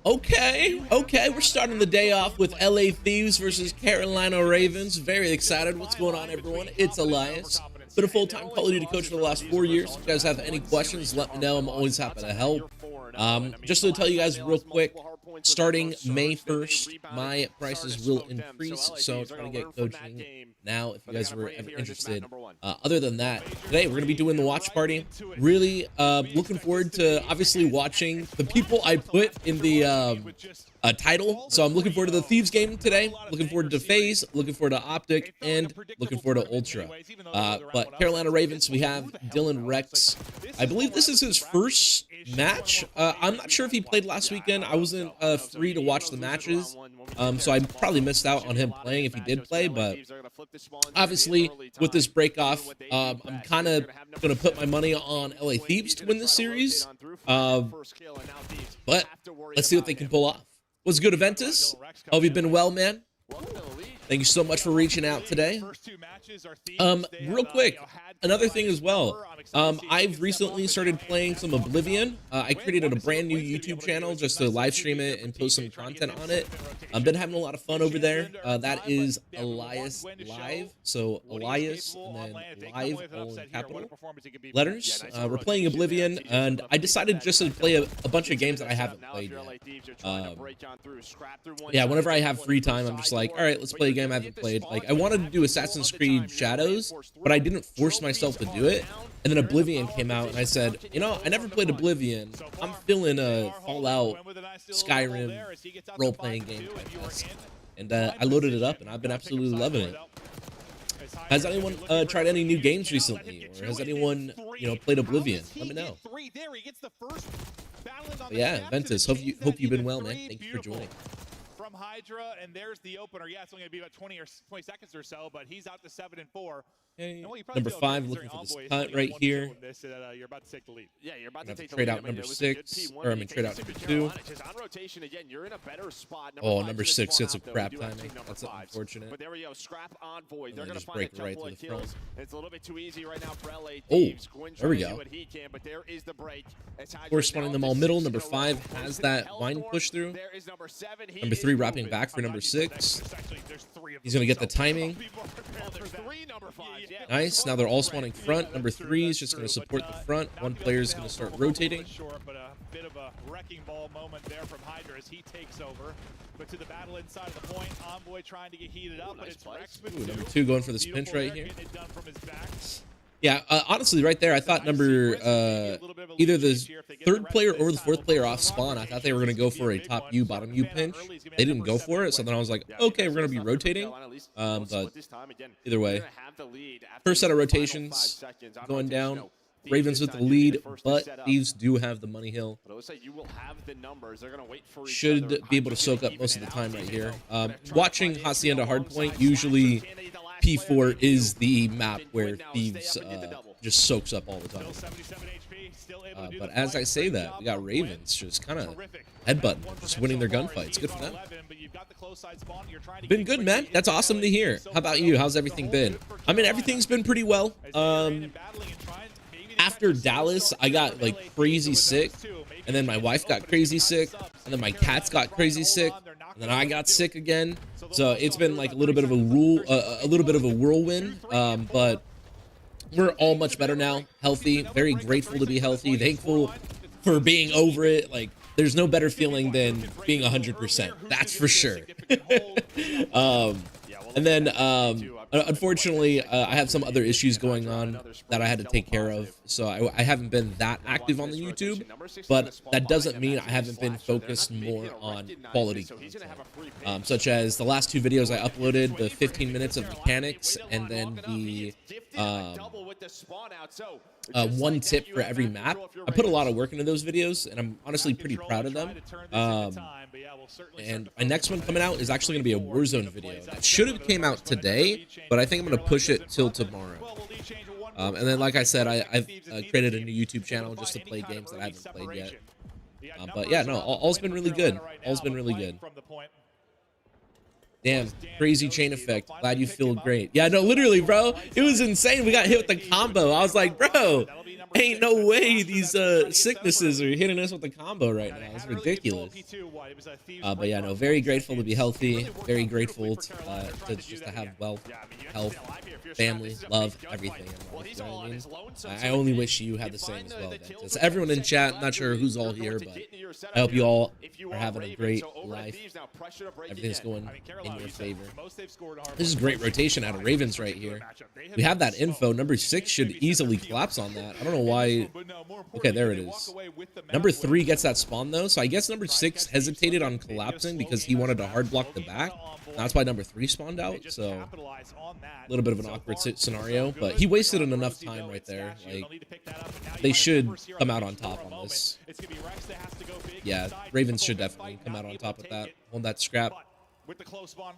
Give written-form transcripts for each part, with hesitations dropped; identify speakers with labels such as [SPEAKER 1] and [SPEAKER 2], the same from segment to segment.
[SPEAKER 1] Okay, we're starting the day off with LA Thieves versus Carolina Ravens. Very excited. What's going on, everyone? It's Alyus. Been a full-time Call of Duty coach for the last 4 years. If you guys have any questions, let me know. I'm always happy to help. Just to tell you guys real quick, starting May 1st, my prices will increase, so try to get coaching now if you guys were ever interested. Other than that, today we're going to be doing the watch party. Really looking forward to obviously watching the people I put in the title. So I'm looking forward to the Thieves game today, looking forward to FaZe, looking forward to OpTic, and looking forward to Ultra. But Carolina Ravens, we have Dylan Rex. I believe this is his first match. I'm not sure if he played last weekend. I wasn't free to watch the matches, so I probably missed out on him playing if he did play. But obviously with this break off, I'm kind of going to put my money on LA Thieves to win this series, but let's see what they can pull off. What's good, Aventus? Hope you've been well, man. Thank you so much for reaching out today. Real quick, another thing as well. I've recently started playing some Oblivion. I created a brand new YouTube channel just to live stream it and post some content on it. I've been having a lot of fun over there. That is Alyus Live. So Alyus and then Live, all in capital letters. We're playing Oblivion, and I decided just to play a bunch of games that I haven't played yet. Yeah, whenever I have free time, I'm just like, all right, let's play a game I haven't played. Like, I wanted to do Assassin's Creed Shadows, but I didn't force myself to do it. And then Oblivion came out, and I said, you know, I never played Oblivion. I'm feeling a Fallout, Skyrim role-playing game type test. And I loaded it up, and I've been absolutely loving it. Has anyone tried any new games recently, or has anyone, you know, played Oblivion? Let me know. But yeah, Ventus, hope you've been well, man. Thank you for joining.
[SPEAKER 2] From Hydra, and there's the opener. Yeah, it's only gonna be about 20 seconds or so, but he's out to 7-4.
[SPEAKER 1] Hey, number 5 looking for this cut right here.
[SPEAKER 2] You're about to take the lead.
[SPEAKER 3] Yeah, you're about to take the
[SPEAKER 1] trade
[SPEAKER 3] lead.
[SPEAKER 1] out number 6, or I mean trade out number 2.
[SPEAKER 3] On rotation again, you're in a better spot.
[SPEAKER 1] Oh, number 6 hits a crap timing. That's unfortunate.
[SPEAKER 3] But there we go, scrap Envoy.
[SPEAKER 1] And
[SPEAKER 3] They're gonna
[SPEAKER 1] just
[SPEAKER 3] find
[SPEAKER 1] break
[SPEAKER 3] a
[SPEAKER 1] right
[SPEAKER 3] couple
[SPEAKER 1] to
[SPEAKER 3] of
[SPEAKER 1] the front.
[SPEAKER 3] kills. It's a little bit too easy right now for LA
[SPEAKER 1] Oh,
[SPEAKER 3] Thieves.
[SPEAKER 1] there we go.
[SPEAKER 3] What he can, but there is the break.
[SPEAKER 1] We're spawning them all middle. Number 5 has that vine push through.
[SPEAKER 3] There is number 7.
[SPEAKER 1] Number 3 wrapping back for number 6. He's gonna get the timing. Nice. Now they're all spawning front. Number 3 is just gonna support the front. One player is gonna start rotating.
[SPEAKER 2] But a bit of a wrecking ball moment there from Hydra as he takes over. But to the battle inside of the point, Envoy trying to get heated up, but it's Rex with
[SPEAKER 1] Ooh, number 2 going for this pinch right here.
[SPEAKER 2] getting it done from his back.
[SPEAKER 1] Yeah, honestly, right there, I thought number either the 3rd player or the 4th player off spawn, I thought they were going to go for a top U, bottom U pinch. They didn't go for it, so then I was like, okay, we're going to be rotating. But either way, first set of rotations going down. Ravens with the lead, but Thieves do have the money hill. Should be able to soak up most of the time right here. Watching Hacienda Hardpoint, usually P4 is the map where Thieves just soaks up all the time. But as I say that, we got Ravens just kind of headbutting, just winning their gunfights. Good for them. Been good, man. That's awesome to hear. How about you? How's everything been? I mean, everything's been pretty well. After Dallas, I got like crazy sick, and then my wife got crazy sick, and then my cats got crazy sick, and then I got sick again. So it's been like a little bit of a whirlwind. But we're all much better now, healthy. Very grateful to be healthy. Thankful for being over it. Like, there's no better feeling than being 100%. That's for sure. And then, unfortunately, I have some other issues going on that I had to take care of, so I haven't been that active on the YouTube, but that doesn't mean I haven't been focused more on quality content, such as the last 2 videos I uploaded, the 15 minutes of mechanics, and then the 1 tip for every map. I put a lot of work into those videos, and I'm honestly pretty proud of them. And my next one coming out is actually going to be a Warzone video. That should have came out today, but I think I'm going to push it till tomorrow. And then, like I said, I've created a new YouTube channel just to play games that I haven't played yet. But yeah, no, all's been really good. All's been really good. Damn, crazy chain effect. Glad you feel great. Yeah, no, literally, bro. It was insane. We got hit with the combo. I was like, bro, Ain't no way these sicknesses are hitting us with the combo right now. It's ridiculous. But yeah, no, very grateful to be healthy. Very grateful to just to have wealth, health, family, love, everything in life. You know what I mean? I only wish you had the same as well, Ventus. Everyone in chat, not sure who's all here, but I hope you all are having a great life. Everything's going in your favor. This is great rotation out of Ravens right here. We have that info. Number 6 should easily collapse on that. I don't know why. Okay, there it is. Number 3 gets that spawn though, so I guess number 6 hesitated on collapsing because he wanted to hard block the back. That's why number 3 spawned out, so a little bit of an awkward scenario, but he wasted enough time right there. Like, they should come out on top on this. Yeah, Ravens should definitely come out on top of that, on that scrap.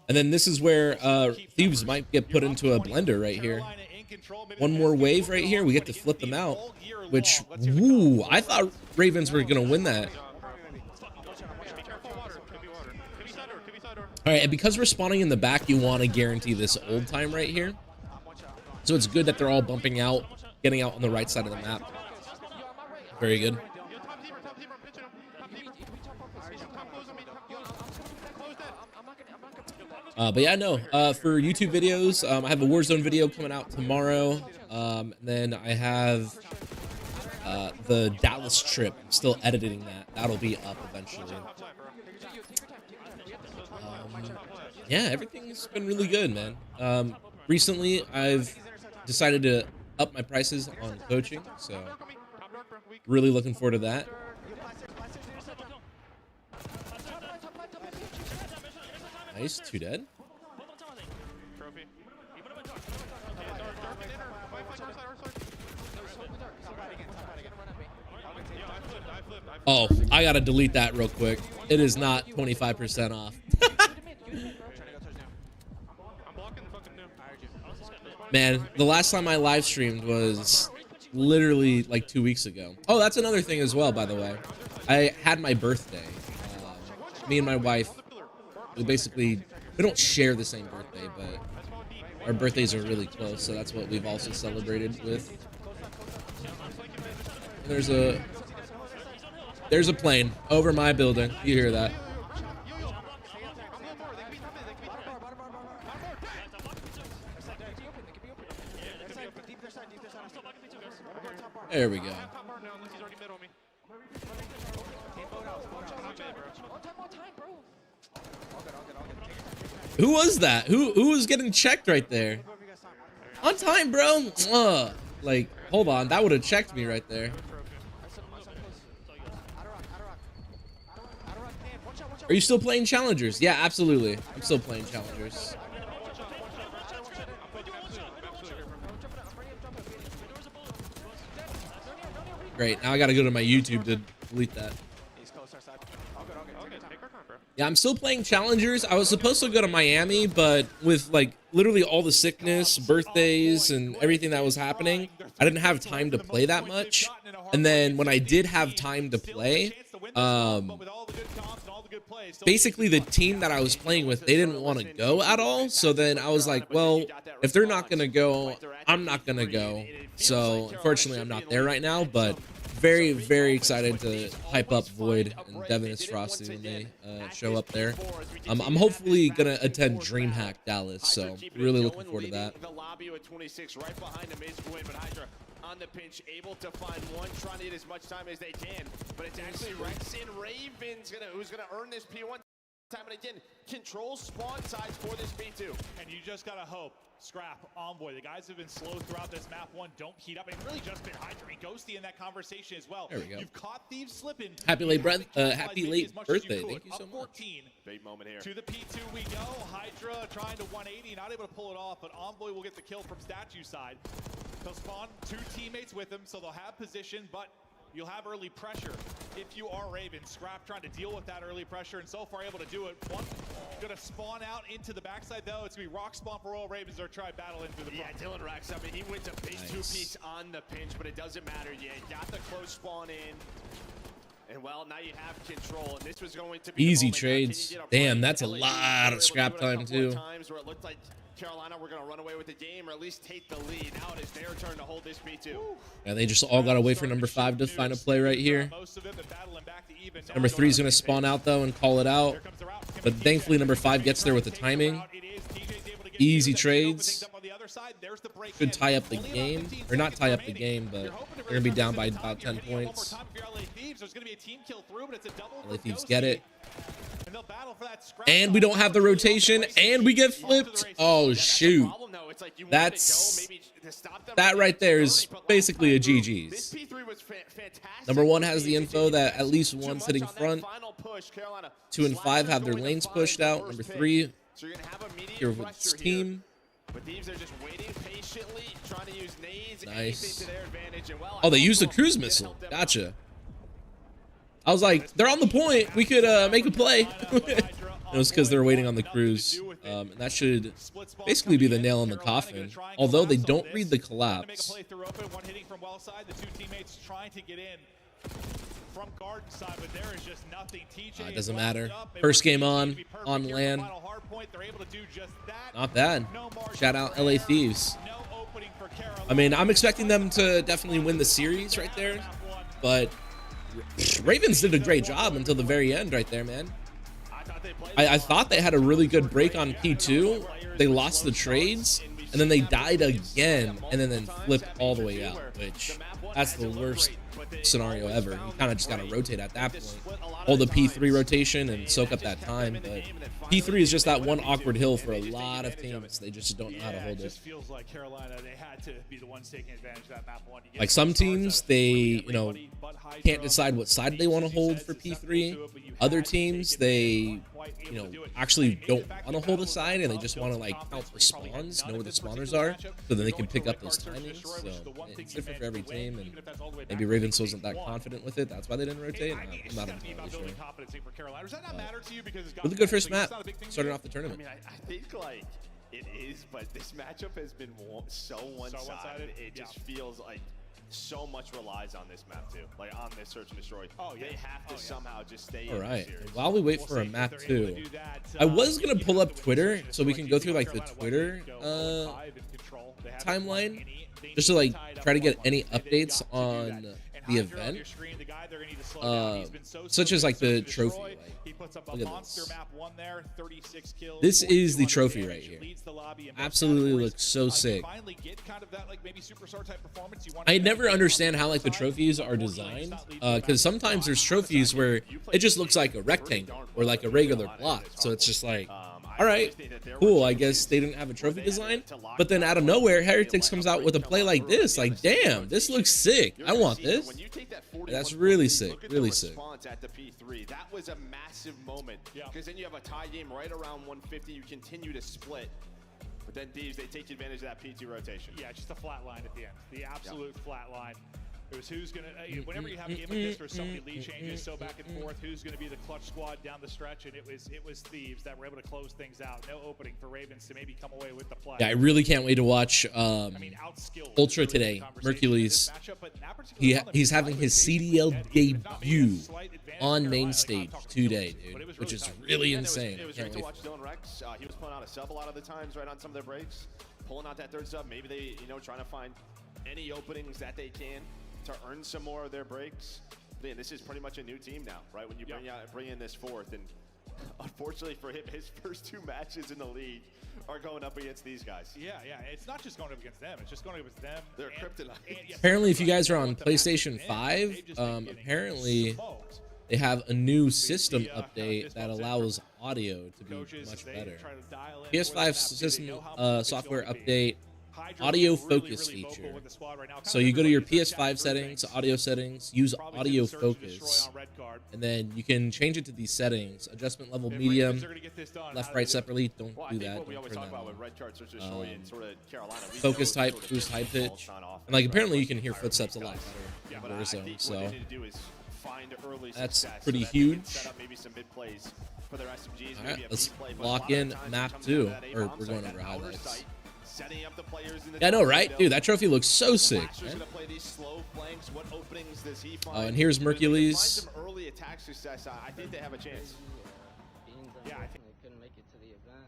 [SPEAKER 1] And then this is where Thieves might get put into a blender right here. One more wave right here, we get to flip them out, which, woo, I thought Ravens were going to win that. All right, and because we're spawning in the back, you want to guarantee this old time right here. So it's good that they're all bumping out, getting out on the right side of the map. Very good. But yeah, no, for YouTube videos, I have a Warzone video coming out tomorrow. And then I have the Dallas trip. I'm still editing that. That'll be up eventually. Yeah, everything's been really good, man. Recently, I've decided to up my prices on coaching, so really looking forward to that. Nice, 2 dead. Oh, I gotta delete that real quick. It is not 25% off. Man, the last time I live streamed was literally like 2 weeks ago. Oh, that's another thing as well, by the way. I had my birthday. Me and my wife, we don't share the same birthday, but our birthdays are really close, so that's what we've also celebrated with. And there's a plane over my building. You hear that? There we go. Who was that? Who was getting checked right there? On time, bro. Like, hold on. That would have checked me right there. Are you still playing challengers? Yeah, absolutely. I'm still playing challengers. Great. Now I gotta go to my YouTube to delete that. Yeah, I'm still playing challengers. I was supposed to go to Miami, but with like literally all the sickness, birthdays, and everything that was happening, I didn't have time to play that much. And then when I did have time to play, basically the team that I was playing with, they didn't want to go at all. So then I was like, well, if they're not going to go, I'm not going to go. So unfortunately, I'm not there right now, but very, very excited to hype up Void and Devin is Frosty when they show up there. I'm hopefully going to attend DreamHack Dallas, so really looking forward to that.
[SPEAKER 3] On the pinch, able to find one, trying to get as much time as they can, but it's actually Rex and Ravens who's gonna earn this P1 time and again. Control spawn sides for this P2,
[SPEAKER 2] and you just gotta hope Scrap, Envoy, the guys have been slow throughout this map one, don't heat up, and really just been Hydra and Ghosty in that conversation as well.
[SPEAKER 1] There we go.
[SPEAKER 2] You've caught Thieves slipping.
[SPEAKER 1] Happy late birthday! Thank you so much.
[SPEAKER 3] Big moment here.
[SPEAKER 2] To the P2 we go. Hydra trying to 180, not able to pull it off, but Envoy will get the kill from Statue side. They'll spawn 2 teammates with him, so they'll have position, but you'll have early pressure if you are Raven. Scrap trying to deal with that early pressure, and so far able to do it. One gonna spawn out into the backside though. It's gonna be rock spawn for all Ravens. Or try battling through the front.
[SPEAKER 3] Yeah, Dylan Rex. I mean, he went to base
[SPEAKER 1] Nice.
[SPEAKER 3] 2-piece on the pinch, but it doesn't matter yet. Got the close spawn in. And well, now you have control, and this was going to be
[SPEAKER 1] Easy trades. Damn, that's a lot of scrap time too.
[SPEAKER 3] Where it looked like Carolina were going to run away with the game or at least take the lead. Now it is their turn to hold this P2.
[SPEAKER 1] Yeah, they just all got to wait for number 5 to find a play right here. Number 3 is going to spawn out, though, and call it out. But thankfully, number 5 gets there with the timing. Easy trades. Should tie up the game. Or not tie up the game, but they're going to be down by about 10 points. LA Thieves get it. And we don't have the rotation, and we get flipped. Oh, shoot. That right there is basically a GG's. Number 1 has the info that at least one's hitting front. 2 and 5 have their lanes pushed out. Number 3 here with his team. Nice. Oh, they used the cruise missile. Gotcha. I was like, they're on the point. We could make a play. It was because they're waiting on the cruise. And that should basically be the nail in the coffin. Although they don't read the collapse. It doesn't matter. First game on land. Not bad. Shout out LA Thieves. I mean, I'm expecting them to definitely win the series right there. But Ravens did a great job until the very end right there, man. I thought they had a really good break on P2. They lost the trades, and then they died again, and then flipped all the way out, which that's the worst scenario ever. You kind of just got to rotate at that point. Hold the P3 rotation and soak up that time, but P3 is just that one awkward hill for a lot of teams. They just don't know how to hold it.
[SPEAKER 2] Feels like Carolina, they had to be the ones taking advantage of that map one.
[SPEAKER 1] Like some teams, they, can't decide what side they want to hold for P3. Other teams, they, actually don't want to hold a side and they just want to count for spawns, know where the spawners are, so then they can pick up those timings. So it's different for every team, and maybe Ravens wasn't that confident with it. That's why they didn't rotate. I'm not entirely sure. Really good first map, starting off the tournament.
[SPEAKER 3] I think it is, but this matchup has been so one-sided. It just feels like so much relies on this map too, on this search and destroy. They have to somehow just stay.
[SPEAKER 1] All right. While we wait for a map 2, I was gonna pull up Twitter so we can go through the Twitter timeline, just to try to get any updates on the event, such as the trophy. Look at this. This is the trophy right here. Absolutely looks so sick. I never understand how the trophies are designed, because sometimes there's trophies where it just looks like a rectangle or a regular block. So it's just all right, cool. I guess they didn't have a trophy design, but then out of nowhere, Heretics comes out with a play like this. Damn, this looks sick. I want this. That's really sick. Really sick.
[SPEAKER 3] At the P3, that was a massive moment, because then you have a tie game right around 150. You continue to split, but then Thieves, they take advantage of that P2 rotation.
[SPEAKER 2] Yeah, just a flat line at the end. The absolute flat line. It was who's going to, whenever you have a game like this where so many lead changes, so back and forth, who's going to be the clutch squad down the stretch, and it was Thieves that were able to close things out. No opening for Ravens to maybe come away with the play.
[SPEAKER 1] Yeah, I really can't wait to watch Ultra today. Mercules, he's having his CDL debut on main stage today, dude, which is really insane.
[SPEAKER 3] It was great to watch Dylan Rex. He was pulling out a sub a lot of the times, right on some of their breaks, pulling out that third sub. Maybe they, trying to find any openings that they can to earn some more of their breaks. Man, this is pretty much a new team now, right? When you bring in this fourth, and unfortunately for him, his first 2 matches in the league are going up against these guys.
[SPEAKER 2] Yeah, it's not just going up against them; it's just going up against them.
[SPEAKER 3] They're kryptonite.
[SPEAKER 1] Apparently, if you guys are on PlayStation 5, apparently they have a new system update that allows audio to be much better. PS5 system software update. Audio focus feature. So you go to your PS5 settings, audio settings, use audio focus, and then you can change it to these settings: adjustment level medium, left, right separately. Don't do that. Don't turn that on. Focus type, boost high pitch, and apparently you can hear footsteps a lot better in Warzone. So that's pretty huge. All right, let's lock in map 2, or we're going over highlights. Yeah, I know, right? Dude, that trophy looks so sick, man. And here's Mercules.
[SPEAKER 3] Early attack success. I think they have a chance.
[SPEAKER 4] Yeah, I think they couldn't make it to the event.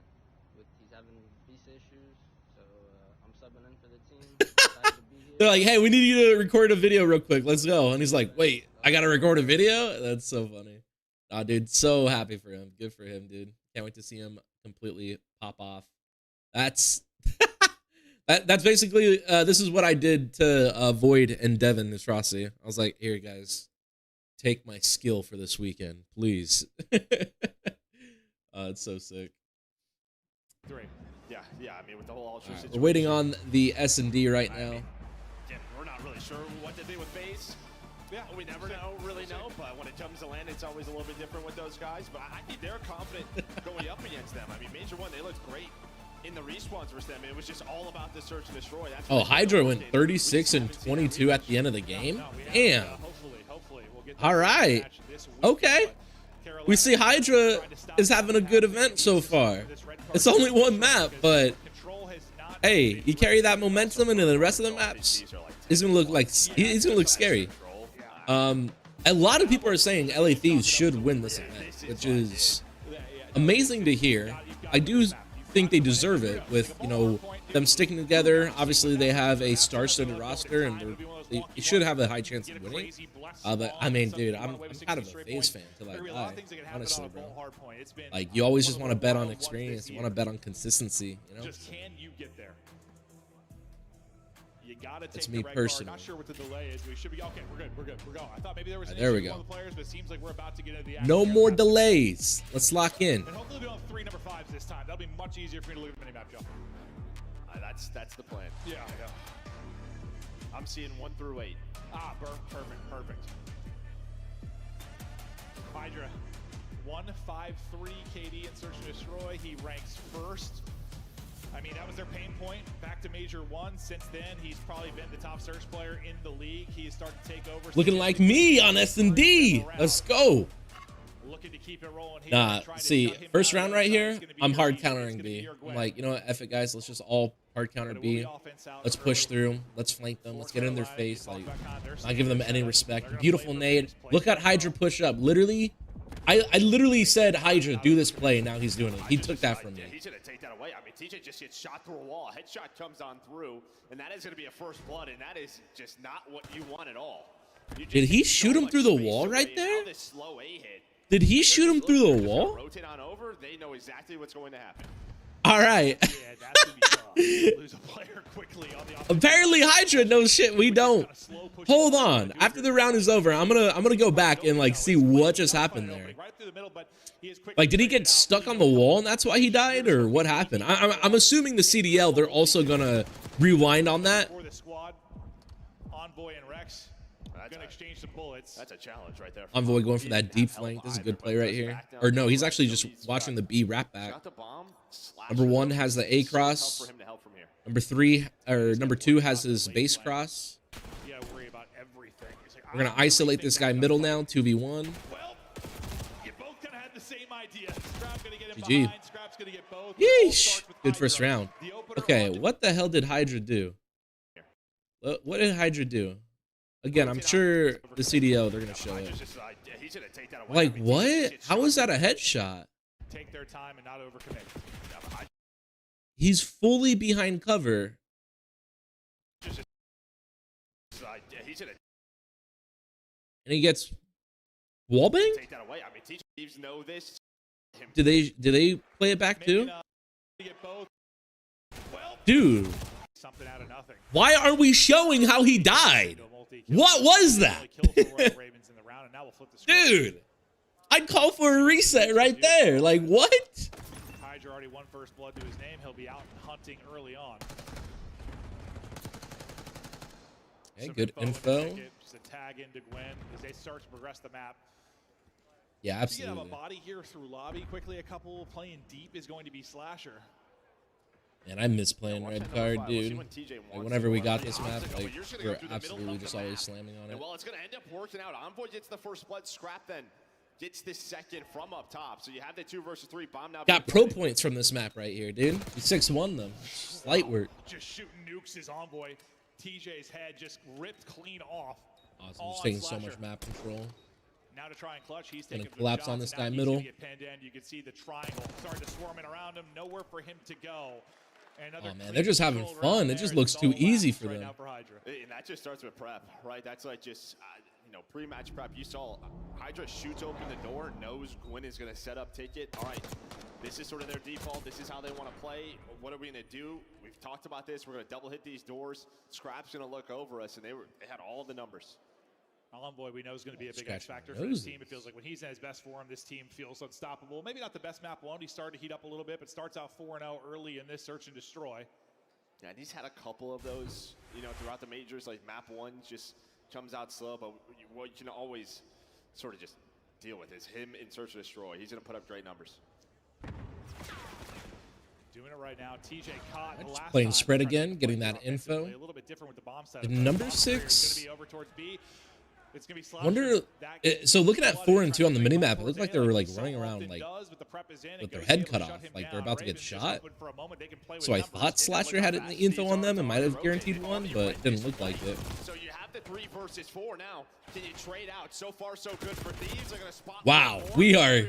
[SPEAKER 4] he's having visa issues, so I'm subbing in for the team. Excited to be here.
[SPEAKER 1] They're like, hey, we need you to record a video real quick. Let's go. And he's like, wait, I got to record a video? That's so funny. Nah, dude, so happy for him. Good for him, dude. Can't wait to see him completely pop off. That's that's basically, this is what I did to Void and Devin this Rossi. I was like, here, guys, take my skill for this weekend, please. It's so sick.
[SPEAKER 3] Yeah, I mean, with the whole Ultra situation.
[SPEAKER 1] We're waiting on the S&D right now.
[SPEAKER 3] Again, we're not really sure what to do with FaZe. Yeah, we never really know, but when it comes to land, it's always a little bit different with those guys. But I think they're confident going up against them. I mean, Major 1, they looked great in the respawns versus them. It was just all about the search and destroy. That's
[SPEAKER 1] Hydra went 36 and 22 at the end of the game. Damn.
[SPEAKER 2] Hopefully we'll get
[SPEAKER 1] All right. Okay. We see Hydra is having a good event so far. It's only one map, but hey, you carry that momentum into the rest of the maps, he's gonna look like he's gonna look scary. A lot of people are saying LA Thieves should win this event, which is amazing to hear. I do think they deserve it with, you know, them sticking together. Obviously, they have a star-studded roster, and they should have a high chance of winning. But I mean, dude, I'm kind of a FaZe fan till I die, honestly, bro. Like, you always just want to bet on experience. You want to bet on consistency, you know?
[SPEAKER 2] Just can you get there? You gotta take
[SPEAKER 1] That's me
[SPEAKER 2] the right
[SPEAKER 1] personally.
[SPEAKER 2] Card. Not sure what the delay is. We should be okay. We're good. We're going. I thought maybe there was an
[SPEAKER 1] There we
[SPEAKER 2] issue with
[SPEAKER 1] go.
[SPEAKER 2] one of the players, but it seems like we're about to get into the action
[SPEAKER 1] No
[SPEAKER 2] here.
[SPEAKER 1] more delays. Let's lock in.
[SPEAKER 2] And hopefully we don't have 3 number 5s this time. That'll be much easier for me to look at the minimap, Joe.
[SPEAKER 3] That's the plan.
[SPEAKER 2] Yeah.
[SPEAKER 3] I'm seeing 1 through 8.
[SPEAKER 2] Perfect. Hydra, 1-5-3 KD in Search and Destroy. He ranks first. I mean, that was their pain point. Back to Major 1. Since then, he's probably been the top search player in the league. He is starting to take over.
[SPEAKER 1] Looking like me on S&D. Let's go.
[SPEAKER 2] Looking to keep it rolling here.
[SPEAKER 1] Nah, see, first round right here, I'm hard countering B. I'm like, you know what, F it, guys. Let's just all hard counter B. Let's push through. Let's flank them. Let's get in their face. Like, not give them any respect. Beautiful nade. Look at Hydra push up. Literally, I literally said, Hydra, do this play. Now he's doing it. He took that from me.
[SPEAKER 3] He's going to take that away. I mean, TJ just gets shot through a wall. A headshot comes on through, and that is going to be a first blood, and that is just not what you want at all.
[SPEAKER 1] Did he shoot him through the wall right there? Did he shoot him through the wall?
[SPEAKER 3] Rotate on over. They know exactly what's going to happen.
[SPEAKER 1] All right.
[SPEAKER 2] Yeah, that's gonna be tough. Lose a player quickly on the
[SPEAKER 1] Apparently Hydra knows shit we don't. Hold on. After the round is over, I'm gonna go back and like see what just happened there. Like, did he get stuck on the wall and that's why he died, or what happened? I'm assuming the CDL, they're also gonna rewind on that.
[SPEAKER 2] For the squad, Envoy and Rex gonna exchange some bullets.
[SPEAKER 3] That's a challenge right there.
[SPEAKER 1] Envoy going for that deep flank. This is a good play right here. Or no, he's actually just watching the B wrap back. Number 1 has the A cross. Number 2 has his base cross.
[SPEAKER 2] You gotta worry about everything.
[SPEAKER 1] We're gonna isolate this guy middle now, 2v1.
[SPEAKER 2] Well, you both kind of had the same idea. Scrap's gonna get him
[SPEAKER 1] GG.
[SPEAKER 2] behind. Scrap's gonna get both.
[SPEAKER 1] Yeesh. Good first round. Okay, what the hell did Hydra do? What did Hydra do? Again, I'm sure the CDO, they're gonna show it. Like, what? How is that a headshot?
[SPEAKER 2] Take their time and not overcommit.
[SPEAKER 1] He's fully behind cover. And he gets wallbang? Did they play it back too? Dude, why aren't we showing how he died? What was that? Dude, I'd call for a reset right there. Like, what?
[SPEAKER 2] Hydra already won first blood to his name. He'll be out hunting early on.
[SPEAKER 1] Okay, good info.
[SPEAKER 2] Just a tag into Gwen as they start to progress the map.
[SPEAKER 1] Yeah,
[SPEAKER 2] You
[SPEAKER 1] absolutely.
[SPEAKER 2] can have a body here through lobby quickly. A couple playing deep is going to be Slasher.
[SPEAKER 1] Man, I miss playing red card, dude. Like, whenever we got this map, like, we're absolutely just always slamming on it.
[SPEAKER 3] Well, it's going to end up working out. Envoy gets the first blood. Scrap then gets the second from up top. So you have the 2 versus 3 bomb now.
[SPEAKER 1] Got pro points from this map right here, dude. He 6-1 them. Light work.
[SPEAKER 2] Just shooting nukes his Envoy. TJ's head just ripped clean off.
[SPEAKER 1] Awesome. Just taking so much map control.
[SPEAKER 2] Now to try and clutch, he's
[SPEAKER 1] Gonna
[SPEAKER 2] taking
[SPEAKER 1] collapse
[SPEAKER 2] shots,
[SPEAKER 1] on this
[SPEAKER 2] and now
[SPEAKER 1] guy
[SPEAKER 2] he's
[SPEAKER 1] middle.
[SPEAKER 2] gonna get pinned in. You can see the triangle starting to swarming around him. Nowhere for him to go.
[SPEAKER 1] Oh man, they're just having fun. It just looks too easy for them.
[SPEAKER 3] And that just starts with prep, right? That's like just, you know, pre-match prep. You saw Hydra shoots open the door, knows Gwyn is going to set up ticket. All right, this is sort of their default. This is how they want to play. What are we going to do? We've talked about this. We're going to double hit these doors. Scrap's going to look over us, and they had all the numbers.
[SPEAKER 2] Envoy, we know, is going to be a big X factor for this team. It feels like when he's in his best form, this team feels unstoppable. Maybe not the best map one. He started to heat up a little bit, but starts out 4-0 early in this search and destroy.
[SPEAKER 3] Yeah, and he's had a couple of those, you know, throughout the majors. Like map one just comes out slow, but what you can always sort of just deal with is him in search and destroy. He's going to put up great numbers.
[SPEAKER 2] Doing it right now. TJ caught the last
[SPEAKER 1] playing
[SPEAKER 2] time,
[SPEAKER 1] spread again, getting that info.
[SPEAKER 2] A little bit different with the bomb setup.
[SPEAKER 1] And number
[SPEAKER 2] Bomb
[SPEAKER 1] 6.
[SPEAKER 2] gonna be over towards B. It's gonna be
[SPEAKER 1] Wonder. So looking at 4 and 2 on the minimap, it looked like they were like running around like with their head cut off, like they're about to get shot. So I thought Slasher had the info on them and might have guaranteed one, but it didn't look like it.
[SPEAKER 3] So you have the 3 versus 4 now. Can you trade out? So far, so good for Thieves. They're gonna spot.
[SPEAKER 1] Wow, we are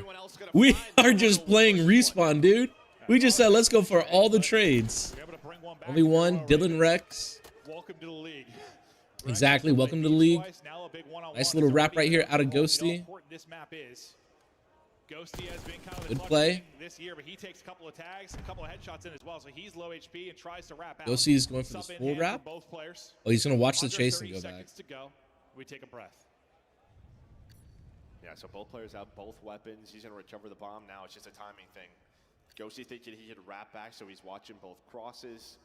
[SPEAKER 1] just playing respawn, dude. We just said let's go for all the trades. Only one, Dylan Rex.
[SPEAKER 2] Welcome to the league.
[SPEAKER 1] Exactly, welcome to the league. Nice little wrap right here out of Ghosty.
[SPEAKER 2] This map is. Ghosty has been kind of
[SPEAKER 1] good play
[SPEAKER 2] this year, but he takes a couple of tags, a couple of headshots in as well, so he's low HP and tries to wrap out.
[SPEAKER 1] Ghosty's going for this full wrap. Oh, he's going to watch the chase and go back.
[SPEAKER 2] To go. We take a breath.
[SPEAKER 3] Yeah, so both players have both weapons. He's going to recover the bomb now. It's just a timing thing. Ghosty thinking he could wrap back, so he's watching both crosses.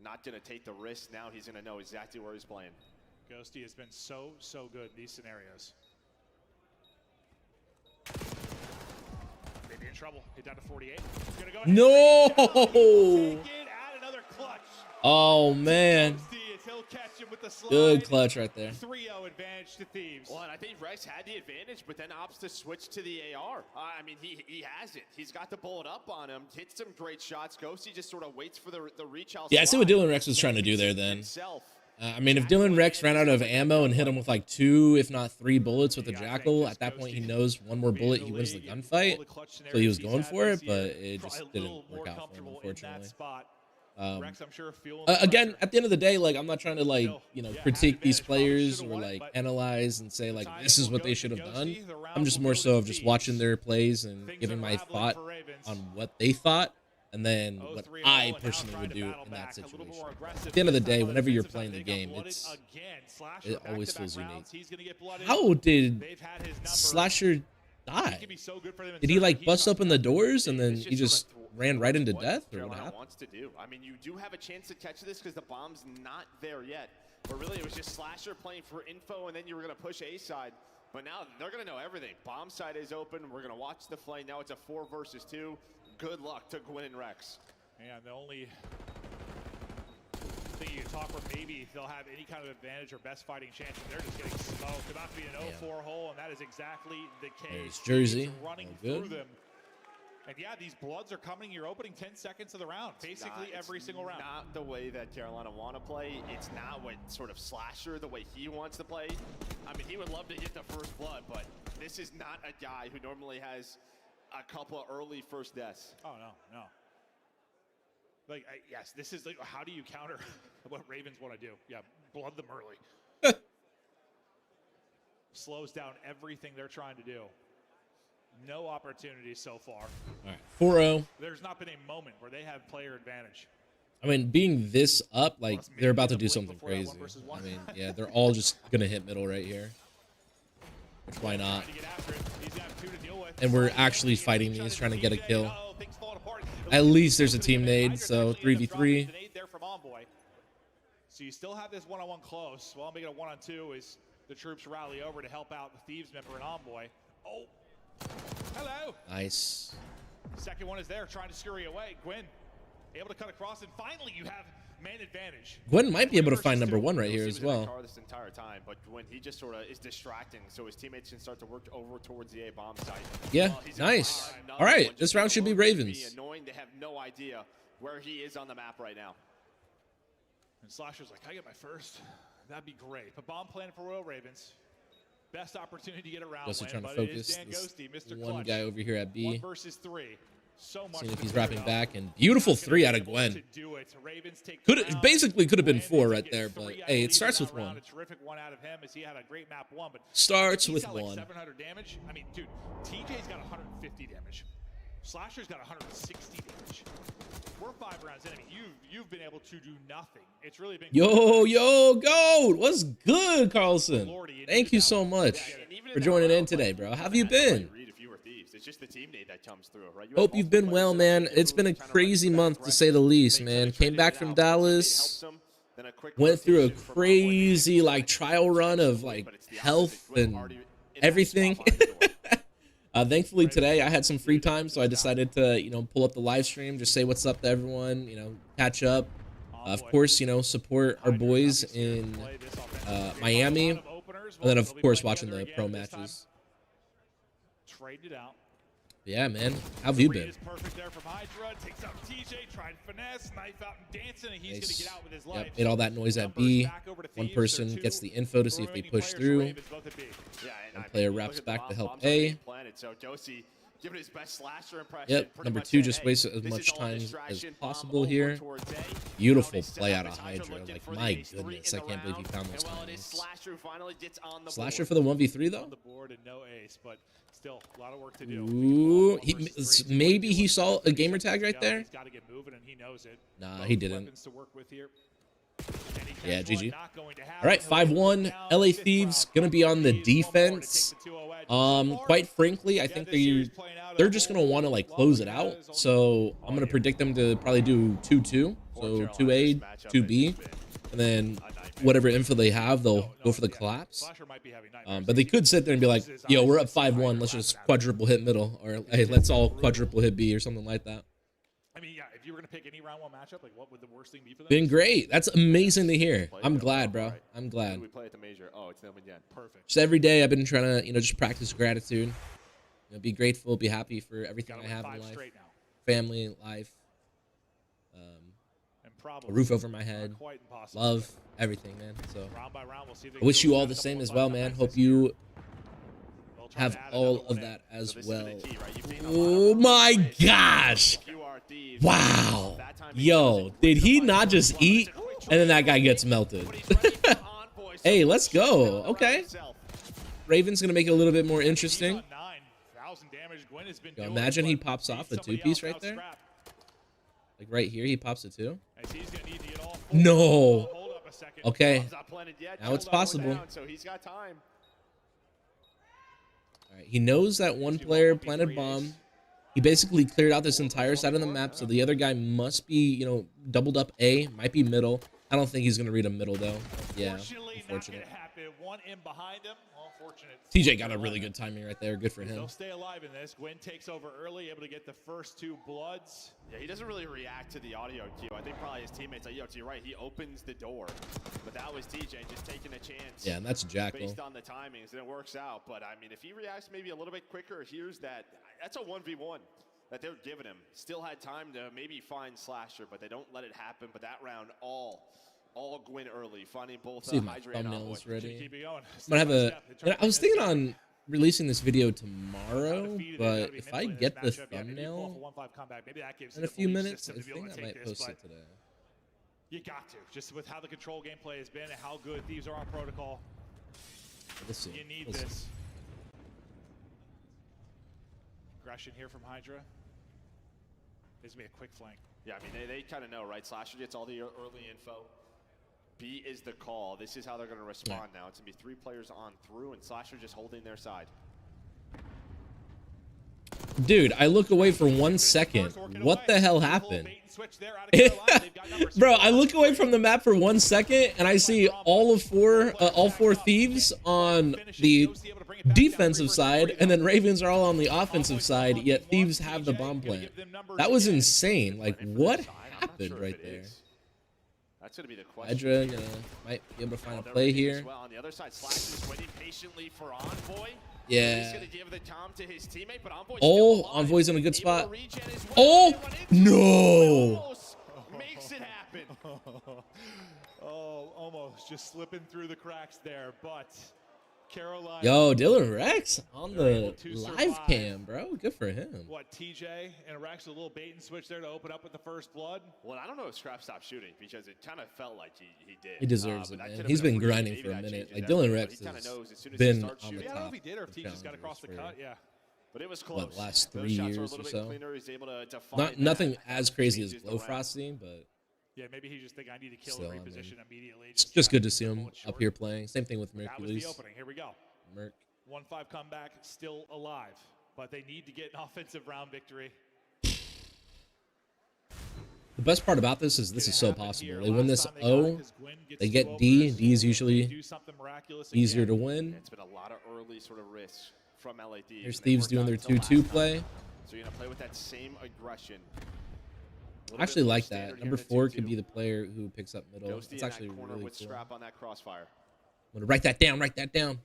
[SPEAKER 3] Not going to take the risk. Now he's going to know exactly where he's playing.
[SPEAKER 2] Ghosty has been so good in these scenarios. Maybe in trouble. Hit down to 48. He's gonna go
[SPEAKER 1] no!
[SPEAKER 2] Add another clutch.
[SPEAKER 1] Oh, man.
[SPEAKER 2] He'll catch him with the slide.
[SPEAKER 1] Good clutch right there.
[SPEAKER 2] 3-0 advantage to Thieves.
[SPEAKER 3] Well, and I think Rex had the advantage, but then opts to switch to the AR. I mean, he has it. He's got the bullet up on him. Hits some great shots. Ghosty just sort of waits for the reach out.
[SPEAKER 1] Yeah, I see what Dylan Rex was trying to do there then. I mean, if Dylan Rex ran out of ammo and hit him with like 2, if not 3 bullets with the Jackal, at that point he knows one more bullet, he wins the gunfight. So he was going for it, but it just didn't work out for him, unfortunately. Again, at the end of the day, like I'm not trying to like critique these players or like analyze and say like this is what they should have done. I'm just more so of just watching their plays and giving my thought on what they thought. And then what I personally would do in that situation. At the end of the day, whenever you're playing the game, it always feels unique. How did Slasher die? Did he like bust open the doors and then he just ran right into death, or what happened?
[SPEAKER 3] Wants to do. I mean, you do have a chance to catch this because the bomb's not there yet. But really, it was just Slasher playing for info, and then you were going to push A side. But now they're going to know everything. Bomb side is open. We're going to watch the play. Now it's a 4 versus 2. Good luck to Gwyn and Rex.
[SPEAKER 2] And the only thing you talk where maybe they'll have any kind of advantage or best fighting chance, and they're just getting smoked. About to be an 0-4 hole, and that is exactly the case.
[SPEAKER 1] There's Jersey.
[SPEAKER 2] Running through them. And yeah, these bloods are coming. You're opening 10 seconds of the round, basically every single round.
[SPEAKER 3] Not the way that Carolina want to play. It's not what sort of Slasher, the way he wants to play. I mean, he would love to get the first blood, but this is not a guy who normally has a couple of early first deaths.
[SPEAKER 2] Oh, no. Like, yes, this is like, how do you counter what Ravens want to do? Yeah, blood them early. Slows down everything they're trying to do. No opportunities so far.
[SPEAKER 1] All right, 4-0.
[SPEAKER 2] There's not been a moment where they have player advantage.
[SPEAKER 1] I mean, being this up, like, they're about to do something crazy. I mean, yeah, they're all just going to hit middle right here. Which, why not? And we're actually fighting these, trying to get a kill. At least there's a team nade, so 3v3.
[SPEAKER 2] So you still have this one-on-one close. Well, making a 1-on-2 is the troops rally over to help out the Thieves member and Envoy. Oh, hello.
[SPEAKER 1] Nice.
[SPEAKER 2] Second one is there, trying to scurry away. Gwyn able to cut across, and finally you have man advantage.
[SPEAKER 1] Gwyn might be able to find number 1 right here as well.
[SPEAKER 3] This entire time, but Gwyn, he just sort of is distracting, so his teammates can start to work over towards the A bomb site.
[SPEAKER 1] Yeah, nice. All right, this round should be Ravens.
[SPEAKER 3] Annoying to have no idea where he is on the map right now.
[SPEAKER 2] And Slasher's like, I get my first. That'd be great. But bomb plan for Royal Ravens. best opportunity to get around.
[SPEAKER 1] Just trying to
[SPEAKER 2] but it is
[SPEAKER 1] focus
[SPEAKER 2] Dan
[SPEAKER 1] this
[SPEAKER 2] Ghosty, Mr.
[SPEAKER 1] one
[SPEAKER 2] Clutch.
[SPEAKER 1] guy over here at B.
[SPEAKER 2] 1 versus 3. So much
[SPEAKER 1] Seeing if
[SPEAKER 2] to
[SPEAKER 1] he's
[SPEAKER 2] clear
[SPEAKER 1] wrapping
[SPEAKER 2] up.
[SPEAKER 1] back, and beautiful
[SPEAKER 2] Not gonna
[SPEAKER 1] 3
[SPEAKER 2] be
[SPEAKER 1] out of
[SPEAKER 2] able
[SPEAKER 1] Gwen.
[SPEAKER 2] to do it. Ravens take
[SPEAKER 1] Could
[SPEAKER 2] the
[SPEAKER 1] it
[SPEAKER 2] round.
[SPEAKER 1] basically could have been
[SPEAKER 2] Landis
[SPEAKER 1] 4 right
[SPEAKER 2] gets
[SPEAKER 1] there,
[SPEAKER 2] 3,
[SPEAKER 1] but
[SPEAKER 2] I
[SPEAKER 1] hey, it
[SPEAKER 2] believe,
[SPEAKER 1] starts
[SPEAKER 2] in
[SPEAKER 1] with
[SPEAKER 2] that round.
[SPEAKER 1] 1.
[SPEAKER 2] A terrific one out of him as he had a great map 1, but
[SPEAKER 1] Starts
[SPEAKER 2] he's
[SPEAKER 1] with
[SPEAKER 2] got like
[SPEAKER 1] 1.
[SPEAKER 2] 700 damage. I mean, dude, TJ's got 150 damage. Slasher's got 160 damage. We're 5 rounds in. I mean, you've been able to do nothing. It's really been
[SPEAKER 1] Yo, goat. What's good, Carlson? Thank you so much for joining in today, bro. How have you been?
[SPEAKER 3] It's just the teammate that comes through, right?
[SPEAKER 1] Hope you've been well, man. It's been a crazy month, to say the least, man. Came back from Dallas, went through a crazy, like, trial run of, like, health and everything. Thankfully, today I had some free time, so I decided to, you know, pull up the live stream, just say what's up to everyone, you know, catch up. Of course, you know, support our boys in Miami, and then, of course, watching the pro matches.
[SPEAKER 2] Traded out.
[SPEAKER 1] Yeah, man. How have you been?
[SPEAKER 2] Perfect there from Hydra. Takes out TJ, tried finesse, knife out and dancing, and he's gonna get out with his life.
[SPEAKER 1] Yep, made all that noise at B. One person gets the info to see if they push through. One player wraps back to help A. Yep, number 2 just wastes as much time as possible here. Beautiful play out of Hydra. Like, my goodness, I can't believe he found those timings. Slasher for the 1v3, though?
[SPEAKER 2] Still, a lot of work to do.
[SPEAKER 1] Ooh, maybe he saw a gamer tag right there.
[SPEAKER 2] He's got to get moving, and he knows it.
[SPEAKER 1] Nah, he didn't. Yeah, GG.
[SPEAKER 2] All
[SPEAKER 1] right, 5-1. LA Thieves gonna be on the defense. Quite frankly, I think they're just gonna want to like close it out. So I'm gonna predict them to probably do 2-2. So 2A, 2B, and then whatever info they have, they'll go for the collapse. But they could sit there and be like, yo, we're up 5-1. Let's just quadruple hit middle. Or, hey, let's all quadruple hit B or something like that.
[SPEAKER 2] I mean, yeah, if you were going to pick any round 1 matchup, like what would the worst thing be for them?
[SPEAKER 1] Been great. That's amazing to hear. I'm glad, bro. I'm glad.
[SPEAKER 3] We play at the major. Oh, it's them again. Perfect.
[SPEAKER 1] Just every day I've been trying to, you know, just practice gratitude. You know, be grateful, be happy for everything I have in life. Family, life. A roof over my head, love, everything, man. So I wish you all the same as well, man. Hope you have all of that as well. Oh my gosh. Wow. Yo, did he not just eat? And then that guy gets melted. Hey, let's go. Okay. Raven's going to make it a little bit more interesting. Yo, imagine he pops off a 2-piece right there. Like right here, he pops a 2. No. Okay. Now it's possible. All right. He knows that one player planted bomb. He basically cleared out this entire side of the map, so the other guy must be, you know, doubled up A, might be middle. I don't think he's going to read a middle, though. Yeah, unfortunate. TJ got a really good timing right there. Good for him.
[SPEAKER 2] They'll stay alive in this. Gwen takes over early, able to get the first 2 bloods.
[SPEAKER 3] Yeah, he doesn't really react to the audio cue. I think probably his teammates like, yo, you're right. He opens the door. But that was TJ just taking a chance.
[SPEAKER 1] Yeah, and that's Jackal.
[SPEAKER 3] Based on the timings, and it works out. But, I mean, if he reacts maybe a little bit quicker, here's that. That's a 1v1 that they're giving him. Still had time to maybe find Slasher, but they don't let it happen. But that round, all Gwen early, finding both
[SPEAKER 1] see my
[SPEAKER 3] Hydra and
[SPEAKER 1] thumbnails ready.
[SPEAKER 2] Keep it going.
[SPEAKER 1] I'm gonna have I was thinking on releasing this video tomorrow, but if I get the thumbnail in a few minutes, I think I might post it today.
[SPEAKER 2] You got to, just with how the control gameplay has been and how good Thieves are on protocol.
[SPEAKER 1] Let's see.
[SPEAKER 2] You need this. Aggression here from Hydra. This is going to be a quick flank.
[SPEAKER 3] Yeah, I mean, they kind of know, right? Slasher gets all the early info. B is the call. This is how they're going to respond now. It's going to be 3 players on through, and Slasher just holding their side.
[SPEAKER 1] Dude, I look away for 1 second. What the hell happened? Bro, I look away from the map for 1 second, and I see all 4 Thieves on the defensive side, and then Ravens are all on the offensive side, yet Thieves have the bomb plant. That was insane. Like, what happened right there?
[SPEAKER 3] That's going to be the question.
[SPEAKER 1] Hydra, you know, might be able to find a play here.
[SPEAKER 3] Well, on the other side, Slash is waiting patiently for Envoy.
[SPEAKER 1] Yeah.
[SPEAKER 3] He's going to give the Tom to his teammate, but Envoy's
[SPEAKER 1] Envoy's in a good spot. Oh, no.
[SPEAKER 3] Makes it happen.
[SPEAKER 2] Oh, almost just slipping through the cracks there, but Carolina.
[SPEAKER 1] Yo, Dylan Rex on
[SPEAKER 2] They're
[SPEAKER 1] the
[SPEAKER 2] able to
[SPEAKER 1] live
[SPEAKER 2] survive.
[SPEAKER 1] cam, bro. Good for him.
[SPEAKER 2] What, TJ and Rex, a little bait and switch there to open up with the first blood?
[SPEAKER 3] Well, I don't know if Scrap stopped shooting because it kind of felt like he did.
[SPEAKER 1] He deserves
[SPEAKER 3] but
[SPEAKER 1] it,
[SPEAKER 3] that
[SPEAKER 1] man.
[SPEAKER 3] could've
[SPEAKER 1] He's
[SPEAKER 3] been a
[SPEAKER 1] been
[SPEAKER 3] read.
[SPEAKER 1] grinding
[SPEAKER 3] Maybe
[SPEAKER 1] for a
[SPEAKER 3] that
[SPEAKER 1] minute.
[SPEAKER 3] changes
[SPEAKER 1] Like
[SPEAKER 3] everything,
[SPEAKER 1] Dylan
[SPEAKER 3] but
[SPEAKER 1] Rex
[SPEAKER 3] he kinda
[SPEAKER 1] has
[SPEAKER 3] knows as soon as he
[SPEAKER 1] been
[SPEAKER 3] starts
[SPEAKER 1] on the
[SPEAKER 3] shooting.
[SPEAKER 2] Yeah, I don't know
[SPEAKER 1] top.
[SPEAKER 2] if he did or if
[SPEAKER 1] of
[SPEAKER 2] he just got across the
[SPEAKER 1] challenges
[SPEAKER 2] cut.
[SPEAKER 1] for,
[SPEAKER 2] Yeah.
[SPEAKER 3] But it was close.
[SPEAKER 1] last
[SPEAKER 3] Those
[SPEAKER 1] 3
[SPEAKER 3] shots were a
[SPEAKER 1] years
[SPEAKER 3] little
[SPEAKER 1] or
[SPEAKER 3] bit
[SPEAKER 1] so.
[SPEAKER 3] cleaner. He's able to find
[SPEAKER 1] Not nothing
[SPEAKER 3] that.
[SPEAKER 1] as crazy as
[SPEAKER 3] Changes the
[SPEAKER 1] Glow
[SPEAKER 3] round.
[SPEAKER 1] Frosty, but
[SPEAKER 2] Yeah, maybe he just think I need to kill
[SPEAKER 1] Still,
[SPEAKER 2] and
[SPEAKER 1] I mean,
[SPEAKER 2] reposition immediately.
[SPEAKER 1] it's just good to see
[SPEAKER 2] pull
[SPEAKER 1] him
[SPEAKER 2] it short.
[SPEAKER 1] up here playing. Same thing with
[SPEAKER 2] That was the
[SPEAKER 1] Mercules.
[SPEAKER 2] opening. Here we go.
[SPEAKER 1] Merc.
[SPEAKER 2] 1-5 comeback, still alive. But they need to get an offensive round victory.
[SPEAKER 1] The best part about this is
[SPEAKER 2] Gonna
[SPEAKER 1] so
[SPEAKER 2] happen
[SPEAKER 1] possible.
[SPEAKER 2] here.
[SPEAKER 1] They win
[SPEAKER 2] Last
[SPEAKER 1] this
[SPEAKER 2] time they got
[SPEAKER 1] O,
[SPEAKER 2] it 'cause Gwyn gets
[SPEAKER 1] they
[SPEAKER 2] two
[SPEAKER 1] get D.
[SPEAKER 2] overs.
[SPEAKER 1] D is
[SPEAKER 2] They
[SPEAKER 1] usually
[SPEAKER 2] do something miraculous
[SPEAKER 1] easier
[SPEAKER 2] again.
[SPEAKER 1] to win.
[SPEAKER 3] It's been a lot of early sort of risks from LAD.
[SPEAKER 1] Here's Thieves doing their 2-2 play.
[SPEAKER 3] So you're gonna play with that same aggression.
[SPEAKER 1] I actually like that. Number 4 could be the player who picks up middle.
[SPEAKER 3] Ghosty
[SPEAKER 1] It's
[SPEAKER 3] in
[SPEAKER 1] actually
[SPEAKER 3] that corner
[SPEAKER 1] really
[SPEAKER 3] with
[SPEAKER 1] cool.
[SPEAKER 3] Scrap on that crossfire.
[SPEAKER 1] I'm gonna write that down. Write that down.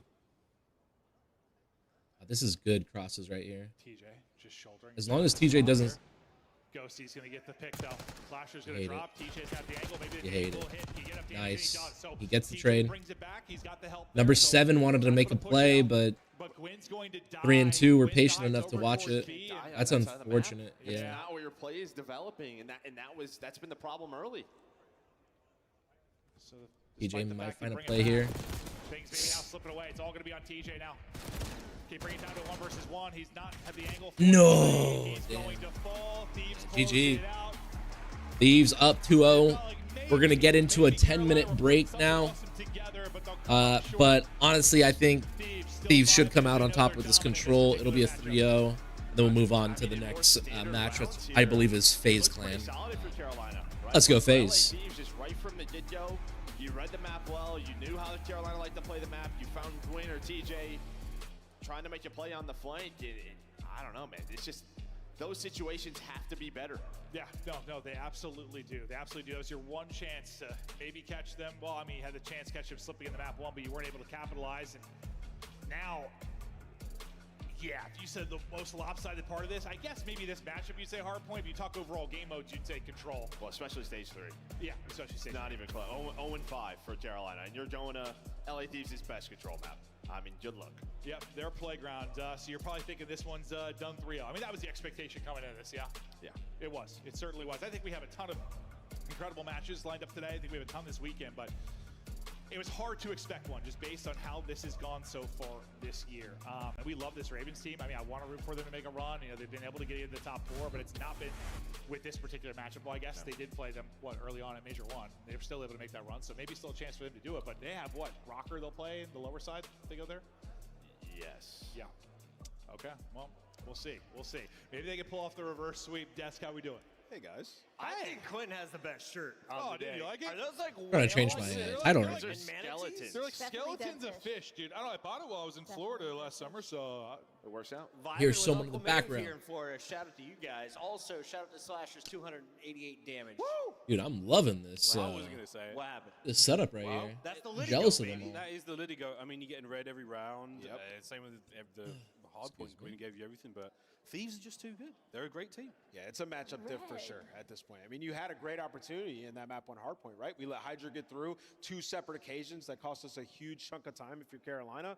[SPEAKER 1] This is good crosses right here.
[SPEAKER 2] TJ just shouldering.
[SPEAKER 1] As long as TJ doesn't.
[SPEAKER 2] Ghosty's gonna get the pick though. Flasher's
[SPEAKER 1] You
[SPEAKER 2] gonna
[SPEAKER 1] hate
[SPEAKER 2] drop. TJ's got the angle. Maybe the
[SPEAKER 1] You hate
[SPEAKER 2] will
[SPEAKER 1] it.
[SPEAKER 2] hit. He get up damage,
[SPEAKER 1] Nice.
[SPEAKER 2] he does. So
[SPEAKER 1] He gets the
[SPEAKER 2] TJ
[SPEAKER 1] trade.
[SPEAKER 2] brings it back. He's got the help
[SPEAKER 1] Number
[SPEAKER 2] there, so
[SPEAKER 1] 7 wanted to
[SPEAKER 2] Gwyn's
[SPEAKER 1] make a
[SPEAKER 2] gonna push
[SPEAKER 1] play,
[SPEAKER 2] out,
[SPEAKER 1] but
[SPEAKER 2] Gwyn's going to die.
[SPEAKER 1] 3 and 2 were
[SPEAKER 2] Gwyn
[SPEAKER 1] patient
[SPEAKER 2] dives
[SPEAKER 1] enough to
[SPEAKER 2] over
[SPEAKER 1] watch
[SPEAKER 2] towards
[SPEAKER 1] it.
[SPEAKER 2] B, and
[SPEAKER 1] That's
[SPEAKER 3] outside of the map.
[SPEAKER 1] unfortunate.
[SPEAKER 3] It's
[SPEAKER 1] Yeah.
[SPEAKER 3] not where your play is developing, and that's been the problem early.
[SPEAKER 2] So
[SPEAKER 1] TJ
[SPEAKER 2] despite the
[SPEAKER 1] might
[SPEAKER 2] fact they
[SPEAKER 1] find a
[SPEAKER 2] bring it
[SPEAKER 1] play
[SPEAKER 2] back,
[SPEAKER 1] here.
[SPEAKER 2] Things maybe now slipping away. It's all going to be on TJ now. Okay, bring it down to 1 versus 1. He's not had the angle.
[SPEAKER 1] No,
[SPEAKER 2] He's
[SPEAKER 1] damn.
[SPEAKER 2] going to fall. Thieves
[SPEAKER 1] GG.
[SPEAKER 2] closing it out.
[SPEAKER 1] Thieves up 2-0. We're gonna get into a 10-minute break now. But honestly, I think Thieves should come out on top with this control. It'll be a 3-0. Then we'll move on to the next match, which I believe is FaZe Clan. Let's go FaZe.
[SPEAKER 3] Just right from the get-go, you read the map well. You knew how Carolina liked to play the map. You found Gwyn or TJ trying to make a play on the flank. I don't know, man. It's just those situations have to be better.
[SPEAKER 2] Yeah, no, they absolutely do. They absolutely do. That was your one chance to maybe catch them. Well, I mean, you had the chance to catch them slipping in the map 1, but you weren't able to capitalize. And now, yeah, if you said the most lopsided part of this, I guess maybe this matchup you'd say hard point. If you talk overall game modes, you'd say control.
[SPEAKER 3] Well, especially stage 3.
[SPEAKER 2] Yeah, especially stage
[SPEAKER 3] Not even close. 0-5 for Carolina, and you're going to LA Thieves' best control map. I mean, good luck.
[SPEAKER 2] Yep, their playground. So you're probably thinking this one's done 3-0. I mean, that was the expectation coming into this, yeah?
[SPEAKER 3] Yeah.
[SPEAKER 2] It was. It certainly was. I think we have a ton of incredible matches lined up today. I think we have a ton this weekend, but it was hard to expect one just based on how this has gone so far this year. And we love this Ravens team. I mean, I want to root for them to make a run. You know, they've been able to get into the top 4, but it's not been with this particular matchup. Well, I guess they did play them, early on at Major 1. They were still able to make that run, so maybe still a chance for them to do it. But they have, Rocker they'll play in the lower side if they go there?
[SPEAKER 3] Yes.
[SPEAKER 2] Yeah. Okay, well, we'll see. We'll see. Maybe they can pull off the reverse sweep. Desk, how we doing?
[SPEAKER 5] Hey guys.
[SPEAKER 6] I think Quinn has the best shirt on
[SPEAKER 2] Oh,
[SPEAKER 6] the
[SPEAKER 2] dude,
[SPEAKER 6] day.
[SPEAKER 2] you like it?
[SPEAKER 6] Are those like
[SPEAKER 1] I'm gonna change my
[SPEAKER 6] whales?
[SPEAKER 1] title
[SPEAKER 2] they're
[SPEAKER 1] right
[SPEAKER 2] like
[SPEAKER 1] now.
[SPEAKER 3] Skeletons.
[SPEAKER 2] They're like
[SPEAKER 7] Definitely
[SPEAKER 2] skeletons
[SPEAKER 7] dead
[SPEAKER 2] of fish, dude. I don't know. I bought it while I was in Florida last summer, so
[SPEAKER 3] It works out.
[SPEAKER 6] Vibing
[SPEAKER 1] Here's
[SPEAKER 6] with
[SPEAKER 1] someone in
[SPEAKER 6] Uncle
[SPEAKER 1] the
[SPEAKER 6] Mave
[SPEAKER 1] background.
[SPEAKER 6] Here in Florida. Shout out to you guys. Also, shout out to Slasher's 288 damage.
[SPEAKER 1] Dude, I'm loving this.
[SPEAKER 5] I was gonna say
[SPEAKER 6] What happened?
[SPEAKER 1] This setup right
[SPEAKER 5] Well,
[SPEAKER 1] here.
[SPEAKER 6] That's the
[SPEAKER 1] I'm
[SPEAKER 6] Liddy
[SPEAKER 1] jealous
[SPEAKER 6] goat,
[SPEAKER 1] of them
[SPEAKER 6] baby.
[SPEAKER 1] all.
[SPEAKER 5] that is the Liddy go. I mean, you're getting red every round.
[SPEAKER 3] Yep.
[SPEAKER 5] Same with the hard point. Gwyn gave you everything, but Thieves are just too good. They're a great team.
[SPEAKER 8] Yeah, it's a matchup for sure at this point. I mean, you had a great opportunity in that map 1 hardpoint, right? We let Hydra get through 2 separate occasions that cost us a huge chunk of time if you're Carolina.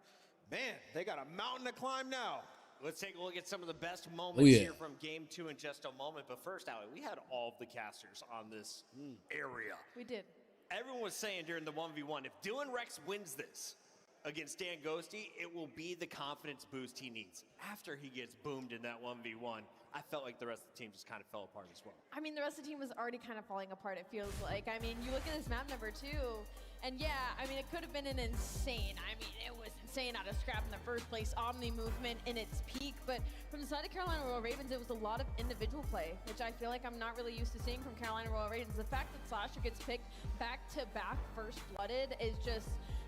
[SPEAKER 8] Man, they got a mountain to climb now.
[SPEAKER 6] Let's take a look at some of the best moments
[SPEAKER 1] Oh, yeah.
[SPEAKER 6] here from game 2 in just a moment. But first, Allie, we had all of the casters on this area.
[SPEAKER 7] We did.
[SPEAKER 6] Everyone was saying during the 1v1, if Dylan Rex wins this against Dan Ghosty, it will be the confidence boost he needs. After he gets boomed in that 1v1, I felt like the rest of the team just kind of fell apart as well.
[SPEAKER 7] I mean, the rest of the team was already kind of falling apart, it feels like. I mean, you look at this map number 2, and yeah, I mean, it could have been an insane. I mean, it was insane out of Scrap in the first place, Omni movement in its peak, but from the side of Carolina Royal Ravens, it was a lot of individual play, which I feel like I'm not really used to seeing from Carolina Royal Ravens. The fact that Slasher gets picked back-to-back first-blooded is just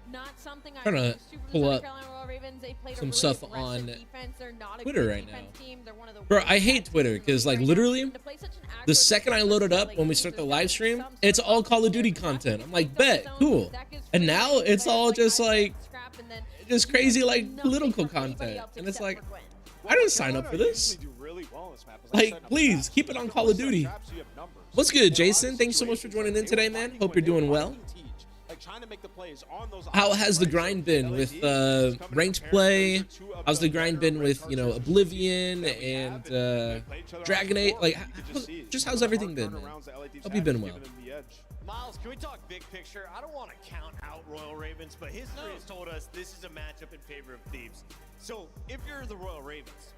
[SPEAKER 7] not something I'm
[SPEAKER 1] Trying to
[SPEAKER 7] used to from
[SPEAKER 1] pull
[SPEAKER 7] the side
[SPEAKER 1] up
[SPEAKER 7] of Carolina Royal Ravens. They played
[SPEAKER 1] some
[SPEAKER 7] a really
[SPEAKER 1] stuff
[SPEAKER 7] aggressive
[SPEAKER 1] on
[SPEAKER 7] defense. They're not a
[SPEAKER 1] Twitter
[SPEAKER 7] good
[SPEAKER 1] right
[SPEAKER 7] defense
[SPEAKER 1] now.
[SPEAKER 7] team. They're one of the
[SPEAKER 1] Bro,
[SPEAKER 7] worst
[SPEAKER 1] I hate
[SPEAKER 7] defense
[SPEAKER 1] Twitter
[SPEAKER 7] teams
[SPEAKER 1] because, like,
[SPEAKER 7] right now.
[SPEAKER 1] literally,
[SPEAKER 7] And to play such an
[SPEAKER 1] the
[SPEAKER 7] aggro
[SPEAKER 1] second I
[SPEAKER 7] defense
[SPEAKER 1] load it
[SPEAKER 7] like
[SPEAKER 1] up when we
[SPEAKER 7] Thieves,
[SPEAKER 1] start the
[SPEAKER 7] there's
[SPEAKER 1] live
[SPEAKER 7] gotta be
[SPEAKER 1] stream,
[SPEAKER 7] some
[SPEAKER 1] it's
[SPEAKER 7] sort
[SPEAKER 1] all
[SPEAKER 7] of
[SPEAKER 1] Call of Duty
[SPEAKER 7] defensive
[SPEAKER 1] content. I'm
[SPEAKER 7] aspect
[SPEAKER 1] like,
[SPEAKER 7] of
[SPEAKER 1] bet,
[SPEAKER 7] zone
[SPEAKER 1] cool.
[SPEAKER 7] that gives
[SPEAKER 1] And
[SPEAKER 7] free
[SPEAKER 1] now
[SPEAKER 7] reign to
[SPEAKER 1] it's all
[SPEAKER 7] players
[SPEAKER 1] just
[SPEAKER 7] like
[SPEAKER 1] like
[SPEAKER 7] Scrap, and then
[SPEAKER 1] just
[SPEAKER 7] you
[SPEAKER 1] crazy
[SPEAKER 7] have
[SPEAKER 1] like
[SPEAKER 7] nothing
[SPEAKER 1] political
[SPEAKER 7] from anybody
[SPEAKER 1] content,
[SPEAKER 7] else
[SPEAKER 1] and it's
[SPEAKER 7] except
[SPEAKER 1] like,
[SPEAKER 7] for Gwyn.
[SPEAKER 1] I didn't sign up for this.
[SPEAKER 8] Usually do really well in this map.
[SPEAKER 1] Like, please keep it on Call of Duty. What's good, Jason? Thanks so much for joining in today, man. Hope you're doing well.
[SPEAKER 8] like trying to make the plays on those.
[SPEAKER 1] How has the grind been with ranked play? How's the grind been with, you know, Oblivion and Dragonate? Like, how's everything been, man? Hope you've been well.
[SPEAKER 6] Miles, can we talk big picture? I don't want to count out Royal Ravens, but history has told us this is a matchup in favor of Thieves. So if you're the Royal Ravens,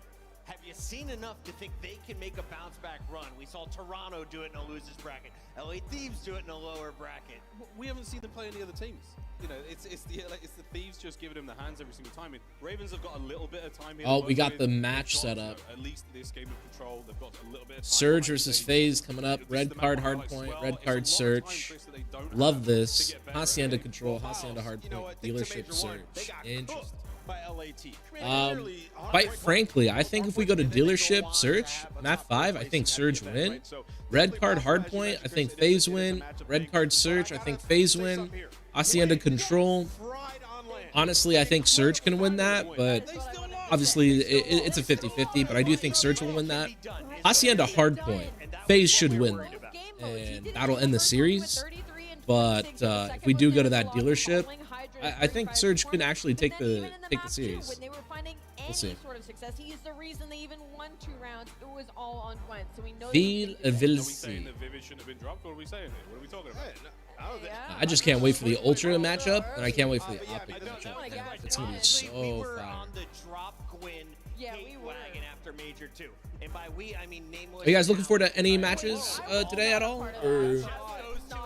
[SPEAKER 6] have you seen enough to think they can make a bounce back run? We saw Toronto do it in a losers bracket. LA Thieves do it in a lower bracket.
[SPEAKER 5] We haven't seen them play any other teams. You know, it's the Thieves just giving them the hands every single time. I mean, Ravens have got a little bit of time here.
[SPEAKER 1] Oh, we got the match set up.
[SPEAKER 5] At least this game of control, they've got a little bit of time.
[SPEAKER 1] Surge versus FaZe coming up. Red card hardpoint, red card search. Love this. Hacienda control, Hacienda hardpoint, dealership surge. Interesting. Quite frankly, I think if we go to dealership search, map 5, I think Surge win. Red card hardpoint, I think FaZe win. Red card search, I think FaZe win. Hacienda control. Honestly, I think Surge can win that, but obviously it's a 50-50, but I do think Surge will win that. Hacienda hardpoint, FaZe should win that, and that'll end the series. But if we do go to that dealership, I think Surge can actually take the series. We'll see.
[SPEAKER 7] Sort of success. He is the reason they even won 2 rounds. It was all on Gwent. So we know.
[SPEAKER 1] I just can't wait for the Ultra matchup, and I can't wait for the OpTic matchup. Man, it's gonna be so fun.
[SPEAKER 7] Yeah, we were.
[SPEAKER 6] After Major 2. And by we, I mean nameless.
[SPEAKER 1] Are you guys looking forward to any matches today at all, or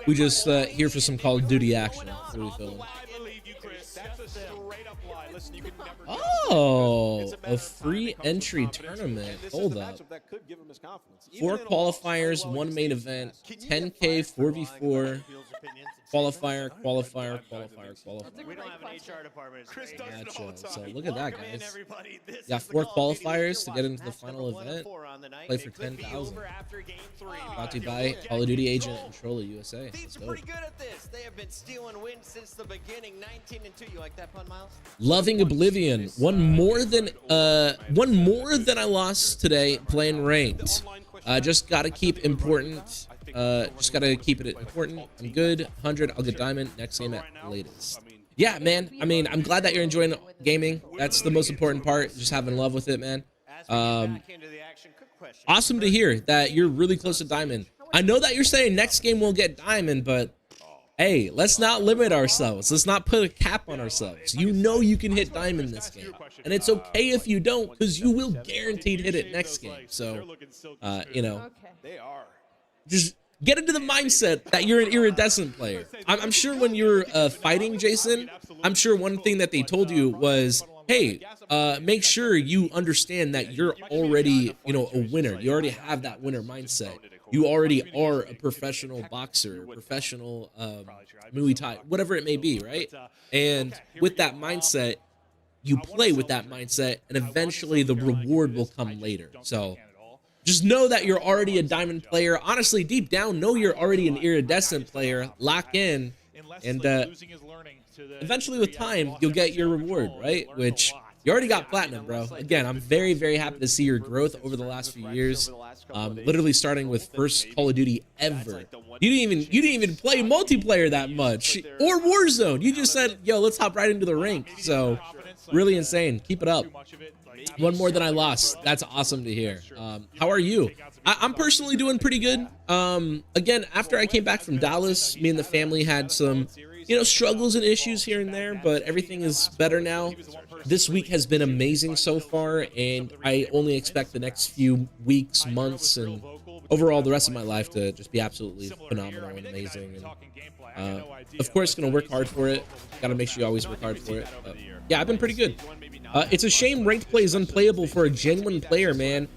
[SPEAKER 1] we just here for some Call of Duty action? What are we feeling? Oh, a free entry tournament. Hold up. 4 qualifiers, 1 main event, 10K, 4v4. Qualifier.
[SPEAKER 6] We don't have an HR department.
[SPEAKER 1] Gotcha. So look at that, guys. Yeah, 4 qualifiers to get into the final event. Play for 10,000. Brought to you by Call of Duty Agent and Troller USA.
[SPEAKER 6] Thieves are pretty good at this. They have been stealing wins since the beginning. 19-2. You like that pun, Miles?
[SPEAKER 1] Loving Oblivion. One more than I lost today playing ranked. Just gotta keep important. Just gotta keep it important. I'm good. 100. I'll get diamond next game at the latest. Yeah, man. I mean, I'm glad that you're enjoying gaming. That's the most important part. Just having love with it, man. Awesome to hear that you're really close to diamond. I know that you're saying next game we'll get diamond, but hey, let's not limit ourselves. Let's not put a cap on ourselves. You know you can hit diamond this game, and it's okay if you don't, because you will guaranteed hit it next game. So, you know, just get into the mindset that you're an iridescent player. I'm sure when you're fighting Jason, I'm sure one thing that they told you was, hey, make sure you understand that you're already, you know, a winner. You already have that winner mindset. You already are a professional boxer, professional Muay Thai, whatever it may be, right? And with that mindset, you play with that mindset, and eventually the reward will come later. So just know that you're already a diamond player. Honestly, deep down, know you're already an iridescent player. Lock in, and eventually with time, you'll get your reward, right? Which you already got platinum, bro. Again, I'm very, very happy to see your growth over the last few years. Literally starting with first Call of Duty ever. You didn't even play multiplayer that much, or Warzone. You just said, yo, let's hop right into the rank. So really insane. Keep it up. One more than I lost. That's awesome to hear. How are you? I'm personally doing pretty good. Again, after I came back from Dallas, me and the family had some, you know, struggles and issues here and there, but everything is better now. This week has been amazing so far, and I only expect the next few weeks, months, and overall the rest of my life to just be absolutely phenomenal and amazing. And of course, gonna work hard for it. Gotta make sure you always work hard for it. But yeah, I've been pretty good. It's a shame ranked play is unplayable for a genuine player, man.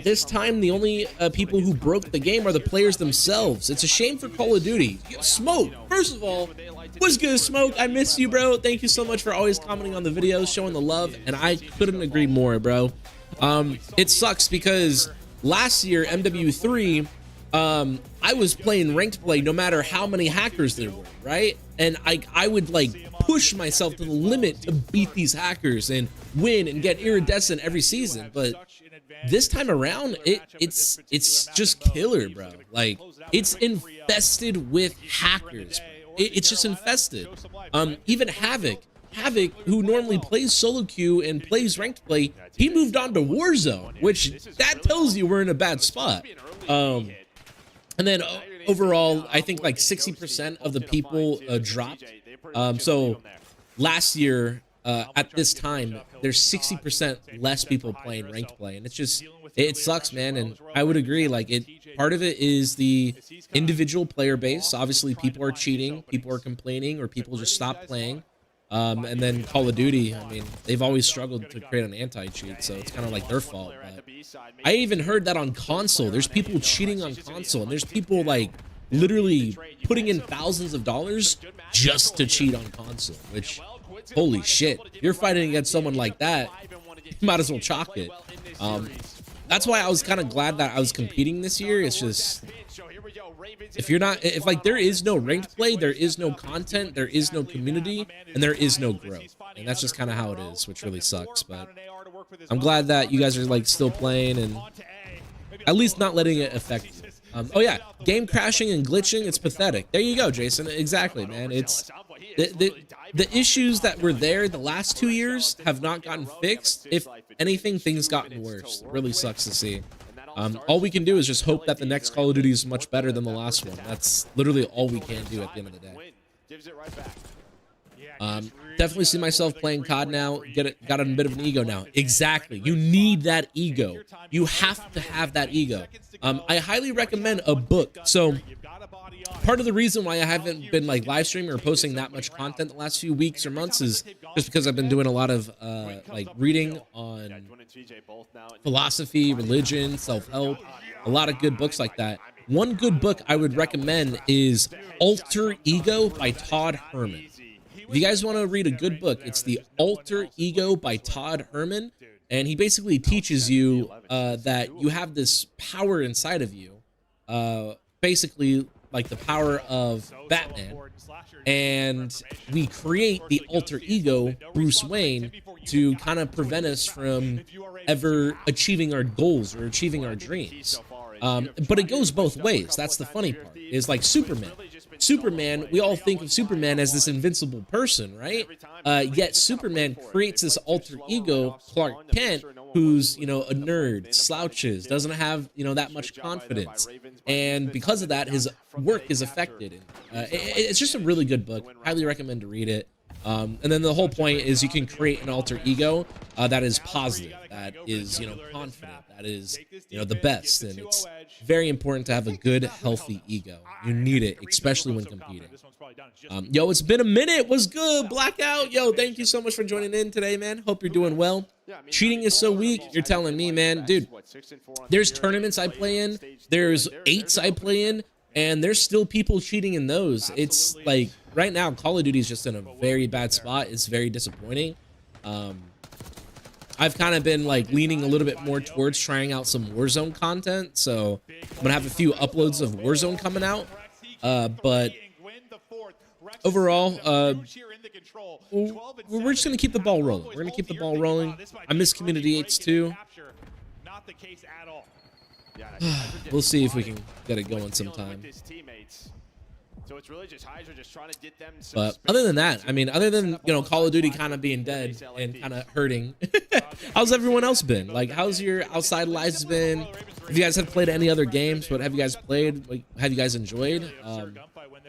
[SPEAKER 1] This time, the only people who broke the game are the players themselves. It's a shame for Call of Duty. Yo, Smoke, first of all, what's good, Smoke? I miss you, bro. Thank you so much for always commenting on the videos, showing the love, and I couldn't agree more, bro. It sucks because last year, MW3, I was playing ranked play no matter how many hackers there were, right? And I would, like, push myself to the limit to beat these hackers and win and get iridescent every season, but this time around, it's just killer, bro. Like, it's infested with hackers. it's just infested. Even Havoc, who normally plays solo queue and plays ranked play, he moved on to Warzone, which that tells you we're in a bad spot. And then overall, I think like 60% of the people dropped. So last year, at this time, there's 60% less people playing ranked play, and it's just, it sucks, man. And I would agree, like, part of it is the individual player base. Obviously, people are cheating, people are complaining, or people just stop playing. And then Call of Duty, I mean, they've always struggled to create an anti-cheat, so it's kind of like their fault. But I even heard that on console, there's people cheating on console, and there's people like literally putting in thousands of dollars just to cheat on console, which, holy shit, if you're fighting against someone like that, you might as well chalk it. That's why I was kind of glad that I was competing this year. It's just, if like there is no ranked play, there is no content, there is no community, and there is no growth. And that's just kind of how it is, which really sucks. But I'm glad that you guys are like still playing and at least not letting it affect you. Oh yeah, game crashing and glitching, it's pathetic. There you go, Jason. Exactly, man. It's the issues that were there the last 2 years have not gotten fixed. If anything, things gotten worse. It really sucks to see. All we can do is just hope that the next Call of Duty is much better than the last one. That's literally all we can do at the end of the day. Definitely see myself playing COD now. Got a bit of an ego now. Exactly. You need that ego. You have to have that ego. I highly recommend a book. So part of the reason why I haven't been like live streaming or posting that much content the last few weeks or months is just because I've been doing a lot of like reading on philosophy, religion, self-help, a lot of good books like that. One good book I would recommend is Alter Ego by Todd Herman. If you guys want to read a good book, it's The Alter Ego by Todd Herman. And he basically teaches you that you have this power inside of you, basically like the power of Batman. And we create the alter ego, Bruce Wayne, to kind of prevent us from ever achieving our goals or achieving our dreams. But it goes both ways. That's the funny part, is like Superman. Superman, we all think of Superman as this invincible person, right? Yet Superman creates this alter ego, Clark Kent, who's, you know, a nerd, slouches, doesn't have, you know, that much confidence. And because of that, his work is affected. It's just a really good book. Highly recommend to read it. And then the whole point is you can create an alter ego that is positive, that is, you know, confident, that is, you know, the best. And it's very important to have a good, healthy ego. You need it, especially when competing. Yo, it's been a minute. What's good, Blackout? Yo, thank you so much for joining in today, man. Hope you're doing well. Cheating is so weak. You're telling me, man. Dude, there's tournaments I play in. There's 8s I play in. And there's still people cheating in those. It's like, right now, Call of Duty is just in a very bad spot. It's very disappointing. I've kind of been like leaning a little bit more towards trying out some Warzone content. So I'm gonna have a few uploads of Warzone coming out. But overall, we're just gonna keep the ball rolling. We're gonna keep the ball rolling. I miss Community 8s too. We'll see if we can get it going sometime. But other than that, I mean, other than, you know, Call of Duty kind of being dead and kind of hurting, how's everyone else been? Like, how's your outside lives been? If you guys have played any other games, what have you guys played? Like, have you guys enjoyed?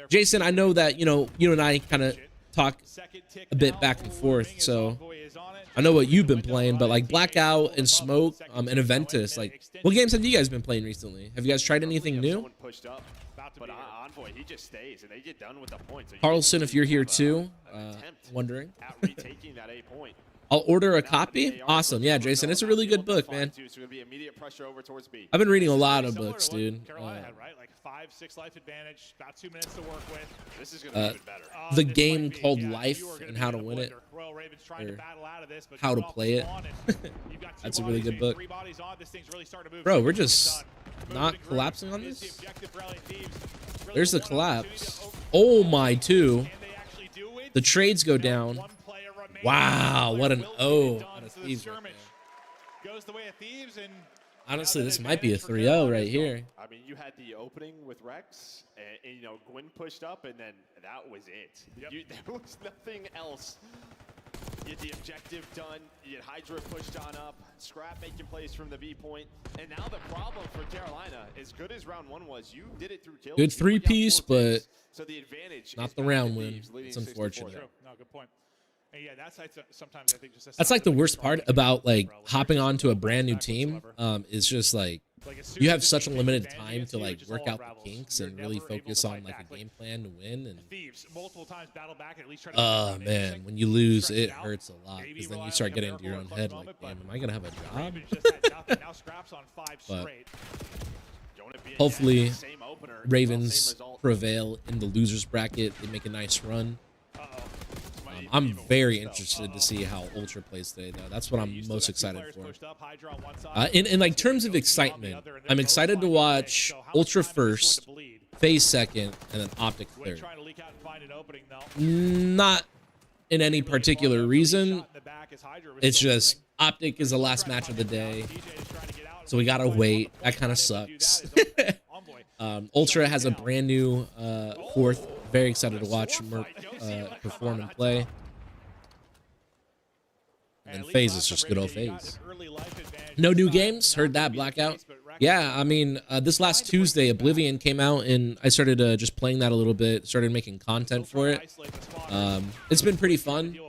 [SPEAKER 1] Jason, I know that, you know, you and I kind of talk a bit back and forth, so I know what you've been playing, but like Blackout and Smoke and Aventus, like, what games have you guys been playing recently? Have you guys tried anything new? Carlson, if you're here too, wondering. I'll order a copy. Awesome. Yeah, Jason, it's a really good book, man. I've been reading a lot of books, dude. The game called Life and How to Win It, or How to Play It. That's a really good book. Bro, we're just not collapsing on this. There's the collapse. Oh my, too. The trades go down. Wow, what an O out of Thieves right there.
[SPEAKER 2] Goes the way of Thieves, and
[SPEAKER 1] Honestly, this might be a 3-0 right here.
[SPEAKER 3] I mean, you had the opening with Rex, and you know, Gwyn pushed up, and then that was it.
[SPEAKER 2] Yep.
[SPEAKER 3] There was nothing else. You had the objective done. You had Hydra pushed on up. Scrap making plays from the B point. And now the problem for Carolina, as good as round 1 was, you did it through kills.
[SPEAKER 1] Good
[SPEAKER 3] You put down
[SPEAKER 1] 3-piece,
[SPEAKER 3] 4
[SPEAKER 1] but
[SPEAKER 3] picks. So the advantage
[SPEAKER 1] not
[SPEAKER 3] is
[SPEAKER 1] the
[SPEAKER 3] back
[SPEAKER 1] round
[SPEAKER 3] to
[SPEAKER 1] win.
[SPEAKER 3] Thieves, leading
[SPEAKER 1] It's
[SPEAKER 3] 64.
[SPEAKER 1] unfortunate.
[SPEAKER 2] True. No, good point. And yeah, that's sometimes I think just
[SPEAKER 1] That's like the worst part about like hopping onto a brand new team. Is just like you have such a limited time to like work out the kinks and really focus on like a game plan to win. And
[SPEAKER 2] Thieves multiple times battle back and at least try to
[SPEAKER 1] man, when you lose, it hurts a lot because then you start getting into your own head like, damn, am I gonna have a job?
[SPEAKER 2] Now Scraps on 5
[SPEAKER 1] But
[SPEAKER 2] straight.
[SPEAKER 1] hopefully,
[SPEAKER 3] Same opener,
[SPEAKER 1] Ravens
[SPEAKER 3] same result.
[SPEAKER 1] prevail in the losers bracket. They make a nice run.
[SPEAKER 2] Uh-oh.
[SPEAKER 1] I'm very interested to see how Ultra plays today, though. That's what I'm most excited for. In like terms of excitement, I'm excited to watch Ultra first, FaZe second, and then OpTic third. Not in any particular reason. It's just OpTic is the last match of the day, so we gotta wait. That kind of sucks. Ultra has a brand new fourth. Very excited to watch Merc perform and play. And then FaZe is just good old FaZe. No new games? Heard that, Blackout? Yeah, I mean, this last Tuesday, Oblivion came out, and I started just playing that a little bit, started making content for it. It's been pretty fun.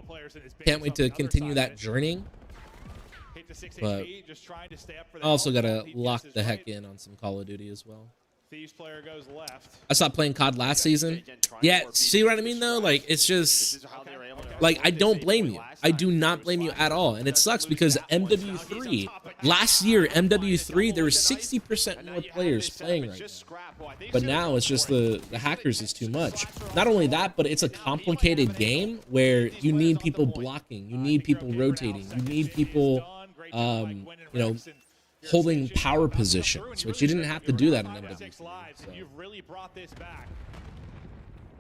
[SPEAKER 1] Can't wait to continue that journey. But I also got to lock the heck in on some Call of Duty as well.
[SPEAKER 2] Thieves player goes left.
[SPEAKER 1] I stopped playing COD last season. Yeah, see what I mean, though? Like, it's just... Like, I don't blame you. I do not blame you at all. And it sucks because MW3, last year, MW3, there were 60% more players playing right now. But now it's just the hackers is too much. Not only that, but it's a complicated game where you need people blocking. You need people rotating. You need people, you know, holding power positions, which you didn't have to do that in MW3. So.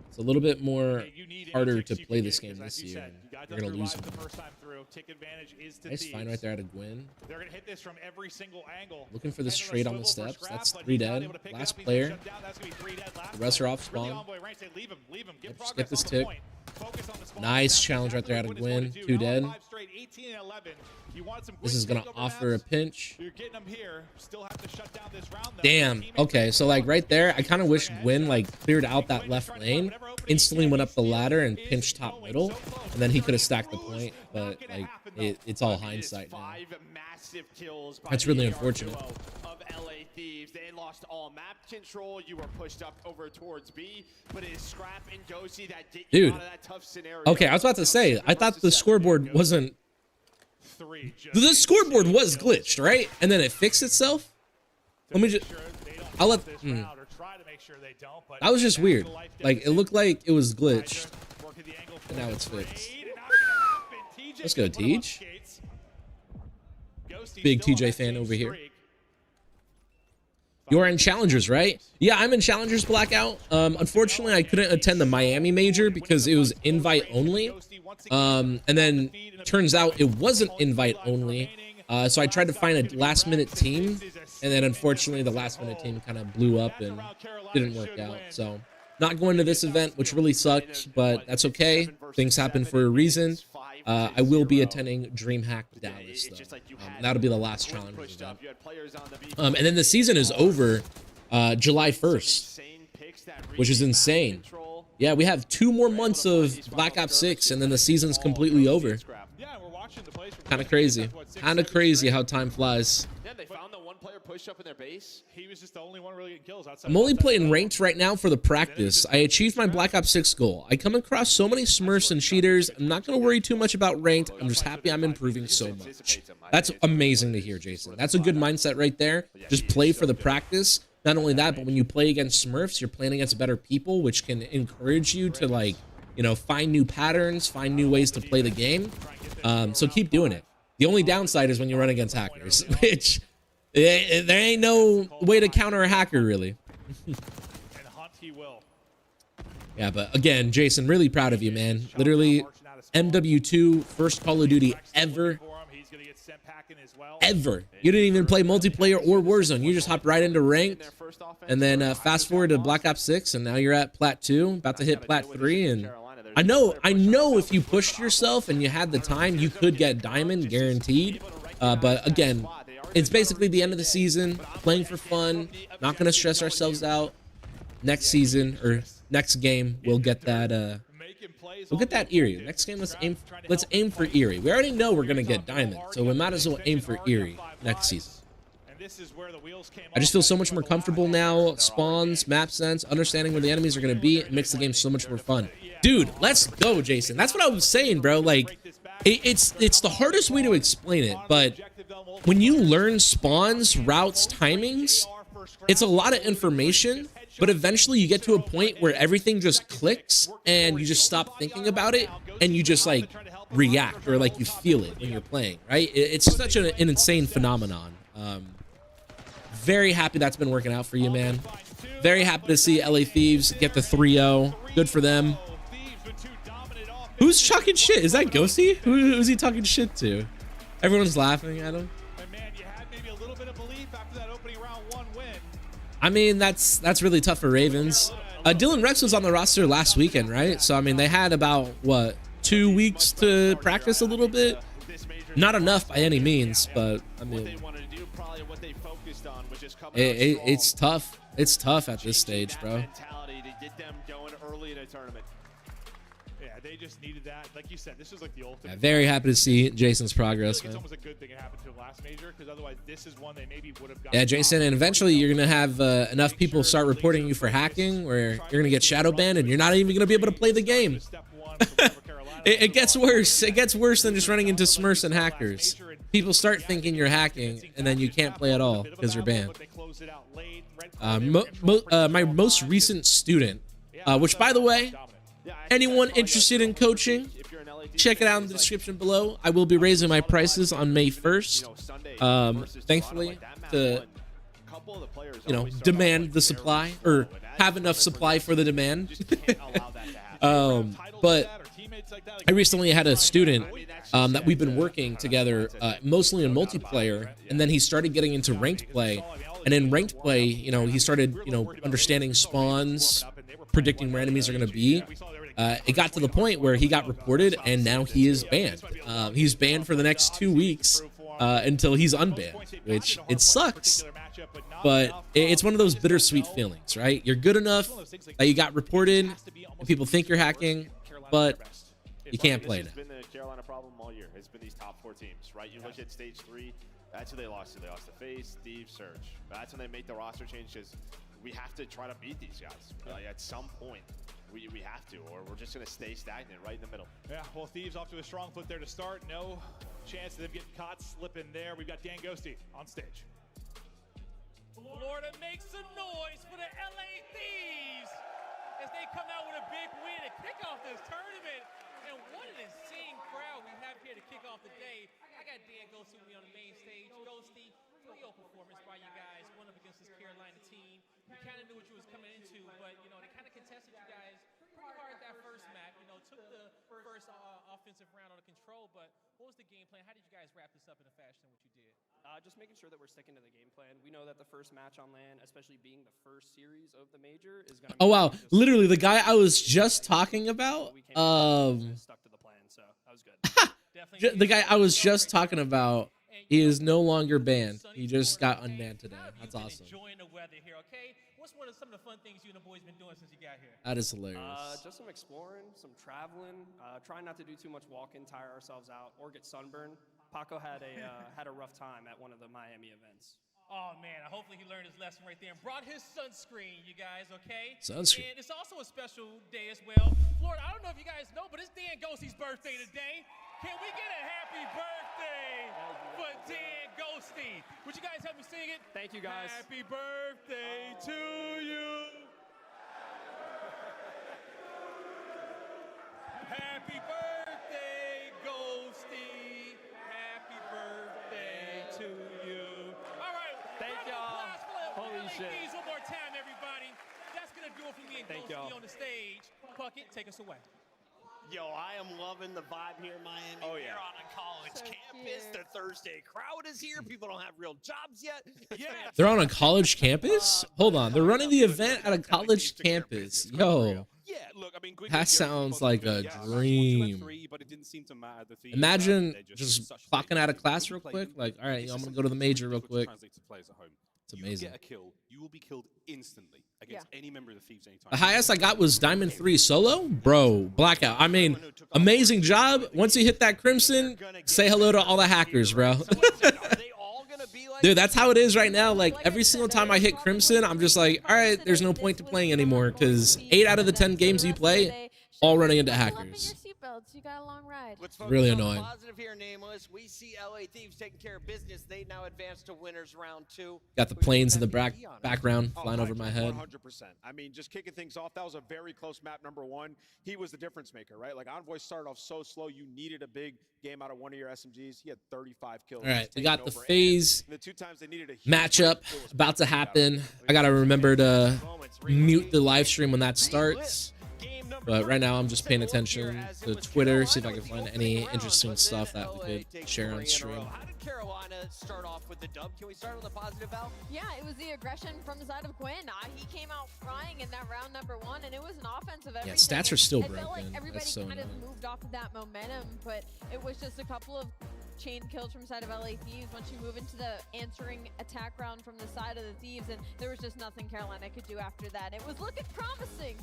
[SPEAKER 1] It's a little bit more harder to play this game this year. You're gonna lose them. Nice find right there out of Gwyn.
[SPEAKER 2] They're gonna hit this from every single angle.
[SPEAKER 1] Looking for the straight on the steps. That's 3 dead. Last player. The rest are off spawn. Yep, just get this tick. Nice challenge right there out of Gwyn. 2 dead. This is gonna offer a pinch. Damn. Okay, so like right there, I kind of wish Gwyn like cleared out that left lane, instantly went up the ladder and pinched top middle, and then he could have stacked the point. But like it's all hindsight now. That's really unfortunate.
[SPEAKER 3] They lost all map control. You were pushed up over towards B, but it is Scrap and Ghosty that get you out of that tough scenario.
[SPEAKER 1] Okay, I was about to say, I thought the scoreboard wasn't... The scoreboard was glitched, right? And then it fixed itself? Let me just... I'll let... That was just weird. Like, it looked like it was glitched. And now it's fixed. Let's go, Tej. Big TJ fan over here. You're in Challengers, right? Yeah, I'm in Challengers, Blackout. Unfortunately, I couldn't attend the Miami major because it was invite only. And then turns out it wasn't invite only. So I tried to find a last-minute team. And then, unfortunately, the last-minute team kind of blew up and didn't work out. So not going to this event, which really sucked, but that's okay. Things happen for a reason. I will be attending DreamHack Dallas, though. That'll be the last Challengers event. And then the season is over July 1st, which is insane. Yeah, we have 2 more months of Black Ops 6, and then the season's completely over. Kind of crazy. Kind of crazy how time flies.
[SPEAKER 3] Yeah, they found the one player pushed up in their base.
[SPEAKER 2] He was just the only one really getting kills outside.
[SPEAKER 1] I'm only playing ranked right now for the practice. I achieved my Black Ops 6 goal. I come across so many smurfs and cheaters. I'm not going to worry too much about ranked. I'm just happy I'm improving so much. That's amazing to hear, Jason. That's a good mindset right there. Just play for the practice. Not only that, but when you play against smurfs, you're playing against better people, which can encourage you to, like, you know, find new patterns, find new ways to play the game. So keep doing it. The only downside is when you run against hackers, which there ain't no way to counter a hacker, really. Yeah, but again, Jason, really proud of you, man. Literally, MW2, first Call of Duty ever.
[SPEAKER 2] He's gonna get sent packing as well.
[SPEAKER 1] Ever. You didn't even play multiplayer or Warzone. You just hopped right into ranked, and then fast forward to Black Ops 6, and now you're at Plat 2, about to hit Plat 3, and I know if you pushed yourself and you had the time, you could get Diamond, guaranteed. But again, it's basically the end of the season, playing for fun, not going to stress ourselves out. Next season, or next game, we'll get that, Eerie. Next game, let's aim for Eerie. We already know we're going to get Diamond, so we might as well aim for Eerie next season. I just feel so much more comfortable now. Spawns, map sense, understanding where the enemies are going to be. It makes the game so much more fun. Dude, let's go, Jason. That's what I was saying, bro. Like, it's the hardest way to explain it, but when you learn spawns, routes, timings, it's a lot of information, but eventually you get to a point where everything just clicks and you just stop thinking about it and you just like react, or like you feel it when you're playing, right? It's such an insane phenomenon. Very happy that's been working out for you, man. Very happy to see LA Thieves get the 3-0. Good for them. Who's talking shit? Is that Ghosty? Who's he talking shit to? Everyone's laughing at him. I mean, that's really tough for Ravens. Dylan Rex was on the roster last weekend, right? So, I mean, they had about, what, 2 weeks to practice a little bit? Not enough by any means, but, I mean, it's tough. It's tough at this stage, bro.
[SPEAKER 2] They just needed that. Like you said, this is like the ultimate.
[SPEAKER 1] Yeah, very happy to see Jason's progress, man.
[SPEAKER 2] It's almost a good thing it happened to the last major, because otherwise this is one they maybe would have got.
[SPEAKER 1] Yeah, Jason, and eventually you're going to have enough people start reporting you for hacking where you're going to get shadow banned and you're not even going to be able to play the game. It gets worse. It gets worse than just running into Smurfs and hackers. People start thinking you're hacking and then you can't play at all because you're banned. My most recent student, which, by the way, anyone interested in coaching, check it out in the description below. I will be raising my prices on May 1st. Thankfully, to demand the supply, or have enough supply for the demand. But I recently had a student that we've been working together, mostly in multiplayer, and then he started getting into ranked play. And in ranked play, he started, understanding spawns, predicting where enemies are going to be. It got to the point where he got reported, and now he is banned. He's banned for the next 2 weeks until he's unbanned, which it sucks. But it's one of those bittersweet feelings, right? You're good enough that you got reported, and people think you're hacking, but you can't play
[SPEAKER 3] It's
[SPEAKER 1] now.
[SPEAKER 3] been the Carolina problem all year. It's been these top 4 teams, right? You look at stage 3, that's who they lost to. They lost to FaZe, Thieves, Surge. That's when they make the roster change, because we have to try to beat these guys. Like, at some point, we have to, or we're just going to stay stagnant right in the middle.
[SPEAKER 2] Yeah, well, Thieves off to a strong foot there to start. No chance of them getting caught slipping there. We've got Dan Ghosty on stage.
[SPEAKER 9] Florida makes some noise for the LA Thieves as they come out with a big win to kick off this tournament. And what an insane crowd we have here to kick off the day. I got Dan Ghosty with me on the main stage. Ghosty, 3-0 performance by you guys, one up against this Carolina team. You kind of knew what you was coming into, but they kind of contested you guys pretty hard that first map. Took the first offensive round under control. But what was the game plan? How did you guys wrap this up in a fashion in which you did?
[SPEAKER 4] Just making sure that we're sticking to the game plan. We know that the first match on LAN, especially being the first series of the major, is going to.
[SPEAKER 1] Oh wow! Literally, the guy I was just talking about.
[SPEAKER 4] Stuck to the plan, so that was good.
[SPEAKER 1] The guy I was just talking about. He is no longer banned. He just got unbanned today. That's awesome.
[SPEAKER 9] Enjoying the weather here, okay? What's some of the fun things you and the boys been doing since you got here?
[SPEAKER 1] That is hilarious.
[SPEAKER 4] Just some exploring, some traveling. Trying not to do too much walking, tire ourselves out, or get sunburned. Paco had a rough time at one of the Miami events.
[SPEAKER 9] Oh man, hopefully he learned his lesson right there and brought his sunscreen, you guys, okay?
[SPEAKER 1] Sunscreen.
[SPEAKER 9] And it's also a special day as well. Florida, I don't know if you guys know, but it's Dan Ghosty's birthday today. Can we get a happy birthday for Dan Ghosty? Would you guys help me sing it?
[SPEAKER 4] Thank you, guys.
[SPEAKER 9] Happy birthday to you. Happy birthday, Ghosty. Happy birthday to you. All right.
[SPEAKER 4] Thank y'all. Holy shit.
[SPEAKER 9] Thieves one more time, everybody. That's going to do it for me and
[SPEAKER 4] Thank
[SPEAKER 9] Ghosty
[SPEAKER 4] y'all.
[SPEAKER 9] on the stage. Puckett, take us away.
[SPEAKER 6] Yo, I am loving the vibe here in Miami.
[SPEAKER 3] Oh, yeah.
[SPEAKER 6] We're on a college campus. campus. The Thursday crowd is here. People don't have real jobs yet. Yeah,
[SPEAKER 1] They're on a college campus? Hold on. They're running the event at a college campus. Yo.
[SPEAKER 5] Yeah, look, I mean,
[SPEAKER 1] That sounds like a dream.
[SPEAKER 5] But it didn't seem to matter. The Thieves,
[SPEAKER 1] Imagine
[SPEAKER 5] they're
[SPEAKER 1] just
[SPEAKER 5] such
[SPEAKER 1] clocking out of
[SPEAKER 5] they
[SPEAKER 1] class real
[SPEAKER 5] play
[SPEAKER 1] quick.
[SPEAKER 5] them.
[SPEAKER 1] Like, all right,
[SPEAKER 5] It's
[SPEAKER 1] I'm
[SPEAKER 5] just
[SPEAKER 1] going to go to the major real
[SPEAKER 5] difficult to
[SPEAKER 1] quick.
[SPEAKER 5] translate to players at home.
[SPEAKER 1] It's amazing.
[SPEAKER 5] You get a kill, you will be killed instantly against any member of the Thieves anytime.
[SPEAKER 1] The highest I got was Diamond 3 solo. Bro, blackout. I mean, amazing job. Once you hit that Crimson, say hello to all the hackers, bro. Dude, that's how it is right now. Like, every single time I hit Crimson, I'm just like, all right, there's no point to playing anymore, because 8 out of the 10 games you play, all running into hackers.
[SPEAKER 7] You got a long ride.
[SPEAKER 1] Really annoying.
[SPEAKER 6] Positive here, Nameless. We see LA Thieves taking care of business. They now advance to winners round 2.
[SPEAKER 1] Got the planes in the background flying over my head.
[SPEAKER 8] 100%. I mean, just kicking things off, that was a very close map, number 1. He was the difference maker, right? Like, Envoy started off so slow. You needed a big game out of one of your SMGs. He had 35 kills.
[SPEAKER 1] All right, we got the FaZe
[SPEAKER 8] the 2 times they needed a
[SPEAKER 1] matchup about to happen. I got to remember to mute the live stream when that starts. But right now, I'm just paying attention to Twitter, see if I can find any interesting stuff that we could share on stream.
[SPEAKER 6] How did Carolina start off with the dub? Can we start with a positive, Val?
[SPEAKER 7] Yeah, it was the aggression from the side of Quinn. He came out flying in that round number 1, and it was an offensive everything.
[SPEAKER 1] Yeah, stats are still
[SPEAKER 7] I felt like
[SPEAKER 1] broken.
[SPEAKER 7] everybody
[SPEAKER 1] That's so
[SPEAKER 7] kind of
[SPEAKER 1] annoying.
[SPEAKER 7] moved off of that momentum, but it was just a couple of chain kills from side of LA Thieves once you move into the answering attack round from the side of the Thieves, and there was just nothing Carolina could do after that. It was looking promising,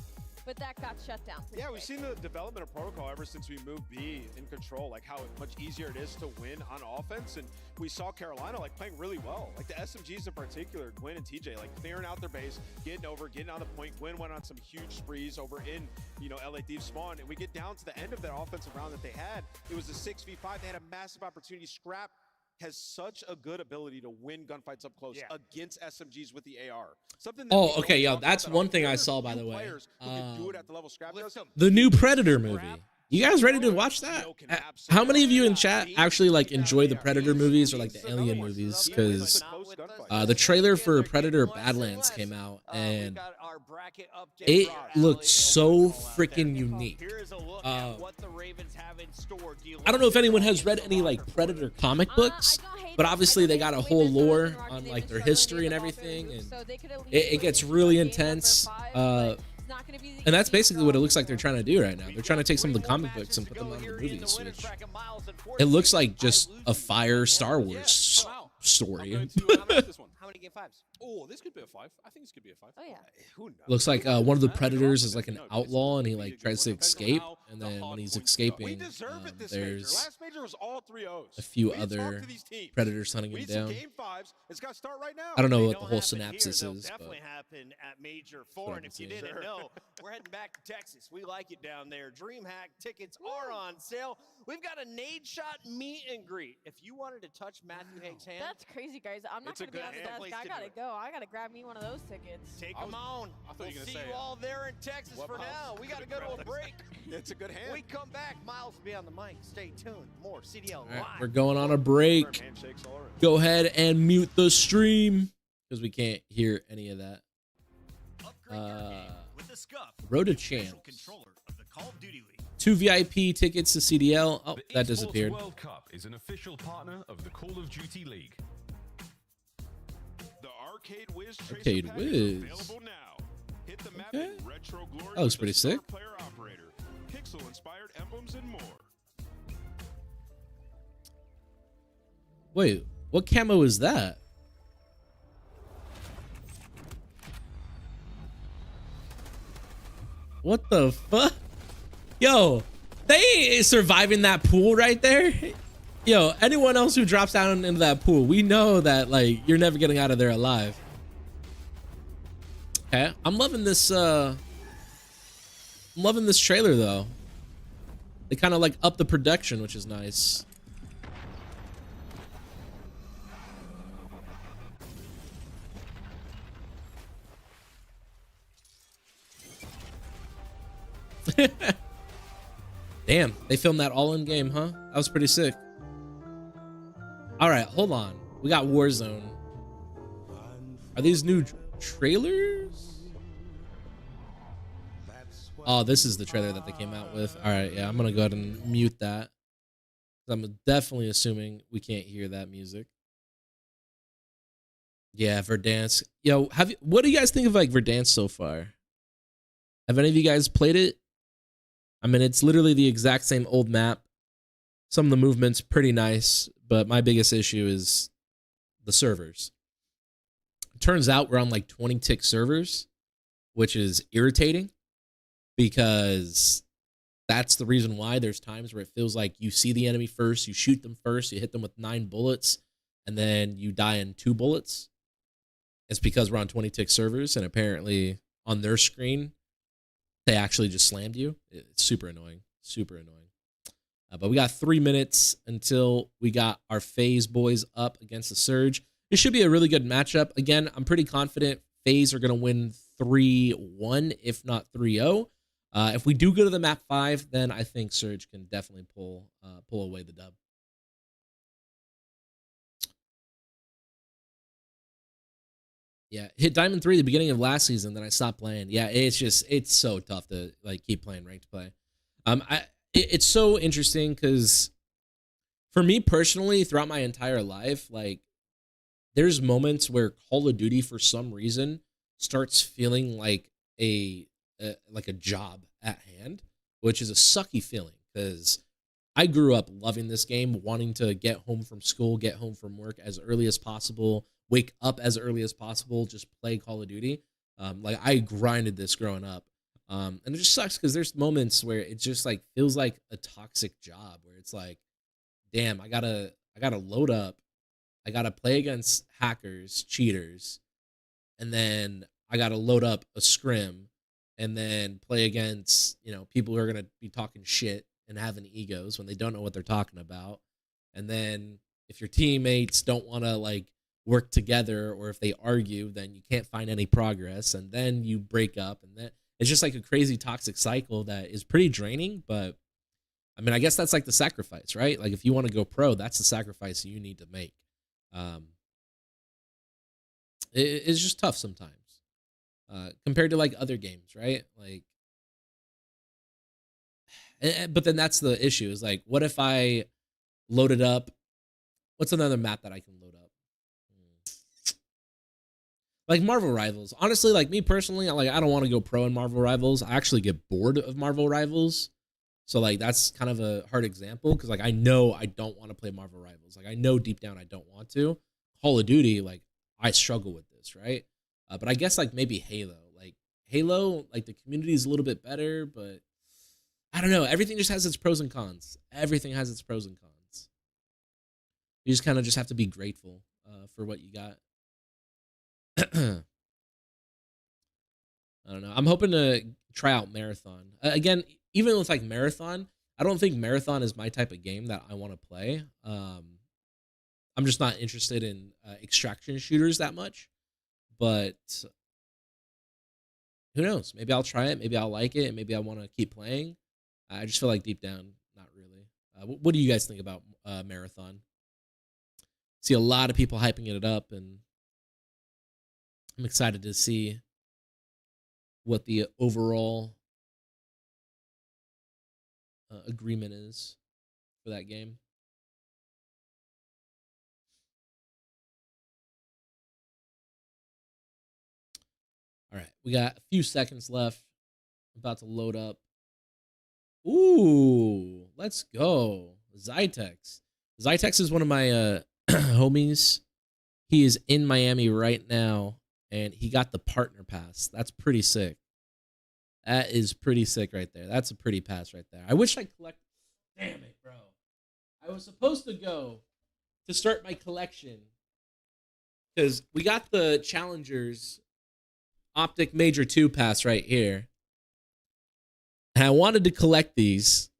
[SPEAKER 7] but that got shut down.
[SPEAKER 8] Yeah, we've seen the development of protocol ever since we moved B in control, like how much easier it is to win on offense. And we saw Carolina like playing really well. Like the SMGs in particular, Gwyn and TJ, like clearing out their base, getting over, getting on the point. Gwyn went on some huge sprees over in, LA Thieves spawn. And we get down to the end of that offensive round that they had. It was a 6v5. They had a massive opportunity. Scrap has such a good ability to win gunfights up close against SMGs with the AR. Something that
[SPEAKER 1] okay, yo, that's one thing I saw, by the way.
[SPEAKER 8] Who can do it at the level Scrap does.
[SPEAKER 1] The new Predator movie. You guys ready to watch that? How many of you in chat actually like enjoy the Predator movies or like the Alien movies? Because the trailer for Predator Badlands came out and it looked so freaking unique. I don't know if anyone has read any like Predator comic books, but obviously they got a whole lore on like their history and everything, and it gets really intense. And that's basically what it looks like they're trying to do right now. They're trying to take some of the comic books and put them on the movies, which it looks like just a fire Star Wars story.
[SPEAKER 6] How many game 5s?
[SPEAKER 5] Oh, this could be a 5. I think this could be a 5.
[SPEAKER 7] Oh, yeah.
[SPEAKER 8] Who knows?
[SPEAKER 1] Looks like one of the Predators is like an outlaw, and he like tries to escape, and then when he's escaping, there's
[SPEAKER 8] last major was all 3-0s.
[SPEAKER 1] a few other Predators hunting him down.
[SPEAKER 8] Game 5s. It's got to start right now.
[SPEAKER 1] I don't know what the
[SPEAKER 6] Don't
[SPEAKER 1] whole
[SPEAKER 6] happen here,
[SPEAKER 1] synopsis
[SPEAKER 6] they'll
[SPEAKER 1] is, but
[SPEAKER 6] definitely happen at Major 4.
[SPEAKER 1] what
[SPEAKER 6] And
[SPEAKER 1] I'm
[SPEAKER 6] if you
[SPEAKER 1] seeing.
[SPEAKER 6] didn't know, we're heading back to Texas. We like it down there. DreamHack tickets are on sale. We've got a nade shot meet and greet. If you wanted to touch Matthew Haig's hand,
[SPEAKER 7] That's crazy, guys. I'm not
[SPEAKER 8] It's a
[SPEAKER 7] going to be
[SPEAKER 8] good
[SPEAKER 7] on the
[SPEAKER 8] hand
[SPEAKER 7] desk.
[SPEAKER 6] place
[SPEAKER 7] I
[SPEAKER 6] to
[SPEAKER 7] got to
[SPEAKER 6] do it.
[SPEAKER 7] go. I got to grab me one of those tickets.
[SPEAKER 6] take them on.
[SPEAKER 5] I thought
[SPEAKER 6] We'll
[SPEAKER 5] you were gonna
[SPEAKER 6] see
[SPEAKER 5] say,
[SPEAKER 6] you all there in Texas for
[SPEAKER 8] Clubhouse.
[SPEAKER 6] now. We got to go to a break.
[SPEAKER 8] It's a good hand.
[SPEAKER 6] We come back. Miles will be on the mic. Stay tuned. More CDL
[SPEAKER 1] all right,
[SPEAKER 6] live.
[SPEAKER 1] we're going on a break.
[SPEAKER 8] Handshakes all around.
[SPEAKER 1] Go ahead and mute the stream because we can't hear any of that.
[SPEAKER 10] Upgrade your game with the Scuff,
[SPEAKER 1] Road to
[SPEAKER 10] official
[SPEAKER 1] Champs.
[SPEAKER 10] controller of the Call of Duty League.
[SPEAKER 1] 2 VIP tickets to CDL. Oh,
[SPEAKER 11] The
[SPEAKER 1] that
[SPEAKER 11] Esports
[SPEAKER 1] disappeared.
[SPEAKER 11] World Cup is an official partner of the Call of Duty League.
[SPEAKER 12] The Arcade Wiz
[SPEAKER 1] Arcade
[SPEAKER 12] Tracer pack is
[SPEAKER 1] Wiz.
[SPEAKER 12] available now. Hit the map
[SPEAKER 1] Okay.
[SPEAKER 12] in retro glory
[SPEAKER 1] That looks
[SPEAKER 12] with
[SPEAKER 1] pretty
[SPEAKER 12] the Star
[SPEAKER 1] sick.
[SPEAKER 12] Player operator, pixel-inspired emblems, and more.
[SPEAKER 1] Wait, what camo is that? What the fuck? Yo, they surviving that pool right there. Yo, anyone else who drops down into that pool, we know that like you're never getting out of there alive. Okay, I'm loving this trailer though. They kind of like up the production, which is nice. Damn, they filmed that all in game, huh? That was pretty sick. All right, hold on. We got Warzone. Are these new trailers? Oh, this is the trailer that they came out with. All right, yeah, I'm gonna go ahead and mute that. I'm definitely assuming we can't hear that music. Yeah, Verdansk. Yo, what do you guys think of like Verdansk so far? Have any of you guys played it? I mean, it's literally the exact same old map. Some of the movement's pretty nice, but my biggest issue is the servers. It turns out we're on like 20 tick servers, which is irritating because that's the reason why there's times where it feels like you see the enemy first, you shoot them first, you hit them with 9 bullets, and then you die in 2 bullets. It's because we're on 20 tick servers, and apparently on their screen, they actually just slammed you. It's super annoying. Super annoying. But we got 3 minutes until we got our FaZe boys up against the Surge. This should be a really good matchup. Again, I'm pretty confident FaZe are going to win 3-1, if not 3-0. If we do go to the map 5, then I think Surge can definitely pull away the dub. Yeah, hit Diamond 3 at the beginning of last season, then I stopped playing. Yeah, it's so tough to like keep playing ranked play. It's so interesting because for me personally, throughout my entire life, like there's moments where Call of Duty for some reason starts feeling like a job at hand, which is a sucky feeling because I grew up loving this game, wanting to get home from school, get home from work as early as possible, wake up as early as possible, just play Call of Duty. Like I grinded this growing up. And it just sucks because there's moments where it just like feels like a toxic job where it's like, damn, I gotta load up. I gotta play against hackers, cheaters, and then I gotta load up a scrim and then play against, people who are gonna be talking shit and having egos when they don't know what they're talking about. And then if your teammates don't want to like work together or if they argue, then you can't find any progress and then you break up and then it's just like a crazy toxic cycle that is pretty draining. But I mean, I guess that's like the sacrifice, right? Like if you want to go pro, that's the sacrifice you need to make. It's just tough sometimes compared to like other games, right? Like, but then that's the issue is like, what if I loaded up? What's another map that I can load up? Like Marvel Rivals. Honestly, like me personally, I don't want to go pro in Marvel Rivals. I actually get bored of Marvel Rivals. So like that's kind of a hard example because like I know I don't want to play Marvel Rivals. Like I know deep down I don't want to. Call of Duty, like I struggle with this, right? But I guess like maybe Halo. Like Halo, like the community is a little bit better, but I don't know. Everything just has its pros and cons. Everything has its pros and cons. You just kind of just have to be grateful for what you got. I don't know. I'm hoping to try out Marathon. Again, even with like Marathon, I don't think Marathon is my type of game that I want to play. I'm just not interested in extraction shooters that much. But who knows? Maybe I'll try it. Maybe I'll like it. And maybe I want to keep playing. I just feel like deep down, not really. What do you guys think about Marathon? See a lot of people hyping it up, and I'm excited to see what the overall agreement is for that game. All right, we got a few seconds left. I'm about to load up. Ooh, let's go. Zytex. Zytex is one of my homies. He is in Miami right now, and he got the partner pass. That's pretty sick. That is pretty sick right there. That's a pretty pass right there. I wish I collect. Damn it, bro. I was supposed to go to start my collection because we got the Challengers OpTic Major 2 pass right here. And I wanted to collect these.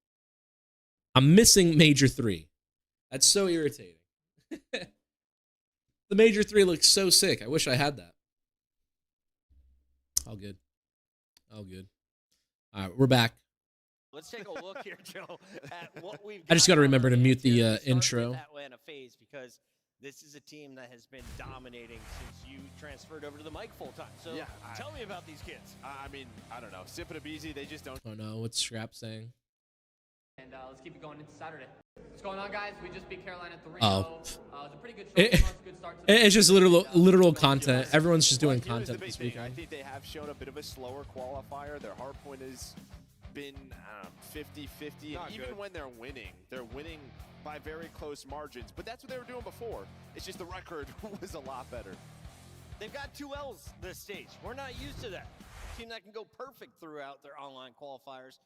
[SPEAKER 1] I'm missing Major 3. That's so irritating. The Major 3 looks so sick. I wish I had that. All good. All good. All right, we're back.
[SPEAKER 6] Let's take a look here, Joe, at what we've got.
[SPEAKER 1] I just got to remember to mute the intro.
[SPEAKER 6] That way in a phase because this is a team that has been dominating since you transferred over to the mic full time. So tell me about these kids.
[SPEAKER 2] I mean, I don't know. Sip it up easy. They just don't.
[SPEAKER 1] Oh no, what's Scrap saying?
[SPEAKER 13] And let's keep it going into Saturday. What's going on, guys? We just beat Carolina 3-0.
[SPEAKER 1] Oh.
[SPEAKER 13] It was a pretty good good start to
[SPEAKER 1] It's just literal content. Everyone's just doing content this
[SPEAKER 3] I
[SPEAKER 1] weekend.
[SPEAKER 3] think they have shown a bit of a slower qualifier. Their hard point has been 50-50. And even when they're winning by very close margins. But that's what they were doing before. It's just the record was a lot better.
[SPEAKER 6] They've got 2 L's this stage. We're not used to that. A team that can go perfect throughout their online qualifiers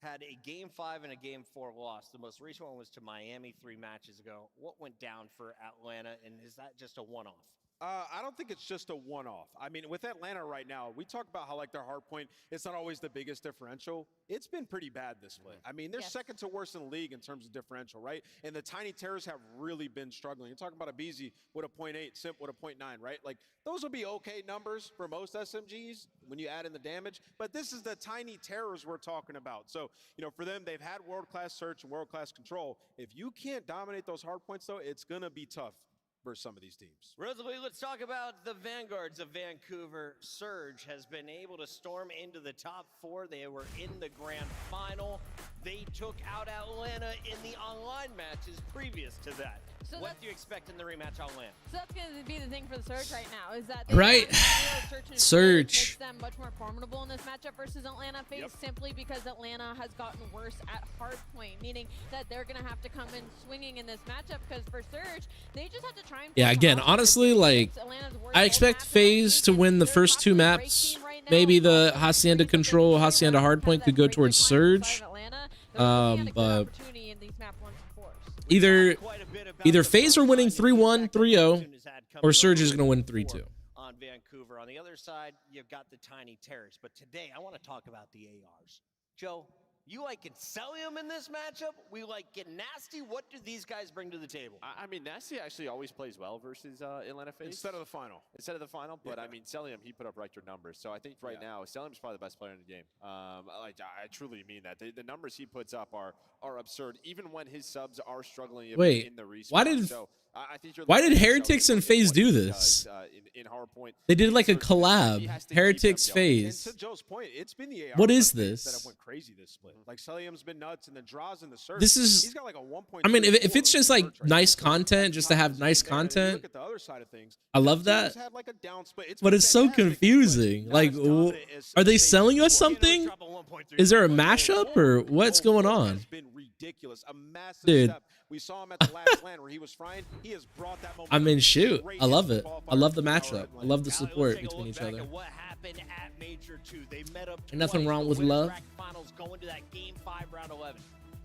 [SPEAKER 6] had a Game 5 and a Game 4 loss. The most recent one was to Miami 3 matches ago. What went down for Atlanta, and is that just a one-off?
[SPEAKER 8] I don't think it's just a one-off. I mean, with Atlanta right now, we talk about how like their hard point, it's not always the biggest differential. It's been pretty bad this split. I mean, they're second to worst in the league in terms of differential, right? And the Tiny Terrors have really been struggling. You're talking about a BZ with a 0.8, Simp with a 0.9, right? Like, those will be okay numbers for most SMGs when you add in the damage, but this is the Tiny Terrors we're talking about. So, you know, for them, they've had world-class search and world-class control. If you can't dominate those hard points, though, it's going to be tough versus some of these teams.
[SPEAKER 6] Rosalie, let's talk about the Vanguards of Vancouver. Surge has been able to storm into the top 4. They were in the grand final. They took out Atlanta in the online matches previous to that.
[SPEAKER 7] So
[SPEAKER 6] what do you expect in the rematch on land?
[SPEAKER 7] So that's going to be the thing for the Surge right now, is that
[SPEAKER 1] Surge
[SPEAKER 7] makes them much more formidable in this matchup versus Atlanta FaZe, simply because Atlanta has gotten worse at hardpoint, meaning that they're going to have to come in swinging in this matchup, because for Surge, they just have to try and...
[SPEAKER 1] Yeah, again, honestly, like, I expect FaZe to win the first 2 maps. Maybe the Hacienda Control, Hacienda Hardpoint could go towards Surge. But either FaZe are winning 3-1, 3-0, or Surge is going to win 3-2.
[SPEAKER 6] On Vancouver. On the other side, you've got the Tiny Terrors. But today, I want to talk about the ARs. Joe, you like Incelium in this matchup? We like get nasty. What do these guys bring to the table?
[SPEAKER 3] I mean, Nasty actually always plays well versus Atlanta FaZe.
[SPEAKER 8] Instead of the final.
[SPEAKER 3] But I mean, Celium, he put up record numbers. So I think right now, Celium's probably the best player in the game. I truly mean that. The numbers he puts up are absurd, even when his subs are struggling in the respawn.
[SPEAKER 1] Why did Heretics and FaZe do this?
[SPEAKER 3] In Hardpoint,
[SPEAKER 1] they did like a collab. Heretics FaZe.
[SPEAKER 8] To Joe's point, it's been the AR
[SPEAKER 1] what is
[SPEAKER 8] this?
[SPEAKER 1] That
[SPEAKER 8] have went crazy this split. Like Celium's been nuts, and the draws in the Surge.
[SPEAKER 1] This is.
[SPEAKER 8] He's got like a 1.2.
[SPEAKER 1] I mean, if it's just like nice content, just to have nice content,
[SPEAKER 8] look at the other side of things.
[SPEAKER 1] I love that.
[SPEAKER 8] Like a down split.
[SPEAKER 1] But it's so confusing. Like, are they selling us something? Is there a mashup or what's going on?
[SPEAKER 8] Ridiculous. A massive
[SPEAKER 1] dude.
[SPEAKER 8] Step. We saw him at the last LAN where he was frying. He has brought that momentum.
[SPEAKER 1] I mean, shoot. I love it. I love the matchup. I love the support between each other.
[SPEAKER 6] What happened at Major 2? They met up
[SPEAKER 1] Ain't nothing wrong with love.
[SPEAKER 6] Finals going to that Game 5 round 11.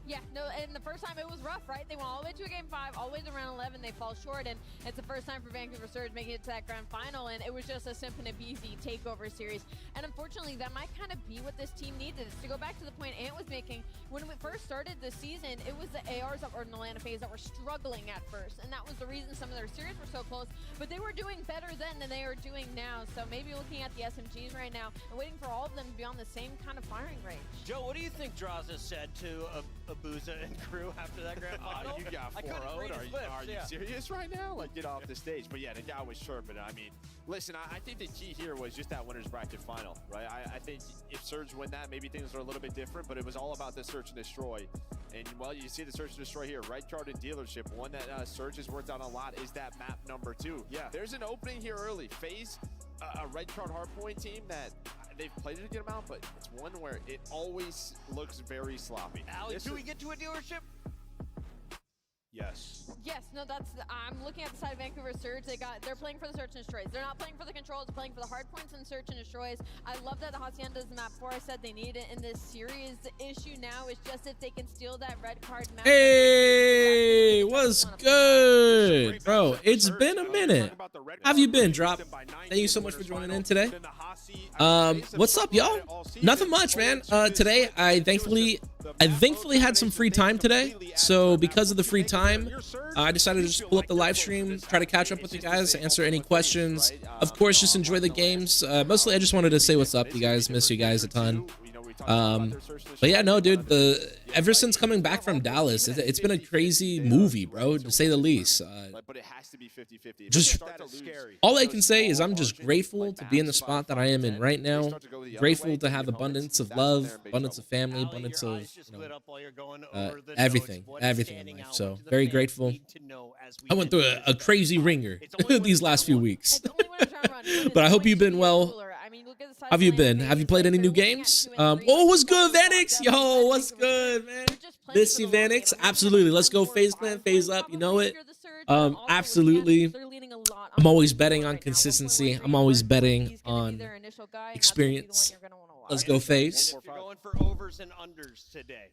[SPEAKER 7] Yeah, no, and the first time it was rough, right? They went all the way to a Game 5, all the way to round 11. They fall short, and it's the first time for Vancouver Surge making it to that grand final, and it was just a Simp and a BZ takeover series. And unfortunately, that might kind of be what this team needed. To go back to the point Ant was making, when we first started the season, it was the ARs that were in Atlanta FaZe that were struggling at first, and that was the reason some of their series were so close. But they were doing better then than they are doing now. So maybe looking at the SMGs right now and waiting for all of them to be on the same kind of firing range.
[SPEAKER 6] Joe, what do you think Draza said to Abuza and crew after that grand final?
[SPEAKER 3] You got 4-0'd. Are you serious right now? Like, get off the stage. But yeah, the guy was chirping. I mean, listen, I think the key here was just that winner's bracket final, right? I think if Surge win that, maybe things are a little bit different, but it was all about the search and destroy. And, well, you see the search and destroy here. Red card and dealership. One that Surge has worked on a lot is that map number 2. Yeah. There's an opening here early. FaZe, a red card hardpoint team that they've played it a good amount, but it's one where it always looks very sloppy.
[SPEAKER 6] Alex, do we get to a dealership?
[SPEAKER 8] Yes.
[SPEAKER 7] Yes, no, I'm looking at the side of Vancouver Surge. They're playing for the search and destroys. They're not playing for the controls, they're playing for the hard points and search and destroys. I love that the Hacienda is the map 4. I said they need it in this series. The issue now is just if they can steal that red card map.
[SPEAKER 1] Hey, what's good? Bro, it's been a minute. How have you been, Drop? Thank you so much for joining in today. What's up, y'all? Nothing much, man. Today, I thankfully had some free time today. So because of the free time, I decided to just pull up the live stream, try to catch up with you guys, answer any questions. Of course, just enjoy the games. Mostly, I just wanted to say what's up, you guys. Miss you guys a ton. But yeah, no, dude. Ever since coming back from Dallas, it's been a crazy movie, bro, to say the least.
[SPEAKER 3] But it has to be 50-50.
[SPEAKER 1] Just all I can say is I'm just grateful to be in the spot that I am in right now. Grateful to have abundance of love, abundance of family, abundance of everything in life. So very grateful. I went through a crazy ringer these last few weeks, but I hope you've been well. How have you been? Have you played any new games? Oh, what's good, Vanix? Yo, what's good, man? Miss you, Vanix. Absolutely. Let's go FaZe Clan, FaZe up. You know it. Absolutely. I'm always betting on consistency. I'm always betting on experience. Let's go FaZe.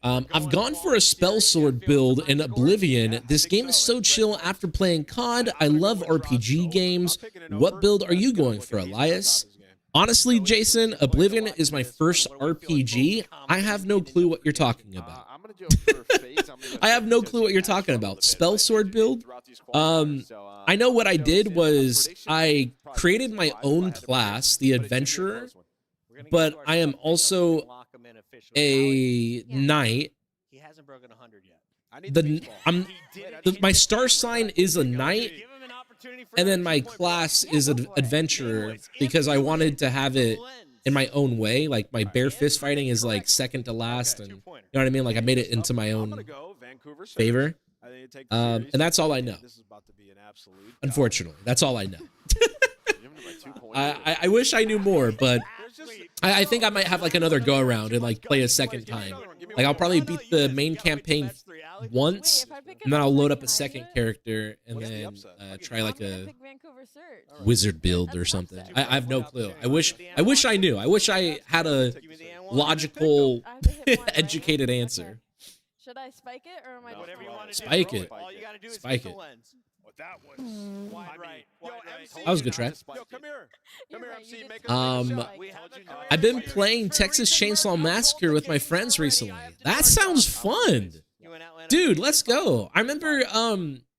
[SPEAKER 1] I've gone for a spell sword build in Oblivion. This game is so chill after playing COD. I love RPG games. What build are you going for, Alyus? Honestly, Jason, Oblivion is my first RPG. I have no clue what you're talking about. I have no clue what you're talking about. Spell sword build? I know what I did was I created my own class, the Adventurer, but I am also a knight.
[SPEAKER 6] He hasn't broken 100 yet.
[SPEAKER 1] My star sign is a knight, and then my class is an adventurer because I wanted to have it in my own way. Like my bare fist fighting is like second to last, and you know what I mean. Like I made it into my own favor, and that's all I know. Unfortunately, that's all I know. I wish I knew more, but I think I might have like another go around and like play a second time. Like I'll probably beat the main campaign once, and then I'll load up a second character and then try like a wizard build or something. I have no clue. I wish I knew. I wish I had a logical, educated answer.
[SPEAKER 7] Should I spike it or am I
[SPEAKER 6] whatever you want to
[SPEAKER 1] spike
[SPEAKER 6] do?
[SPEAKER 1] it?
[SPEAKER 6] All you gotta do is
[SPEAKER 1] Spike
[SPEAKER 6] hit
[SPEAKER 1] it.
[SPEAKER 6] the lens.
[SPEAKER 3] That was
[SPEAKER 6] Wide right.
[SPEAKER 1] That was a good try.
[SPEAKER 3] Yo, come here. Come here, MC. Make a shot.
[SPEAKER 1] I've been playing Texas Chainsaw Massacre with my friends recently. That sounds fun. Dude, let's go. I remember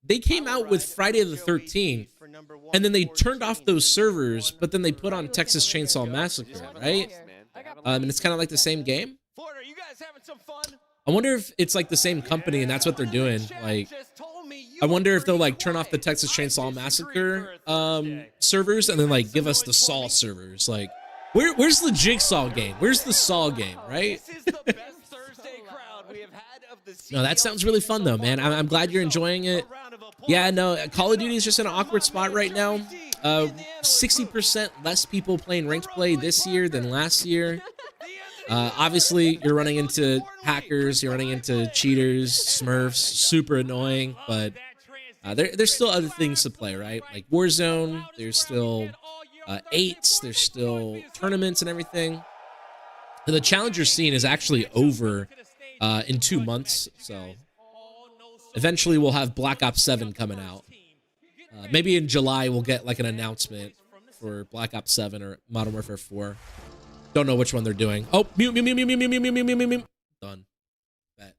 [SPEAKER 1] they came out with Friday the 13th, and then they turned off those servers, but then they put on Texas Chainsaw Massacre, right? And it's kind of like the same game.
[SPEAKER 6] Florida, you guys having some fun?
[SPEAKER 1] I wonder if it's like the same company and that's what they're doing. Like, I wonder if they'll like turn off the Texas Chainsaw Massacre servers and then like give us the Saw servers. Like, where's the Jigsaw game? Where's the Saw game, right? No, that sounds really fun though, man. I'm glad you're enjoying it. Yeah, no, Call of Duty is just in an awkward spot right now. 60% less people playing ranked play this year than last year. Obviously, you're running into hackers, you're running into cheaters, smurfs, super annoying, but there's still other things to play, right? Like Warzone, there's still 8s, there's still tournaments and everything. The Challenger scene is actually over in 2 months, so eventually we'll have Black Ops 7 coming out. Maybe in July we'll get like an announcement for Black Ops 7 or Modern Warfare 4. Don't know which one they're doing. Oh, mute. Done. Bet.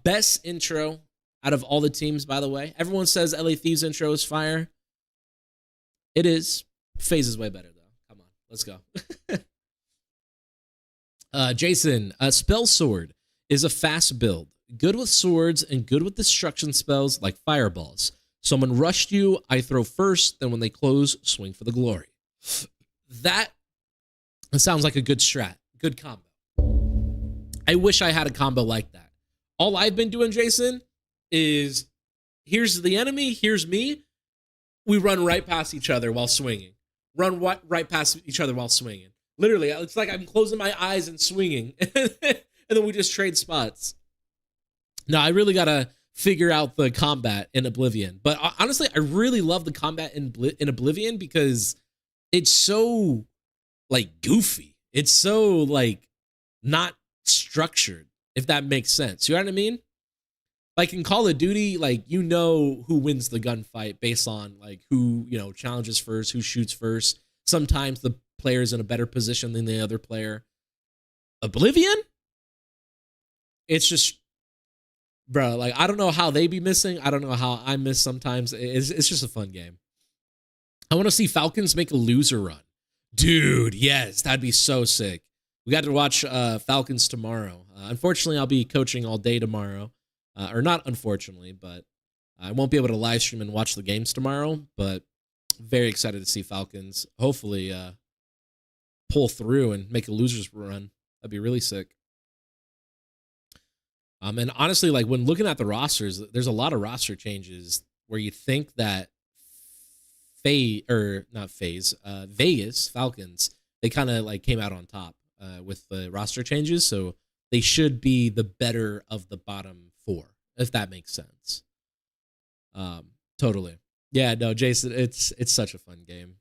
[SPEAKER 1] Best intro out of all the teams, by the way. Everyone says LA Thieves intro is fire. It is. FaZe is way better, though. Come on. Let's go. Jason, Spell Sword is a fast build. Good with swords and good with destruction spells like fireballs. Someone rushed you, I throw first, then when they close, swing for the glory. That sounds like a good strat. Good combo. I wish I had a combo like that. All I've been doing, Jason, is here's the enemy, here's me. We run right past each other while swinging. Run right past each other while swinging. Literally, it's like I'm closing my eyes and swinging. And then we just trade spots. No, I really got to figure out the combat in Oblivion. But honestly, I really love the combat in Oblivion because it's so like goofy. It's so like not structured, if that makes sense. You know what I mean? Like in Call of Duty, like you know who wins the gunfight based on like who, you know, challenges first, who shoots first. Sometimes the player is in a better position than the other player. Oblivion? It's just, bro, like I don't know how they be missing. I don't know how I miss sometimes. It's just a fun game. I want to see Falcons make a loser run. Dude, yes, that'd be so sick. We got to watch Falcons tomorrow. Unfortunately, I'll be coaching all day tomorrow. Or not unfortunately, but I won't be able to live stream and watch the games tomorrow. But very excited to see Falcons hopefully pull through and make a loser's run. That'd be really sick. And honestly, like when looking at the rosters, there's a lot of roster changes where you think that Vegas Falcons, they kind of like came out on top with the roster changes, so they should be the better of the bottom four, if that makes sense. Totally. Yeah, no, Jason, it's such a fun game.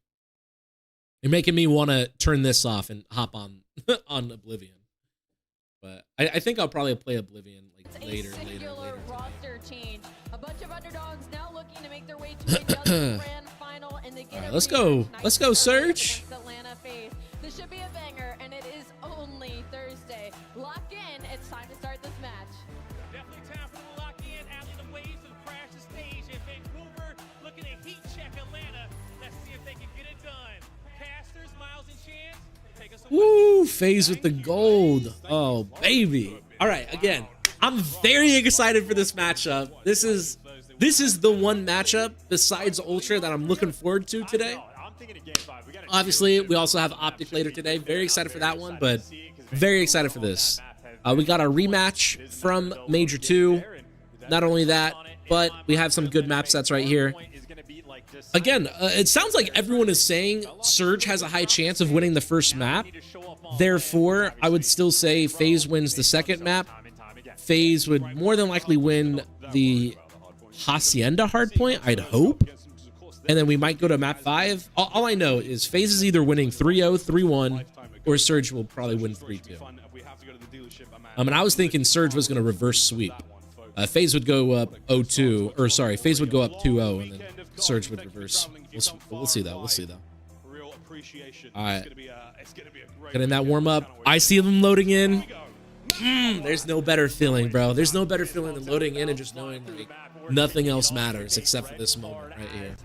[SPEAKER 1] You're making me want to turn this off and hop on on Oblivion. But I think I'll probably play Oblivion like later.
[SPEAKER 7] Roster change. A bunch of underdogs now looking to make their way to the grand final, and they get.
[SPEAKER 1] All right, let's go. Let's go, Surge.
[SPEAKER 7] Atlanta FaZe. This should be a banger, and it is only Thursday. Lock in. It's time to start this match.
[SPEAKER 9] Definitely time for the lock in. Alley, the waves have crashed the stage in Vancouver, looking to heat check Atlanta. Let's see if they can get it done. Casters, Miles, and Chance. Take us away.
[SPEAKER 1] Woo, FaZe with the gold. Oh, baby. All right, again, I'm very excited for this matchup. This is the one matchup besides Ultra that I'm looking forward to today. Obviously, we also have OpTic later today. Very excited for that one, but very excited for this. We got a rematch from Major 2. Not only that, but we have some good map sets right here. Again, it sounds like everyone is saying Surge has a high chance of winning the first map. Therefore, I would still say FaZe wins the second map. FaZe would more than likely win the Hacienda hardpoint, I'd hope. And then we might go to map 5. All I know is FaZe is either winning 3-0, 3-1, or Surge will probably win 3-2. And I was thinking Surge was going to reverse sweep. FaZe would go up 0-2, or sorry, FaZe would go up 2-0, and then Surge would reverse. We'll see though. We'll see though. All right. Getting that warm up. I see them loading in. There's no better feeling, bro. There's no better feeling than loading in and just knowing like nothing else matters except for this moment right here.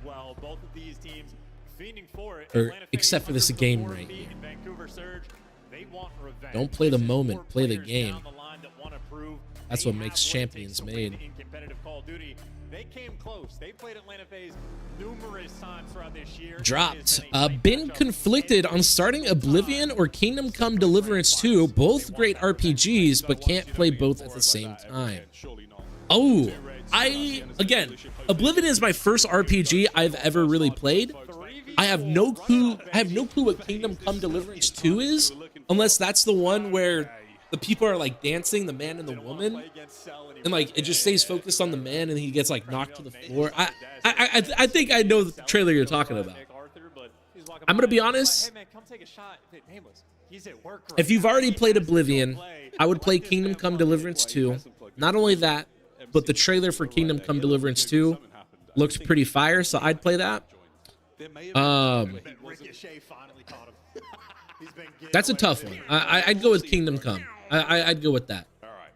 [SPEAKER 1] Or except for this game right here. Don't play the moment, play the game. That's what makes champions made.
[SPEAKER 3] They came close. They played Atlanta FaZe numerous times throughout this year.
[SPEAKER 1] Dropped. Been conflicted on starting Oblivion or Kingdom Come Deliverance 2. Both great RPGs, but can't play both at the same time. Oh, again, Oblivion is my first RPG I've ever really played. I have no clue. I have no clue what Kingdom Come Deliverance 2 is, unless that's the one where the people are like dancing, the man and the woman, and like it just stays focused on the man and he gets like knocked to the floor. I think I know the trailer you're talking about. I'm gonna be honest. If you've already played Oblivion, I would play Kingdom Come Deliverance 2. Not only that, but the trailer for Kingdom Come Deliverance 2 looks pretty fire, so I'd play that. That's a tough one. I'd go with Kingdom Come. I'd go with that.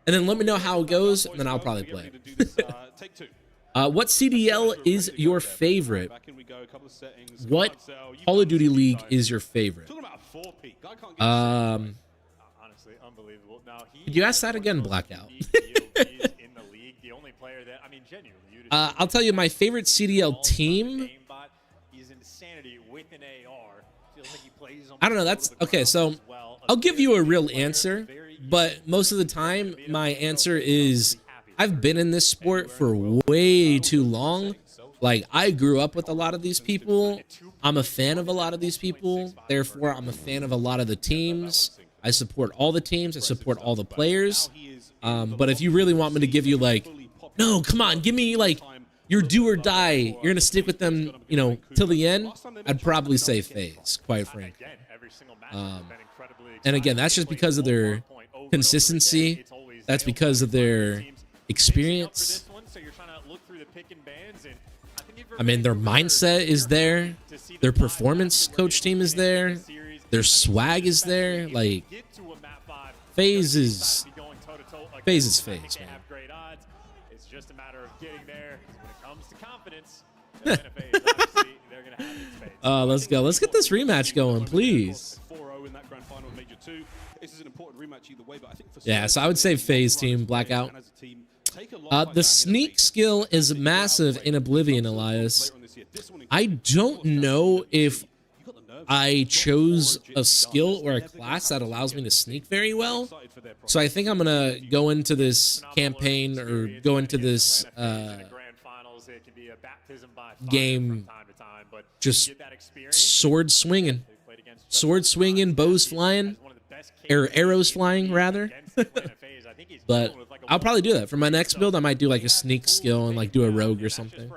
[SPEAKER 1] And then let me know how it goes, and then I'll probably play it. What CDL is your favorite? What Call of Duty League is your favorite? Honestly, unbelievable. Could you ask that again, Blackout? I'll tell you my favorite CDL team. I don't know. That's okay. So I'll give you a real answer, but most of the time my answer is I've been in this sport for way too long. Like I grew up with a lot of these people. I'm a fan of a lot of these people. Therefore, I'm a fan of a lot of the teams. I support all the teams. I support all the players. But if you really want me to give you like, no, come on, give me like your do or die. You're going to stick with them, you know, till the end. I'd probably say FaZe, quite frankly. And again, that's just because of their consistency. That's because of their experience. I mean, their mindset is there. Their performance coach team is there. Their swag is there. Like, FaZe is FaZe, man.
[SPEAKER 3] It's just a matter of getting there. When it comes to confidence,
[SPEAKER 1] let's go. Let's get this rematch going, please.
[SPEAKER 5] pro in that grand final in Major 2. This is an important rematch either way, but I think for
[SPEAKER 1] Yeah, so I would say FaZe team, Blackout. The sneak skill is massive in Oblivion, Elias. I don't know if I chose a skill or a class that allows me to sneak very well. So I think I'm going to go into this campaign or go into this game just sword swinging. Sword swinging, bows flying, or arrows flying, rather. But I'll probably do that. For my next build, I might do like a sneak skill and like do a rogue or something.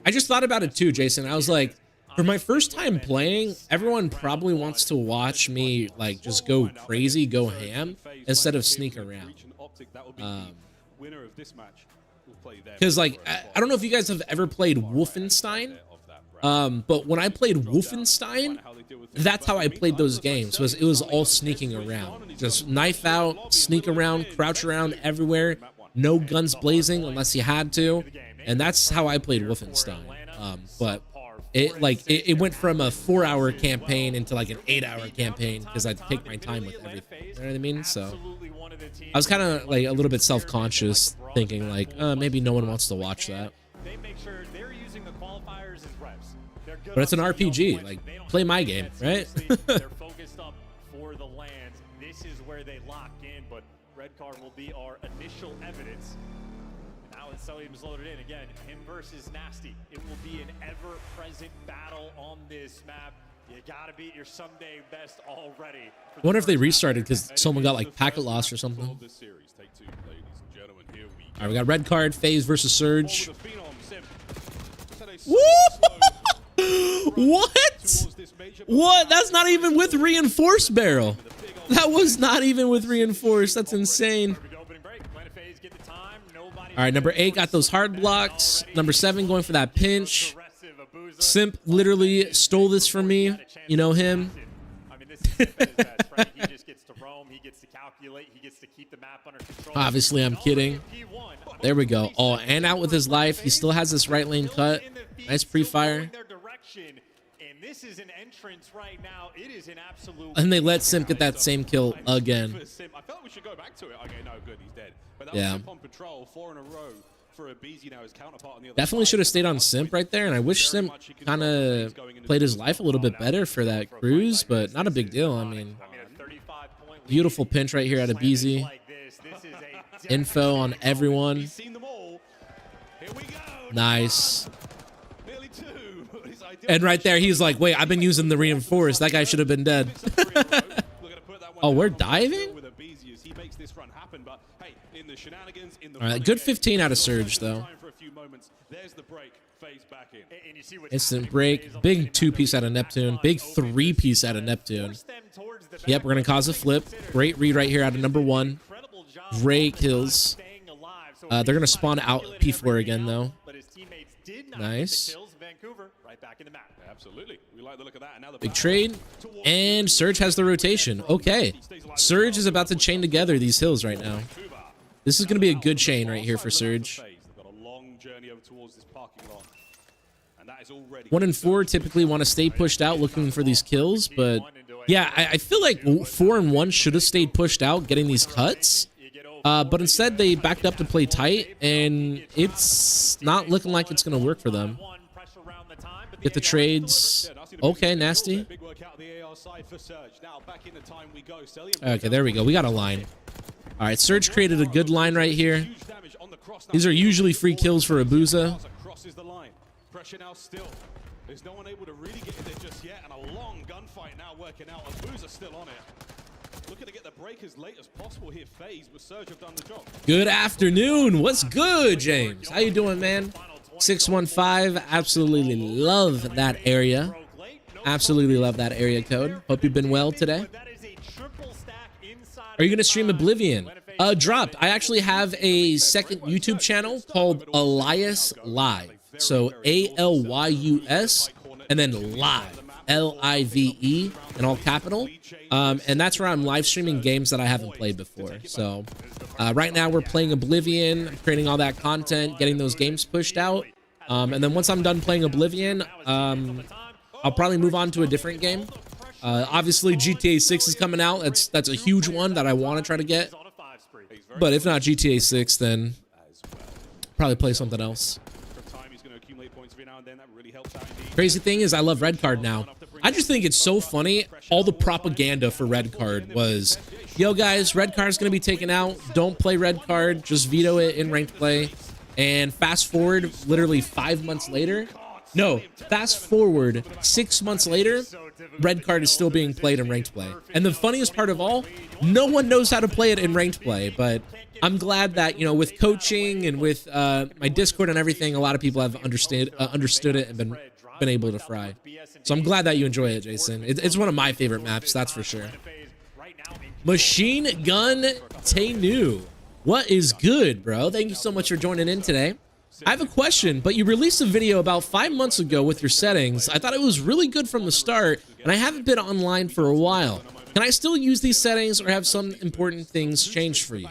[SPEAKER 1] I just thought about it too, Jason. I was like, for my first time playing, everyone probably wants to watch me like just go crazy, go ham, instead of sneak around. Because like, I don't know if you guys have ever played Wolfenstein, but when I played Wolfenstein, that's how I played those games. It was all sneaking around, just knife out, sneak around, crouch around everywhere, no guns blazing unless you had to. And that's how I played Wolfenstein. But it went from a 4-hour campaign into like an 8-hour campaign because I'd take my time with everything. You know what I mean? So I was kind of like a little bit self-conscious, thinking like, maybe no one wants to watch that. But it's an RPG. Like, play my game, right?
[SPEAKER 14] They're focused up for the lands. This is where they lock in, but red card will be our initial evidence. Now it's Salim's loaded in again. Him versus Nasty. It will be an ever-present battle on this map. You gotta beat your someday best already.
[SPEAKER 1] I wonder if they restarted because someone got like packet loss or something. All right, we got red card, FaZe versus Surge. Woo! What? What? That's not even with reinforced barrel. That was not even with reinforced. That's insane. All right, number 8 got those hard blocks. Number 7 going for that pinch. Simp literally stole this from me. You know him. Obviously, I'm kidding. There we go. Oh, and out with his life. He still has this right lane cut. Nice pre-fire.
[SPEAKER 14] And this is an entrance right now. It is an absolute.
[SPEAKER 1] And they let Simp get that same kill again.
[SPEAKER 5] I felt like we should go back to it. Okay, no, good, he's dead. But that
[SPEAKER 1] Yeah.
[SPEAKER 5] was Simp on patrol, 4 in a row for a BZ now, his counterpart on the other
[SPEAKER 1] Definitely
[SPEAKER 5] side.
[SPEAKER 1] should have stayed on Simp right there, and I wish Simp kind of played his life a little bit better for that cruise, but not a big deal. I mean, beautiful pinch right here out of BZ. Info on everyone. Nice. And right there, he's like, wait, I've been using the reinforced. That guy should have been dead. Oh, we're diving? All right, good 15 out of Surge, though. Instant break. Big 2-piece out of Neptune. Big 3-piece out of Neptune. Yep, we're going to cause a flip. Great read right here out of number 1. Great kills. They're going to spawn out P4 again, though. Nice.
[SPEAKER 5] Absolutely. We like the look of that. And now the
[SPEAKER 1] Big trade. And Surge has the rotation. Okay. Surge is about to chain together these hills right now. This is going to be a good chain right here for Surge. 1 and 4 typically want to stay pushed out looking for these kills, but yeah, I feel like 4 and 1 should have stayed pushed out getting these cuts. But instead they backed up to play tight, and it's not looking like it's going to work for them. Get the trades. Okay, Nasty. Okay, there we go. We got a line. All right, Surge created a good line right here. These are usually free kills for Abuza.
[SPEAKER 5] Pressure now still. There's no one able to really get in there just yet, and a long gunfight now working out. Abuza still on it. Looking to get the break as late as possible here. FaZe, but Surge have done the job.
[SPEAKER 1] Good afternoon. What's good, James? How you doing, man? 615. Absolutely love that area. Absolutely love that area code. Hope you've been well today. Are you going to stream Oblivion? Dropped. I actually have a second YouTube channel called Alyus Live. So ALYUS and then live, LIVE in all capital. And that's where I'm live streaming games that I haven't played before. So right now we're playing Oblivion, creating all that content, getting those games pushed out. And then once I'm done playing Oblivion, I'll I'll probably move on to a different game. Obviously, GTA 6 is coming out. That's a huge one that I want to try to get. But if not GTA 6, then probably play something else. Crazy thing is I love Red Card now. I just think it's so funny. All the propaganda for Red Card was, yo guys, Red Card's going to be taken out. Don't play Red Card. Just veto it in ranked play. And fast forward literally 5 months later. No, fast forward 6 months later, Red Card is still being played in ranked play. And the funniest part of all, no one knows how to play it in ranked play, but I'm glad that, you know, with coaching and with my Discord and everything, a lot of people have understood it and been able to fry. So I'm glad that you enjoy it, Jason. It's one of my favorite maps, that's for sure. Machine Gun Tenu. What is good, bro? Thank you so much for joining in today. I have a question, but you released a video about 5 months ago with your settings. I thought it was really good from the start, and I haven't been online for a while. Can I still use these settings or have some important things changed for you?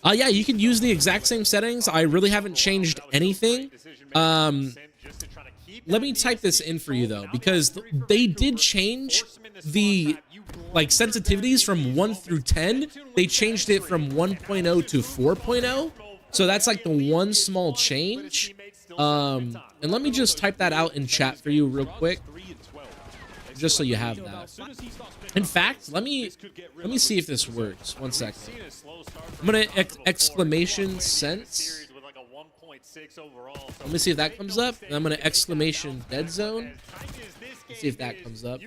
[SPEAKER 1] Yeah, you can use the exact same settings. I really haven't changed anything. Let me type this in for you, though, because they did change the sensitivities from 1 through 10. They changed it from 1.0 to 4.0. So that's like the one small change. And let me just type that out in chat for you real quick, just so you have that. In fact, let me see if this works. 1 second. I'm gonna exclamation sense. Let me see if that comes up. And I'm gonna exclamation dead zone. Let's see if that comes up.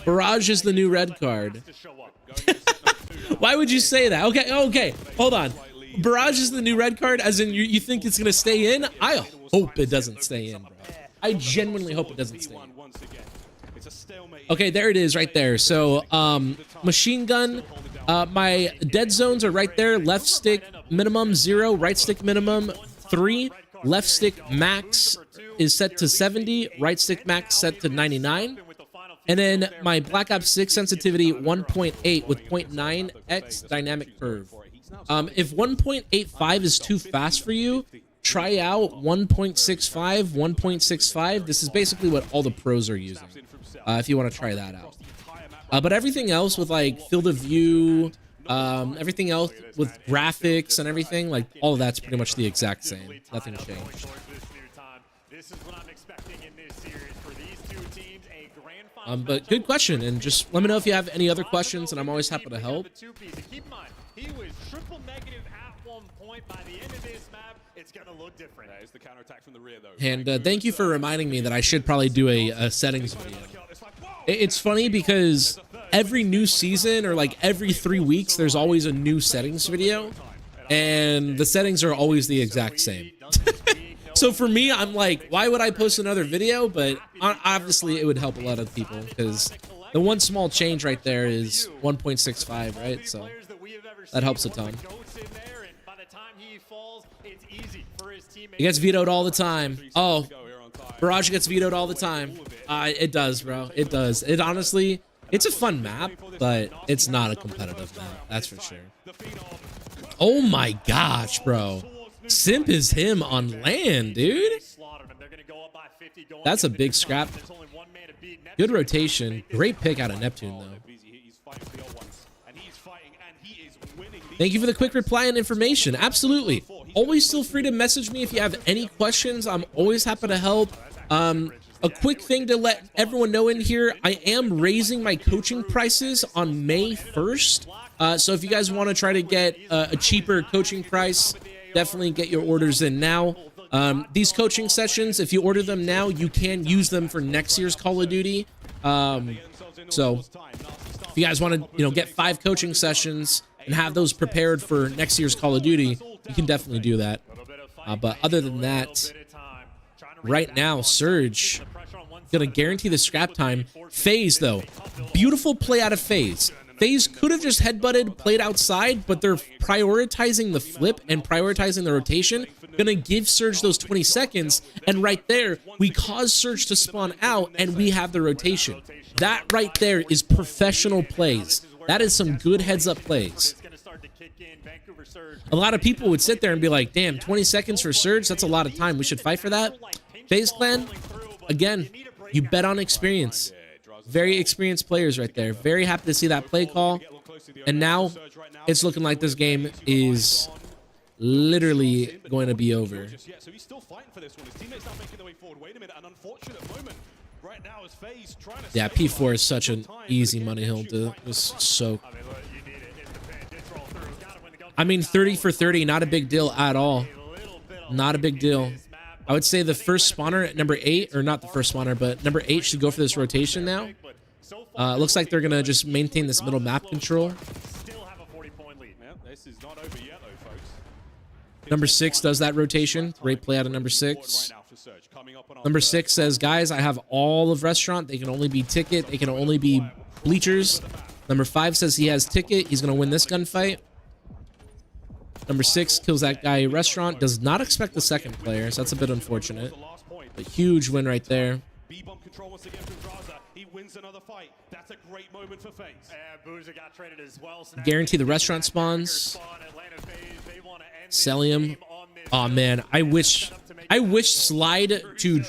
[SPEAKER 1] Barrage is the new red card. Why would you say that? Okay, hold on. Barrage is the new red card, as in you think it's gonna stay in? I hope it doesn't stay in, bro. I genuinely hope it doesn't stay in. Okay, there it is right there. So, machine gun, my dead zones are right there. Left stick minimum 0, right stick minimum 3, left stick max is set to 70, right stick max set to 99. And then my Black Ops 6 sensitivity 1.8 with 0.9x dynamic curve. If 1.85 is too fast for you, try out 1.65, 1.65. This is basically what all the pros are using, if you want to try that out. But everything else with like field of view, everything else with graphics and everything, like all of that's pretty much the exact same. Nothing changed. But good question, and just let me know if you have any other questions, and I'm always happy to help.
[SPEAKER 14] He was triple negative at one point. By the end of this map, it's gonna look different. That is the counterattack from the rear, though.
[SPEAKER 1] And thank you for reminding me that I should probably do a settings video. It's funny because every new season, or like every 3 weeks, there's always a new settings video, and the settings are always the exact same. So for me, I'm like, why would I post another video? But obviously, it would help a lot of people, because the one small change right there is 1.65, right? So that helps a ton. It gets vetoed all the time. Oh, Barrage gets vetoed all the time. It does, bro. It does. It honestly, it's a fun map, but it's not a competitive map. That's for sure. Oh my gosh, bro. Simp is him on land, dude. That's a big scrap. Good rotation. Great pick out of Neptune, though. Thank you for the quick reply and information. Absolutely. Always feel free to message me if you have any questions. I'm always happy to help. A quick thing to let everyone know in here, I am raising my coaching prices on May 1st. So if you guys want to try to get a cheaper coaching price, definitely get your orders in now. These coaching sessions, if you order them now, you can use them for next year's Call of Duty. So if you guys want to, get 5 coaching sessions and have those prepared for next year's Call of Duty, you can definitely do that. But other than that, right now, Surge gonna guarantee the scrap time. FaZe, though, beautiful play out of FaZe. FaZe could have just headbutted, played outside, but they're prioritizing the flip and prioritizing the rotation. Gonna give Surge those 20 seconds, and right there, we cause Surge to spawn out, and we have the rotation. That right there is professional plays. That is some good heads-up plays. A lot of people would sit there and be like, damn, 20 seconds for Surge? That's a lot of time. We should fight for that. FaZe Clan, again, You bet on experience. Very experienced players right there. Very happy to see that play call. And now it's looking like this game is literally going to be over.
[SPEAKER 5] So he's still fighting for this one. His teammates not making their way forward. Wait a minute, an unfortunate moment right now as FaZe trying to...
[SPEAKER 1] Yeah, P4 is such an easy money hill to just soak. I mean, 30 for 30, not a big deal at all. Not a big deal. I would say the first spawner at number 8, or not the first spawner, but number 8 should go for this rotation now. Looks like they're going to just maintain this middle map control. Number 6 does that rotation. Great play out of number 6. Number 6 says, guys, I have all of restaurant. They can only be ticket. They can only be bleachers. Number 5 says he has ticket. He's going to win this gunfight. Number 6 kills that guy restaurant. Does not expect the second player, so that's a bit unfortunate. A huge win right there. Guarantee the restaurant spawns. Cellium. Oh man, I wish slide to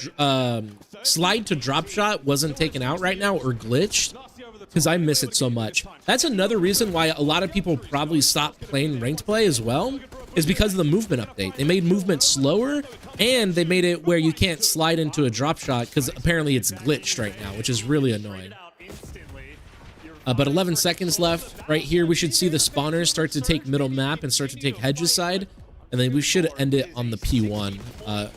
[SPEAKER 1] drop shot wasn't taken out right now or glitched, because I miss it so much. That's another reason why a lot of people probably stopped playing ranked play as well, is because of the movement update. They made movement slower, and they made it where you can't slide into a drop shot because apparently it's glitched right now, which is really annoying. But 11 seconds left. Right here, we should see the spawners start to take middle map and start to take Hedge's side. And then we should end it on the P1.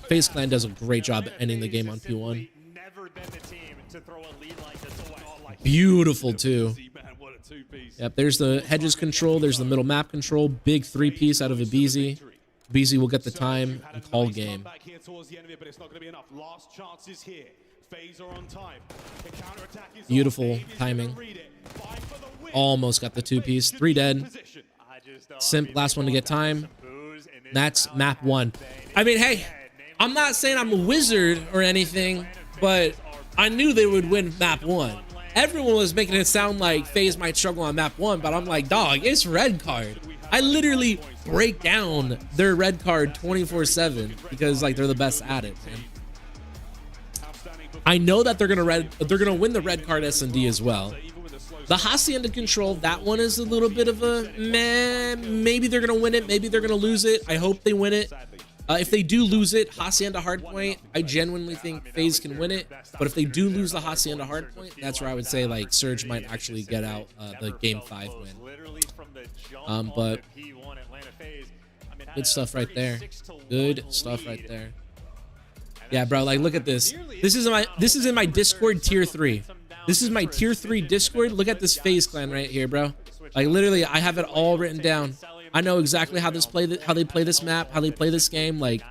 [SPEAKER 1] FaZe Clan does a great job ending the game on P1. Beautiful, too. Yep, there's the Hedges control. There's the middle map control. Big 3-piece out of Abizi. Abizi will get the time and call game. Beautiful timing. Almost got the 2-piece. 3 dead. Simp, last one to get time. That's map 1. I mean, hey, I'm not saying I'm a wizard or anything, but I knew they would win map 1. Everyone was making it sound like FaZe might struggle on map 1, but I'm like, dog, it's red card. I literally break down their red card 24/7 because like they're the best at it, man. I know that they're gonna win the red card S&D as well. The Hacienda control, that one is a little bit of a meh. Maybe they're gonna win it, maybe they're gonna lose it. I hope they win it. If they do lose it, Hacienda Hardpoint, I genuinely think FaZe can win it. But if they do lose the Hacienda Hardpoint, that's where I would say like Surge might actually get out the Game 5 win. But good stuff right there. Good stuff right there. Yeah, bro, like look at this. This is in my Discord tier 3. This is my tier 3 Discord. Look at this FaZe Clan right here, bro. Like literally, I have it all written down. I know exactly how they play this map, how they play this game. Like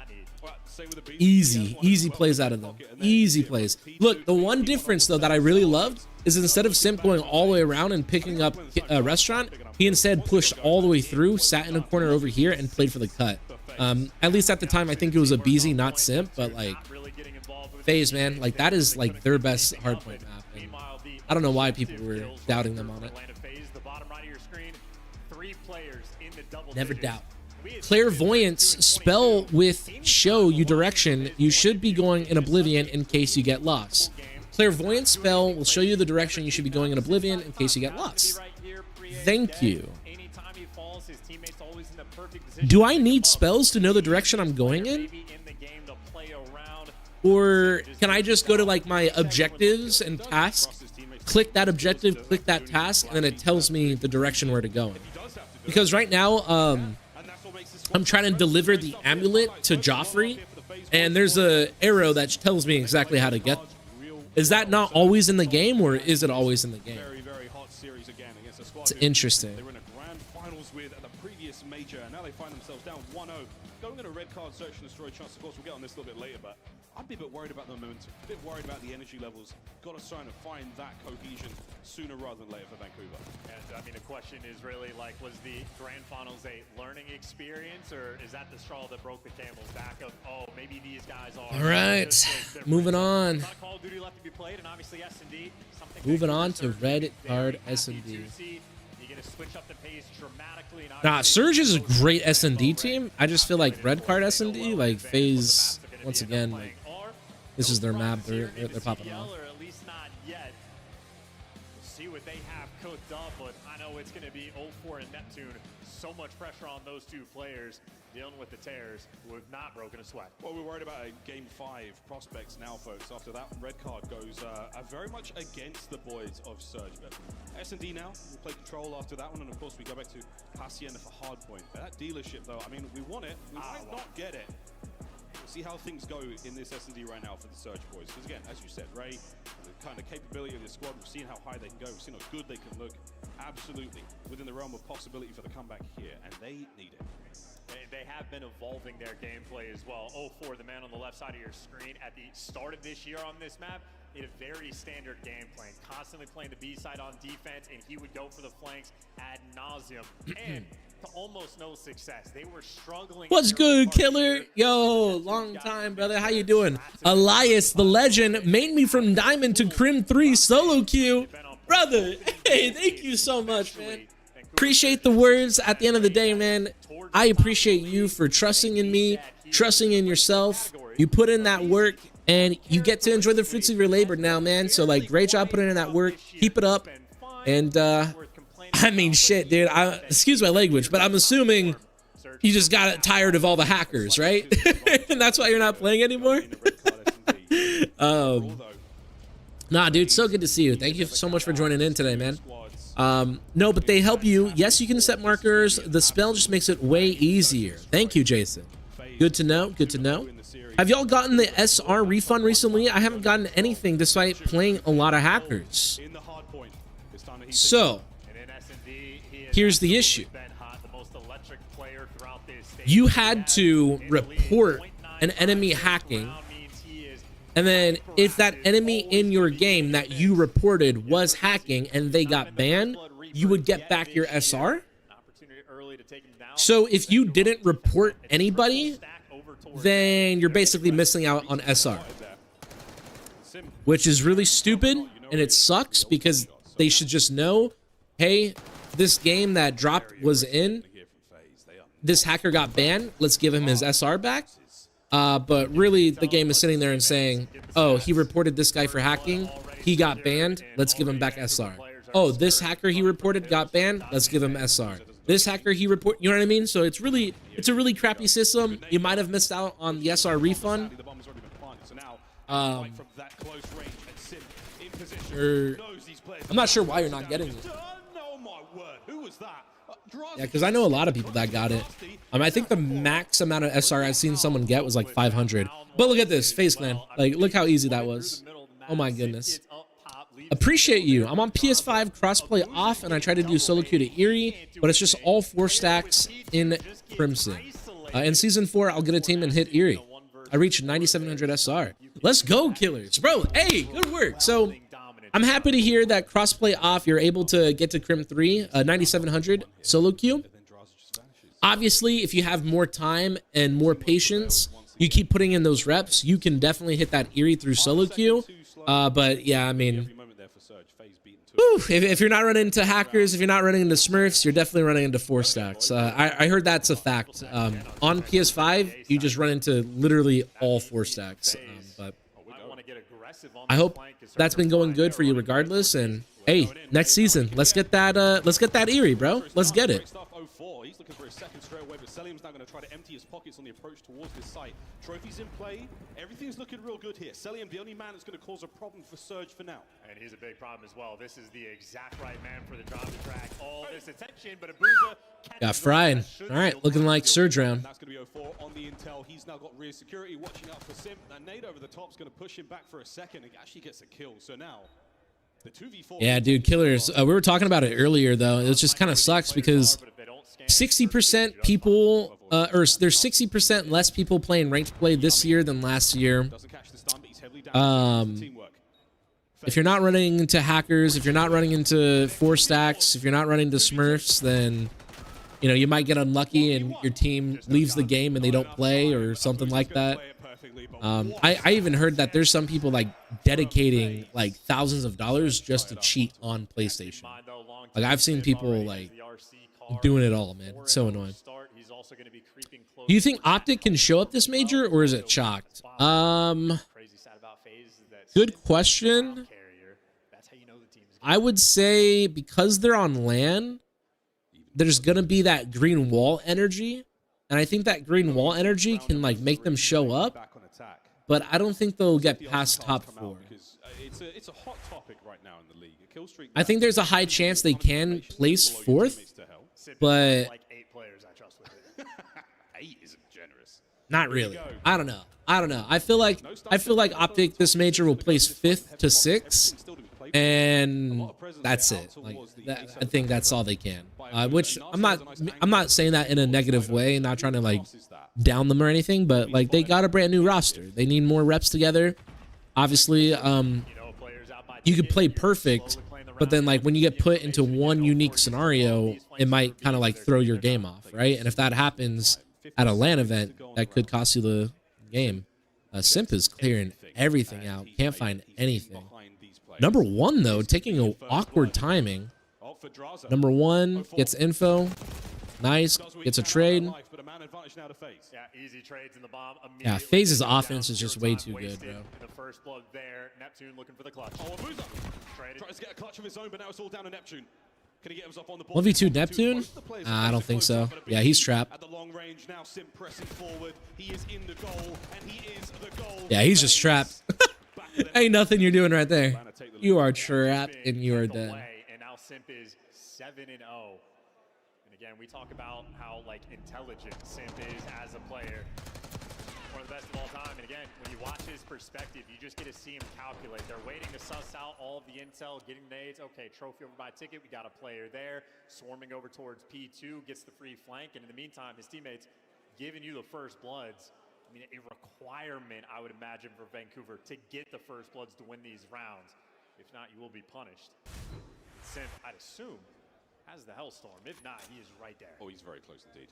[SPEAKER 1] easy plays out of them. Easy plays. Look, the one difference though that I really loved is instead of Simp going all the way around and picking up a restaurant, he instead pushed all the way through, sat in a corner over here, and played for the cut. At least at the time, I think it was a Abizi, not Simp, but like FaZe, man, like that is like their best hardpoint map. And I don't know why people were doubting them on it. Never doubt. Clairvoyance spell with show you direction. You should be going in Oblivion in case you get lost. Clairvoyance spell will show you the direction you should be going in Oblivion in case you get lost. Thank you. Do I need spells to know the direction I'm going in? Or can I just go to like my objectives and tasks, click that objective, click that task, and then it tells me the direction where to go in? Because right now, I'm trying to deliver the amulet to Joffrey, and there's a arrow that tells me exactly how to get there. Is that not always in the game, or is it always in the game? It's interesting.
[SPEAKER 5] They were in a grand finals with the previous major, and now they find themselves down 1-0. Going in a red card search and destroy chance, of course, we'll get on this a little bit later, but I'd be a bit worried about the momentum, a bit worried about the energy levels. Got to try and find that cohesion sooner rather than later for Vancouver.
[SPEAKER 14] And I mean, the question is really like, was the grand finals a learning experience, or is that the straw that broke the camel's back of, oh, maybe these guys are...
[SPEAKER 1] All right, moving on.
[SPEAKER 14] Call of Duty left to be played, and obviously S&D.
[SPEAKER 1] Moving on to red card S&D. Nah, Surge is a great S&D team. I just feel like red card S&D, like FaZe, once again, like, this is their map. They're popping off.
[SPEAKER 14] see what they have cooked up, but I know it's going to be 0-4 and Neptune. So much pressure on those two players dealing with the tears who have not broken a sweat.
[SPEAKER 5] Well, we're worried about a Game 5 prospects now, folks. After that red card goes very much against the boys of Surge. But S&D now will play control after that one, and of course we go back to Hacienda for Hardpoint. But that dealership, though, I mean, we want it. We might not get it. We'll see how things go in this S&D right now for the Surge boys. Because again, as you said, Ray, the kind of capability of this squad, we've seen how high they can go, we've seen how good they can look. Absolutely within the realm of possibility for the comeback here, and they need it.
[SPEAKER 14] They have been evolving their gameplay as well. 0-4, the man on the left side of your screen at the start of this year on this map, in a very standard game plan, constantly playing the B side on defense, and he would go for the flanks ad nauseum. And to almost no success. They were struggling.
[SPEAKER 1] What's good, Killer? Yo, long time, brother. How you doing? Alyus, the legend, made me from Diamond to Crim 3 solo queue. Brother, hey, thank you so much, man. Appreciate the words at the end of the day, man. I appreciate you for trusting in me, trusting in yourself. You put in that work, and you get to enjoy the fruits of your labor now, man. So, like, great job putting in that work. Keep it up. And, I mean, shit, dude. Excuse my language, but I'm assuming you just got tired of all the hackers, right? And that's why you're not playing anymore? Nah, dude, so good to see you. Thank you so much for joining in today, man. No, but they help you. Yes, you can set markers. The spell just makes it way easier. Thank you, Jason. Good to know. Good to know. Have y'all gotten the SR refund recently? I haven't gotten anything despite playing a lot of hackers. So, here's the issue. You had to report an enemy hacking, and then if that enemy in your game that you reported was hacking and they got banned, you would get back your SR. So if you didn't report anybody, then you're basically missing out on SR, which is really stupid, and it sucks because they should just know, hey, this game that dropped was in, this hacker got banned, let's give him his SR back. But really, the game is sitting there and saying, oh, he reported this guy for hacking, he got banned, let's give him back SR. Oh, this hacker he reported got banned, let's give him SR. This hacker he report, you know what I mean? So it's a really crappy system. You might have missed out on the SR refund. I'm not sure why you're not getting it. Yeah, because I know a lot of people that got it. I think the max amount of SR I've seen someone get was like 500. But look at this, FaZe Clan. Like, look how easy that was. Oh my goodness. Appreciate you. I'm on PS5 crossplay off, and I try to do solo queue to Eerie, but it's just all 4 stacks in Crimson. In Season 4, I'll get a team and hit Eerie. I reached 9,700 SR. Let's go, Killers. Bro, hey, good work. So, I'm happy to hear that crossplay off, you're able to get to Crim 3, 9,700 solo queue. Obviously, if you have more time and more patience, you keep putting in those reps, you can definitely hit that Eerie through solo queue. But yeah, I mean, if you're not running into hackers, if you're not running into Smurfs, you're definitely running into 4 stacks. I heard that's a fact. On PS5, you just run into literally all 4 stacks. But I hope that's been going good for you regardless. And hey, next season, let's get that Eerie, bro. Let's get it.
[SPEAKER 5] He's looking for his second straight away, but Selim's now going to try to empty his pockets on the approach towards this site. Trophies in play. Everything's looking real good here. Selim, the only man that's going to cause a problem for Surge for now.
[SPEAKER 14] And he's a big problem as well. This is the exact right man for the drop to track all this attention, but Abuza
[SPEAKER 1] got fried. All right, looking like Surge round.
[SPEAKER 5] That's going to be 0-4 on the intel. He's now got rear security watching out for Sim. That nade over the top is going to push him back for a second. It actually gets a kill. So now, the 2v4.
[SPEAKER 1] Yeah, dude, Killers. We were talking about it earlier, though. It just kind of sucks because 60% people, or there's 60% less people playing ranked play this year than last year. If you're not running into hackers, if you're not running into 4 stacks, if you're not running into Smurfs, then you know you might get unlucky and your team leaves the game and they don't play or something like that. I even heard that there's some people like dedicating like thousands of dollars just to cheat on PlayStation. Like I've seen people like doing it all, man. It's so annoying. Do you think OpTic can show up this major, or is it chalked? Good question. I would say because they're on LAN, there's going to be that green wall energy. And I think that green wall energy can like make them show up. But I don't think they'll get past top 4.
[SPEAKER 5] It's a hot topic right now in the league. A kill streak.
[SPEAKER 1] I think there's a high chance they can place 4th, but
[SPEAKER 3] like 8 players I trust with it.
[SPEAKER 5] 8 isn't generous.
[SPEAKER 1] not really. I don't know. I feel like OpTic this major will place 5th to 6th, and that's it. Like I think that's all they can. Which I'm not saying that in a negative way, not trying to like down them or anything, but like they got a brand new roster. They need more reps together. Obviously, you could play perfect, but then like when you get put into one unique scenario, it might kind of like throw your game off, right? And if that happens at a LAN event, that could cost you the game. Simp is clearing everything out. Can't find anything. Number 1 though, taking an awkward timing. Number 1 gets info. Nice. Gets a trade.
[SPEAKER 3] Easy trades in the bomb.
[SPEAKER 1] Yeah, FaZe's offense is just way too good, bro.
[SPEAKER 3] The first blood there. Neptune looking for the clutch.
[SPEAKER 5] Oh, tries to get a clutch of his own, but now it's all down to Neptune. Can he get himself on the board?
[SPEAKER 1] 1v2 Neptune? I don't think so. Yeah, he's trapped.
[SPEAKER 5] At the long range now, Simp pressing forward. He is in the goal, and he is the goal.
[SPEAKER 1] Yeah, he's just trapped. Ain't nothing you're doing right there. You are trapped and you are dead.
[SPEAKER 14] And now Simp is 7-0. And again, we talk about how like intelligent Simp is as a player. One of the best of all time. And again, when you watch his perspective, you just get to see him calculate. They're waiting to suss out all of the intel, getting nades. Okay, trophy over by ticket. We got a player there. Swarming over towards P2, gets the free flank. And in the meantime, his teammates giving you the first bloods. I mean, a requirement, I would imagine, for Vancouver to get the first bloods to win these rounds. If not, you will be punished. Simp, I'd assume, has the Hellstorm. If not, he is right there.
[SPEAKER 5] Oh, he's very close indeed.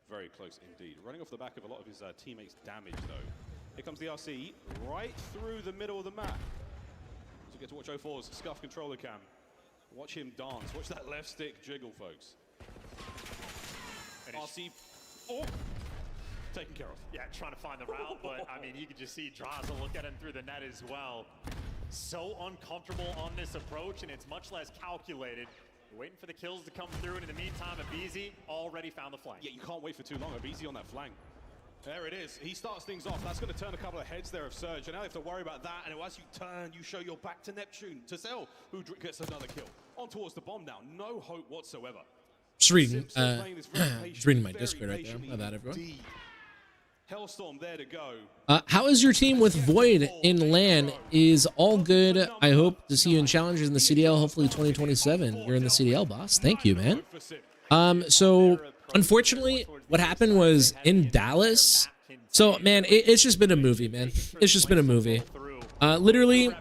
[SPEAKER 5] Very close indeed. Running off the back of a lot of his teammates' damage, though. Here comes the RC right through the middle of the map. So you get to watch 04's Scuff controller cam. Watch him dance. Watch that left stick jiggle, folks. RC, taken care of.
[SPEAKER 14] Yeah, trying to find the route, but I mean, you could just see Draza look at him through the net as well. So uncomfortable on this approach, and it's much less calculated. You're waiting for the kills to come through, and in the meantime, Abizi already found the flank.
[SPEAKER 5] Yeah, you can't wait for too long. Abizi on that flank. There it is. He starts things off. That's going to turn a couple of heads there of Surge, and now they have to worry about that. And as you turn, you show your back to Neptune, to Cell, who gets another kill. On towards the bomb now. No hope whatsoever.
[SPEAKER 1] Just reading my Discord right there. My bad, everyone.
[SPEAKER 5] Hellstorm there to go.
[SPEAKER 1] How is your team with Void in LAN? Is all good. I hope to see you in Challengers in the CDL. Hopefully 2027. You're in the CDL, boss. Thank you, man. So unfortunately, what happened was in Dallas. So man, it's just been a movie, man. It's just been a movie. Literally,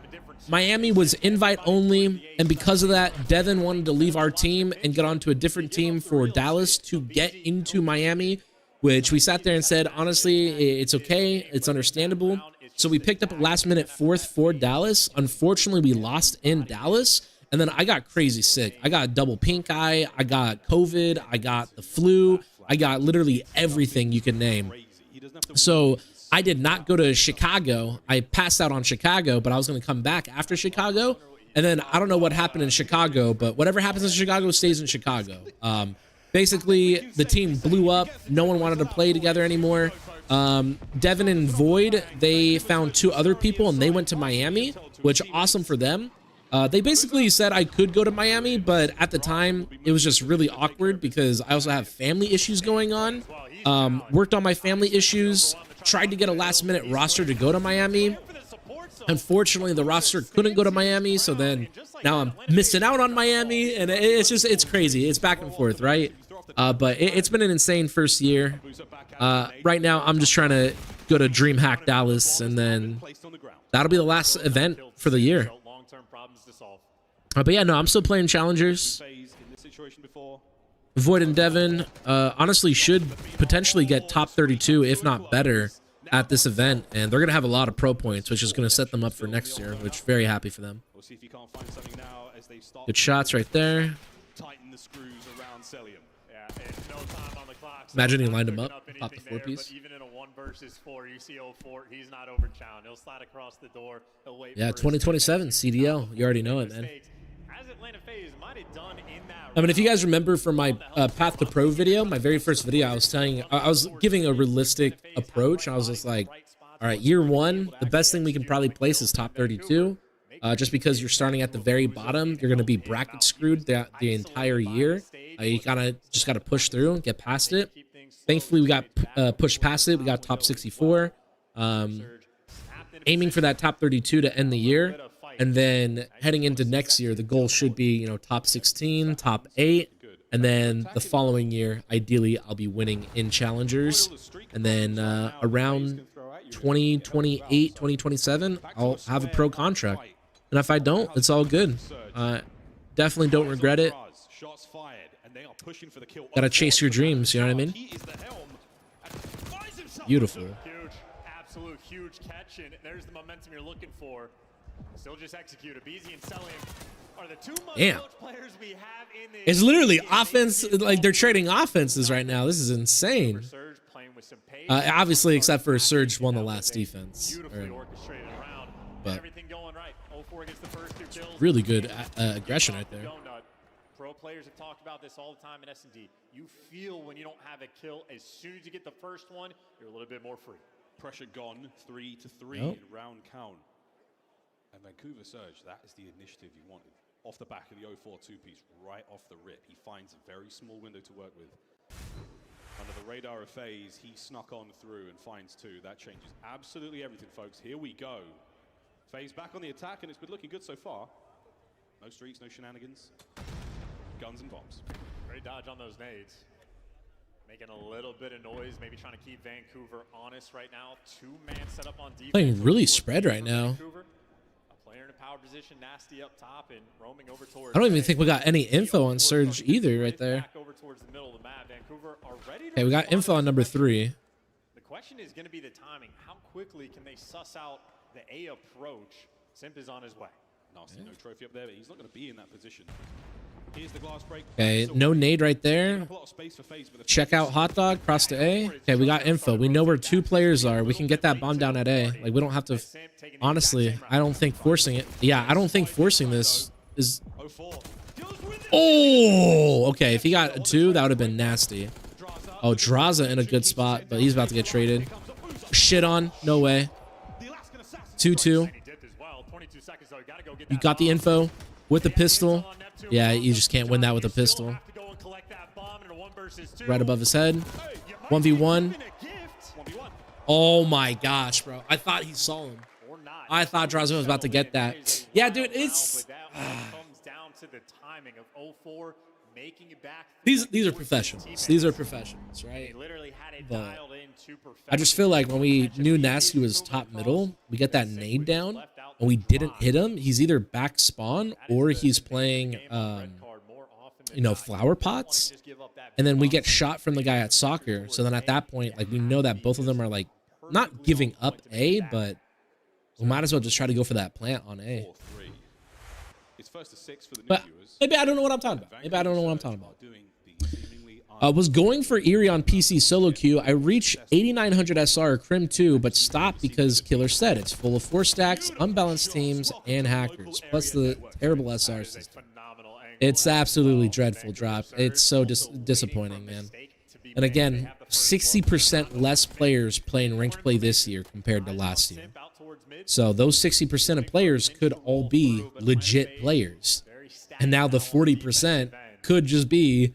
[SPEAKER 1] Miami was invite only, and because of that, Devin wanted to leave our team and get onto a different team for Dallas to get into Miami, which we sat there and said, honestly, it's okay, it's understandable. So we picked up a last-minute 4th for Dallas. Unfortunately, we lost in Dallas, and then I got crazy sick. I got double pink eye, I got COVID, I got the flu, I got literally everything you can name. So I did not go to Chicago. I passed out on Chicago, but I was going to come back after Chicago. And then I don't know what happened in Chicago, but whatever happens in Chicago stays in Chicago. Basically, the team blew up. No one wanted to play together anymore. Devin and Void, they found 2 other people, and they went to Miami, which awesome for them. They basically said I could go to Miami, but at the time, it was just really awkward because I also have family issues going on. Worked on my family issues. Tried to get a last-minute roster to go to Miami. Unfortunately, the roster couldn't go to Miami, so then now I'm missing out on Miami, and it's crazy. It's back and forth, right? But it's been an insane first year. Right now, I'm just trying to go to DreamHack Dallas, and then that'll be the last event for the year. But yeah, no, I'm still playing Challengers. Void and Devin honestly should potentially get top 32, if not better, at this event, and they're going to have a lot of pro points, which is going to set them up for next year, which very happy for them. Good shots right there.
[SPEAKER 5] Tighten the screws around Celium.
[SPEAKER 14] Yeah, and no time on the clock. So
[SPEAKER 1] Imagine he
[SPEAKER 14] not
[SPEAKER 1] lined him
[SPEAKER 14] cooking
[SPEAKER 1] up,
[SPEAKER 14] anything
[SPEAKER 1] popped the
[SPEAKER 14] there,
[SPEAKER 1] 4-piece.
[SPEAKER 14] but even in a 1 versus 4, you see 04, he's not overchallenged. He'll slide across the door. He'll wait
[SPEAKER 1] Yeah,
[SPEAKER 14] for his
[SPEAKER 1] 2027 CDL. You already know it, man.
[SPEAKER 14] As Atlanta FaZe might have done in that
[SPEAKER 1] I mean, if you guys remember from my Path to Pro video, my very first video, I was giving a realistic approach. I was just like, all right, year 1, the best thing we can probably place is top 32. Just because you're starting at the very bottom, you're going to be bracket screwed the entire year. You just got to push through and get past it. Thankfully, we got pushed past it. We got top 64. Aiming for that top 32 to end the year. And then heading into next year, the goal should be, you know, top 16, top 8. And then the following year, ideally, I'll be winning in challengers. And then around 2028, 2027, I'll have a pro contract. And if I don't, it's all good. Definitely don't regret it. Gotta chase your dreams, you know what I mean? Beautiful.
[SPEAKER 14] Huge, absolute huge catch, and there's the momentum you're looking for. Still just execute it. BZ and Celium are the two most coached players we have in the
[SPEAKER 1] It's literally offense, like they're trading offenses right now. This is insane. Obviously, except for Surge won the last defense. But really good aggression right there.
[SPEAKER 14] Pro players have talked about this all the time in S&D. You feel when you don't have a kill, as soon as you get the first one, you're a little bit more free.
[SPEAKER 5] Pressure gone, 3-3 in round count. And Vancouver Surge, that is the initiative you wanted. Off the back of the 0-4 two-piece, right off the rip. He finds a very small window to work with. Under the radar of FaZe, he snuck on through and finds 2. That changes absolutely everything, folks. Here we go. FaZe back on the attack, and it's been looking good so far. No streaks, no shenanigans. Guns and bombs.
[SPEAKER 14] Great dodge on those nades. Making a little bit of noise, maybe trying to keep Vancouver honest right now. 2-man set up on defense.
[SPEAKER 1] Playing really spread right now.
[SPEAKER 14] A player in a power position, Nasty up top and roaming over towards.
[SPEAKER 1] I don't even think we got any info on Surge either right there.
[SPEAKER 14] Over towards the middle of the map. Vancouver are ready to
[SPEAKER 1] Okay, we got info on number 3.
[SPEAKER 14] The question is going to be the timing. How quickly can they suss out the A approach? Simp is on his way.
[SPEAKER 5] Nasty, no trophy up there, but he's not going to be in that position. Here's the glass break.
[SPEAKER 1] Okay, no nade right there. Check out Hot Dog, cross to A. Okay, we got info. We know where 2 players are. We can get that bomb down at A. Like, we don't have to... Honestly, I don't think forcing it... Yeah, I don't think forcing this is... Oh! Okay, if he got a 2, that would have been nasty. Oh, Draza in a good spot, but he's about to get traded. Shit on. No way. 2-2. You got the info with the pistol. Yeah, you just can't win that with a pistol. Right above his head. 1v1. Oh my gosh, bro. I thought he saw him. I thought Draza was about to get that. Yeah, dude, it's... These are professionals. These are professionals, right? But I just feel like when we knew Nasty was top middle, we get that nade down, and we didn't hit him. He's either back spawn or he's playing, you know, flower pots, and then we get shot from the guy at soccer. So then at that point, like, we know that both of them are like not giving up A, but we might as well just try to go for that plant on A. But maybe I don't know what I'm talking about. Maybe I don't know what I'm talking about. Was going for Eerie on PC solo queue. I reached 8900 SR Crim 2, but stopped because Killer said it's full of 4 stacks, unbalanced teams, and hackers, plus the terrible SR system. It's absolutely dreadful drop. It's so disappointing, man. And again, 60% less players playing ranked play this year compared to last year. So those 60% of players could all be legit players. And now the 40% could just be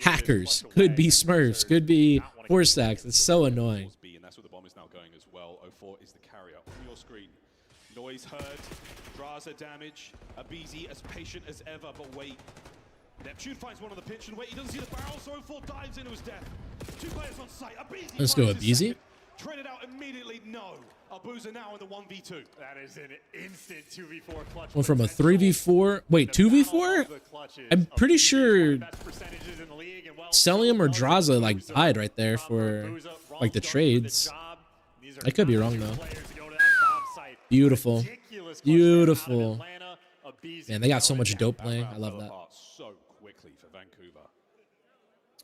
[SPEAKER 1] hackers, could be smurfs, could be 4 stacks. It's so annoying.
[SPEAKER 5] And that's where the bomb is now going as well. 04 is the carrier on your screen. Noise heard. Draza damage. Abizi as patient as ever, but wait. Neptune finds one on the pinch and wait. He doesn't see the barrel, so 04 dives into his death. 2 players on site. Abizi.
[SPEAKER 1] Let's go, Abizi.
[SPEAKER 5] Traded out immediately. No. Albuza now in the 1v2.
[SPEAKER 14] That is an instant 2v4 clutch.
[SPEAKER 1] Went from a 3v4. Wait, 2v4? I'm pretty sure Celium or Draza like died right there for like the trades. I could be wrong though. Beautiful. Beautiful. Man, they got so much dope playing. I love that.
[SPEAKER 5] So quickly for Vancouver.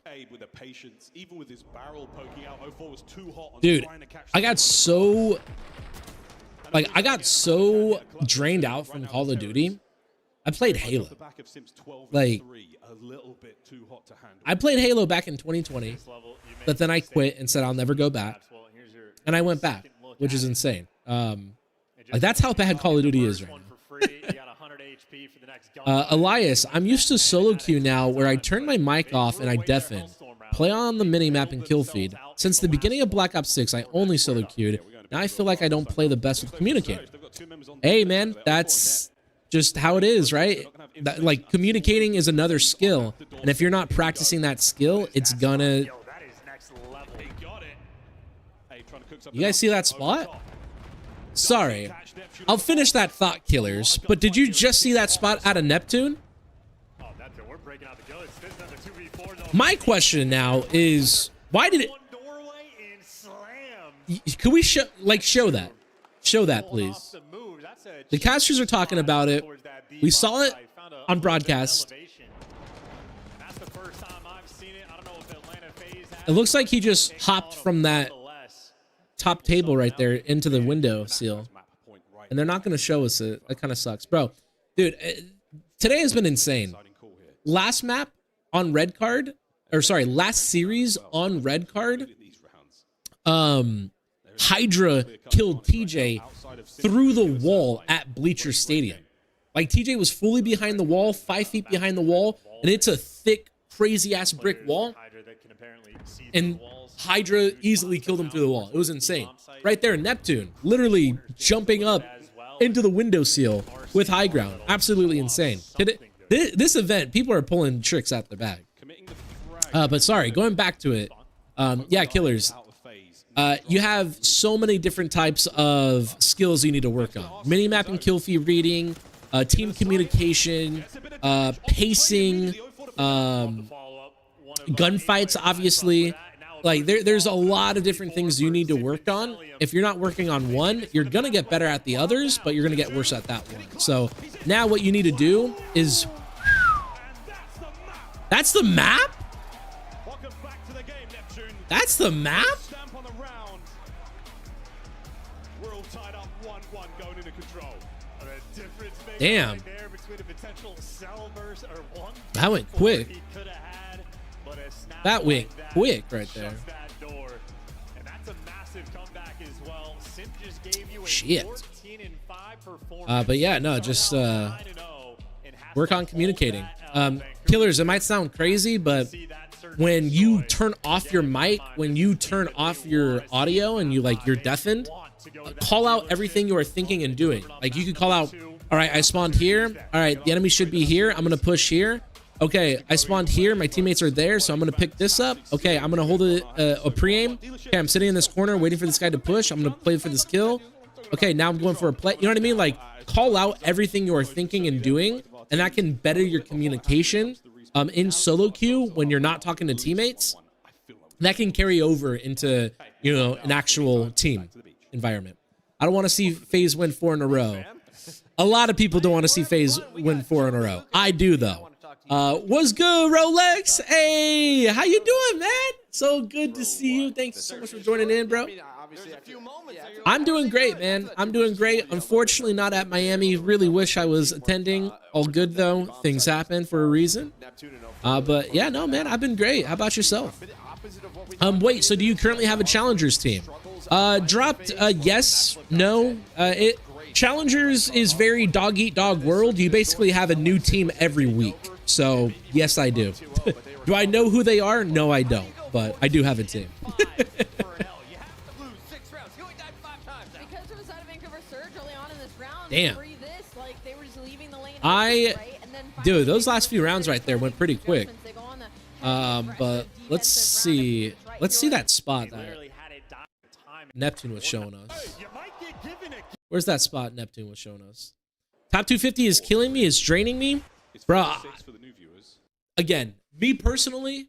[SPEAKER 5] Abe with the patience, even with his barrel poking out, 04 was too hot on
[SPEAKER 1] Dude,
[SPEAKER 5] trying to catch
[SPEAKER 1] I got so drained out from Call of Duty. I played Halo. Like, I played Halo back in 2020, but then I quit and said I'll never go back. And I went back, which is insane. Like, that's how bad Call of Duty is right now. Alyus, I'm used to solo queue now where I turn my mic off and I deafen. Play on the minimap and kill feed. Since the beginning of Black Ops 6, I only solo queued. Now I feel like I don't play the best with communicating. Hey, man, that's just how it is, right? Like, communicating is another skill. And if you're not practicing that skill, it's gonna... You guys see that spot? Sorry. I'll finish that thought, killers. But did you just see that spot out of Neptune? My question now is, why did it... Could we show that? Show that, please. The casters are talking about it. We saw it on broadcast. It looks like he just hopped from that top table right there into the window seal. And they're not going to show us it. That kind of sucks. Bro, dude, today has been insane. Last map on red card, or sorry, last series on red card, Hydra killed TJ through the wall at Bleacher Stadium. Like, TJ was fully behind the wall, 5 feet behind the wall, and it's a thick, crazy-ass brick wall. And Hydra easily killed him through the wall. It was insane. Right there, Neptune, literally jumping up into the window seal with high ground. Absolutely insane. This event, people are pulling tricks out the bag. But sorry, going back to it. Yeah, killers. You have so many different types of skills you need to work on. Minimap and kill feed reading, team communication, pacing, gunfights, obviously. Like, there's a lot of different things you need to work on. If you're not working on one, you're going to get better at the others, but you're going to get worse at that one. So now what you need to do is... That's the map? That's the map? Damn. That went quick. That went quick right there. Shit. But yeah, no, just work on communicating. Killers, it might sound crazy, but when you turn off your mic, when you turn off your audio and you're deafened, call out everything you are thinking and doing. Like, you could call out, all right, I spawned here. All right, the enemy should be here. I'm going to push here. Okay, I spawned here. My teammates are there, so I'm going to pick this up. Okay, I'm going to hold a pre-aim. Okay, I'm sitting in this corner waiting for this guy to push. I'm going to play for this kill. Okay, now I'm going for a play. You know what I mean? Like, call out everything you are thinking and doing, and that can better your communication in solo queue when you're not talking to teammates. That can carry over into, you know, an actual team environment. I don't want to see FaZe win 4 in a row. A lot of people don't want to see FaZe win 4 in a row. I do, though. What's good, Rolex? Hey, how you doing, man? So good to see you. Thanks so much for joining in, bro. I'm doing great, man. I'm doing great. Unfortunately, not at Miami. Really wish I was attending. All good, though. Things happen for a reason. But yeah, no, man, I've been great. How about yourself? Wait, so do you currently have a Challengers team? Dropped, yes, no. Challengers is very dog-eat-dog world. You basically have a new team every week. So, yes, I do. Do I know who they are? No, I don't. But I do have a team. Damn. Dude, those last few rounds right there went pretty quick. But let's see. Let's see that spot that Neptune was showing us. Where's that spot Neptune was showing us? Top 250 is killing me, is draining me. Bro, again, me personally,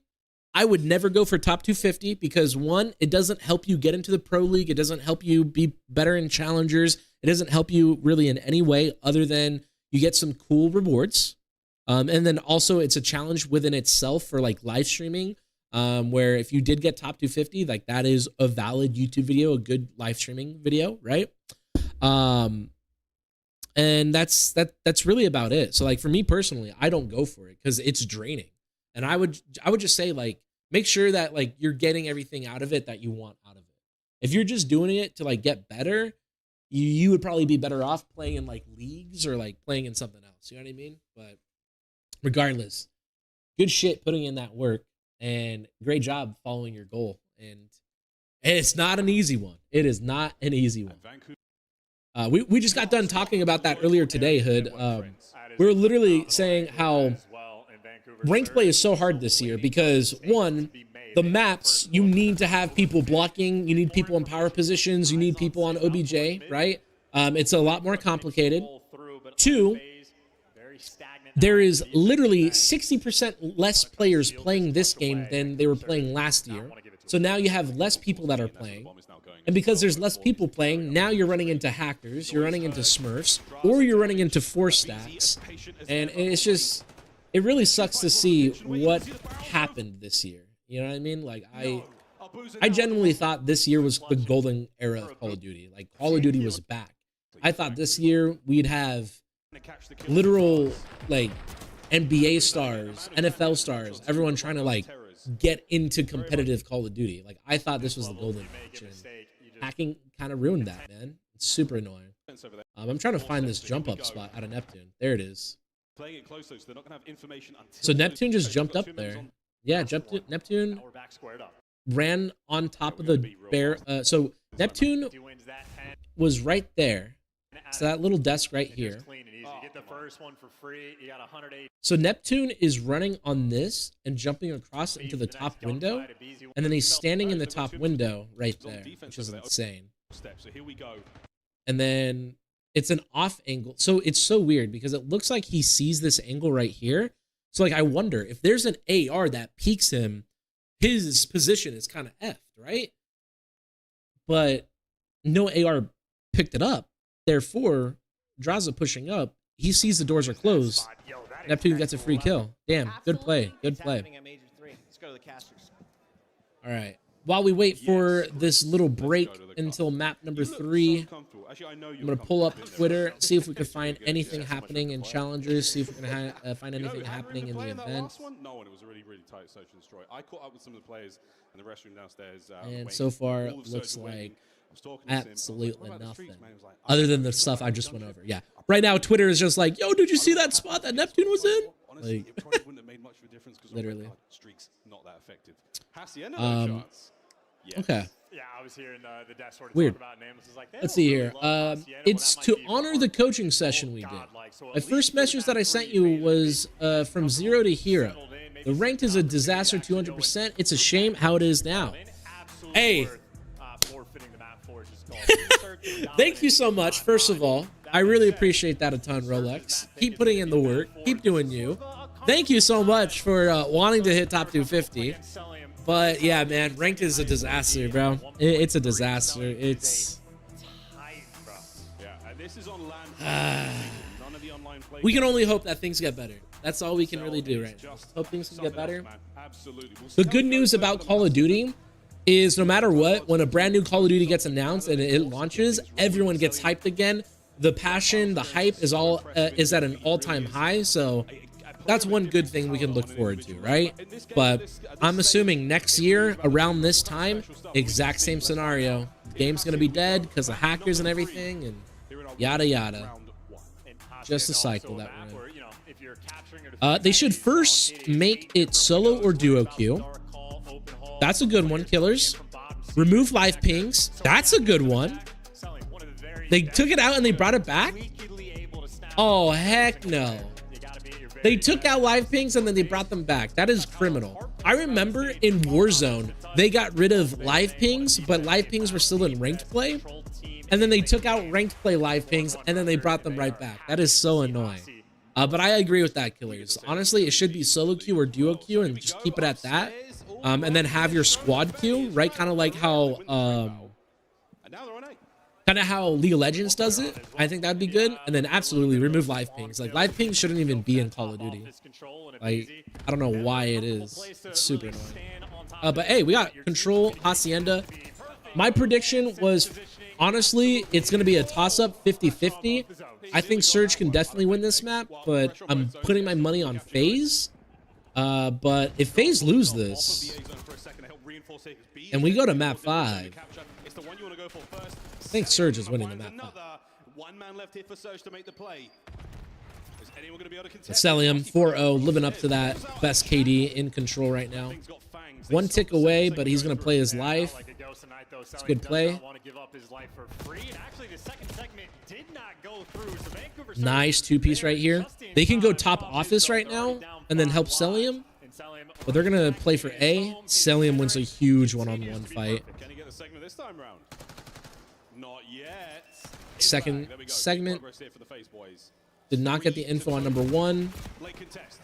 [SPEAKER 1] I would never go for top 250 because, one, it doesn't help you get into the pro league. It doesn't help you be better in challengers. It doesn't help you really in any way other than you get some cool rewards. And then also it's a challenge within itself for like live streaming. where if you did get top 250, like that is a valid YouTube video, a good live streaming video, right? And that's really about it. So like for me personally, I don't go for it because it's draining. And I would just say like, make sure that like you're getting everything out of it that you want out of it. If you're just doing it to like get better, you would probably be better off playing in like leagues or like playing in something else. You know what I mean? But regardless, good shit putting in that work and great job following your goal. And it's not an easy one. It is not an easy one. We just got done talking about that earlier today, Hood. We were literally saying how ranked play is so hard this year because, one, the maps, you need to have people blocking, you need people in power positions, you need people on OBJ, right? It's a lot more complicated. Two, there is literally 60% less players playing this game than they were playing last year. So now you have less people that are playing. And because there's less people playing, now you're running into hackers, you're running into smurfs, or you're running into 4-stacks. And it's just, it really sucks to see what happened this year. You know what I mean? Like, I genuinely thought this year was the golden era of Call of Duty. Like, Call of Duty was back. I thought this year we'd have literal, like, NBA stars, NFL stars, everyone trying to, like, get into competitive Call of Duty. Like, I thought this was the golden age, and hacking kind of ruined that, man. It's super annoying. I'm trying to find this jump up spot out of Neptune. There it is. So Neptune just jumped up there. Yeah, Neptune ran on top of the bear. So Neptune was right there. So that little desk right here. So Neptune is running on this and jumping across into the top window. And then he's standing in the top window right there, which is insane. And then it's an off angle. So it's so weird because it looks like he sees this angle right here. So like, I wonder if there's an AR that peeks him, his position is kind of effed, right? But no AR picked it up. Therefore, Draza pushing up, he sees the doors are closed. Neptune gets a free kill. Damn, good play, good play. All right. While we wait for this little break until map number 3, I'm going to pull up Twitter, see if we can find anything happening in challengers, see if we can find anything happening in the event.
[SPEAKER 12] No one. It was a really tight search and destroy. I caught up with some of the players in the restroom downstairs.
[SPEAKER 1] And so far, it looks like absolutely nothing other than the stuff I just went over. Yeah. Right now, Twitter is just like, yo, did you see that spot that Neptune was in?
[SPEAKER 12] Honestly,
[SPEAKER 1] like,
[SPEAKER 12] it probably wouldn't have made much of a difference because
[SPEAKER 1] literally.
[SPEAKER 12] Streaks not that effective. Hacienda shots. Yes.
[SPEAKER 1] Okay.
[SPEAKER 14] Yeah, I was hearing the desk sort of
[SPEAKER 1] weird.
[SPEAKER 14] talk about names. It's like,
[SPEAKER 1] let's see here. It's to honor the coaching session we did. My first message that I sent you was from 0 to hero. The ranked is a disaster 200%. It's a shame how it is now. Hey. Thank you so much, first of all. I really appreciate that a ton, Rolex. Keep putting in the work. Keep doing you. Thank you so much for wanting to hit top 250. But yeah, man, ranked is a disaster, bro. It's a disaster. It's... we can only hope that things get better. That's all we can really do right now. Hope things can get better. The good news about Call of Duty is no matter what, when a brand new Call of Duty gets announced and it launches, everyone gets hyped again. The passion, the hype is all is at an all-time high. So that's one good thing we can look forward to, right? But I'm assuming next year around this time, exact same scenario. The game's gonna be dead because of hackers and everything, and yada yada. Just a cycle that we're in. They should first make it solo or duo queue. That's a good one, Killers. Remove live pings. That's a good one. They took it out and they brought it back? Oh, heck no. They took out live pings and then they brought them back. That is criminal. I remember in Warzone, they got rid of live pings, but live pings were still in ranked play. And then they took out ranked play live pings and then they brought them right back. That is so annoying. But I agree with that, Killers. Honestly, it should be solo queue or duo queue and just keep it at that. And then have your squad queue, right? Kind of like how League of Legends does it. I think that'd be good. And then absolutely remove live pings. Like, live pings shouldn't even be in Call of Duty. Like, I don't know why it is. It's super annoying. But hey, we got Control, Hacienda. My prediction was, honestly, it's going to be a toss-up 50-50. I think Surge can definitely win this map, but I'm putting my money on FaZe. But if FaZe lose this, and we go to map 5, I think Surge is winning the map 5.
[SPEAKER 5] One man left here for Surge to make the play. Is anyone going to be able to contest?
[SPEAKER 1] Celium 4-0, living up to that best KD in Control right now. One tick away, but he's going to play his life. It's a good play. Nice two-piece right here. They can go top office right now and then help Celium. But they're going to play for A. Celium wins a huge one-on-one fight.
[SPEAKER 5] Can he get the segment this time round? Not yet.
[SPEAKER 1] Second segment. Did not get the info on number 1.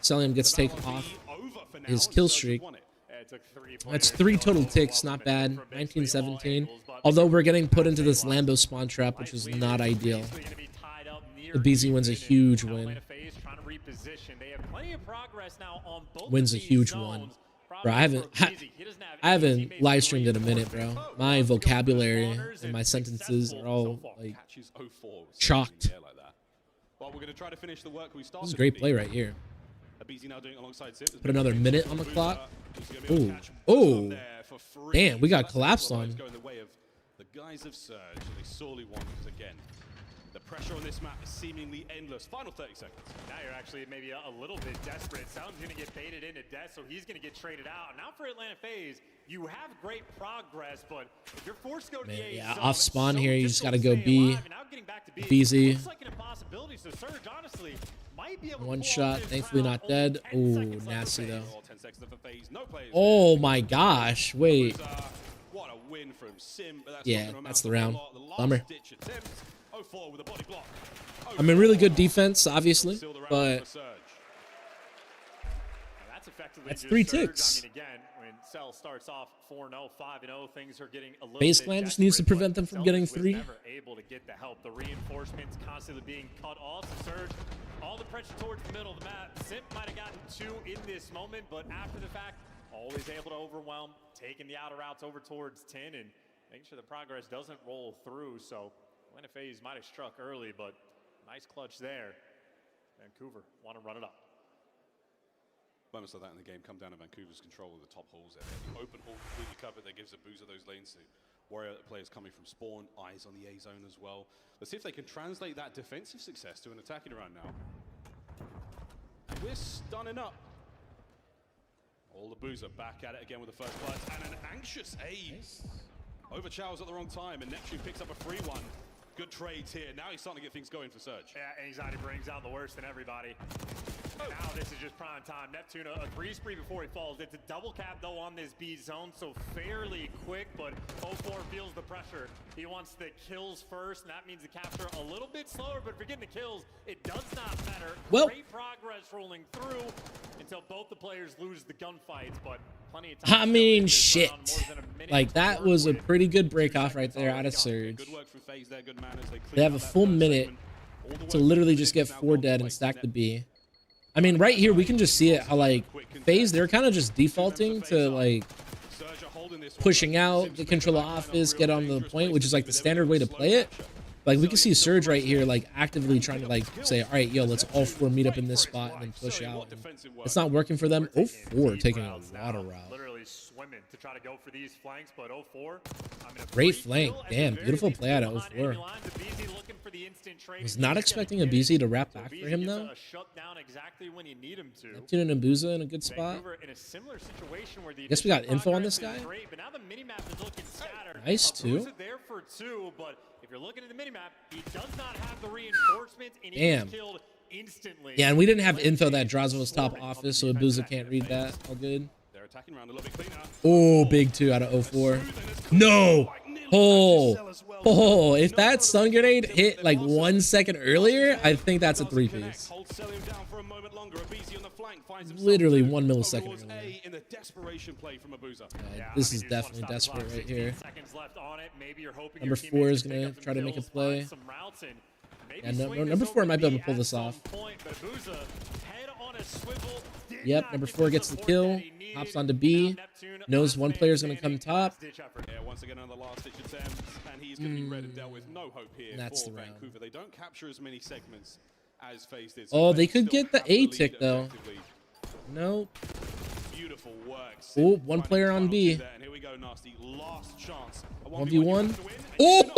[SPEAKER 1] Celium gets taken off his kill streak. That's 3 total ticks, not bad. 19-17. Although we're getting put into this Lambo spawn trap, which is not ideal. The BZ wins a huge win. Wins a huge one. Bro, I haven't live streamed in a minute, bro. My vocabulary and my sentences are all like chalked.
[SPEAKER 5] Well, we're going to try to finish the work we started.
[SPEAKER 1] This is a great play right here. Put another minute on the clock. Oh, oh, damn, we got collapsed on.
[SPEAKER 5] The guys of Surge, they sorely want, because again, the pressure on this map is seemingly endless. Final 30 seconds.
[SPEAKER 14] Now you're actually maybe a little bit desperate. Sound's going to get baited into death, so he's going to get traded out. Now for Atlanta FaZe, you have great progress, but if you're forced to go to the A,
[SPEAKER 1] yeah, off spawn here, you just got to go B. BZ. One shot, thankfully not dead. Oh, nasty though. Oh my gosh, wait.
[SPEAKER 5] What a win from Sim.
[SPEAKER 1] Yeah, that's the round. Bummer. I mean, really good defense, obviously, but that's 3 ticks.
[SPEAKER 14] I mean, again, when Cell starts off 4-0, 5-0, things are getting a little
[SPEAKER 1] FaZe
[SPEAKER 14] bit
[SPEAKER 1] Clan just needs to prevent them from getting 3.
[SPEAKER 14] Never able to get the help. The reinforcements constantly being cut off. Surge, all the pressure towards the middle of the map. Simp might have gotten 2 in this moment, but after the fact, always able to overwhelm, taking the outer routes over towards 10 and making sure the progress doesn't roll through. So Atlanta FaZe might have struck early, but nice clutch there. Vancouver want to run it up.
[SPEAKER 12] Moments like that in the game come down to Vancouver's control of the top holes there. The open hole completely covered that gives a boozer those lanes to Warrior players coming from spawn, eyes on the A zone as well. Let's see if they can translate that defensive success to an attacking run now. And we're stunning up. All the boozer back at it again with the first blast and an anxious A. Nice. Over Chow's at the wrong time and Neptune picks up a free one. Good trades here. Now he's starting to get things going for Surge.
[SPEAKER 14] Yeah, anxiety brings out the worst in everybody. Now this is just prime time. Neptune, a 3 spree before he falls. It's a double cap, though, on this B zone, so fairly quick, but 0-4 feels the pressure. He wants the kills first, and that means the capture a little bit slower, but if you're getting the kills, it does not matter.
[SPEAKER 1] Well,
[SPEAKER 14] great progress rolling through until both the players lose the gunfights, but plenty of time.
[SPEAKER 1] I mean, shit. Like, that was a pretty good break off right there out of Surge. They have a full minute to literally just get 4 dead and stack the B. I mean, right here, we can just see it how, like, FaZe, they're kind of just defaulting to, like, pushing out, get control of office, get on the point, which is, like, the standard way to play it. Like, we can see Surge right here, like, actively trying to, like, say, all right, yo, let's all 4 meet up in this spot and then push out. And it's not working for them. 0-4 taking a lot of route.
[SPEAKER 14] Literally swimming to try to go for these flanks, but 0-4.
[SPEAKER 1] Great flank. Damn, beautiful play out of 0-4. Was not expecting a BZ to wrap back for him, though. Neptune and Abuza in a good spot. I guess we got info on this guy. Nice, too.
[SPEAKER 14] If you're looking at the minimap, he does not have the reinforcements, and he
[SPEAKER 1] damn.
[SPEAKER 14] gets killed instantly.
[SPEAKER 1] Yeah, and we didn't have info that Draza was top office, so Abuza can't read that. All good. Oh, big 2 out of 0-4. No! Oh, if that stun grenade hit like 1 second earlier, I think that's a 3-piece. Literally 1 millisecond earlier. This is definitely desperate right here. Number 4 is going to try to make a play. Yeah, no, number 4 might be able to pull this off. Yep, number 4 gets the kill, hops onto B, knows one player's going to come top.
[SPEAKER 12] Yeah, once again on the last ditch attempt, and he's going to be read and dealt with. No hope here
[SPEAKER 1] That's
[SPEAKER 12] for
[SPEAKER 1] the round.
[SPEAKER 12] Vancouver. They don't capture as many segments as FaZe did.
[SPEAKER 1] Oh, they could get the A tick though. Nope.
[SPEAKER 12] Beautiful work.
[SPEAKER 1] Oh, one player on B.
[SPEAKER 12] And here we go, Nasty. Last chance.
[SPEAKER 1] 1v1. Oh!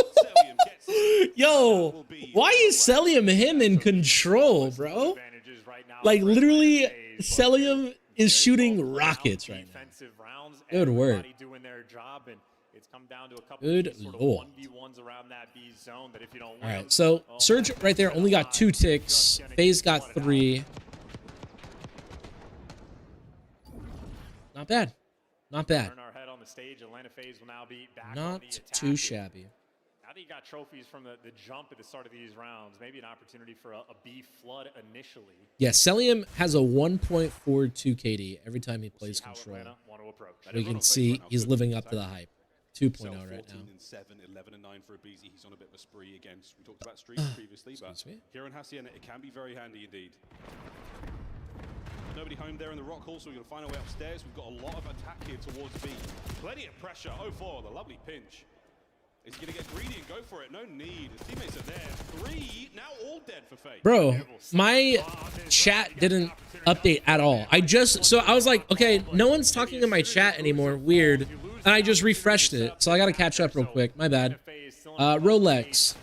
[SPEAKER 1] Yo! Why is Celium him in control, bro? Like, literally, Celium is shooting rockets right now. Good work. Good lord. Alright, so Surge right there only got 2 ticks. FaZe got 3. Not bad. Not bad. Not too shabby.
[SPEAKER 14] Now that you got trophies from the jump at the start of these rounds, maybe an opportunity for a B flood initially.
[SPEAKER 1] Yeah, Celium has a 1.42 KD every time he plays control. We can see he's living up to the hype. 2.0 right now.
[SPEAKER 12] 14-7, 11-9 for a BZ. He's on a bit of a spree against. We talked about streak previously, but here in Hacienda, it can be very handy indeed. Nobody home there in the rock hall, so we're going to find our way upstairs. We've got a lot of attack here towards B. Plenty of pressure. 0-4, the lovely pinch. Is he going to get greedy and go for it? No need. His teammates are there. 3, now all dead for FaZe.
[SPEAKER 1] Bro, my chat didn't update at all. So I was like, okay, no one's talking in my chat anymore. Weird. And I just refreshed it. So I got to catch up real quick. My bad. Rolex.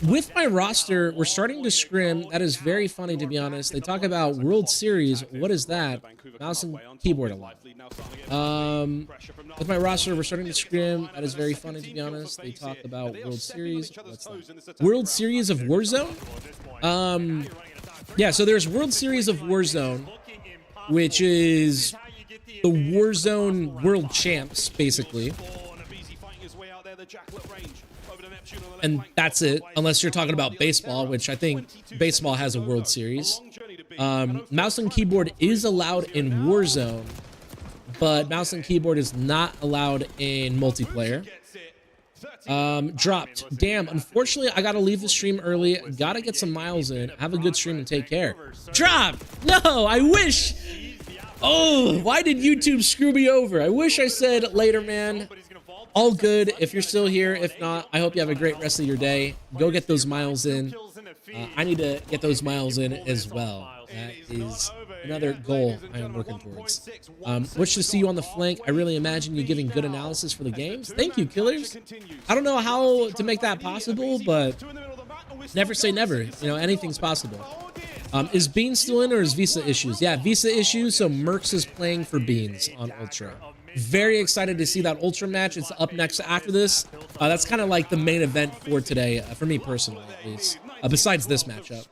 [SPEAKER 1] With my roster, we're starting to scrim. That is very funny, to be honest. They talk about World Series. What is that? Mouse and keyboard a lot. With my roster, we're starting to scrim. That is very funny, to be honest. They talk about World Series. What's that? World Series of Warzone? Yeah, so there's World Series of Warzone, which is the Warzone World Champs, basically. And that's it, unless you're talking about baseball, which I think baseball has a World Series. Mouse and keyboard is allowed in Warzone, but mouse and keyboard is not allowed in multiplayer. Dropped. Damn, unfortunately, I gotta leave the stream early. Gotta get some miles in. Have a good stream and take care. Drop! No, I wish! Oh, why did YouTube screw me over? I wish I said later, man. All good if you're still here. If not, I hope you have a great rest of your day. Go get those miles in. I need to get those miles in as well. That is another goal I am working towards. Wish to see you on the flank. I really imagine you giving good analysis for the games. Thank you, killers. I don't know how to make that possible, but never say never. You know, anything's possible. Is Beans still in or is Visa issues? Yeah, Visa issues, so Mercs is playing for Beans on Ultra. Very excited to see that Ultra match. It's up next after this. That's kind of like the main event for today, for me personally, at least. Besides this matchup.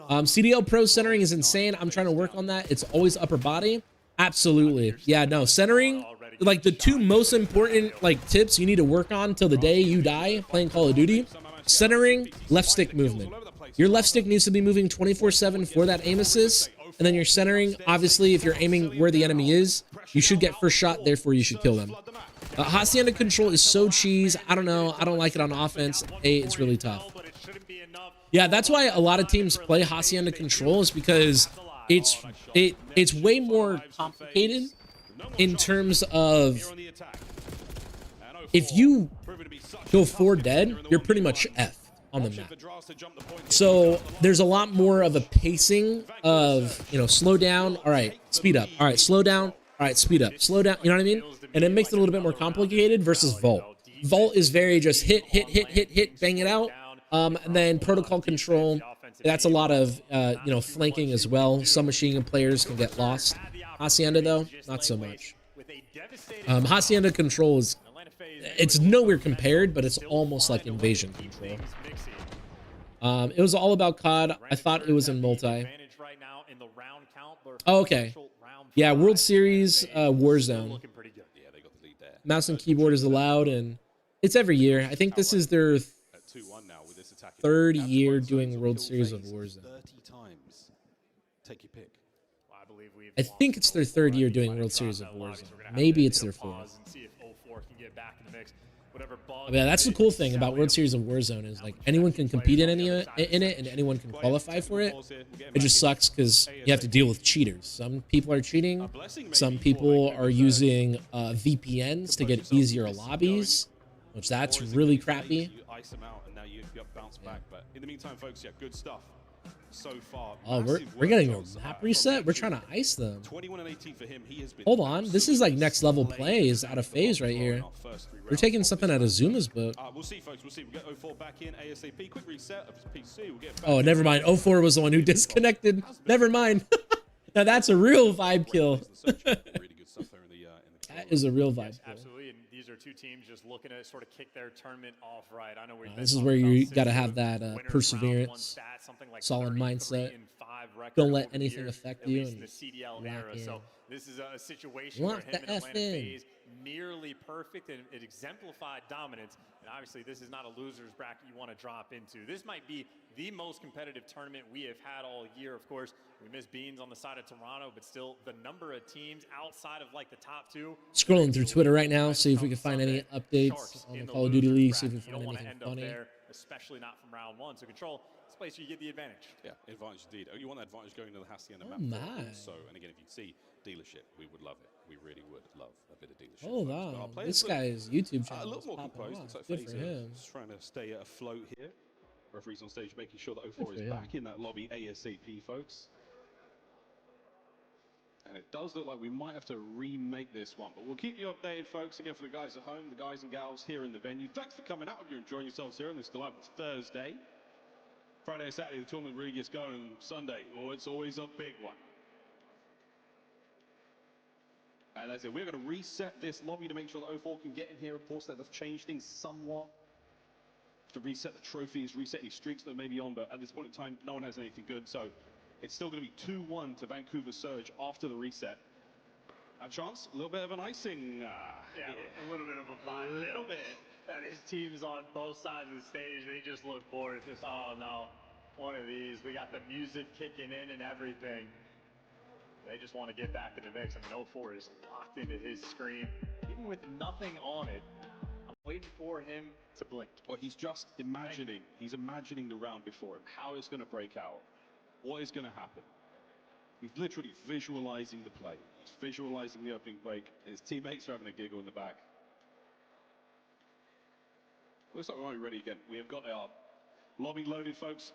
[SPEAKER 1] CDL Pro centering is insane. I'm trying to work on that. It's always upper body. Absolutely. Yeah, no, centering, like the 2 most important like tips you need to work on till the day you die playing Call of Duty. Centering, left stick movement. Your left stick needs to be moving 24/7 for that aim assist. And then you're centering, obviously, if you're aiming where the enemy is, you should get first shot, therefore you should kill them. Hacienda control is so cheese. I don't know. I don't like it on offense. It's really tough. Yeah, that's why a lot of teams play Hacienda control, is because it's way more complicated in terms of if you go 4 dead, you're pretty much F on the map. So there's a lot more of a pacing of, you know, slow down, all right, speed up, all right, slow down, all right, speed up, slow down, you know what I mean? And it makes it a little bit more complicated versus Vault. Vault is very just hit, bang it out. And then protocol control, that's a lot of, you know, flanking as well. Some machine gun players can get lost. Hacienda, though, not so much. Hacienda control is, it's nowhere compared, but it's almost like invasion control. It was all about COD. I thought it was in multi. Oh, okay. Yeah, World Series, Warzone. Mouse and keyboard is allowed, and it's every year. I think this is their 3rd year doing World Series of Warzone. I think it's their 3rd year doing World Series of Warzone. Maybe it's their 4th.
[SPEAKER 14] whatever bug.
[SPEAKER 1] I mean, that's the cool thing about World Series of Warzone is like anyone can compete in it and anyone can qualify for it. It just sucks because you have to deal with cheaters. Some people are cheating. Some people are using VPNs to get easier lobbies, which that's really crappy.
[SPEAKER 12] You ice them out and now you bounce back. But in the meantime, folks, yeah, good stuff so far.
[SPEAKER 1] Oh, we're getting a map reset. We're trying to ice them.
[SPEAKER 12] 21 and 18 for him. He has been
[SPEAKER 1] Hold on, this is like next level plays out of FaZe right here. We're taking something out of Zuma's book.
[SPEAKER 12] We'll see, folks. We'll see. We'll get 04 back in ASAP. Quick reset of his PC. We'll get back
[SPEAKER 1] Oh, never mind. 04 was the one who disconnected. Never mind. Now that's a real vibe kill. That is a real vibe kill.
[SPEAKER 14] Absolutely, and these are two teams just looking to sort of kick their tournament off right. I know we've
[SPEAKER 1] This is where you got to have that perseverance, solid mindset. Don't let anything affect you.
[SPEAKER 14] In the CDL era. So this is a situation
[SPEAKER 1] Lock
[SPEAKER 14] where him
[SPEAKER 1] the
[SPEAKER 14] and
[SPEAKER 1] F
[SPEAKER 14] Atlanta
[SPEAKER 1] in.
[SPEAKER 14] FaZe nearly perfect, and it exemplified dominance. And obviously, this is not a loser's bracket you want to drop into. This might be the most competitive tournament we have had all year. Of course, we missed Beans on the side of Toronto, but still the number of teams outside of like the top two.
[SPEAKER 1] Scrolling through Twitter right now, see if we can find any updates on the Call of Duty League, see if we can find anything funny.
[SPEAKER 14] There, especially not from round one. So Control, this place you get the advantage.
[SPEAKER 12] Yeah, advantage indeed. You want that advantage going to the Hacienda map.
[SPEAKER 1] My.
[SPEAKER 12] So, and again, if you see dealership, we would love it. We really would love a bit of dealership.
[SPEAKER 1] Hold on, this guy's YouTube
[SPEAKER 12] a
[SPEAKER 1] channel
[SPEAKER 12] little
[SPEAKER 1] is
[SPEAKER 12] more
[SPEAKER 1] popping
[SPEAKER 12] composed.
[SPEAKER 1] off.
[SPEAKER 12] Looks like
[SPEAKER 1] Good
[SPEAKER 12] FaZe
[SPEAKER 1] for him.
[SPEAKER 12] just trying to stay afloat here. Referees on stage making sure that 04
[SPEAKER 1] Good
[SPEAKER 12] is
[SPEAKER 1] for him.
[SPEAKER 12] back in that lobby ASAP, folks. And it does look like we might have to remake this one, but we'll keep you updated, folks. Again, for the guys at home, the guys and gals here in the venue, thanks for coming out. Hope you're enjoying yourselves here on this delightful Thursday. Friday and Saturday, the tournament really gets going. Sunday, oh, it's always a big one. And as I said, we're going to reset this lobby to make sure that 04 can get in here. Of course, that does change things somewhat. To reset the trophies, reset any streaks that may be on, but at this point in time, no one has anything good. So it's still going to be 2-1 to Vancouver Surge after the reset. A chance, a little bit of an icing.
[SPEAKER 14] Yeah, a little bit of a vibe. A little bit. And his team's on both sides of the stage. They just look bored. It's just, oh no, one of these. We got the music kicking in and everything. They just want to get back to the mix. I mean, 04 is locked into his screen. Even with nothing on it, I'm waiting for him to blink.
[SPEAKER 12] Well, he's just imagining. He's imagining the round before him, how it's going to break out, what is going to happen. He's literally visualizing the play. He's visualizing the opening break. His teammates are having a giggle in the back. Looks like we might be ready again. We have got our lobby loaded, folks.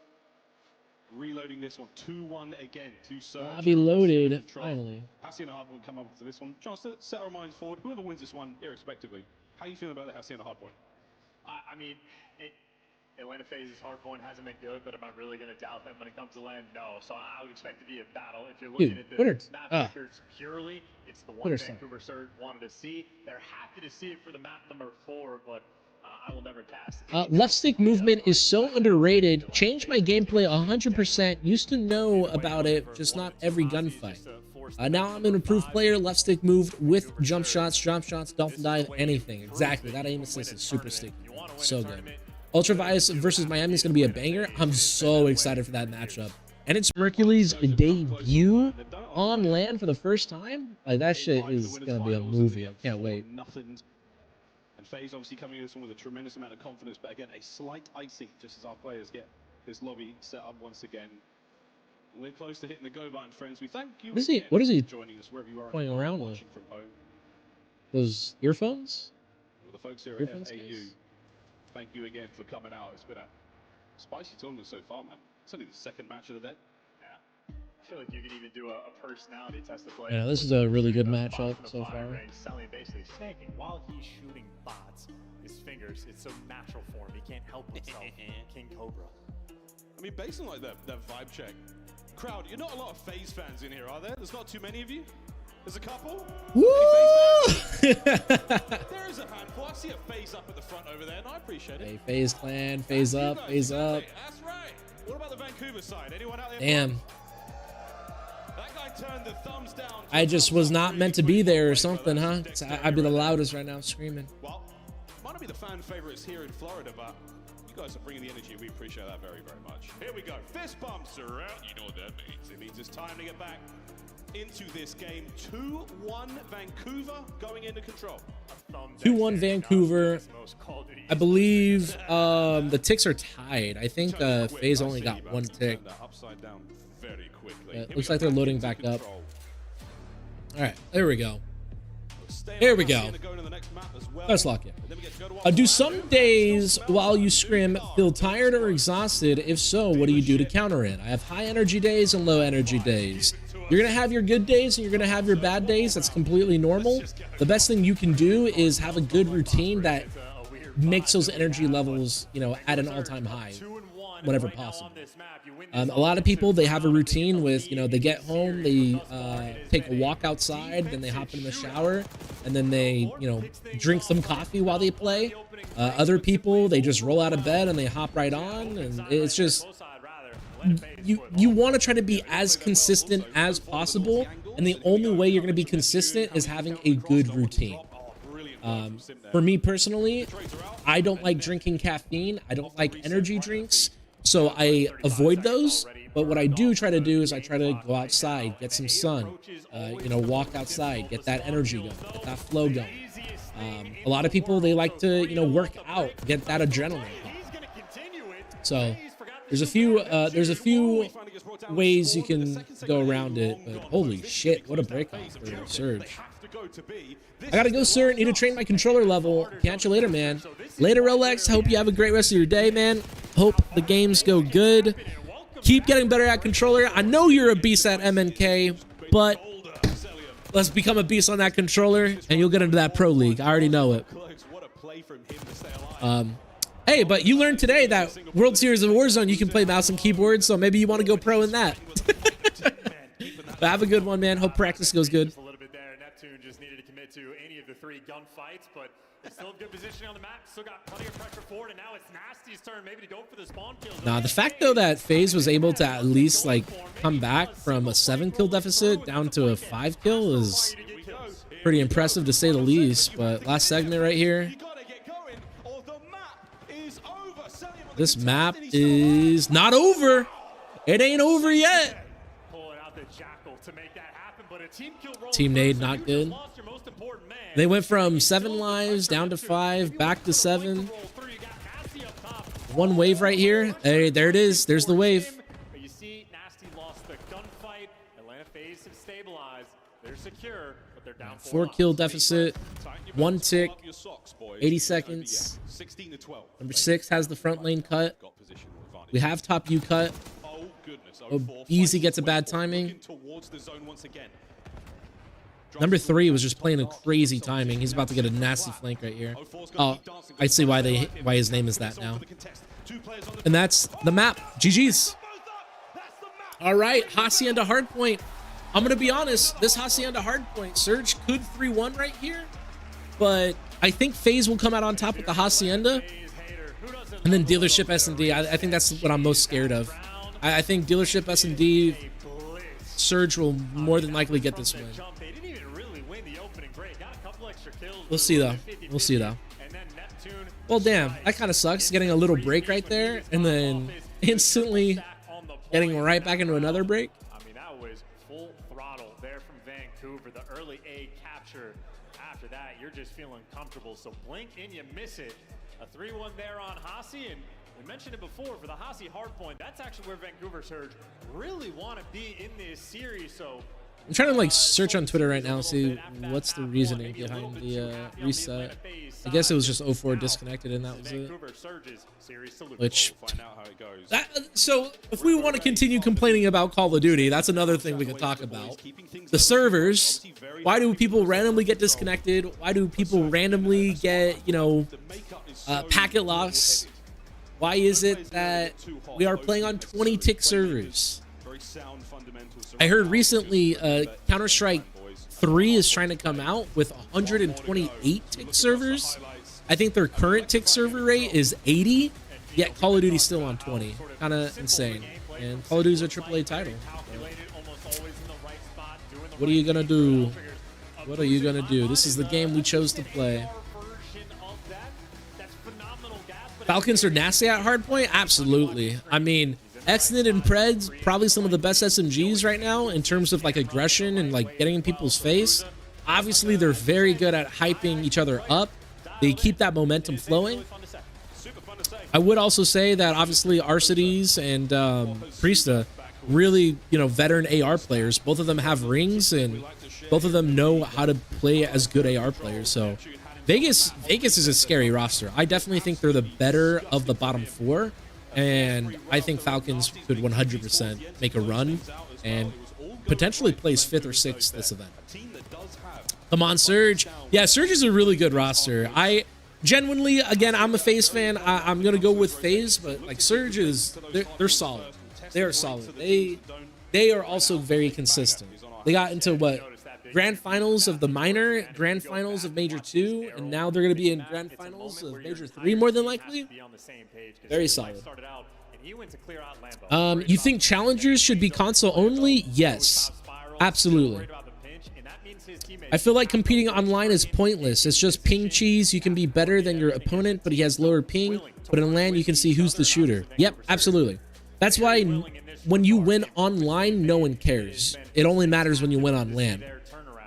[SPEAKER 12] Reloading this one, 2-1 again to Surge.
[SPEAKER 1] Lobby loaded, finally.
[SPEAKER 12] Hacienda Hardpoint will come up to this one. Chance to set our minds forward. Whoever wins this one, irrespectively. How are you feeling about the Hacienda Hardpoint?
[SPEAKER 14] I mean, Atlanta FaZe's hardpoint hasn't been good, but am I really going to doubt them when it comes to land? No. So I would expect to be a battle. If you're looking at the map records purely, it's the one Vancouver Surge wanted to see. They're happy to see it for the map number 4, but I will never cast.
[SPEAKER 1] Left stick movement is so underrated. Changed my gameplay 100%. Used to know about it, just not every gunfight. Now I'm an improved player. Left stick moved with jump shots, dolphin dive, anything. Exactly. That aim assist is super sticky. So good. Ultraviolence versus Miami is going to be a banger. I'm so excited for that matchup. And it's Mercury's debut on land for the first time. Like, that shit is going to be a movie. I can't wait.
[SPEAKER 12] And FaZe obviously coming in this one with a tremendous amount of confidence, but again, a slight icing just as our players get this lobby set up once again. We're close to hitting the go button, friends. We thank you.
[SPEAKER 1] What is he
[SPEAKER 12] joining us wherever you are
[SPEAKER 1] playing around with?
[SPEAKER 12] From home.
[SPEAKER 1] Those earphones?
[SPEAKER 12] Well, the folks here at FAU, thank you again for coming out. It's been a spicy tournament so far, man. It's only the second match of the day.
[SPEAKER 14] I feel like you could even do a personality test to play.
[SPEAKER 1] Yeah, this is a really good matchup so far.
[SPEAKER 14] Selling basically snaking while he's shooting bots. His fingers, it's so natural for him. He can't help himself. King Cobra.
[SPEAKER 12] I mean, based on like that vibe check, crowd, you're not a lot of FaZe fans in here, are there? There's not too many of you. There's a couple.
[SPEAKER 1] Woo!
[SPEAKER 12] There is a handful. I see a FaZe up at the front over there, and I appreciate it.
[SPEAKER 1] Hey, FaZe clan, FaZe up, FaZe up.
[SPEAKER 12] That's right. What about the Vancouver side? Anyone out there?
[SPEAKER 1] Damn.
[SPEAKER 12] That guy turned the thumbs down.
[SPEAKER 1] I just was not meant to be there or something, huh? I'd be the loudest right now screaming.
[SPEAKER 12] Well, might not be the fan favorites here in Florida, but You guys are bringing the energy. We appreciate that very, very much. Here we go. Fist bumps around. You know what that means. It means it's time to get back into this game. 2-1 Vancouver going into control.
[SPEAKER 1] 2-1 Vancouver. I believe the ticks are tied. I think FaZe only got one tick. Looks like they're loading back up. All right, there we go. There we go. Let's lock in. Do some days while you scrim feel tired or exhausted? If so, what do you do to counter it? I have high energy days and low energy days. You're going to have your good days and you're going to have your bad days. That's completely normal. The best thing you can do is have a good routine that makes those energy levels, you know, at an all-time high whenever possible. A lot of people, they have a routine with, you know, they get home, they take a walk outside, then they hop in the shower, and then they, you know, drink some coffee while they play. Other people, they just roll out of bed and they hop right on, and it's just, you want to try to be as consistent as possible, and the only way you're going to be consistent is having a good routine. For me personally, I don't like drinking caffeine. I don't like energy drinks, so I avoid those. But what I do try to do is I try to go outside, get some sun, you know, walk outside, get that energy going, get that flow going. A lot of people, they like to, you know, work out, get that adrenaline pump. So there's a few ways you can go around it, but holy shit, what a break off for Surge. I gotta go, sir. Need to train my controller level. Catch you later, man. Later, Rolex. Hope you have a great rest of your day, man. Hope the games go good. Keep getting better at controller. I know you're a beast at MNK, but let's become a beast on that controller, and you'll get into that pro league. I already know it. Hey, but you learned today that World Series of Warzone, you can play mouse and keyboard, so maybe you want to go pro in that. But have a good one, man. Hope practice goes good.
[SPEAKER 14] Just needed to commit to any of the three gunfights, but still in good position on the map. Still got plenty of pressure forward, and now it's Nasty's turn maybe to go for the spawn kills.
[SPEAKER 1] Nah, the fact though that FaZe was able to at least like come back from a 7-kill deficit down to a 5-kill is pretty impressive to say the least. But last segment right here, this map is not over. It ain't over yet. Team Nade not good. They went from 7 lives down to 5, back to 7. One wave right here. Hey, there it is. There's the wave.
[SPEAKER 14] You see, Nasty lost the gunfight. Atlanta FaZe have stabilized. They're secure, but they're down
[SPEAKER 1] 4-kill deficit. 1 tick. 80 seconds. Number 6 has the front lane cut. We have top U cut. Easy gets a bad timing. Number 3 was just playing a crazy timing. He's about to get a nasty flank right here. Oh, I see why his name is that now. And that's the map. GG's. All right, Hacienda Hardpoint. I'm going to be honest. This Hacienda Hardpoint, Surge could 3-1 right here. But I think FaZe will come out on top with the Hacienda. And then Dealership S&D. I think that's what I'm most scared of. I think Dealership S&D, Surge will more than likely get this win. We'll see though. We'll see though. Well, damn, that kind of sucks. Getting a little break right there and then instantly getting right back into another break.
[SPEAKER 14] I mean, that was full throttle there from Vancouver. The early A capture. After that, you're just feeling comfortable. So blink and you miss it. A 3-1 there on Hasi, and we mentioned it before for the Hasi hardpoint. That's actually where Vancouver Surge really want to be in this series. So
[SPEAKER 1] I'm trying to like search on Twitter right now, see what's the reasoning behind the reset. I guess it was just 04 disconnected and that was it. Which, so if we want to continue complaining about Call of Duty, that's another thing we could talk about. The servers, why do people randomly get disconnected? Why do people randomly get, you know, packet loss? Why is it that we are playing on 20 tick servers? I heard recently Counter-Strike 3 is trying to come out with 128 tick servers. I think their current tick server rate is 80, yet Call of Duty's still on 20. Kind of insane. And Call of Duty's a AAA title. What are you going to do? What are you going to do? This is the game we chose to play. Falcons are nasty at hardpoint? Absolutely. I mean, Exnit and Preds, probably some of the best SMGs right now in terms of like aggression and like getting in people's face. Obviously, they're very good at hyping each other up. They keep that momentum flowing. I would also say that obviously Arcides and Priesta, really, you know, veteran AR players. Both of them have rings and both of them know how to play as good AR players. So Vegas is a scary roster. I definitely think they're the better of the bottom four. And I think Falcons could 100% make a run and potentially place 5th or 6th this event. Come on, Surge. Yeah, Surge is a really good roster. I genuinely, again, I'm a FaZe fan. I'm going to go with FaZe, but like Surge is, they're solid. They are solid. They are also very consistent. They got into what? Grand finals of the minor, grand finals of major 2, and now they're going to be in grand finals of major 3 more than likely. Very solid. You think challengers should be console only? Yes, absolutely. I feel like competing online is pointless. It's just ping cheese. You can be better than your opponent, but he has lower ping. But in LAN, you can see who's the shooter. Yep, absolutely. That's why when you win online, no one cares. It only matters when you win on LAN.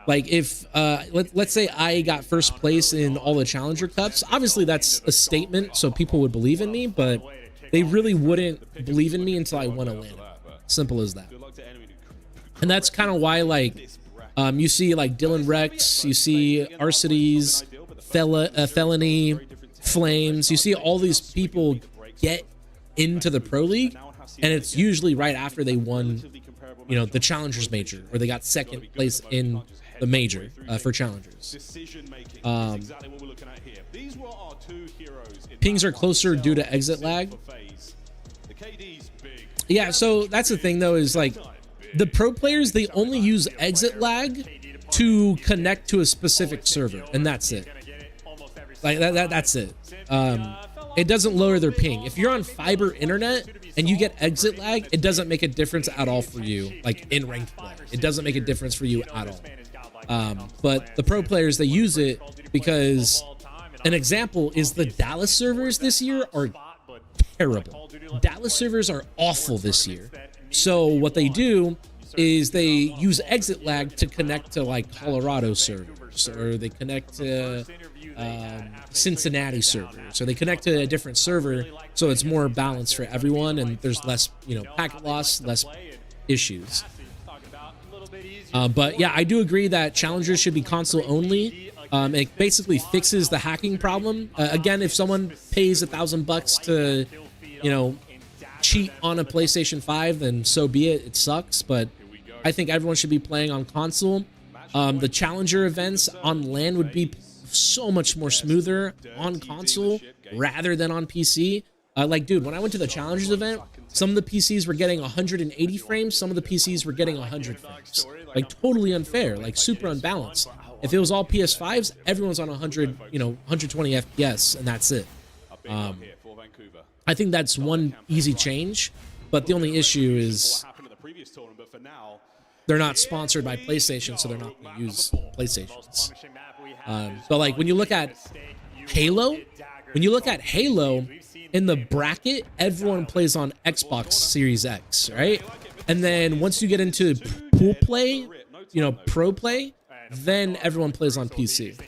[SPEAKER 1] Like if, let's say I got first place in all the Challenger Cups, obviously that's a statement, so people would believe in me, but they really wouldn't believe in me until I won a LAN. Simple as that. And that's kind of why, like, you see like Dylan Rex, you see Arcides, Felony, Flames, you see all these people get into the Pro League, and it's usually right after they won, you know, the Challengers Major, or they got 2nd place in the major for Challengers. Pings are closer due to exit lag. Yeah, so that's the thing though, is like the pro players, they only use exit lag to connect to a specific server, and that's it. Like that's it. It doesn't lower their ping. If you're on fiber internet and you get exit lag, it doesn't make a difference at all for you, like in ranked play. It doesn't make a difference for you at all. But the pro players, they use it because an example is the Dallas servers this year are terrible. Dallas servers are awful this year. So what they do is they use exit lag to connect to like Colorado servers, or they connect to Cincinnati servers, so they connect to a different server, so it's more balanced for everyone and there's less, you know, packet loss, less issues. But yeah, I do agree that challengers should be console only. It basically fixes the hacking problem. Again, if someone pays $1,000 to, you know, cheat on a PlayStation 5, then so be it. It sucks, but I think everyone should be playing on console. The challenger events on LAN would be so much more smoother on console rather than on PC. Like, dude, when I went to the challengers event, some of the PCs were getting 180 frames, some of the PCs were getting 100 frames. Like, totally unfair, like super unbalanced. If it was all PS5s, everyone's on 100, you know, 120 FPS, and that's it. I think that's one easy change, but the only issue is they're not sponsored by PlayStation, so they're not going to use PlayStations. But like when you look at Halo, in the bracket, everyone plays on Xbox Series X, right? And then once you get into pool play, you know, pro play, then everyone plays on PC.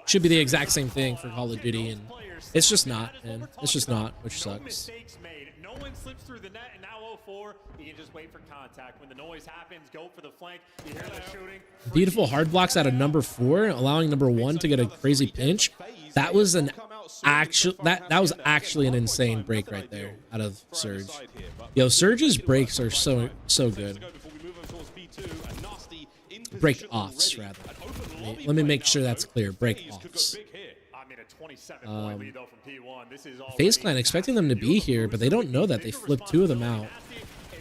[SPEAKER 1] Should be the exact same thing for Call of Duty, and it's just not, man. It's just not, which sucks.
[SPEAKER 14] No one slips through the net, and now 0-4, you can just wait for contact. When the noise happens, go for the flank. You hear the shooting.
[SPEAKER 1] Beautiful hard blocks out of number 4, allowing number 1 to get a crazy pinch. That was an actual that was actually an insane break right there out of Surge. Yo, Surge's breaks are so good. Break offs rather. Let me make sure that's clear. Break offs. FaZe Clan expecting them to be here, but they don't know that. They flipped 2 of them out.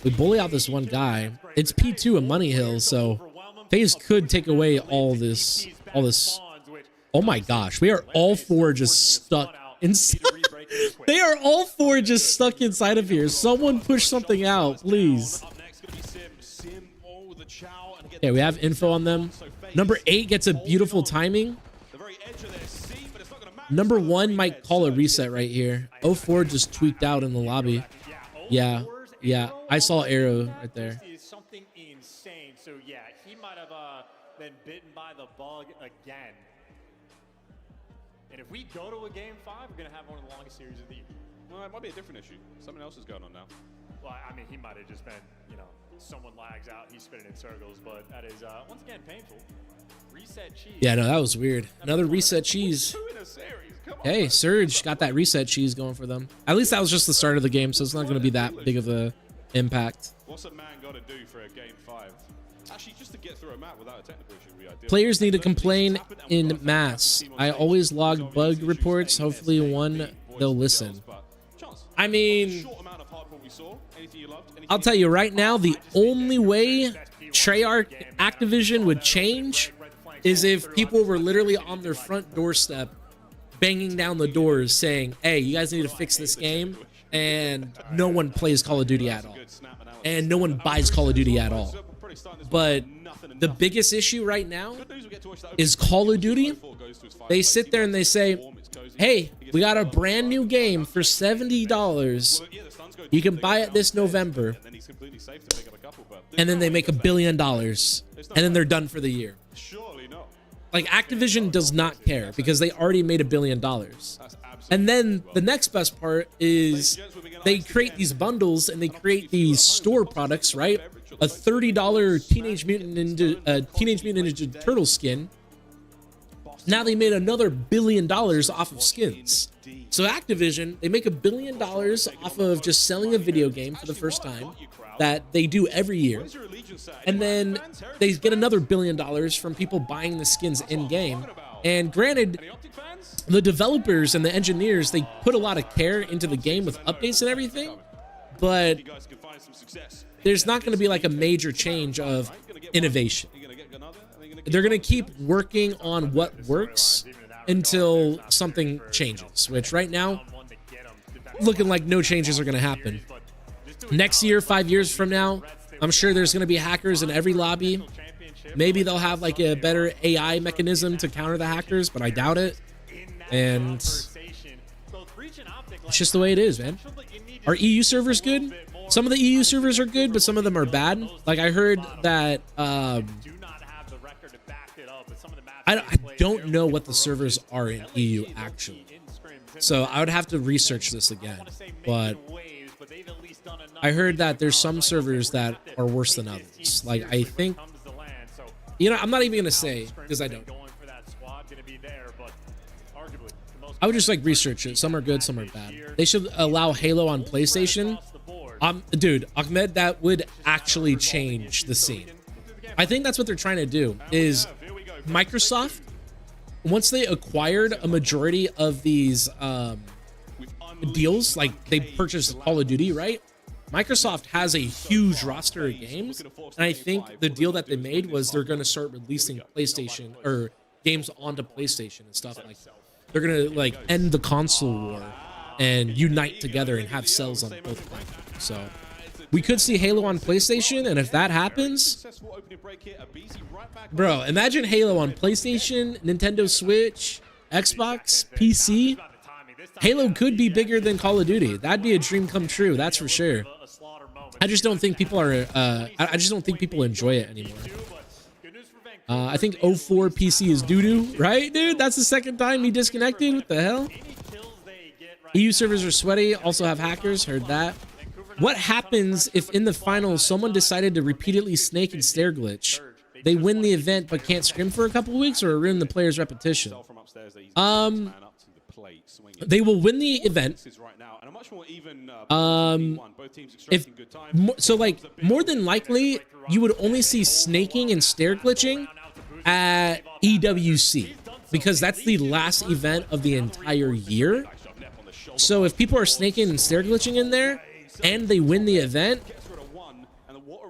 [SPEAKER 1] We bully out this one guy. It's P2 and Money Hill, so FaZe could take away all this. Oh my gosh, we are all 4 just stuck inside. They are all 4 just stuck inside of here. Someone push something out, please. Yeah, we have info on them. Number 8 gets a beautiful timing. Number 1 might call a reset right here. 04 just tweaked out in the lobby. Yeah, yeah. I saw Arrow right there.
[SPEAKER 14] Is something insane. So yeah, he might have been bitten by the bug again. And if we go to a game 5, we're gonna have one of the longest series of the year.
[SPEAKER 12] Well, it might be a different issue. Something else is going on now.
[SPEAKER 14] Well, I mean, he might have just been, you know, someone lags out, he's spinning in circles, but that is once again painful. Reset cheese.
[SPEAKER 1] Yeah, no, that was weird. Another reset cheese. Hey, Surge got that reset cheese going for them. At least that was just the start of the game, so it's not going to be that big of a impact.
[SPEAKER 12] What's a man got to do for a game 5? Actually, just to get through a map without a technical issue would be ideal.
[SPEAKER 1] Players need to complain in mass. I always log bug reports. Hopefully one, they'll listen. I mean, I'll tell you right now, the only way Treyarch Activision would change is if people were literally on their front doorstep banging down the doors saying, hey, you guys need to fix this game, and no one plays Call of Duty at all, and no one buys Call of Duty at all. But the biggest issue right now is Call of Duty. They sit there and they say, hey, we got a brand new game for $70. You can buy it this November. And then they make $1 billion. And then they're done for the year. Like, Activision does not care because they already made $1 billion. And then the next best part is they create these bundles and they create these store products, right? A $30 Teenage Mutant Ninja Turtle skin. Now they made another $1 billion off of skins. So Activision, they make $1 billion off of just selling a video game for the first time that they do every year. And then they get another $1 billion from people buying the skins in-game. And granted, the developers and the engineers, they put a lot of care into the game with updates and everything. But there's not going to be like a major change of innovation. They're going to keep working on what works until something changes, which right now, looking like no changes are going to happen. Next year, 5 years from now, I'm sure there's going to be hackers in every lobby. Maybe they'll have like a better AI mechanism to counter the hackers, but I doubt it. And it's just the way it is, man. Are EU servers good? Some of the EU servers are good, but some of them are bad. Like I heard that I don't know what the servers are in EU actually. So I would have to research this again. But I heard that there's some servers that are worse than others. Like I think, you know, I'm not even going to say because I don't. I would just like research it. Some are good, some are bad. They should allow Halo on PlayStation. Dude, Ahmed, that would actually change the scene. I think that's what they're trying to do is Microsoft, once they acquired a majority of these deals, like they purchased Call of Duty, right? Microsoft has a huge roster of games, and I think the deal that they made was they're going to start releasing PlayStation or games onto PlayStation and stuff like that. They're going to like end the console war and unite together and have sales on both platforms. So we could see Halo on PlayStation, and if that happens, bro, imagine Halo on PlayStation, Nintendo Switch, Xbox, PC. Halo could be bigger than Call of Duty. That'd be a dream come true, that's for sure. I just don't think people are. I just don't think people enjoy it anymore. I think 04 PC is doo-doo, right, dude? That's the second time he disconnected. What the hell? EU servers are sweaty. Also have hackers. Heard that. What happens if in the finals someone decided to repeatedly snake and stare glitch? They win the event but can't scrim for a couple weeks, or ruin the player's repetition? They will win the event. So like more than likely you would only see snaking and stare glitching at EWC because that's the last event of the entire year. So if people are snaking and stare glitching in there and they win the event,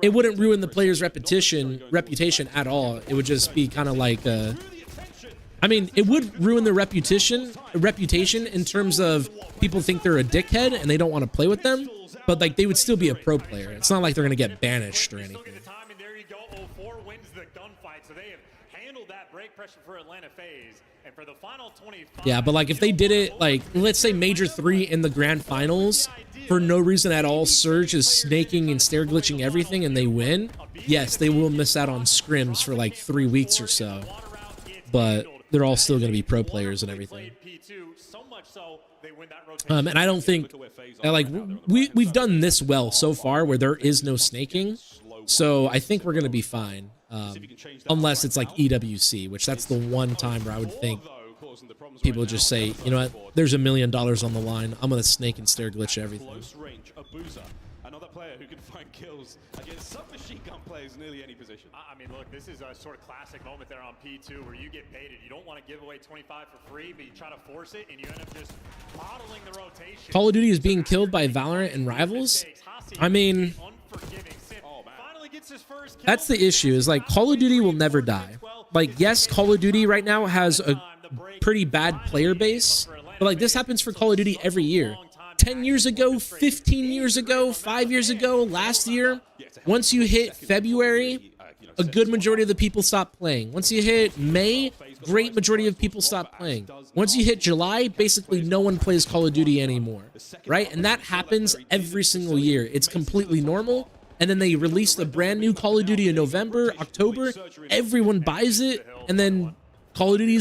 [SPEAKER 1] it wouldn't ruin the player's reputation at all. It would just be kind of like I mean, it would ruin their reputation in terms of people think they're a dickhead and they don't want to play with them, but like they would still be a pro player. It's not like they're going to get banished or anything.
[SPEAKER 14] the gunfight. So they have handled that break pressure for Atlanta FaZe. And for the final 25.
[SPEAKER 1] Yeah, but like if they did it, like let's say Major 3 in the grand finals, for no reason at all, Surge is snaking and stair glitching everything and they win, yes, they will miss out on scrims for like 3 weeks or so. But they're all still going to be pro players and everything. And I don't think, like, we've done this well so far where there is no snaking. So I think we're going to be fine. Unless it's like EWC, which that's the one time where I would think people would just say, you know what, there's $1 million on the line. I'm going to snake and stair glitch everything.
[SPEAKER 12] Another player who can find kills against submachine gun players in nearly any position.
[SPEAKER 14] I mean, look, this is a sort of classic moment there on P2 where you get baited. You don't want to give away 25 for free, but you try to force it, and you end up just bottling the rotation.
[SPEAKER 1] Call of Duty is being killed by Valorant and Rivals. I mean, that's the issue, is like Call of Duty will never die. Like, yes, Call of Duty right now has a pretty bad player base, but like this happens for Call of Duty every year. 10 years ago, 15 years ago, 5 years ago, last year, once you hit February, a good majority of the people stop playing. Once you hit May, great majority of people stop playing. Once you hit July, basically no one plays Call of Duty anymore, right? And that happens every single year. It's completely normal. And then they release a brand new Call of Duty in November, October. Everyone buys it, and then Call of Duty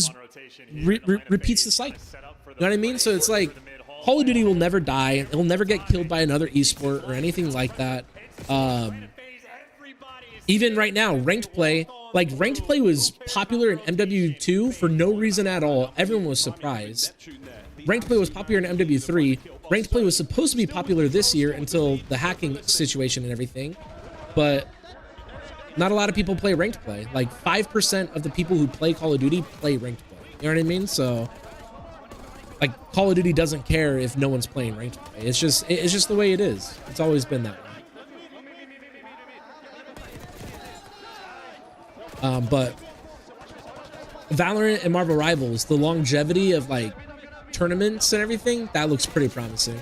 [SPEAKER 1] repeats the cycle. You know what I mean? So it's like, Call of Duty will never die. It will never get killed by another esport or anything like that. Even right now, ranked play was popular in MW2 for no reason at all. Everyone was surprised. Ranked play was popular in MW3. Ranked play was supposed to be popular this year until the hacking situation and everything. But not a lot of people play ranked play. Like 5% of the people who play Call of Duty play ranked play. You know what I mean? So like Call of Duty doesn't care if no one's playing ranked play. It's just the way it is. It's always been that way. But Valorant and Marvel Rivals, the longevity of like tournaments and everything, that looks pretty promising.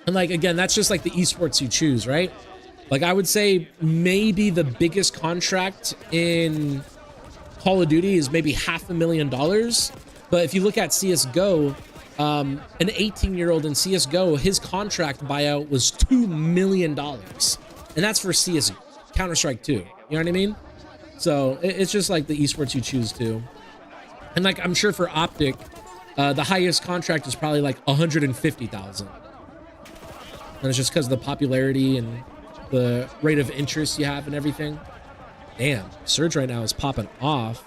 [SPEAKER 1] And like, again, that's just like the esports you choose, right? Like I would say maybe the biggest contract in Call of Duty is maybe $500,000. But if you look at CSGO, an 18-year-old in CSGO, his contract buyout was $2 million. And that's for CS Counter-Strike 2. You know what I mean? So it's just like the esports you choose to. And like, I'm sure for OpTic, the highest contract is probably like $150,000. And it's just because of the popularity and the rate of interest you have and everything. Damn, Surge right now is popping off.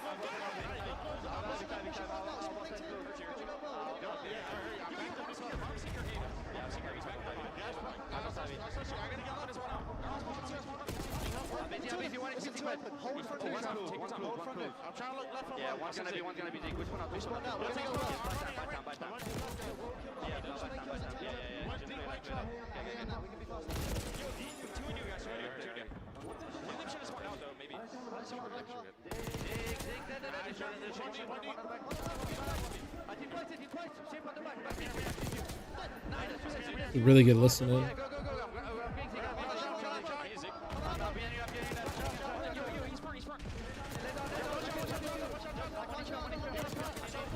[SPEAKER 15] Yeah, one's gonna be dig. Which one? Which one now? We're gonna go by time. Yeah, by time. Yeah. Okay, we can be fast. Two of you guys ready? Let them shut this one out though, maybe.
[SPEAKER 1] Really good listening.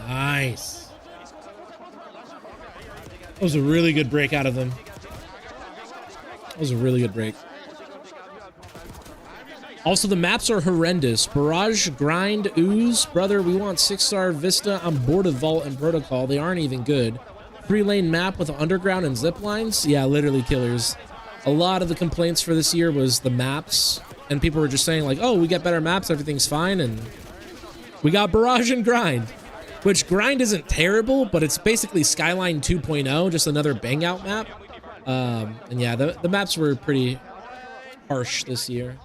[SPEAKER 1] Nice. That was a really good break out of them. That was a really good break. Also, the maps are horrendous. Barrage, Grind, Ooze. Brother, we want 6-star Vista. I'm bored of Vault and Protocol. They aren't even good. 3-lane map with underground and zip lines. Yeah, literally killers. A lot of the complaints for this year was the maps. And people were just saying like, oh, we get better maps. Everything's fine. And we got Barrage and Grind. Which Grind isn't terrible, but it's basically Skyline 2.0, just another bang out map. And yeah, the maps were pretty harsh this year.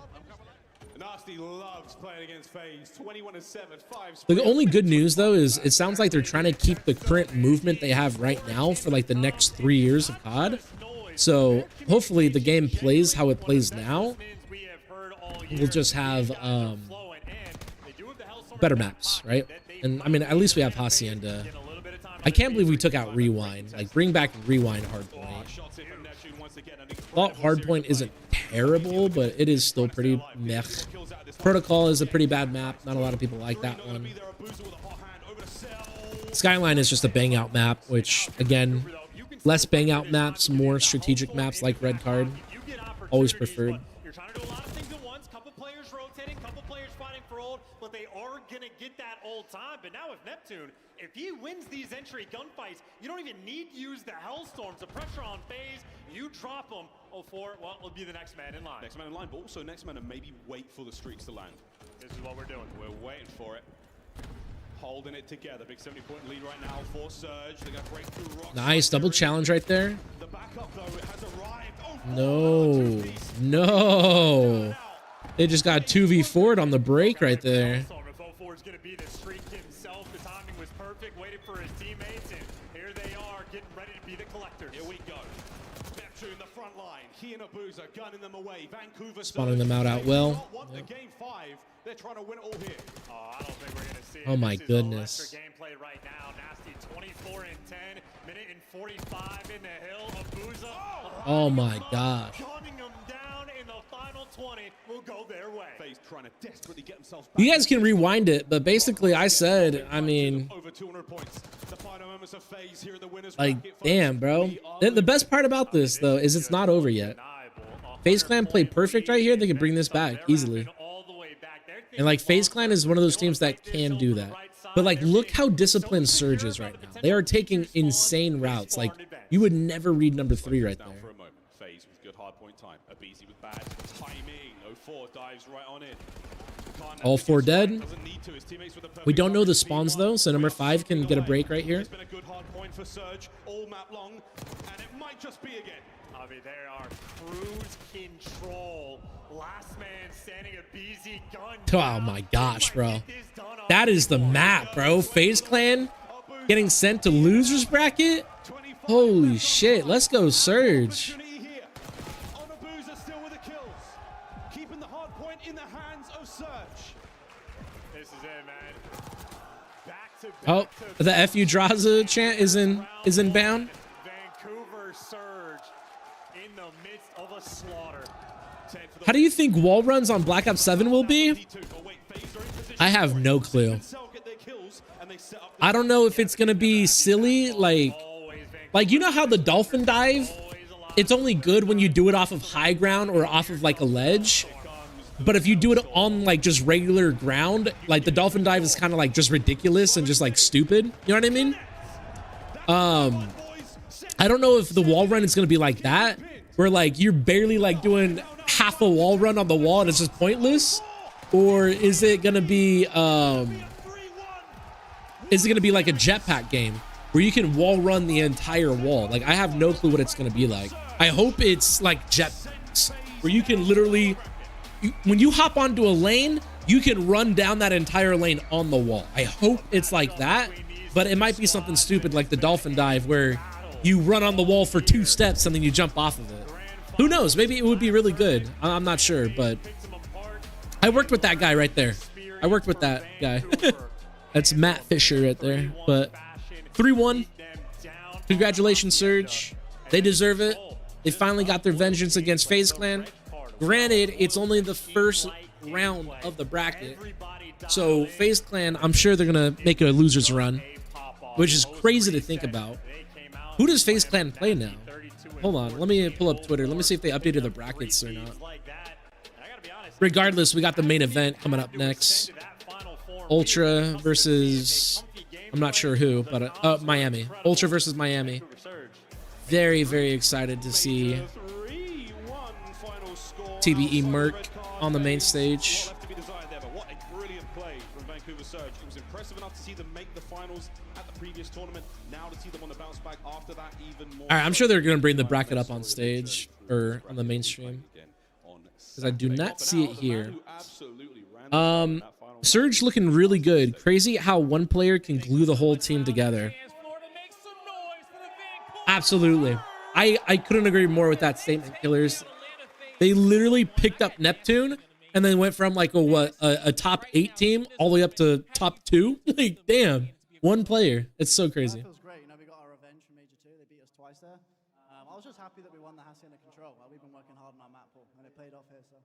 [SPEAKER 12] Nasty loves playing against FaZe. 21-7, 5.
[SPEAKER 1] The only good news though is it sounds like they're trying to keep the current movement they have right now for like the next 3 years of COD. So hopefully the game plays how it plays now. We'll just have better maps, right? And I mean, at least we have Hacienda. I can't believe we took out Rewind. Like, bring back Rewind hardpoint. Well, Hardpoint isn't terrible, but it is still pretty meh. Protocol is a pretty bad map. Not a lot of people like that one. Skyline is just a bang out map, which again, less bang out maps, more strategic maps like Red Card. Always preferred.
[SPEAKER 14] You're trying to do a lot of things at once. Couple players rotating, couple players fighting for ult, but they are gonna get that ult time. But now with Neptune, if he wins these entry gunfights, you don't even need to use the Hellstorms. The pressure on FaZe, you drop them. 0-4, well, will be the next man in line.
[SPEAKER 12] Next man in line, but also next man and maybe wait for the streaks to land.
[SPEAKER 14] This is what we're doing.
[SPEAKER 12] We're waiting for it. Holding it together. Big 70-point lead right now for Surge. They're gonna break through rocks.
[SPEAKER 1] Nice double challenge right there.
[SPEAKER 12] The backup though, it has arrived.
[SPEAKER 1] No, no. They just got 2v4'd on the break right there.
[SPEAKER 14] If 0-4 is going to be the streak himself, the timing was perfect, waited for his teammates, and here they are getting ready to be the collectors.
[SPEAKER 12] Here we go. Neptune, the front line. He and Abuza gunning them away. Vancouver
[SPEAKER 1] spawning them out well.
[SPEAKER 12] The game 5. They're trying to win it all here.
[SPEAKER 14] I don't think we're going to see it.
[SPEAKER 1] Oh my
[SPEAKER 14] This
[SPEAKER 1] goodness.
[SPEAKER 14] is gameplay right now. Nasty 24 and 10, minute and 45 in the hill. Abuza.
[SPEAKER 1] Oh my gosh.
[SPEAKER 14] Gunning them down in the final 20 will go their way.
[SPEAKER 12] FaZe trying to desperately get themselves back.
[SPEAKER 1] You guys can rewind it, but basically I said, I mean,
[SPEAKER 12] Over 200 points. The final moments of FaZe here in the winners
[SPEAKER 1] like,
[SPEAKER 12] bracket, folks.
[SPEAKER 1] damn, bro. The best part about this, though, is it's not over yet. FaZe Clan played perfect right here. They can bring this back easily. And, like, FaZe Clan is one of those teams that can do that. But, like, look how disciplined Surge is right now. They are taking insane routes. Like, you would never read number 3 right there.
[SPEAKER 12] For a moment. FaZe with good hard point time. Abizi with bad timing. 0-4 dives right on it.
[SPEAKER 1] All 4 dead. We don't know the spawns, though, so number 5 can get a break right here.
[SPEAKER 12] It's been a good hard point for Surge all map long, and it might just be again.
[SPEAKER 14] I mean, they are cruise control. Last man standing a BZ gun.
[SPEAKER 1] Oh my gosh, bro. That is the map, bro. FaZe Clan getting sent to losers bracket. Holy shit. Let's go, Surge.
[SPEAKER 12] Keeping the hard point in the hands of Surge.
[SPEAKER 14] This is it, man. Back to
[SPEAKER 1] Oh, the FU Draza chant is in bound.
[SPEAKER 14] Vancouver Surge in the midst of a slaughter.
[SPEAKER 1] How do you think wall runs on Black Ops 7 will be? I have no clue. I don't know if it's gonna be silly, like you know how the dolphin dive, it's only good when you do it off of high ground or off of like a ledge. But if you do it on like just regular ground, like the dolphin dive is kind of like just ridiculous and just like stupid. You know what I mean? I don't know if the wall run is gonna be like that, where like you're barely like doing half a wall run on the wall and it's just pointless, or is it gonna be like a jetpack game where you can wall run the entire wall? Like, I have no clue what it's gonna be like. I hope it's like jetpacks where you can literally, when you hop onto a lane, you can run down that entire lane on the wall. I hope it's like that, but it might be something stupid like the dolphin dive where you run on the wall for 2 steps and then you jump off of it. Who knows? Maybe it would be really good. I'm not sure, but I worked with that guy right there. I worked with that guy. That's Matt Fisher right there. But 3-1. Congratulations, Surge. They deserve it. They finally got their vengeance against FaZe Clan. Granted, it's only the first round of the bracket. So FaZe Clan, I'm sure they're going to make a loser's run, which is crazy to think about. Who does FaZe Clan play now? Hold on, let me pull up Twitter. Let me see if they updated the brackets or not. Regardless, we got the main event coming up next. Ultra versus, I'm not sure who, but Miami. Ultra versus Miami. Very, very excited to see TBE Merc on the main stage.
[SPEAKER 12] What a brilliant play from Vancouver Surge. It was impressive enough to see them make the finals at the previous tournament. Now to see them on the bounce back after that even more.
[SPEAKER 1] All right, I'm sure they're going to bring the bracket up on stage or on the mainstream, because I do not see it here. Surge looking really good. Crazy how one player can glue the whole team together. Absolutely. I couldn't agree more with that statement, Killers. They literally picked up Neptune and then went from like a top 8 team all the way up to top 2. Like, damn, one player. It's so crazy.
[SPEAKER 16] Feels great. You know, we got our revenge from Major 2. They beat us twice there. I was just happy that we won the Hacienda Control. We've been working hard on our map pool, and it paid off here. So.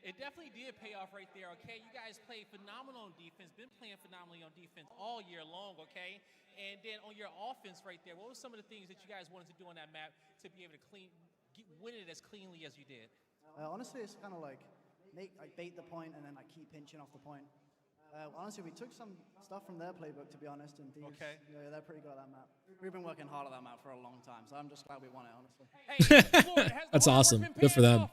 [SPEAKER 9] It definitely did pay off right there, okay? You guys played phenomenal on defense, been playing phenomenally on defense all year long, okay? And then on your offense right there, what were some of the things that you guys wanted to do on that map to be able to win it as cleanly as you did?
[SPEAKER 16] Honestly, it's kind of like bait the point and then keep pinching off the point. Honestly, we took some stuff from their playbook, to be honest, and Thieves,
[SPEAKER 9] okay.
[SPEAKER 16] Yeah, they're pretty good at that map. We've been working hard at that map for a long time, so I'm just glad we won it, honestly.
[SPEAKER 1] That's awesome. Good for them.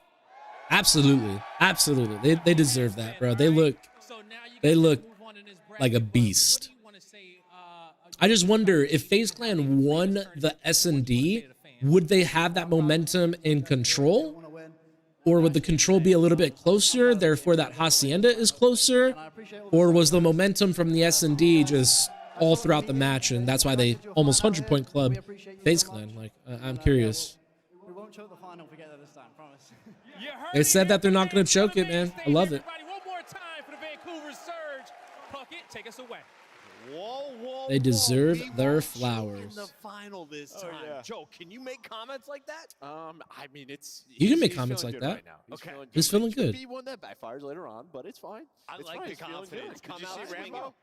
[SPEAKER 1] Absolutely. Absolutely. They deserve that, bro. They look like a beast. I just wonder if FaZe Clan won the S&D, would they have that momentum in control? Or would the control be a little bit closer, therefore that Hacienda is closer? Or was the momentum from the S&D just all throughout the match, and that's why they almost 100-point club FaZe Clan? Like, I'm curious.
[SPEAKER 16] We won't choke the final if we get there this time, promise.
[SPEAKER 1] They said that they're not going to choke it, man. I love it.
[SPEAKER 9] One more time for the Vancouver Surge. Puckett, take us away.
[SPEAKER 6] Whoa,
[SPEAKER 1] They deserve
[SPEAKER 6] we
[SPEAKER 1] their
[SPEAKER 6] won't
[SPEAKER 1] flowers.
[SPEAKER 6] choke in the final this time. Joe, can you make comments like that?
[SPEAKER 17] I mean,
[SPEAKER 1] You can make
[SPEAKER 17] he's
[SPEAKER 1] comments
[SPEAKER 17] feeling
[SPEAKER 1] like
[SPEAKER 17] good
[SPEAKER 1] that.
[SPEAKER 17] right now.
[SPEAKER 6] Okay.
[SPEAKER 1] He's feeling
[SPEAKER 17] It could
[SPEAKER 1] good.
[SPEAKER 17] be one that backfires later on, but it's fine.
[SPEAKER 6] I
[SPEAKER 17] It's
[SPEAKER 6] like
[SPEAKER 17] fine.
[SPEAKER 6] the
[SPEAKER 17] He's feeling
[SPEAKER 6] confidence.
[SPEAKER 17] good.
[SPEAKER 6] Come
[SPEAKER 8] Did you
[SPEAKER 6] out
[SPEAKER 8] see
[SPEAKER 6] swinging.
[SPEAKER 8] Rambo?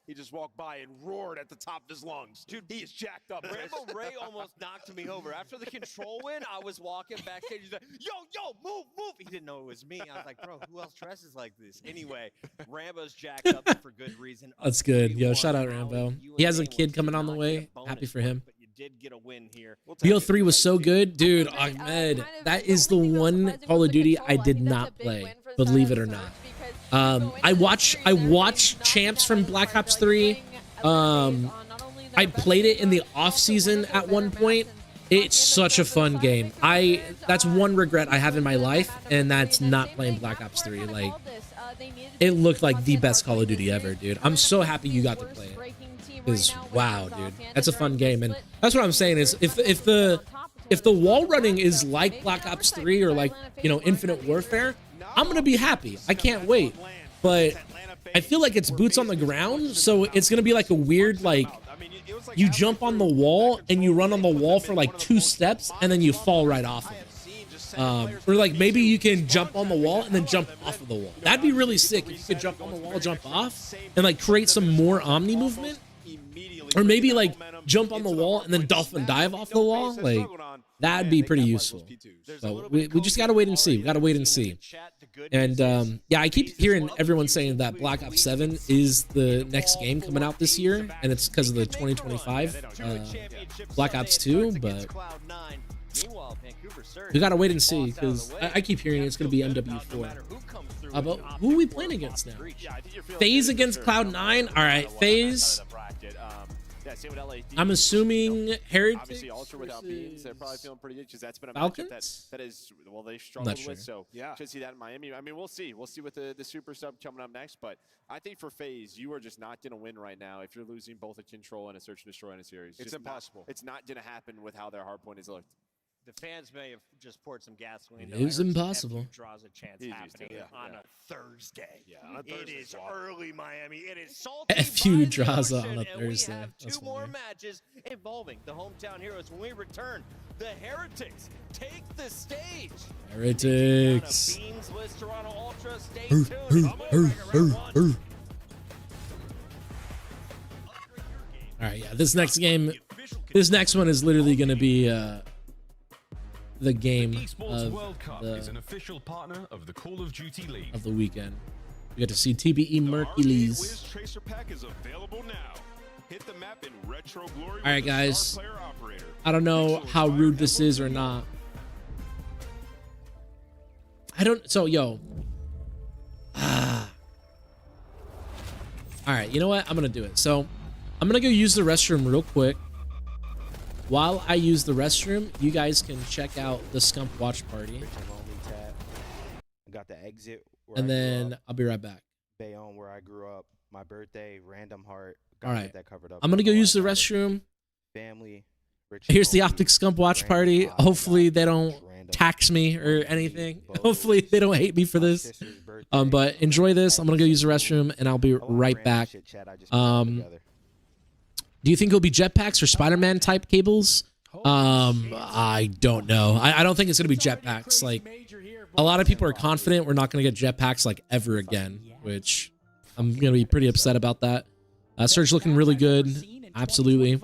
[SPEAKER 8] He just walked by and roared at the top of his lungs. Dude, he is jacked up.
[SPEAKER 6] Rambo Ray almost knocked me over. After the control win, I was walking backstage. He's like, yo, move. He didn't know it was me. I was like, bro, who else dresses like this? Anyway, Rambo's jacked up for good reason.
[SPEAKER 1] That's good. Yo, shout out Rambo. He has a kid coming on the way. Happy for him.
[SPEAKER 6] But you did get a win here.
[SPEAKER 1] BO3 was so good. Dude, Ahmed, that is the one Call of Duty I did not play, believe it or not. I watch champs from Black Ops 3. I played it in the off season at one point. It's such a fun game. That's one regret I have in my life, and that's not playing Black Ops 3. Like, it looked like the best Call of Duty ever, dude. I'm so happy you got to play it. Because wow, dude, that's a fun game, and that's what I'm saying is if the wall running is like Black Ops 3 or like, you know, Infinite Warfare, I'm gonna be happy. I can't wait. But I feel like it's boots on the ground, so it's gonna be like a weird, like, you jump on the wall and you run on the wall for like 2 steps and then you fall right off of it. Or like maybe you can jump on the wall and then jump off of the wall. That'd be really sick if you could jump on the wall, jump off, and like create some more Omni movement. Or maybe like jump on the wall and then dolphin dive off the wall. Like, that'd be pretty useful. So we just gotta wait and see. We gotta wait and see. And yeah, I keep hearing everyone saying that Black Ops 7 is the next game coming out this year, and it's because of the 2025 Black Ops 2. But we gotta wait and see, because I keep hearing it's gonna be MW4. But who are we playing against now? FaZe against Cloud9. All right, FaZe. I'm assuming Heritage.
[SPEAKER 17] Obviously, Ultra without beans, they're probably feeling pretty good because that's been a
[SPEAKER 1] Falcons?
[SPEAKER 17] matchup that is, well, they struggled
[SPEAKER 1] Sure.
[SPEAKER 17] with. So yeah, should see that in Miami. I mean, we'll see. We'll see with the super sub coming up next. But I think for FaZe, you are just not going to win right now if you're losing both a control and a search and destroy in a series.
[SPEAKER 8] It's
[SPEAKER 17] just
[SPEAKER 8] impossible.
[SPEAKER 17] It's not going to happen with how their hardpoint is looked.
[SPEAKER 6] The fans may have just poured some gasoline.
[SPEAKER 1] It is impossible.
[SPEAKER 6] Draws a chance
[SPEAKER 17] Easy
[SPEAKER 6] happening
[SPEAKER 17] stuff,
[SPEAKER 6] on a Thursday.
[SPEAKER 17] Yeah, on a Thursday.
[SPEAKER 6] It is early, Miami. It is salty.
[SPEAKER 1] FU
[SPEAKER 6] by
[SPEAKER 1] draws
[SPEAKER 6] the
[SPEAKER 1] on a
[SPEAKER 6] ocean, and
[SPEAKER 1] Thursday.
[SPEAKER 6] We have
[SPEAKER 1] That's
[SPEAKER 6] two more
[SPEAKER 1] funny.
[SPEAKER 6] matches involving the hometown heroes. When we return, the Heretics take the stage.
[SPEAKER 1] Heretics.
[SPEAKER 6] Beans list Toronto Ultra. Stay tuned.
[SPEAKER 1] All right, yeah. This next one is literally going to be the game
[SPEAKER 11] Esports
[SPEAKER 1] of
[SPEAKER 11] World Cup is an official partner of the Call of Duty League.
[SPEAKER 1] the weekend. We get to see TBE Mercules.
[SPEAKER 18] Tracer pack is available now. Hit the map in retro glory.
[SPEAKER 1] All right, guys. I don't know how rude this is or not. So, yo. All right, you know what? I'm going to do it. So, I'm going to go use the restroom real quick. While I use the restroom, you guys can check out the Scump Watch Party.
[SPEAKER 19] Got the exit.
[SPEAKER 1] And then I'll be right back.
[SPEAKER 19] Bayonne, where I grew up. My birthday, Random Heart.
[SPEAKER 1] All right.
[SPEAKER 19] That covered up.
[SPEAKER 1] I'm going to go use the restroom.
[SPEAKER 19] Family.
[SPEAKER 1] Here's the OpTic Scump Watch Party. Hopefully they don't tax me or anything. Hopefully they don't hate me for this. But enjoy this. I'm going to go use the restroom and I'll be right back. Do you think it'll be jetpacks or Spider-Man type cables? I don't know. I don't think it's going to be jetpacks. Like, a lot of people are confident we're not going to get jetpacks like ever again, which I'm going to be pretty upset about that. Surge looking really good. Absolutely.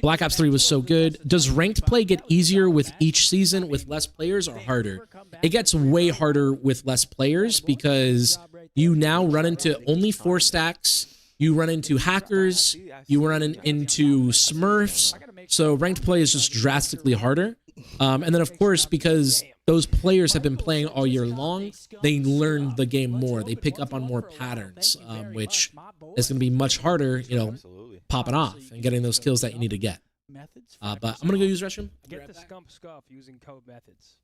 [SPEAKER 1] Black Ops 3 was so good. Does ranked play get easier with each season with less players or harder? It gets way harder with less players because you now run into only 4 stacks. You run into hackers. You run into smurfs. So ranked play is just drastically harder. And then, of course, because those players have been playing all year long, they learn the game more. They pick up on more patterns, which is going to be much harder, you know, popping off and getting those kills that you need to get. But I'm going to go use restroom.
[SPEAKER 20] Get the scump scuff using code methods.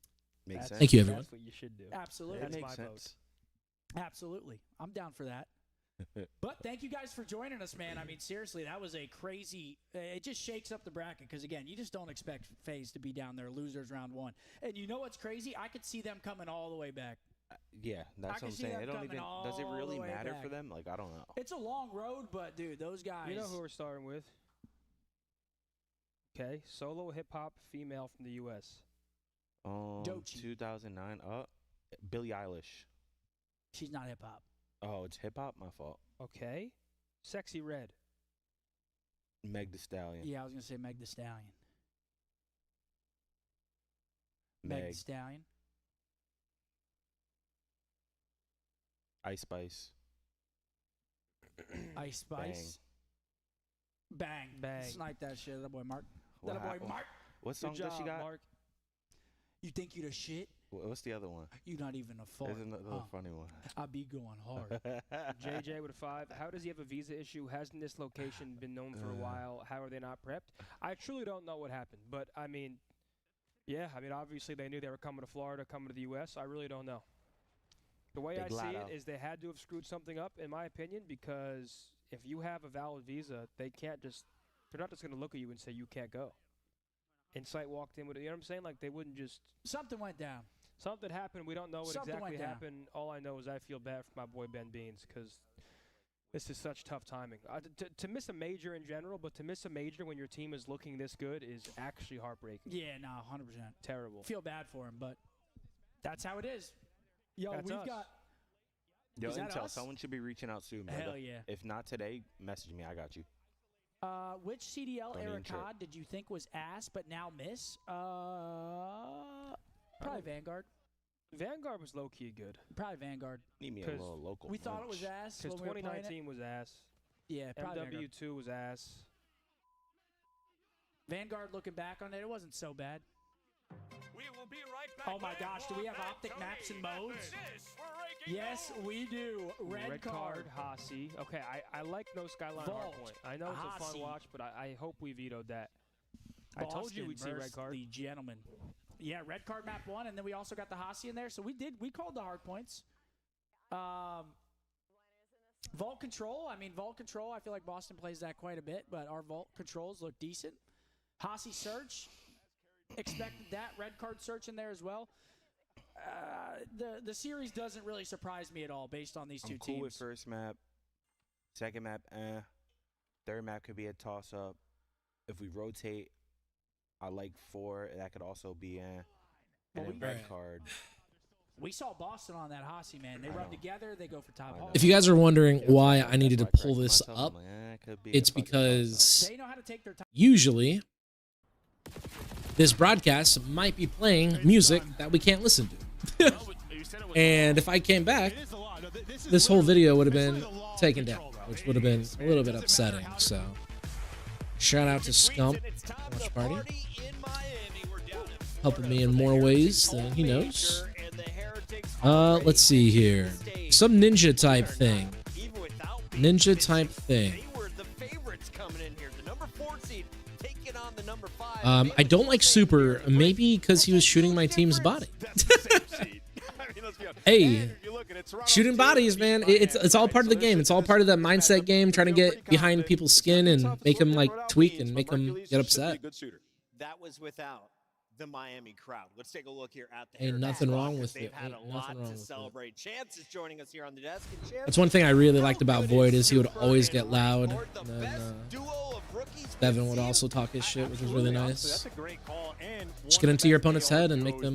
[SPEAKER 19] Makes sense.
[SPEAKER 1] Thank you, everyone.
[SPEAKER 20] That's what you should do.
[SPEAKER 21] Absolutely.
[SPEAKER 20] That's
[SPEAKER 21] That
[SPEAKER 20] my
[SPEAKER 21] makes
[SPEAKER 20] vote.
[SPEAKER 21] sense. Absolutely. I'm down for that. But thank you guys for joining us, man. I mean, seriously, that was a crazy. It just shakes up the bracket because, again, you just don't expect FaZe to be down there, losers round 1. And you know what's crazy? I could see them coming all the way back.
[SPEAKER 19] Yeah, that's what I'm saying. It don't even. Does it really matter for them? Like, I don't know.
[SPEAKER 21] It's a long road, but dude, those guys.
[SPEAKER 20] You know who we're starting with? Okay, solo hip hop female from the U.S.
[SPEAKER 21] Doechii.
[SPEAKER 19] 2009. Billie Eilish.
[SPEAKER 21] She's not hip hop.
[SPEAKER 19] Oh, it's hip hop. My fault.
[SPEAKER 20] Okay, Sexy Red.
[SPEAKER 19] Meg Thee Stallion.
[SPEAKER 21] Yeah, I was gonna say Meg Thee Stallion.
[SPEAKER 19] Meg
[SPEAKER 21] Thee Stallion.
[SPEAKER 19] Ice Spice.
[SPEAKER 21] Ice Spice. Bang.
[SPEAKER 20] Bang.
[SPEAKER 21] Snipe that shit. That boy Mark.
[SPEAKER 19] What
[SPEAKER 21] That boy
[SPEAKER 19] happened?
[SPEAKER 21] Mark.
[SPEAKER 19] What song
[SPEAKER 20] Good
[SPEAKER 19] does she
[SPEAKER 20] job,
[SPEAKER 19] got?
[SPEAKER 20] Mark.
[SPEAKER 21] You think you the shit?
[SPEAKER 19] What's the other one?
[SPEAKER 21] You not even a fart.
[SPEAKER 19] There's another funny one.
[SPEAKER 21] I be going hard.
[SPEAKER 20] JJ with a 5. How does he have a visa issue? Hasn't this location been known for a while? How are they not prepped? I truly don't know what happened, but I mean, yeah, I mean, obviously they knew they were coming to Florida, coming to the U.S. I really don't know. The way I see it is they had to have screwed something up, in my opinion, because if you have a valid visa, they're not just going to look at you and say you can't go. Insight walked in with it, you know what I'm saying? Like, they wouldn't just...
[SPEAKER 21] Something went down.
[SPEAKER 20] Something happened. We don't know what
[SPEAKER 21] Something
[SPEAKER 20] exactly
[SPEAKER 21] went down.
[SPEAKER 20] happened. All I know is I feel bad for my boy Ben Beans because this is such tough timing. To miss a major in general, but to miss a major when your team is looking this good is actually heartbreaking.
[SPEAKER 21] Yeah, no, 100%.
[SPEAKER 20] Terrible.
[SPEAKER 21] Feel bad for him, but that's how it is. Yo,
[SPEAKER 20] That's
[SPEAKER 21] we've
[SPEAKER 20] us.
[SPEAKER 21] got...
[SPEAKER 19] Yo,
[SPEAKER 21] Is that
[SPEAKER 19] Intel,
[SPEAKER 21] us?
[SPEAKER 19] someone should be reaching out soon, brother.
[SPEAKER 21] Hell yeah.
[SPEAKER 19] If not today, message me. I got you.
[SPEAKER 21] Which CDL
[SPEAKER 19] Don't even
[SPEAKER 21] era
[SPEAKER 19] trip.
[SPEAKER 21] COD did you think was ass but now miss? Probably Vanguard.
[SPEAKER 20] Vanguard was low-key good.
[SPEAKER 21] Probably Vanguard.
[SPEAKER 19] Need me a
[SPEAKER 20] 'Cause
[SPEAKER 19] little local.
[SPEAKER 21] We thought it was
[SPEAKER 19] punch.
[SPEAKER 21] ass
[SPEAKER 20] Because
[SPEAKER 21] when we were playing it.
[SPEAKER 20] 2019 was ass.
[SPEAKER 21] Yeah, probably Vanguard.
[SPEAKER 20] MW2 was ass.
[SPEAKER 21] Vanguard, looking back on it, it wasn't so bad.
[SPEAKER 9] We will be right back.
[SPEAKER 21] Oh my gosh, do we have OpTic maps and modes? Yes, we do. Red card.
[SPEAKER 20] Hasi. Okay, I like No Skyline
[SPEAKER 21] Vault.
[SPEAKER 20] Hardpoint. I know it's a
[SPEAKER 21] Hasi.
[SPEAKER 20] fun watch, but I hope we vetoed that. I told you
[SPEAKER 21] Boston
[SPEAKER 20] we'd see
[SPEAKER 21] versus
[SPEAKER 20] red card.
[SPEAKER 21] The gentleman. Yeah, red card map 1, and then we also got the Hasi in there. So we called the hard points. Vault control. I mean, vault control. I feel like Boston plays that quite a bit, but our vault controls look decent. Hasi search. Expected that. Red card search in there as well. The series doesn't really surprise me at all based on these two
[SPEAKER 19] I'm cool
[SPEAKER 21] teams.
[SPEAKER 19] with first map. Second map, Third map could be a toss-up. If we rotate, I like 4. That could also be And then red card.
[SPEAKER 21] We saw Boston on that Hasi, man. They run together. They go for top hole.
[SPEAKER 1] If you guys are wondering why I needed to pull this up, it's because
[SPEAKER 21] They know how to take their time.
[SPEAKER 1] usually this broadcast might be playing music that we can't listen to. And if I came back, this whole video would have been taken down, which would have been a little bit upsetting. So, shout out to Scump Watch Party, helping me in more ways than he knows. Let's see here. Some ninja type thing. Ninja type thing. I don't like Super, maybe because he was shooting my team's body. Hey, shooting bodies, man. It's all part of the game. It's all part of that mindset game, trying to get behind people's skin and make them like tweak and make them get upset.
[SPEAKER 6] That was without the Miami crowd. Let's take a look here at the
[SPEAKER 1] Ain't
[SPEAKER 6] Heritage
[SPEAKER 1] nothing
[SPEAKER 6] squad,
[SPEAKER 1] wrong
[SPEAKER 6] 'cause
[SPEAKER 1] with
[SPEAKER 6] they've
[SPEAKER 1] it.
[SPEAKER 6] had
[SPEAKER 1] Ain't
[SPEAKER 6] a lot
[SPEAKER 1] nothing wrong
[SPEAKER 6] to
[SPEAKER 1] with it.
[SPEAKER 6] celebrate. Chance is joining us here on the desk. And Chance,
[SPEAKER 1] That's one thing I really liked about Void is he would always get loud. And then Devin would also talk his shit, which was really nice.
[SPEAKER 14] That's a great call. And
[SPEAKER 1] Just get into your opponent's head and make them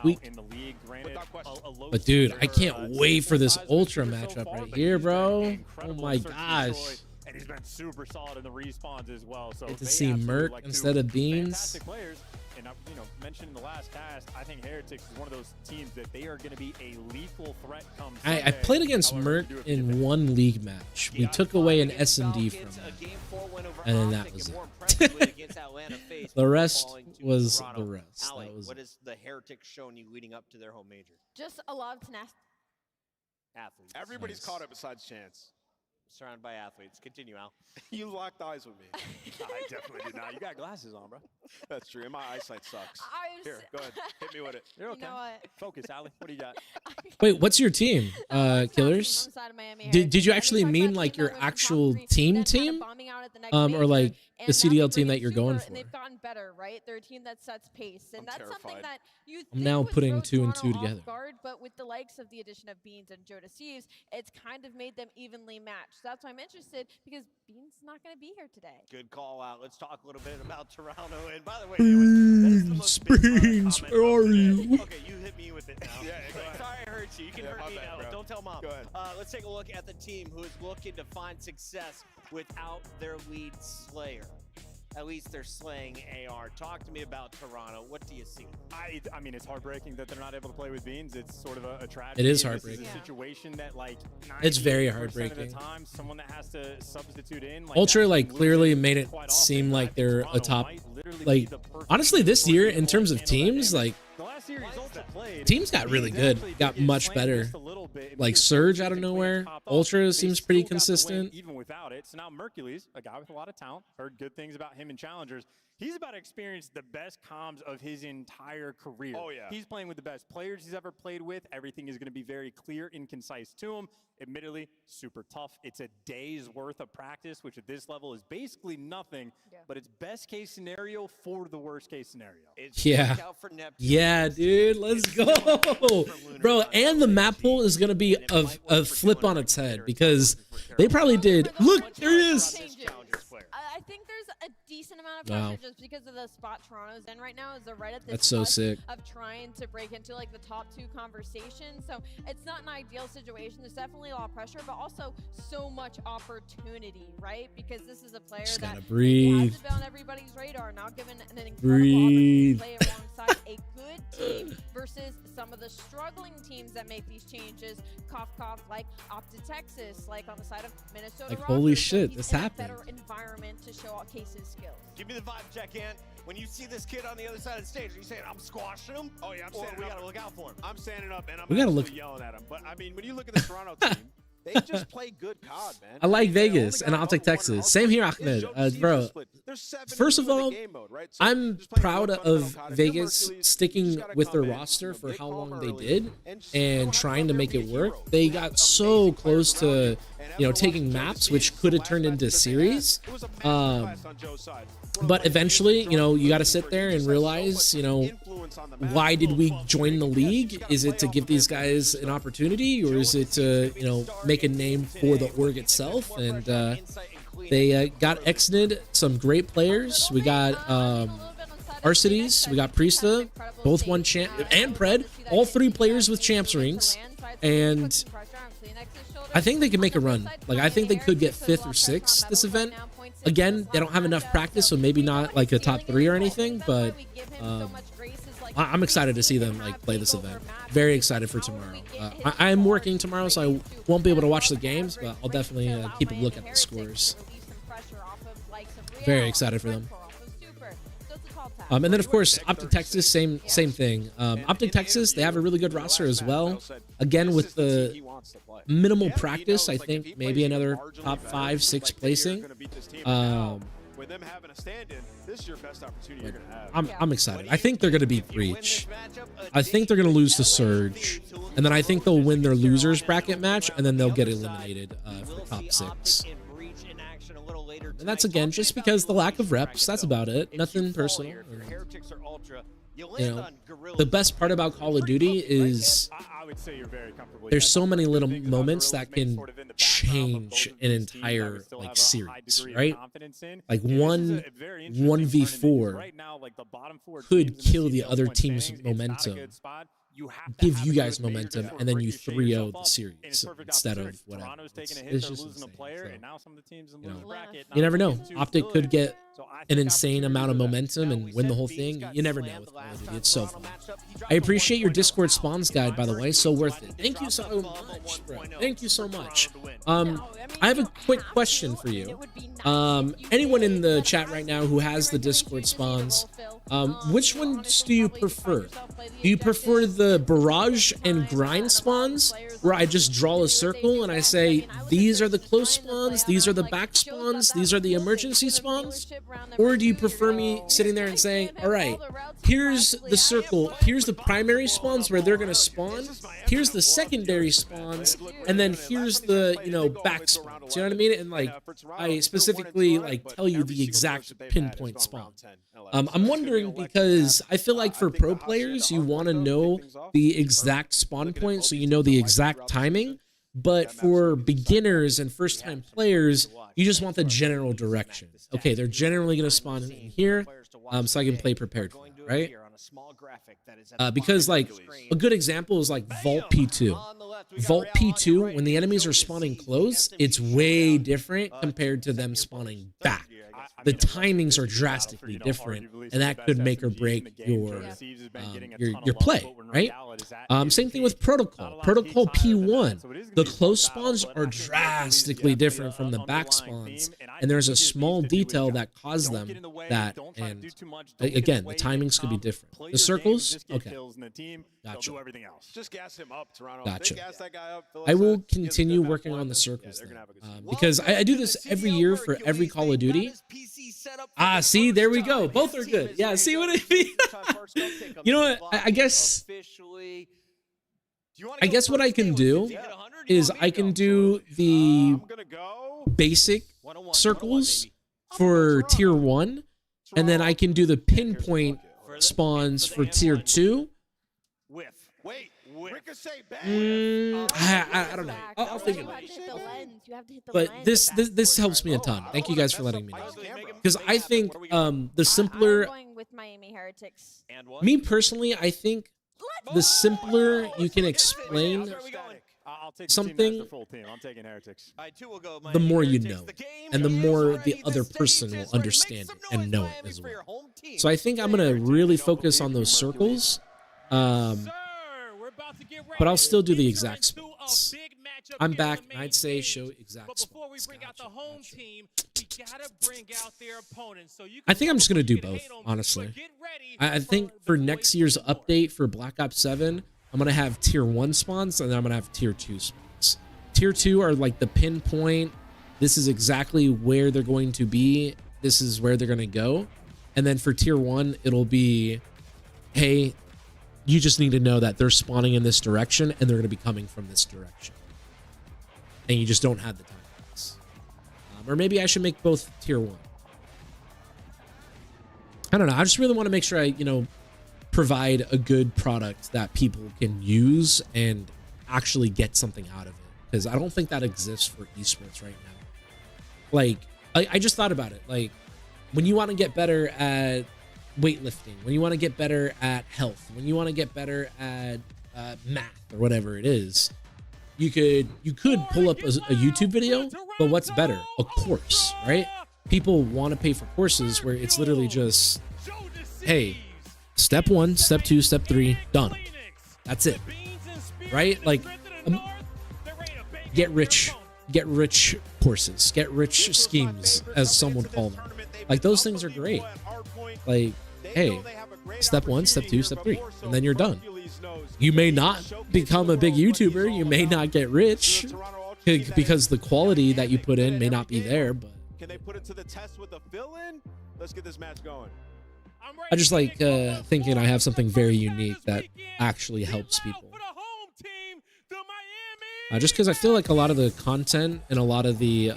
[SPEAKER 1] weak.
[SPEAKER 14] in the league, granted, a low
[SPEAKER 1] But dude, I can't
[SPEAKER 14] ceiling,
[SPEAKER 1] wait for this
[SPEAKER 14] size
[SPEAKER 1] Ultra
[SPEAKER 14] receiver so
[SPEAKER 1] matchup
[SPEAKER 14] far,
[SPEAKER 1] right
[SPEAKER 14] but
[SPEAKER 1] here,
[SPEAKER 14] he's been
[SPEAKER 1] bro. Oh
[SPEAKER 14] incredible
[SPEAKER 1] my
[SPEAKER 14] in search and destroy,
[SPEAKER 1] gosh.
[SPEAKER 14] and he's been super solid in the respawns as well. So
[SPEAKER 1] Get to
[SPEAKER 14] they
[SPEAKER 1] see
[SPEAKER 14] absolutely
[SPEAKER 1] Merc
[SPEAKER 14] like
[SPEAKER 1] instead
[SPEAKER 14] two
[SPEAKER 1] of Beans.
[SPEAKER 14] fantastic players. And I, mentioned in the last cast, I think Heretics is one of those teams that they are going to be a lethal threat come
[SPEAKER 1] I
[SPEAKER 14] Sunday.
[SPEAKER 1] played against Merc in one league match. We took away an SMD from him, and then that was it. The rest was the rest.
[SPEAKER 6] Allie,
[SPEAKER 1] That was
[SPEAKER 6] what
[SPEAKER 1] it.
[SPEAKER 6] is the Heretics showing you leading up to their home major?
[SPEAKER 7] Just a lot of tenacity.
[SPEAKER 6] Athletes.
[SPEAKER 8] Everybody's caught up besides Chance.
[SPEAKER 6] Surrounded by athletes. Continue, Al.
[SPEAKER 8] You locked eyes with me.
[SPEAKER 14] I definitely did not. You got glasses on, bro.
[SPEAKER 8] That's true. And my eyesight sucks. Here, go ahead. Hit me with it.
[SPEAKER 14] You're okay.
[SPEAKER 7] You know what?
[SPEAKER 14] Focus, Allie. What do you got?
[SPEAKER 1] Wait, what's your team, Killers? Did you actually mean like your actual team, or like the CDL team that you're going for?
[SPEAKER 7] And they've gotten better, right? They're a team that sets pace, and that's something that you
[SPEAKER 1] I'm
[SPEAKER 7] think
[SPEAKER 1] now
[SPEAKER 7] would
[SPEAKER 1] putting
[SPEAKER 7] throw
[SPEAKER 1] 2 and 2
[SPEAKER 7] Toronto
[SPEAKER 1] together.
[SPEAKER 7] off guard, but with the likes of the addition of Beans and Joe Thieves, it's kind of made them evenly matched. So that's why I'm interested, because Beans is not going to be here today.
[SPEAKER 6] Good call out. Let's talk a little bit about Toronto. And by the way,
[SPEAKER 1] Beans, where are you?
[SPEAKER 6] Okay, you hit me with it now. Sorry I hurt you. You can hurt me now.
[SPEAKER 8] bro.
[SPEAKER 6] Don't tell mom.
[SPEAKER 8] Go ahead.
[SPEAKER 6] Let's take a look at the team who is looking to find success without their lead slayer. At least they're slaying AR. Talk to me about Toronto. What do you see?
[SPEAKER 14] I mean, it's heartbreaking that they're not able to play with Beans. It's sort of a tragedy.
[SPEAKER 1] It is
[SPEAKER 14] This
[SPEAKER 1] heartbreaking.
[SPEAKER 14] is a situation that, like,
[SPEAKER 1] It's very
[SPEAKER 14] 98%
[SPEAKER 1] heartbreaking.
[SPEAKER 14] of the time, someone that has to substitute in. Like,
[SPEAKER 1] Ultra
[SPEAKER 14] that's
[SPEAKER 1] like
[SPEAKER 14] losing
[SPEAKER 1] clearly made it
[SPEAKER 14] quite
[SPEAKER 1] seem
[SPEAKER 14] often. I
[SPEAKER 1] like
[SPEAKER 14] think
[SPEAKER 1] they're a
[SPEAKER 14] Toronto
[SPEAKER 1] top.
[SPEAKER 14] might literally
[SPEAKER 1] Like
[SPEAKER 14] be the perfect
[SPEAKER 1] honestly, this year in
[SPEAKER 14] team
[SPEAKER 1] terms of
[SPEAKER 14] to handle that
[SPEAKER 1] teams,
[SPEAKER 14] damage.
[SPEAKER 1] like
[SPEAKER 14] The last series Ultra played,
[SPEAKER 1] teams got really
[SPEAKER 14] Beans
[SPEAKER 1] good,
[SPEAKER 14] actually
[SPEAKER 1] got
[SPEAKER 14] did get
[SPEAKER 1] much
[SPEAKER 14] slain
[SPEAKER 1] better.
[SPEAKER 14] just a little bit.
[SPEAKER 1] Like
[SPEAKER 14] Because
[SPEAKER 1] Surge out of
[SPEAKER 14] the cleans
[SPEAKER 1] nowhere,
[SPEAKER 14] popped off,
[SPEAKER 1] Ultra
[SPEAKER 14] they
[SPEAKER 1] seems
[SPEAKER 14] still
[SPEAKER 1] pretty
[SPEAKER 14] got the win
[SPEAKER 1] consistent.
[SPEAKER 14] even without it. So now Mercules, a guy with a lot of talent, heard good things about him in Challengers. He's about to experience the best comms of his entire career.
[SPEAKER 8] Oh, yeah.
[SPEAKER 14] He's playing with the best players he's ever played with. Everything is going to be very clear and concise to him. Admittedly, super tough. It's a day's worth of practice, which at this level is basically nothing, but it's best case scenario for the worst case scenario.
[SPEAKER 1] Yeah. Yeah, dude, let's go. Bro, and the map pool is going to be a flip on its head because they probably did. Look, there it is.
[SPEAKER 7] I think there's a decent amount of
[SPEAKER 1] Wow.
[SPEAKER 7] pressure just because of the spot Toronto's in right now. Is they're right at this
[SPEAKER 1] That's so
[SPEAKER 7] cusp
[SPEAKER 1] sick.
[SPEAKER 7] of trying to break into like the top 2 conversation. So it's not an ideal situation. There's definitely a lot of pressure, but also so much opportunity, right? Because this is a player
[SPEAKER 1] Just
[SPEAKER 7] that
[SPEAKER 1] gotta breathe.
[SPEAKER 7] has been on everybody's radar, now given an incredible
[SPEAKER 1] Breathe.
[SPEAKER 7] opportunity to play alongside a good team versus some of the struggling teams that make these changes. Cough, like OpTic Texas, like on the side of Minnesota.
[SPEAKER 1] Like, holy
[SPEAKER 7] Rogers. So
[SPEAKER 1] shit,
[SPEAKER 7] he's
[SPEAKER 1] this
[SPEAKER 7] in
[SPEAKER 1] happened.
[SPEAKER 7] a better environment to show all cases skills.
[SPEAKER 6] Give me the vibe check, Ant. When you see this kid on the other side of the stage, are you saying, I'm squashing him?
[SPEAKER 8] Oh, yeah, I'm
[SPEAKER 6] or
[SPEAKER 8] standing
[SPEAKER 6] we
[SPEAKER 8] up.
[SPEAKER 6] got to look out for him?
[SPEAKER 8] I'm standing up, and I'm
[SPEAKER 1] We gotta
[SPEAKER 8] actually
[SPEAKER 1] look-
[SPEAKER 8] yelling at him. But, I mean, when you look at the Toronto team, they just play good COD, man.
[SPEAKER 1] I like
[SPEAKER 8] They only
[SPEAKER 1] Vegas
[SPEAKER 8] got
[SPEAKER 1] and
[SPEAKER 8] number
[SPEAKER 1] OpTic
[SPEAKER 8] one in
[SPEAKER 1] Texas.
[SPEAKER 8] hardcore.
[SPEAKER 1] Same here,
[SPEAKER 8] It's
[SPEAKER 1] Ahmed.
[SPEAKER 8] Joe Stevens
[SPEAKER 1] Bro,
[SPEAKER 8] split. There's 7
[SPEAKER 1] first of
[SPEAKER 8] people in the
[SPEAKER 1] all,
[SPEAKER 8] game mode, right? So
[SPEAKER 1] I'm
[SPEAKER 8] just playing
[SPEAKER 1] proud
[SPEAKER 8] one fun
[SPEAKER 1] of
[SPEAKER 8] COD. If you're
[SPEAKER 1] Vegas
[SPEAKER 8] Mercules,
[SPEAKER 1] sticking
[SPEAKER 8] you just gotta
[SPEAKER 1] with their
[SPEAKER 8] come in,
[SPEAKER 1] roster for
[SPEAKER 8] get
[SPEAKER 1] how
[SPEAKER 8] calm
[SPEAKER 1] long they
[SPEAKER 8] early,
[SPEAKER 1] did
[SPEAKER 8] just
[SPEAKER 1] and
[SPEAKER 8] don't
[SPEAKER 1] trying to
[SPEAKER 8] have
[SPEAKER 1] make
[SPEAKER 8] to
[SPEAKER 1] it
[SPEAKER 8] be a
[SPEAKER 1] work.
[SPEAKER 8] hero.
[SPEAKER 1] They
[SPEAKER 8] You
[SPEAKER 1] got
[SPEAKER 8] have
[SPEAKER 1] so
[SPEAKER 8] amazing
[SPEAKER 1] close
[SPEAKER 8] players around
[SPEAKER 1] to,
[SPEAKER 8] you.
[SPEAKER 1] you know, taking maps, which could have turned into series. But eventually, you know, you got to sit there and realize, you know, why did we join the league? Is it to give these guys an opportunity, or is it to, you know, make a name for the org itself? And they got exited some great players. We got Arcides, we got Priesta, both won champ, and Pred, all 3 players with champs rings. And I think they can make a run. Like, I think they could get 5th or 6th this event. Again, they don't have enough practice, so maybe not like a top 3 or anything, but I'm excited to see them like play this event. Very excited for tomorrow. I'm working tomorrow, so I won't be able to watch the games, but I'll definitely keep a look at the scores. Very excited for them. And then, of course, OpTic Texas, same thing. OpTic Texas, they have a really good roster as well. Again, with the minimal practice, I think maybe another top 5, 6 placing.
[SPEAKER 8] With them having a stand-in, this is your best opportunity you're going to have.
[SPEAKER 1] I'm excited. I think they're going to beat Breach. I think they're going to lose to Surge. And then I think they'll win their losers bracket match, and then they'll get eliminated for top 6. And that's, again, just because the lack of reps. That's about it. Nothing personal. You know, the best part about Call of Duty is there's so many little moments that can change an entire like series, right? Like 1v4 could kill the other team's momentum, give you guys momentum, and then you 3-0 the series instead of whatever. It's just insane. So, you never know. OpTic could get an insane amount of momentum and win the whole thing. You never know with Call of Duty. It's so fun. I appreciate your Discord spawns guide, by the way. So worth it. Thank you so much, bro. Thank you so much. I have a quick question for you. Anyone in the chat right now who has the Discord spawns, which ones do you prefer? Do you prefer the barrage and grind spawns, where I just draw a circle and I say, these are the close spawns, these are the back spawns, these are the emergency spawns? Or do you prefer me sitting there and saying, all right, here's the circle, here's the primary spawns where they're going to spawn, here's the secondary spawns, and then here's the, you know, back spawns. You know what I mean? And like, I specifically like tell you the exact pinpoint spawn. I'm wondering because I feel like for pro players, you want to know the exact spawn point so you know the exact timing. But for beginners and first-time players, you just want the general direction. Okay, they're generally going to spawn in here, so I can play prepared for that, right? Because, like, a good example is, like, Vault P2. Vault P2, when the enemies are spawning close, it's way different compared to them spawning back. The timings are drastically different, and that could make or break your play, right? Same thing with Protocol. Protocol P1, the close spawns are drastically different from the back spawns, and there's a small detail that caused them that, and again, the timings could be different. The circles, okay, gotcha.
[SPEAKER 8] Just gas him up, Toronto.
[SPEAKER 1] Gotcha. I will continue working on the circles because I do this every year for every Call of Duty. Ah, see, there we go. Both are good. Yeah, see what I mean? You know what? I guess what I can do is I can do the basic circles for tier 1, and then I can do the pinpoint spawns for tier 2. I don't know. I'll think about it. But this helps me a ton. Thank you guys for letting me know. Because I think the simpler, me personally, I think the simpler you can explain something, the more you know, and the more the other person will understand it and know it as well. So I think I'm gonna really focus on those circles. But I'll still do the exact spots. I'm back, and I'd say show exact spots. I think I'm just going to do both, honestly. I think for next year's update for Black Ops 7, I'm going to have tier 1 spawns, and then I'm going to have tier 2 spawns. Tier 2 are like the pinpoint. This is exactly where they're going to be. This is where they're going to go. And then for tier 1, it'll be, hey, you just need to know that they're spawning in this direction and they're going to be coming from this direction. And you just don't have the time. Or maybe I should make both tier 1. I don't know. I just really want to make sure I, provide a good product that people can use and actually get something out of it. Because I don't think that exists for esports right now. Like, I just thought about it. Like, when you want to get better at weightlifting, when you want to get better at health, when you want to get better at math or whatever it is, you could pull up a YouTube video, but what's better? A course, right? People want to pay for courses where it's literally just, hey, step 1, step 2, step 3, done. That's it, right? Like, get rich courses, get rich schemes, as some would call them. Like, those things are great. Like, hey, step 1, step 2, step 3, and then you're done. You may not become a big YouTuber, you may not get rich because the quality that you put in may not be there, but
[SPEAKER 8] can they put it to the test with a fill-in? Let's get this match going.
[SPEAKER 1] I just like thinking I have something very unique that actually helps people. Just because I feel like a lot of the content and a lot of the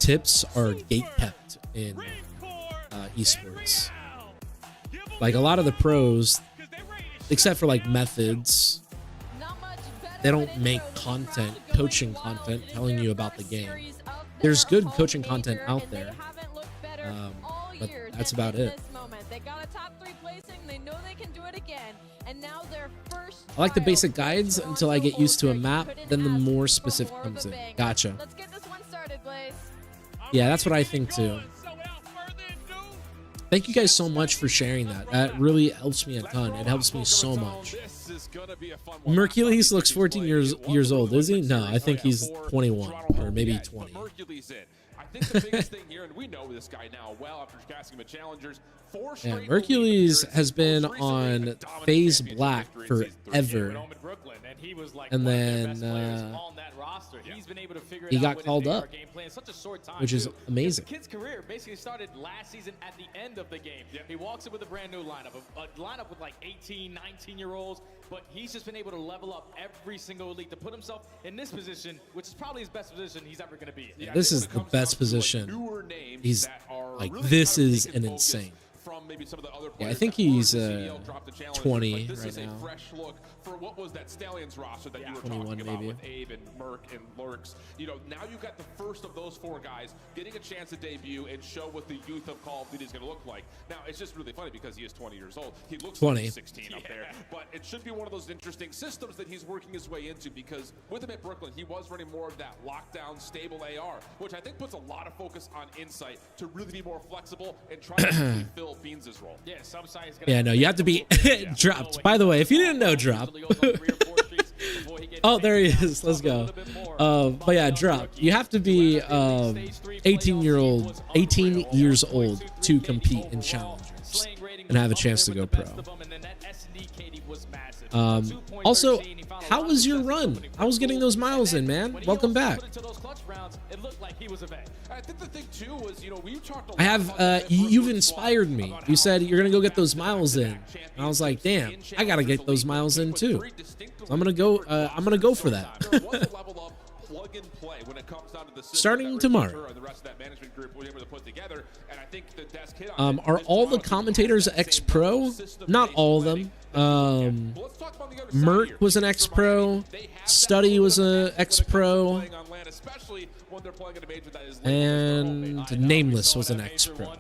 [SPEAKER 1] tips are gatekept in esports. Like a lot of the pros, except for like methods, they don't make content, coaching content, telling you about the game. There's good coaching content out there, but that's about it.
[SPEAKER 7] They got a top 3 placing. They know they can do it again. And now their first
[SPEAKER 1] I like the basic guides until I get used to a map, then the more specific comes in. Gotcha.
[SPEAKER 7] Let's get this one started, Blaze.
[SPEAKER 1] Yeah, that's what I think too. Thank you guys so much for sharing that. That really helps me a ton. It helps me so much. Mercules looks 14 years old, is he? No, I think he's 21 or maybe 20.
[SPEAKER 4] I think the biggest thing here, and we know this guy now well after casting him at Challengers.
[SPEAKER 1] Yeah, Mercules has been on FaZe Black forever. And then he got called up, which is amazing.
[SPEAKER 9] Kid's career basically started last season at the end of the game. He walks in with a brand new lineup, a lineup with like 18, 19-year-olds, but he's just been able to level up every single league to put himself in this position, which is probably his best position he's ever going to be in.
[SPEAKER 1] Yeah, this is the best position. He's like, this is an insane. Yeah, I think he's 20 right now.
[SPEAKER 4] For what was that Stallions roster that you were
[SPEAKER 1] 21
[SPEAKER 4] talking about
[SPEAKER 1] maybe.
[SPEAKER 4] with Abe and Merc and Lurks. You know, now you've got the first of those 4 guys getting a chance to debut and show what the youth of Call of Duty is going to look like. Now, it's just really funny because he is 20 years old. He looks
[SPEAKER 1] 20.
[SPEAKER 4] like he's 16 up there. But it should be one of those interesting systems that he's working his way into, because with him at Brooklyn, he was running more of that lockdown, stable AR, which I think puts a lot of focus on Insight to really be more flexible and try to fill Beans' role.
[SPEAKER 1] Yeah, no, you have to be dropped. By the way, if you didn't know, drop. Oh, there he is. Let's go. But yeah, drop. You have to be 18 years old to compete in challengers and have a chance to go pro. Also, how was your run? I was getting those miles in, man. Welcome back.
[SPEAKER 4] I think the thing too was, you know, we talked a lot
[SPEAKER 1] I have you've inspired me. You said you're gonna go get those miles in, and I was like, damn, I gotta get those miles in too. So I'm gonna go for that. Starting tomorrow. Are all the commentators ex-pro? Not all of them. Mert was an ex-pro. Study was a ex-pro. And Nameless was an ex-pro.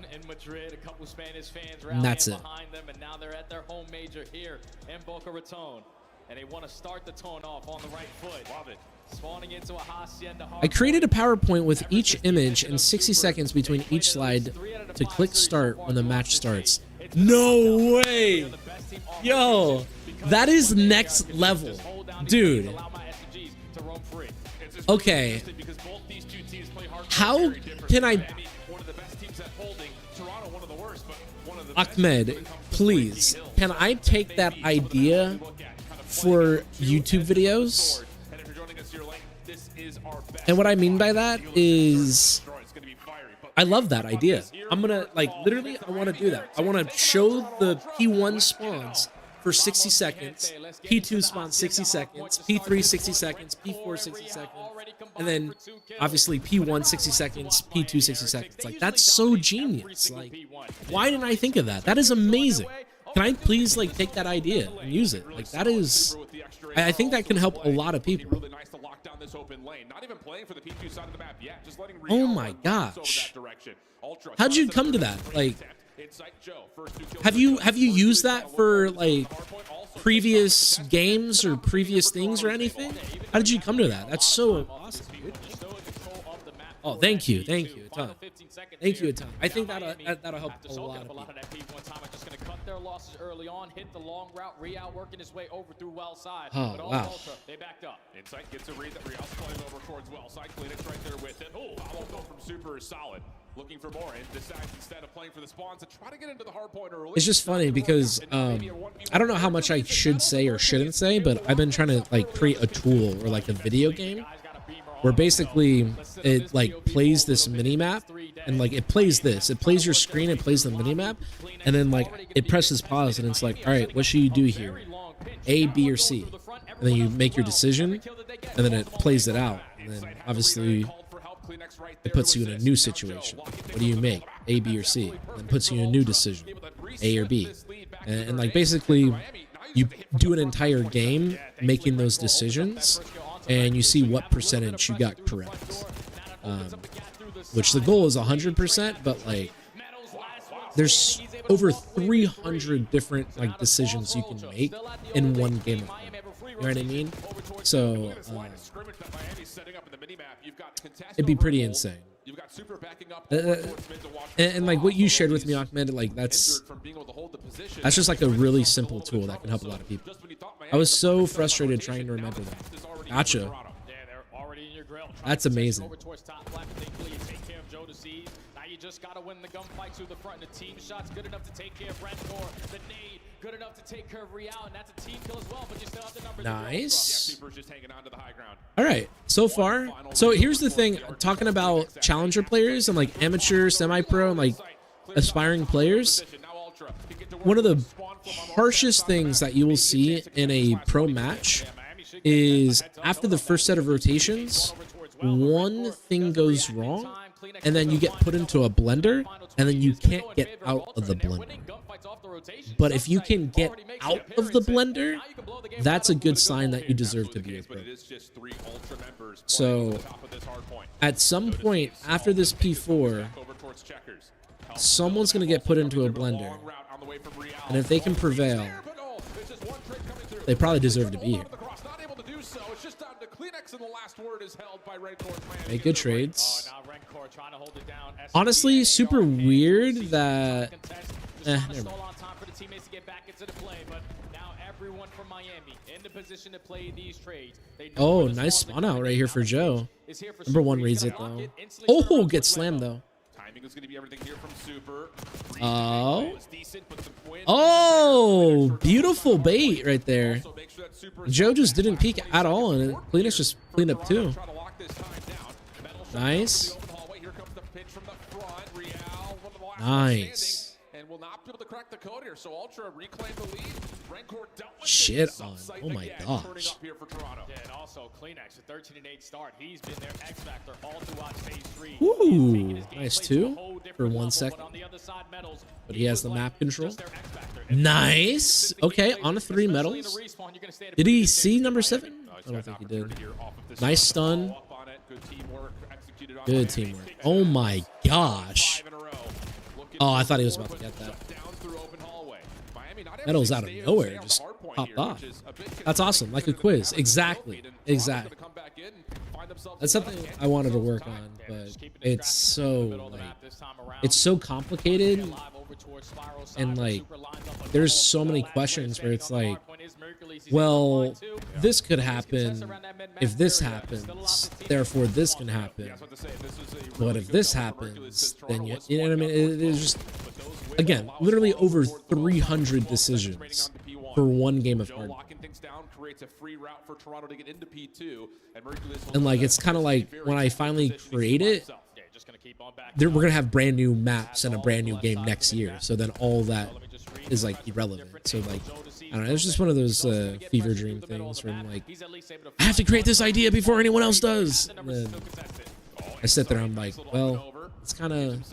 [SPEAKER 1] And that's it.
[SPEAKER 9] And now they're at their home major here in Boca Raton. And they want to start the tone off on the right foot. Love it. Spawning into a Hacienda.
[SPEAKER 1] I created a PowerPoint with each image and 60 seconds between each slide to click start when the match starts. No way! Yo, that is next level. Dude. Okay. How can I... Ahmed, please, can I take that idea for YouTube videos? And what I mean by that is, I love that idea. I'm gonna, like, literally, I want to do that. I want to show the P1 spawns for 60 seconds, P2 spawns 60 seconds, P3 60 seconds, P4 60 seconds, and then obviously P1 60 seconds, P2 60 seconds. Like, that's so genius. Like, why didn't I think of that? That is amazing. Can I please, like, take that idea and use it? Like, that is, I think that can help a lot of people. Oh my gosh. How'd you come to that? Like, have you used that for, like, previous games or previous things or anything? How did you come to that? That's so awesome, dude. Oh, thank you a ton. Thank you a ton. I think that'll help a lot of people.
[SPEAKER 9] Their losses early on, hit the long route. Real working his way over through well side.
[SPEAKER 1] Oh,
[SPEAKER 9] but
[SPEAKER 1] wow.
[SPEAKER 9] Ultra, they backed up.
[SPEAKER 4] Insight gets a read that Real's playing over towards well side. Kleenex right there with it. Oh, follow go from Super is solid. Looking for more and decides instead of playing for the spawns to try to get into the hard point early.
[SPEAKER 1] It's just funny because I don't know how much I should say or shouldn't say, but I've been trying to, like, create a tool or, like, a video game where basically it, like, plays this mini map, and, like, it plays your screen, it plays the mini map, and then, like, it presses pause and it's like, all right, what should you do here? A, B, or C? And then you make your decision, and then it plays it out. And then obviously it puts you in a new situation. What do you make? A, B, or C? And then puts you in a new decision, A or B. And like basically, you do an entire game making those decisions, and you see what percentage you got correct. Which the goal is 100%, but like there's over 300 different like decisions you can make in one game of Hard. You know what I mean? So it'd be pretty insane. And like what you shared with me, Ahmed, like that's just like a really simple tool that can help a lot of people. I was so frustrated trying to remember that. Gotcha. That's amazing.
[SPEAKER 2] Now you just got to win the gunfight to the front. And the team shots good enough to take care of Rentor. The nade good enough to take care of Real, and that's a team kill as well. But you still have the numbers.
[SPEAKER 1] Nice. All right. So far, so here's the thing. Talking about challenger players and like amateur, semi-pro, and like aspiring players. One of the harshest things that you will see in a pro match is after the first set of rotations, one thing goes wrong, and then you get put into a blender, and then you can't get out of the blender. But if you can get out of the blender, that's a good sign that you deserve to be a pro. So, at some point after this P4, someone's going to get put into a blender. And if they can prevail, they probably deserve to be here. Make good trades. Honestly, super weird that... never mind. Oh, nice spawn out right here for Joe. Number one reads it though. Oh, gets slammed though. Oh. Oh, beautiful bait right there. Joe just didn't peek at all, and Cleanix just cleaned up too. Nice. Nice. Shit on. Oh my gosh.
[SPEAKER 2] And also Cleanix, a 13-8 start. He's been their X Factor all throughout phase 3.
[SPEAKER 1] Ooh, nice too for 1 second. But he has the map control. Nice. Okay, on 3 medals. Did he see number 7? I don't think he did. Nice stun. Good teamwork. Oh my gosh. Oh, I thought he was about to get that. Medals out of nowhere just popped off. That's awesome, like a quiz. Exactly. Exactly. That's something I wanted to work on, but it's so complicated, and like there's so many questions where it's like, well, this could happen if this happens, therefore this can happen. But if this happens, then you know what I mean? It is just, again, literally over 300 decisions for one game of Hard. And like, it's kind of like when I finally create it, we're going to have brand new maps and a brand new game next year. So then all that is like irrelevant. So like, I don't know, it's just one of those fever dream things where I'm like, I have to create this idea before anyone else does. And then I sit there, I'm like, well, it's kind of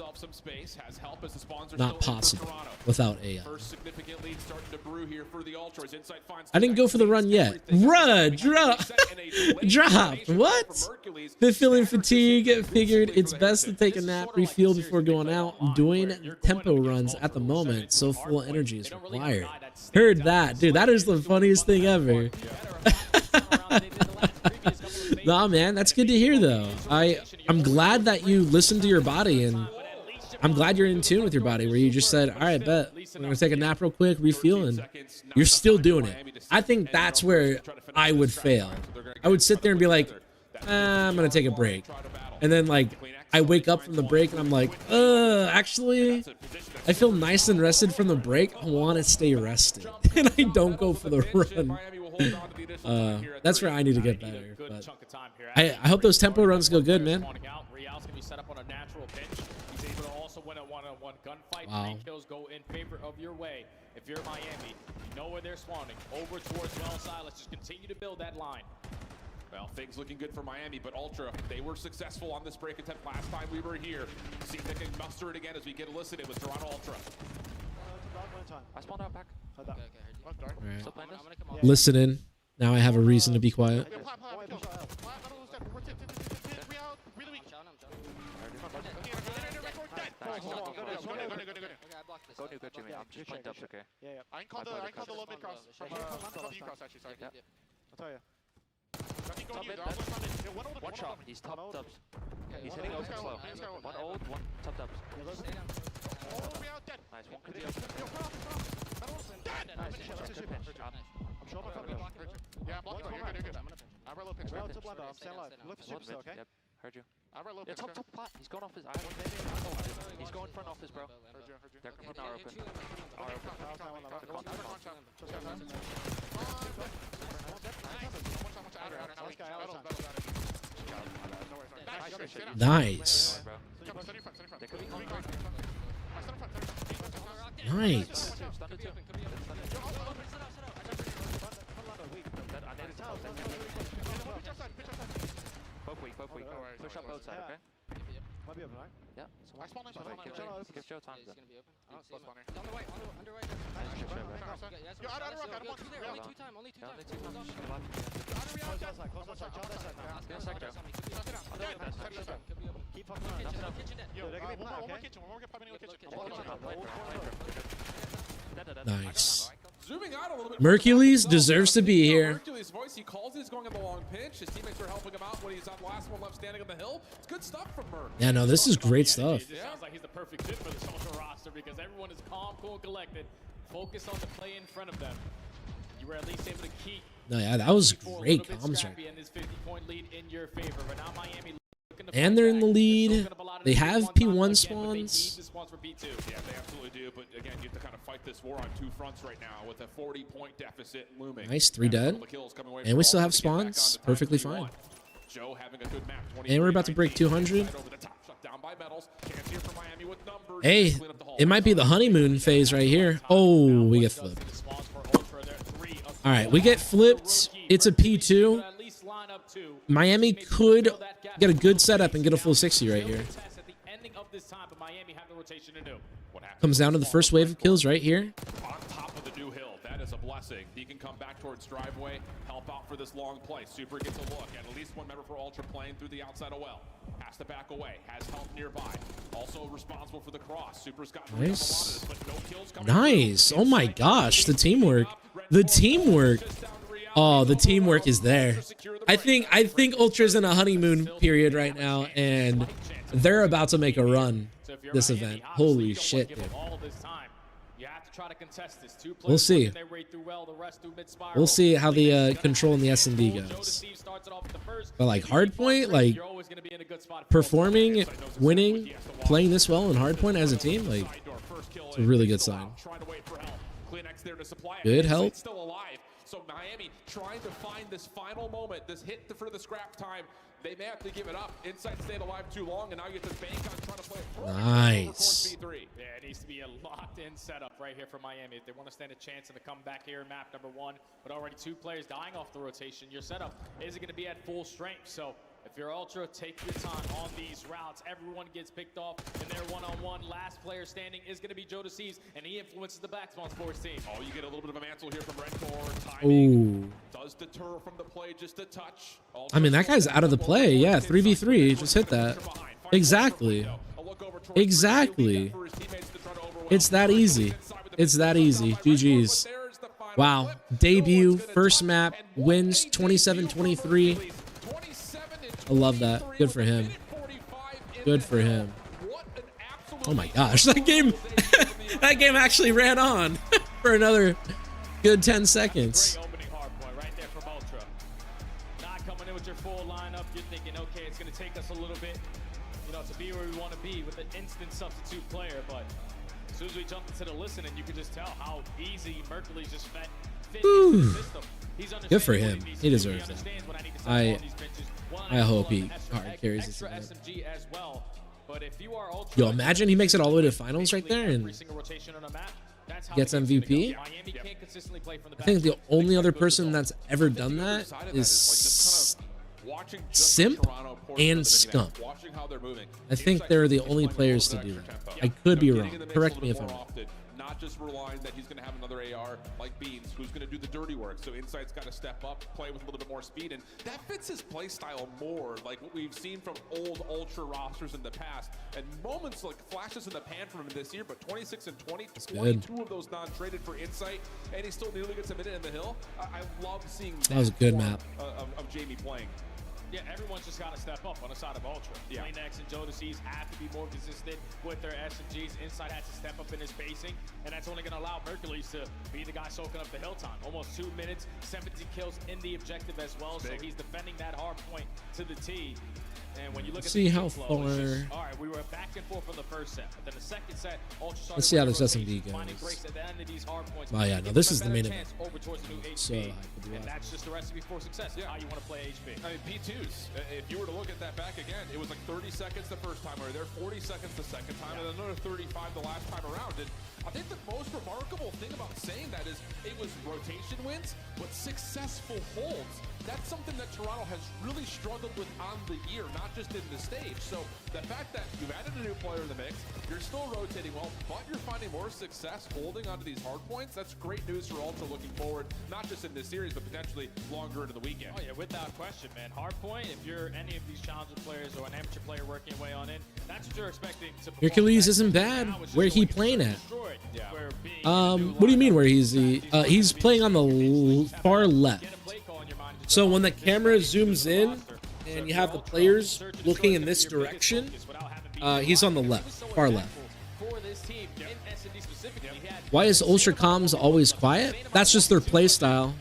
[SPEAKER 1] not possible without AI. I didn't go for the run yet. Run, drop. What? Been feeling fatigue. Figured it's best to take a nap, refuel before going out. I'm doing tempo runs at the moment, so full energy is required. Heard that, dude. That is the funniest thing ever. Nah, man, that's good to hear though. I'm glad that you listened to your body, and I'm glad you're in tune with your body, where you just said, all right, bet I'm gonna take a nap real quick, refuel, and you're still doing it. I think that's where I would fail. I would sit there and be like, I'm gonna take a break, and then like I wake up from the break and I'm like, actually I feel nice and rested from the break. I want to stay rested and I don't go for the run. That's where I need to get better, but I hope those tempo runs go good, man. Wow.
[SPEAKER 2] Kills go in favor of your way. If you're Miami, you know where they're spawning. Over towards well side. Let's just continue to build that line.
[SPEAKER 4] Well, things looking good for Miami, but Ultra, they were successful on this break attempt last time we were here. See if they can muster it again as we get a listen. It was Toronto Ultra.
[SPEAKER 15] I spawned out back.
[SPEAKER 1] Right. Listening. Now I have a reason to be quiet.
[SPEAKER 15] Go new, good Jimmy. I'm just playing dubs, okay?
[SPEAKER 3] Yeah. I can call the low mid cross. From the cross, actually, sorry.
[SPEAKER 15] Yeah.
[SPEAKER 3] I'll tell you.
[SPEAKER 15] One shot. He's top dubs. He's hitting open slow. One old, one top dubs. Nice. One could be open. Nice. Good pinch.
[SPEAKER 3] I'm sure yeah, I'm blocking. You're good. I have a low pinch. I'm staying alive. Look for super, okay?
[SPEAKER 15] Yep. Heard you.
[SPEAKER 3] I have a low
[SPEAKER 15] Yeah,
[SPEAKER 3] pinch.
[SPEAKER 15] top plat. He's going off his eye. He's going front office, bro.
[SPEAKER 3] Heard you.
[SPEAKER 15] They're coming our open. Our open.
[SPEAKER 1] Nice. Nice.
[SPEAKER 15] Both weak. Push up both sides, okay?
[SPEAKER 3] Might be open, right?
[SPEAKER 15] Yeah.
[SPEAKER 3] I spawn in.
[SPEAKER 15] Give Joe time then.
[SPEAKER 13] Underway.
[SPEAKER 3] Yo, out of rock, out of one.
[SPEAKER 13] Only two time.
[SPEAKER 3] Keep fucking around. Yo, one more kitchen. One more 5 minute kitchen.
[SPEAKER 1] Nice.
[SPEAKER 4] Zooming out a little bit.
[SPEAKER 1] Mercules deserves to be here.
[SPEAKER 4] Mercules' voice, he calls it. He's going on the long pinch. His teammates are helping him out when he's on the last one left standing on the hill. It's good stuff from Merc.
[SPEAKER 1] Yeah, no, this is great stuff.
[SPEAKER 14] It sounds like he's the perfect fit for the social roster because everyone is calm, cool, and collected. Focus on the play in front of them. You were at least able to keep.
[SPEAKER 1] No, yeah, that was great comms right
[SPEAKER 14] there. This 50-point lead in your favor, but now Miami.
[SPEAKER 1] And they're in the lead. They have P1 spawns.
[SPEAKER 4] Yeah, they absolutely do. But again, you have to kind of fight this war on two fronts right now with a 40-point deficit looming.
[SPEAKER 1] Nice, 3 dead. And we still have spawns. Perfectly fine.
[SPEAKER 4] Joe having a good map.
[SPEAKER 1] And we're about to break 200. Hey, it might be the honeymoon phase right here. Oh, we get flipped. All right, we get flipped. It's a P2. Miami could get a good setup and get a full 60 right here. Comes down to the first wave of kills right here.
[SPEAKER 4] On top of the new hill, that is a blessing. He can come back towards driveway, help out for this long play. Super gets a look at least one member for Ultra playing through the outside of well. Has to back away, has help nearby. Also responsible for the cross. Super's got
[SPEAKER 1] Nice. Nice. Oh my gosh, the teamwork. The teamwork. Oh, the teamwork is there. I think Ultra's in a honeymoon period right now, and they're about to make a run this event. Holy shit, dude. We'll see. We'll see how the control in the S&D goes. But like hardpoint, like performing, winning, playing this well in hardpoint as a team, like it's a really good sign. Good help.
[SPEAKER 4] So Miami trying to find this final moment, this hit for the scrap time. They may have to give it up. Insight stayed alive too long, and now you get to bank on trying to play it.
[SPEAKER 1] Nice.
[SPEAKER 14] Yeah, it needs to be a locked-in setup right here for Miami if they want to stand a chance in the comeback here in map number 1. But already 2 players dying off the rotation. Your setup isn't going to be at full strength. So if you're Ultra, take your time on these routes. Everyone gets picked off in their one-on-one. Last player standing is going to be Joe Thieves, and he influences the Backspawn Sports team.
[SPEAKER 4] Oh, you get a little bit of a mantle here from Redcore. Timing
[SPEAKER 1] Ooh.
[SPEAKER 4] does deter from the play just a touch.
[SPEAKER 1] I mean, that guy's out of the play. Yeah, 3v3. Just hit that. Exactly. Exactly. It's that easy. It's that easy. GG's. Wow. Debut, first map, wins 27-23. I love that. Good for him. Good for him. Oh my gosh, that game that game actually ran on for another good 10 seconds.
[SPEAKER 14] Not coming in with your full lineup, you're thinking, okay, it's going to take us a little bit, to be where we want to be with an instant substitute player. But as soon as we jump into the listening, you can just tell how easy Mercury's just fit into the system.
[SPEAKER 1] Good for him. He deserves that. I hope he hard carries this event. Yo, imagine he makes it all the way to finals right there and gets MVP. I think the only other person that's ever done that is Simp and Scump. I think they're the only players to do that. I could be wrong. Correct me if I'm wrong.
[SPEAKER 4] Not just relying that he's going to have another AR like Beans, who's going to do the dirty work. So Insight's got to step up, play with a little bit more speed, and that fits his play style more, like what we've seen from old Ultra rosters in the past. And moments like flashes in the pan from him this year, but 26 and 20, 22 of those non-traded for Insight, and he still nearly gets a minute in the hill. I love seeing
[SPEAKER 1] that was a good map
[SPEAKER 4] of Jamie playing.
[SPEAKER 14] Yeah, everyone's just got to step up on the side of Ultra.
[SPEAKER 4] Yeah.
[SPEAKER 14] Playnex and Jodeci's have to be more consistent with their SMGs. Inside has to step up in his spacing, and that's only going to allow Mercules to be the guy soaking up the hill time. Almost 2 minutes, 17 kills in the objective as well, so he's defending that hard point to the T. And when you look at
[SPEAKER 1] see
[SPEAKER 14] the
[SPEAKER 1] how
[SPEAKER 14] flow,
[SPEAKER 1] far.
[SPEAKER 14] All right, we were back and forth from the first set, but then the second set, Ultra
[SPEAKER 1] Let's see how this SMD goes. Oh yeah, no, this is the main event. So
[SPEAKER 14] and that's just the recipe for success.
[SPEAKER 4] Yeah.
[SPEAKER 14] How you want to play HP.
[SPEAKER 4] I mean, P2s, if you were to look at that back again, it was like 30 seconds the first time, or there 40 seconds the second time, and another 35 the last time around. And I think the most remarkable thing about saying that is it was rotation wins, but successful holds. That's something that Toronto has really struggled with on the year, not just in the stage. So the fact that you've added a new player in the mix, you're still rotating well, but you're finding more success holding onto these hard points, that's great news for Ultra looking forward, not just in this series, but potentially longer into the weekend.
[SPEAKER 14] Oh yeah, without question, man. Hard point, if you're any of these challenger players or an amateur player working your way on in, that's what you're expecting to perform.
[SPEAKER 1] Hercules isn't bad. Where he playing at? What do you mean where he's playing on the far left. So when the camera zooms in and you have the players looking in this direction, he's on the left, far left. Why is Ultra Comms always quiet? That's just their play style.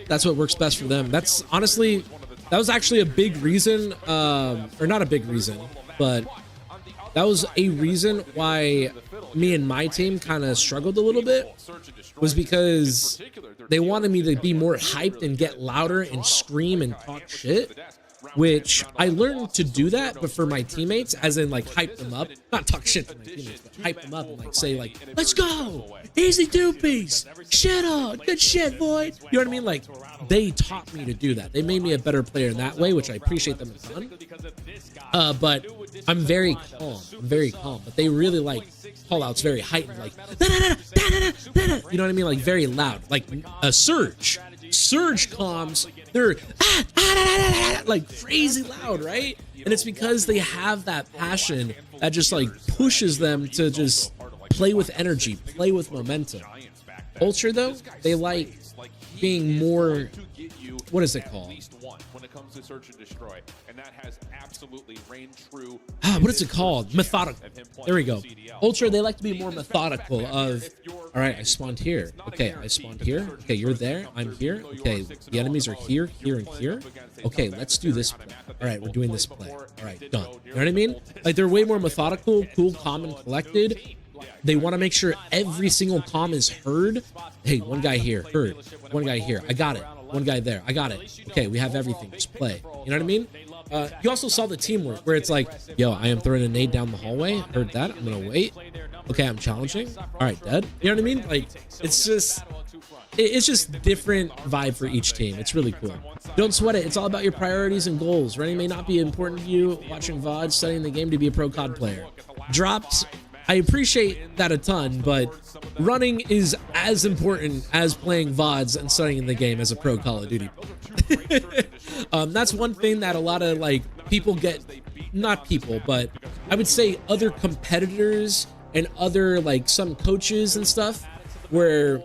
[SPEAKER 1] That's what works best for them. That's honestly, that was actually a big reason, or not a big reason, but that was a reason why me and my team kind of struggled a little bit, was because they wanted me to be more hyped and get louder and scream and talk shit, which I learned to do that, but for my teammates, as in like hype them up, not talk shit to my teammates, but hype them up and like say like, let's go, easy two-piece, shit on, good shit, boy. You know what I mean? Like, they taught me to do that. They made me a better player in that way, which I appreciate them a ton. But I'm very calm. But they really like call outs very heightened, like, you know what I mean? Like very loud, like a Surge comms. They're like crazy loud, right? And it's because they have that passion that just like pushes them to just play with energy, play with momentum. Ultra though, they like being more, what is it called?
[SPEAKER 4] When it comes to search and destroy, and that has absolutely reigned true.
[SPEAKER 1] What is it called? Methodical. There we go. Ultra, they like to be more methodical of, all right, I spawned here. Okay, I spawned here. Okay, you're there. I'm here. Okay, the enemies are here, here, and here. Okay, let's do this play. All right, we're doing this play. All right, done. You know what I mean? Like, they're way more methodical, cool, calm, and collected. They want to make sure every single comm is heard. Hey, one guy here, heard. One guy here, I got it. One guy there, I got it. Okay, we have everything. Just play. You know what I mean? You also saw the teamwork where it's like, yo, I am throwing a nade down the hallway. Heard that. I'm gonna wait. Okay, I'm challenging. All right, dead. You know what I mean? Like, it's just different vibe for each team. It's really cool. Don't sweat it. It's all about your priorities and goals. Running may not be important to you. Watching VOD, studying the game to be a pro COD player. Drops. I appreciate that a ton, but running is as important as playing VODs and studying the game as a pro Call of Duty. That's one thing that a lot of like people get, not people, but I would say other competitors and other like some coaches and stuff, where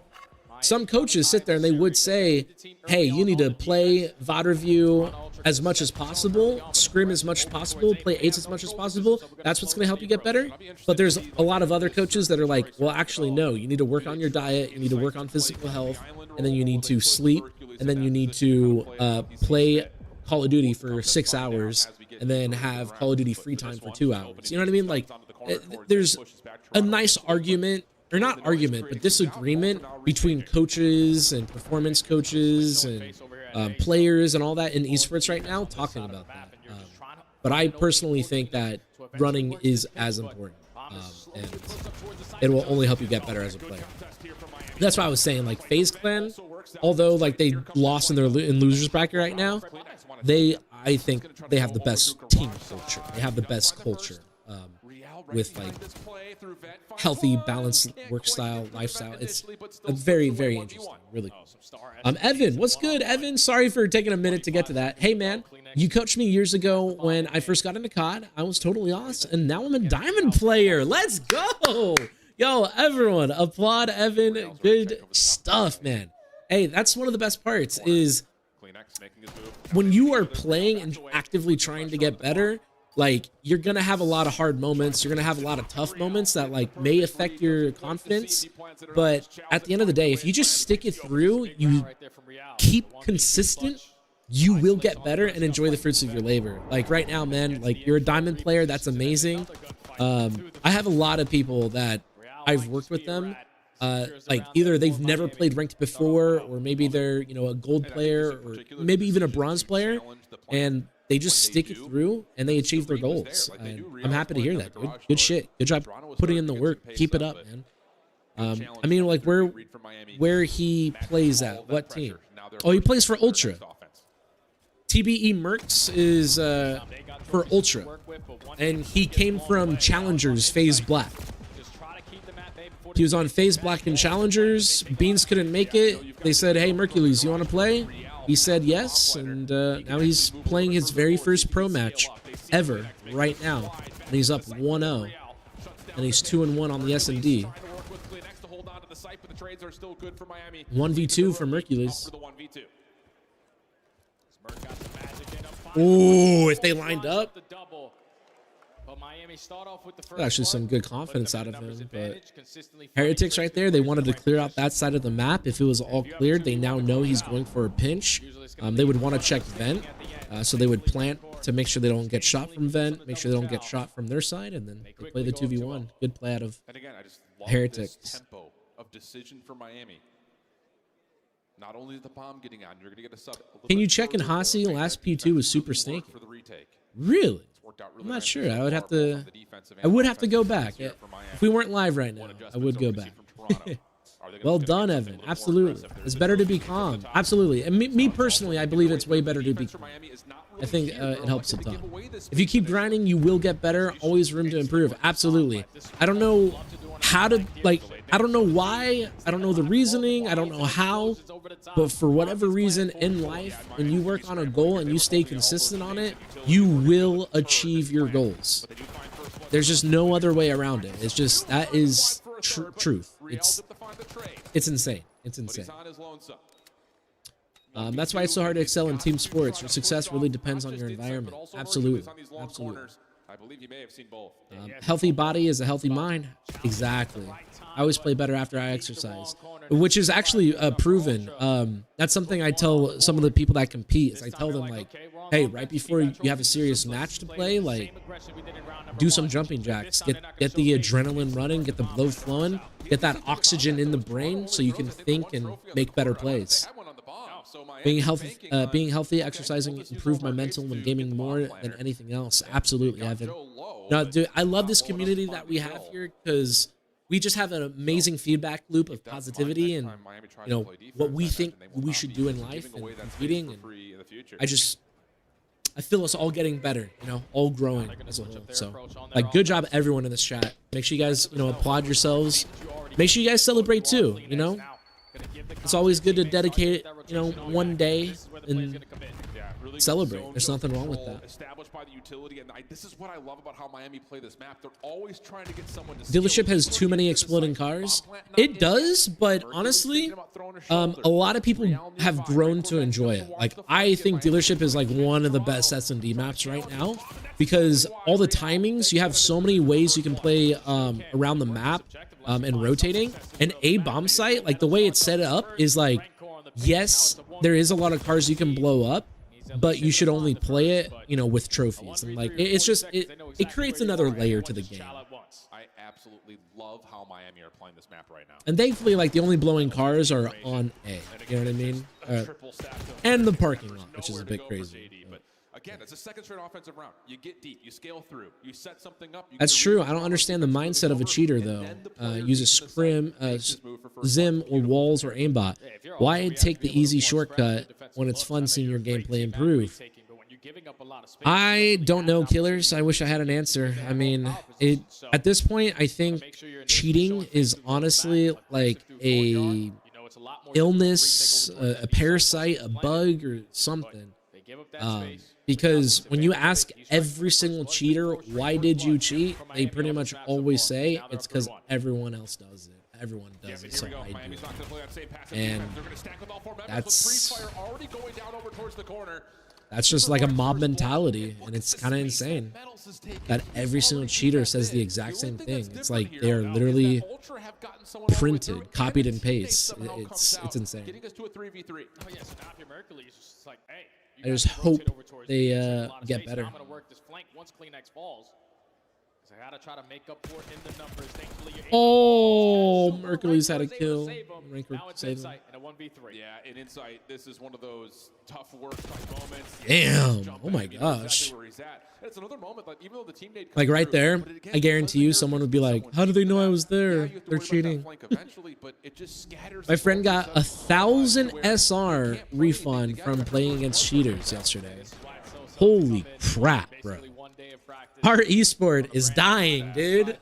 [SPEAKER 1] some coaches sit there and they would say, hey, you need to play VOD review as much as possible, scrim as much as possible, play 8s as much as possible. That's what's going to help you get better. But there's a lot of other coaches that are like, well, actually, no, you need to work on your diet, you need to work on physical health, and then you need to sleep, and then you need to play Call of Duty for 6 hours, and then have Call of Duty free time for 2 hours. You know what I mean? Like, there's a nice argument, or not argument, but disagreement between coaches and performance coaches and players and all that in esports right now, talking about that. But I personally think that running is as important, and it will only help you get better as a player. That's why I was saying, like, FaZe Clan, although like they lost in their losers bracket right now, I think they have the best team culture. They have the best culture with like healthy, balanced work style, lifestyle. It's a very, very interesting. Really cool. Evan, what's good, Evan? Sorry for taking a minute to get to that. Hey, man, you coached me years ago when I first got into COD. I was totally awesome, and now I'm a diamond player. Let's go. Yo, everyone, applaud Evan. Good stuff, man. Hey, that's one of the best parts is when you are playing and actively trying to get better, like, you're going to have a lot of hard moments. You're going to have a lot of tough moments that, like, may affect your confidence. But at the end of the day, if you just stick it through, you keep consistent, you will get better and enjoy the fruits of your labor. Like, right now, man, like, you're a diamond player. That's amazing. I have a lot of people that I've worked with them. Like, either they've never played ranked before, or maybe they're, you know, a gold player, or maybe even a bronze player, and they just stick it through and they achieve their goals. I'm happy to hear that, dude. Good shit. Good job putting in the work. Keep it up, man. I mean, like, where he plays at, what team? Oh, he plays for Ultra. TBE Mercs is for Ultra, and he came from Challengers FaZe Black. He was on FaZe Black and Challengers. Beans couldn't make it. They said, hey, Mercules, you want to play? He said yes, and now he's playing his very first pro match ever right now. And he's up 1-0. And he's 2-1 on the S&D. 1v2 for Mercules. Ooh, if they lined up. Actually, some good confidence out of him, but Heretics right there, they wanted to clear out that side of the map. If it was all cleared, they now know he's going for a pinch. They would want to check vent, so they would plant to make sure they don't get shot from vent, make sure they don't get shot from their side, and then they play the 2v1. Good play out of Heretics.
[SPEAKER 4] Tempo of decision for Miami. Not only is the bomb getting on, you're going to get a sub.
[SPEAKER 1] Can you check in Hasi? Last P2 was super snaky. Really? I'm not sure. I would have to go back. If we weren't live right now, I would go back. Well done, Evan. Absolutely. It's better to be calm. Absolutely. And me personally, I believe it's way better to be calm. I think it helps a ton. If you keep grinding, you will get better. Always room to improve. Absolutely. I don't know how to, like, I don't know why. I don't know the reasoning. I don't know how. But for whatever reason in life, when you work on a goal and you stay consistent on it, you will achieve your goals. There's just no other way around it. It's just, that is truth. It's insane. It's insane. That's why it's so hard to excel in team sports. Your success really depends on your environment. Absolutely. Absolutely.
[SPEAKER 4] I believe you may have seen both.
[SPEAKER 1] Healthy body is a healthy mind. Exactly. I always play better after I exercise, which is actually proven. That's something I tell some of the people that compete. Is I tell them, like, hey, right before you have a serious match to play, like, do some jumping jacks. Get the adrenaline running, get the blood flowing, get that oxygen in the brain so you can think and make better plays. Being healthy, exercising, improve my mental when gaming more than anything else. Absolutely, Evan. No, dude, I love this community that we have here because we just have an amazing feedback loop of positivity and, you know, what we think we should do in life and competing. And I feel us all getting better, you know, all growing as a whole. So, like, good job, everyone in this chat. Make sure you guys, you know, applaud yourselves. Make sure you guys celebrate too, you know. It's always good to dedicate, you know, one day and celebrate. There's nothing wrong with that.
[SPEAKER 4] Established by the utility, and this is what I love about how Miami play this map. They're always trying to get someone to
[SPEAKER 1] Dealership has too many exploding cars. It does, but honestly, a lot of people have grown to enjoy it. Like, I think Dealership is like one of the best S&D maps right now because all the timings, you have so many ways you can play around the map and rotating. And a bomb site, like the way it's set up is like, yes, there is a lot of cars you can blow up, but you should only play it, you know, with trophies. And like, it's just, it creates another layer to the game.
[SPEAKER 4] I absolutely love how Miami are playing this map right now.
[SPEAKER 1] And thankfully, like, the only blowing cars are on A. You know what I mean? And the parking lot, which is a bit crazy.
[SPEAKER 4] Again, it's a second straight offensive round. You get deep, you scale through, you set something up.
[SPEAKER 1] That's true. I don't understand the mindset of a cheater, though. Use a scrim, Zim, or walls, or aimbot. Why take the easy shortcut when it's fun seeing your gameplay improve?
[SPEAKER 14] giving up a lot of space.
[SPEAKER 1] I don't know, Killers. I wish I had an answer. I mean, at this point, I think cheating is honestly like a illness, a parasite, a bug, or something. Because when you ask every single cheater, why did you cheat? They pretty much always say it's because everyone else does it. Everyone does it, so I do it. And that's just like a mob mentality, and it's kind of insane that every single cheater says the exact same thing. It's like they are literally printed, copied and pasted. It's insane. I just hope they get better.
[SPEAKER 14] I gotta try to make up for it in the numbers. Thankfully, you're
[SPEAKER 1] Oh, Mercury's had a kill.
[SPEAKER 14] Now it's Insight in a 1v3.
[SPEAKER 4] Yeah, in Insight, this is one of those tough work moments.
[SPEAKER 1] Damn. Oh my gosh.
[SPEAKER 4] It's another moment, like, even though the teammate
[SPEAKER 1] Like right there, I guarantee you someone would be like, how do they know I was there? They're cheating. My friend got 1,000 SR refund from playing against cheaters yesterday. Holy crap, bro. Our esport is dying, dude.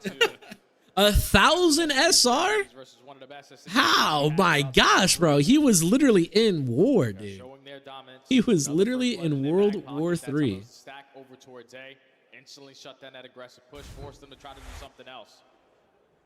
[SPEAKER 1] 1,000 SR? How? My gosh, bro. He was literally in war, dude. He was literally in World War III.
[SPEAKER 14] Stack over towards A, instantly shut down that aggressive push, force them to try to do something else.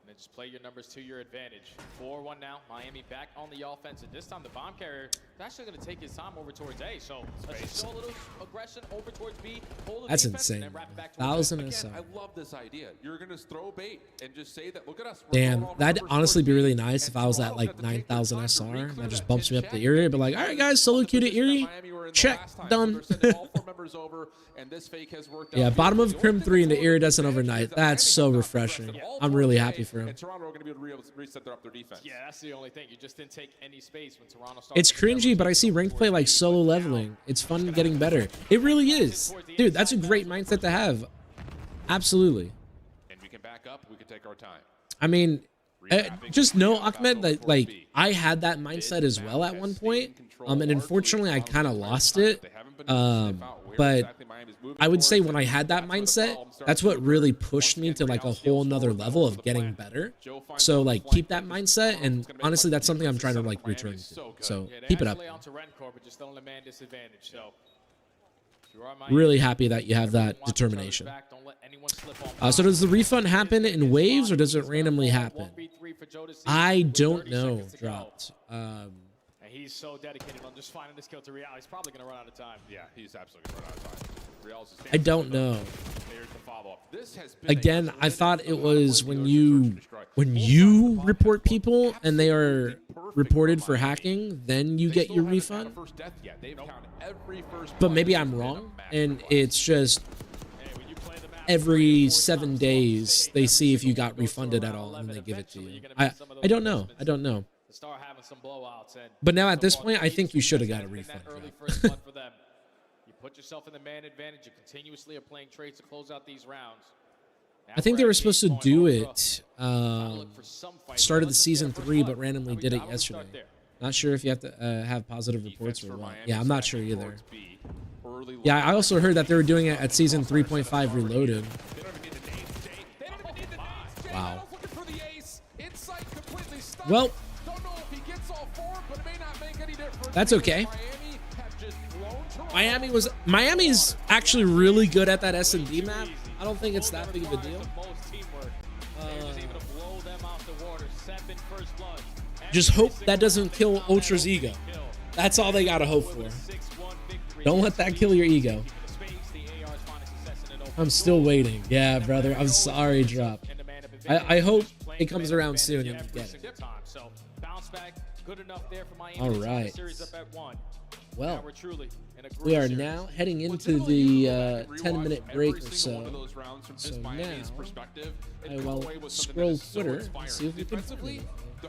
[SPEAKER 14] And then just play your numbers to your advantage. 4-1 now. Miami back on the offense. And this time the bomb carrier is actually going to take his time over towards A. So let's just show a little aggression over towards B.
[SPEAKER 1] That's insane. 1,000 SR.
[SPEAKER 4] I love this idea. You're going to throw bait and just say that, look at us.
[SPEAKER 1] Damn, that'd honestly be really nice if I was at like 9,000 SR. That just bumps me up to Erie. But like, all right, guys, solo queue to Erie. Check, done. Yeah, bottom of Crim 3 into Erie doesn't overnight. That's so refreshing. I'm really happy for him.
[SPEAKER 4] And Toronto are going to be able to reset their defense.
[SPEAKER 14] Yeah, that's the only thing. You just didn't take any space when Toronto started.
[SPEAKER 1] It's cringy, but I see ranked play like solo leveling. It's fun getting better. It really is. Dude, that's a great mindset to have. Absolutely.
[SPEAKER 4] And we can back up. We can take our time.
[SPEAKER 1] I mean, just know, Ahmed, that like I had that mindset as well at one point. And unfortunately, I kind of lost it. But I would say when I had that mindset, that's what really pushed me to like a whole nother level of getting better. So like keep that mindset, and honestly, that's something I'm trying to like return to. So keep it up. Really happy that you have that determination. So does the refund happen in waves, or does it randomly happen? I don't know. Dropped.
[SPEAKER 14] He's so dedicated on just finding this kill to Real. He's probably going to run out of time.
[SPEAKER 4] Yeah, he's absolutely going to run out of time. Real's
[SPEAKER 1] I don't know. Again, I thought it was when you report people and they are reported for hacking, then you get your refund. But maybe I'm wrong, and it's just every 7 days they see if you got refunded at all and they give it to you. I don't know. I don't know.
[SPEAKER 14] Start having some blowouts, and
[SPEAKER 1] but now at this point, I think you should have got a refund.
[SPEAKER 14] Early first blood for them. You put yourself in the man advantage. You continuously are playing trades to close out these rounds.
[SPEAKER 1] I think they were supposed to do it started the season 3, but randomly did it yesterday. Not sure if you have to have positive reports or what. Yeah, I'm not sure either. Yeah, I also heard that they were doing it at season 3.5 reloaded. Wow. Well, that's okay. Miami's actually really good at that S&D map. I don't think it's that big of a deal. Just hope that doesn't kill Ultra's ego. That's all they gotta hope for. Don't let that kill your ego. I'm still waiting. Yeah, brother. I'm sorry, Drop. I hope it comes around soon and you get it. All right. Well, we are now heading into the 10-minute break or so. So now, I will scroll Twitter and see if we can find anything.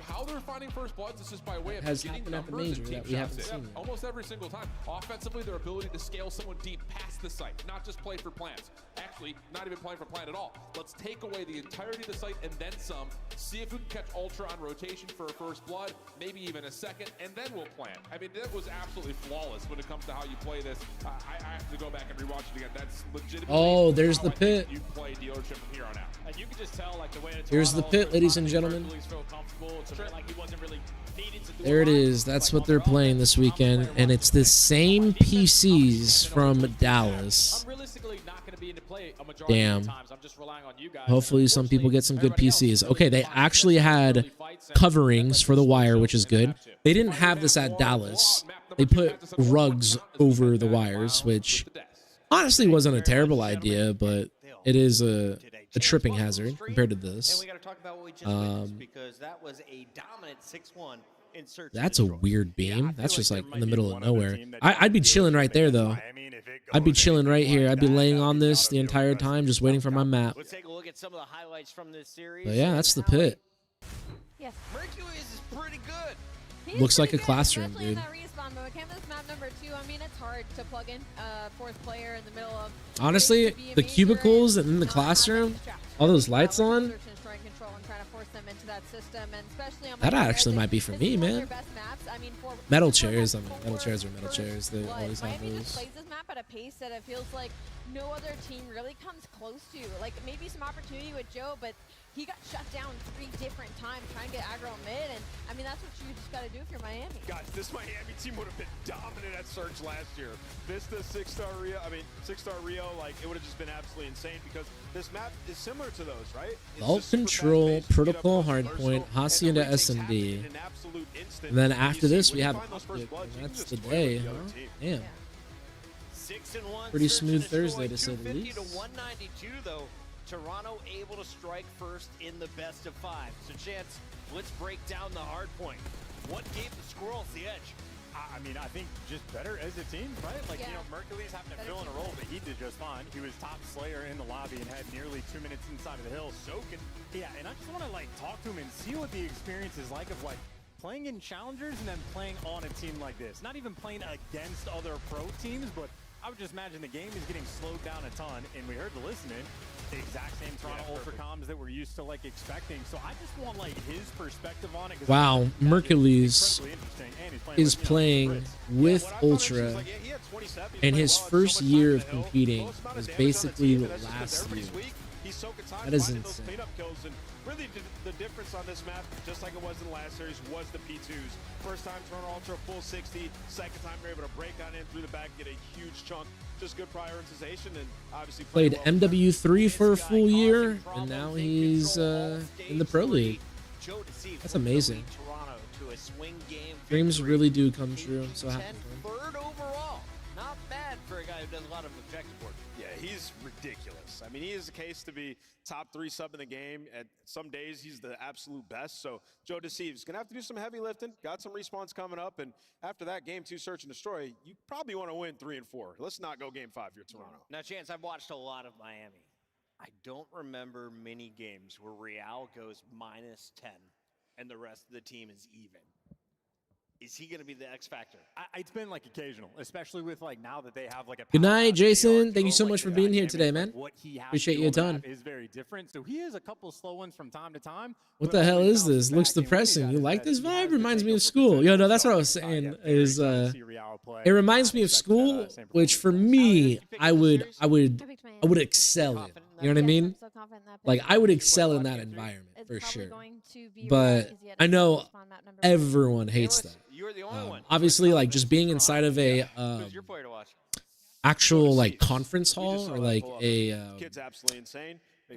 [SPEAKER 4] How they're finding first bloods is just by way of
[SPEAKER 1] has happened at the major that we haven't seen.
[SPEAKER 4] Almost every single time. Offensively, their ability to scale someone deep past the site, not just play for plants. Actually, not even playing for plant at all. Let's take away the entirety of the site and then some. See if we can catch Ultra on rotation for a first blood, maybe even a second, and then we'll plant. I mean, that was absolutely flawless. flawless when it comes to how you play this. I have to go back and rewatch it again. That's legitimately.
[SPEAKER 1] Oh, there's the
[SPEAKER 4] how I think
[SPEAKER 1] pit.
[SPEAKER 4] You play dealership from here on out.
[SPEAKER 14] And you can just tell, like, the way that
[SPEAKER 1] Here's the
[SPEAKER 14] Toronto
[SPEAKER 1] pit, ladies and gentlemen.
[SPEAKER 14] Hercules felt comfortable. It's a bit like he wasn't really needed to do
[SPEAKER 1] There it is. That's what they're playing this weekend, and it's the same PCs from Dallas.
[SPEAKER 14] I'm realistically not going to be into play a majority
[SPEAKER 1] Damn.
[SPEAKER 14] of the times. I'm just relying on you guys.
[SPEAKER 1] Hopefully some people get some good PCs. Okay, they actually had coverings for the wire, which is good. They didn't have this at Dallas. They put rugs over the wires, which honestly wasn't a terrible idea, but it is a tripping hazard compared to this.
[SPEAKER 6] And we got to talk about what we just witnessed, because that was a dominant 6-1 in search.
[SPEAKER 1] That's a weird beam. That's just like in the middle of nowhere. I'd be chilling right there, though. I'd be chilling right here. I'd be laying on this the entire time, just waiting for my map.
[SPEAKER 6] Let's take a look at some of the highlights from this series.
[SPEAKER 1] But yeah, that's the pit.
[SPEAKER 7] Yes.
[SPEAKER 6] Mercules is pretty good.
[SPEAKER 1] Looks like a classroom,
[SPEAKER 7] Especially
[SPEAKER 1] dude.
[SPEAKER 7] in that respawn mode. Canvas map number 2. I mean, it's hard to plug in fourth player in the middle of.
[SPEAKER 1] Honestly, the cubicles and in the classroom, all those lights on, that actually might be for me, man. Metal chairs, I mean, metal chairs are metal chairs. They always have
[SPEAKER 7] Miami just
[SPEAKER 1] those.
[SPEAKER 7] plays this map at a pace that it feels like no other team really comes close to. Like, maybe some opportunity with Joe, but he got shut down 3 different times trying to get aggro mid, and I mean, that's what you just got to do if you're Miami.
[SPEAKER 18] Guys, this Miami team would have been dominant at Search last year. Vista 6-star Rio, 6-star Rio, like, it would have just been absolutely insane because this map is similar to those, right?
[SPEAKER 1] Vault Control, Protocol Hardpoint, Hacienda S&D. And then after this, we have OpTic, and that's the day, huh? Damn.
[SPEAKER 6] 6-1.
[SPEAKER 1] Pretty smooth Thursday, to say the least.
[SPEAKER 6] 250 to 192, though. Toronto able to strike first in the best of 5. So, Chance, let's break down the hard point. What gave the Squirrels the edge?
[SPEAKER 14] I mean, I think just better as a team, right? Like, you know, Mercules having to fill in a role, but he did just fine. He was top slayer in the lobby and had nearly 2 minutes inside of the hill soaking. Yeah, and I just want to, like, talk to him and see what the experience is like of, like, playing in challengers and then playing on a team like this. Not even playing against other pro teams, but I would just imagine the game is getting slowed down a ton, and we heard the listening, the exact same Toronto Ultra comms that we're used to, like, expecting. So I just want, like, his perspective on it.
[SPEAKER 1] Wow, Mercules is playing with Ultra, and his first year of competing was basically last year. That is insane.
[SPEAKER 18] Really, the difference on this map, just like it was in the last series, was the P2s. First time Toronto Ultra full 60. Second time they're able to break on in through the back, get a huge chunk. Just good prioritization, and obviously
[SPEAKER 1] Played MW3 for a full year, and now he's in the Pro League. That's amazing. Dreams really do come true. I'm so happy for him.
[SPEAKER 6] 3rd overall. Not bad for a guy who does a lot of objective work.
[SPEAKER 18] Yeah, he's ridiculous. I mean, he is the case to be top 3 sub in the game. At some days, he's the absolute best. So Joe Deceives going to have to do some heavy lifting. Got some respawns coming up. And after that, game 2, Search and Destroy, you probably want to win 3 and 4. Let's not go game 5 here, Toronto.
[SPEAKER 6] Now, Chance, I've watched a lot of Miami. I don't remember many games where Real goes -10 and the rest of the team is even. Is he going to be the X factor?
[SPEAKER 14] It's been like occasional, especially with like now that they have like a.
[SPEAKER 1] Good night, Jason. Thank you so much for being here today, man. Appreciate you a ton.
[SPEAKER 14] Is very different. So he has a couple slow ones from time to time.
[SPEAKER 1] What the hell is this? Looks depressing. You like this vibe? Reminds me of school. Yo, no, that's what I was saying. Is it reminds me of school, which for me, I would excel in. You know what I mean? Like I would excel in that environment for sure. But I know everyone hates that. Obviously, like just being inside of a actual like conference hall or like a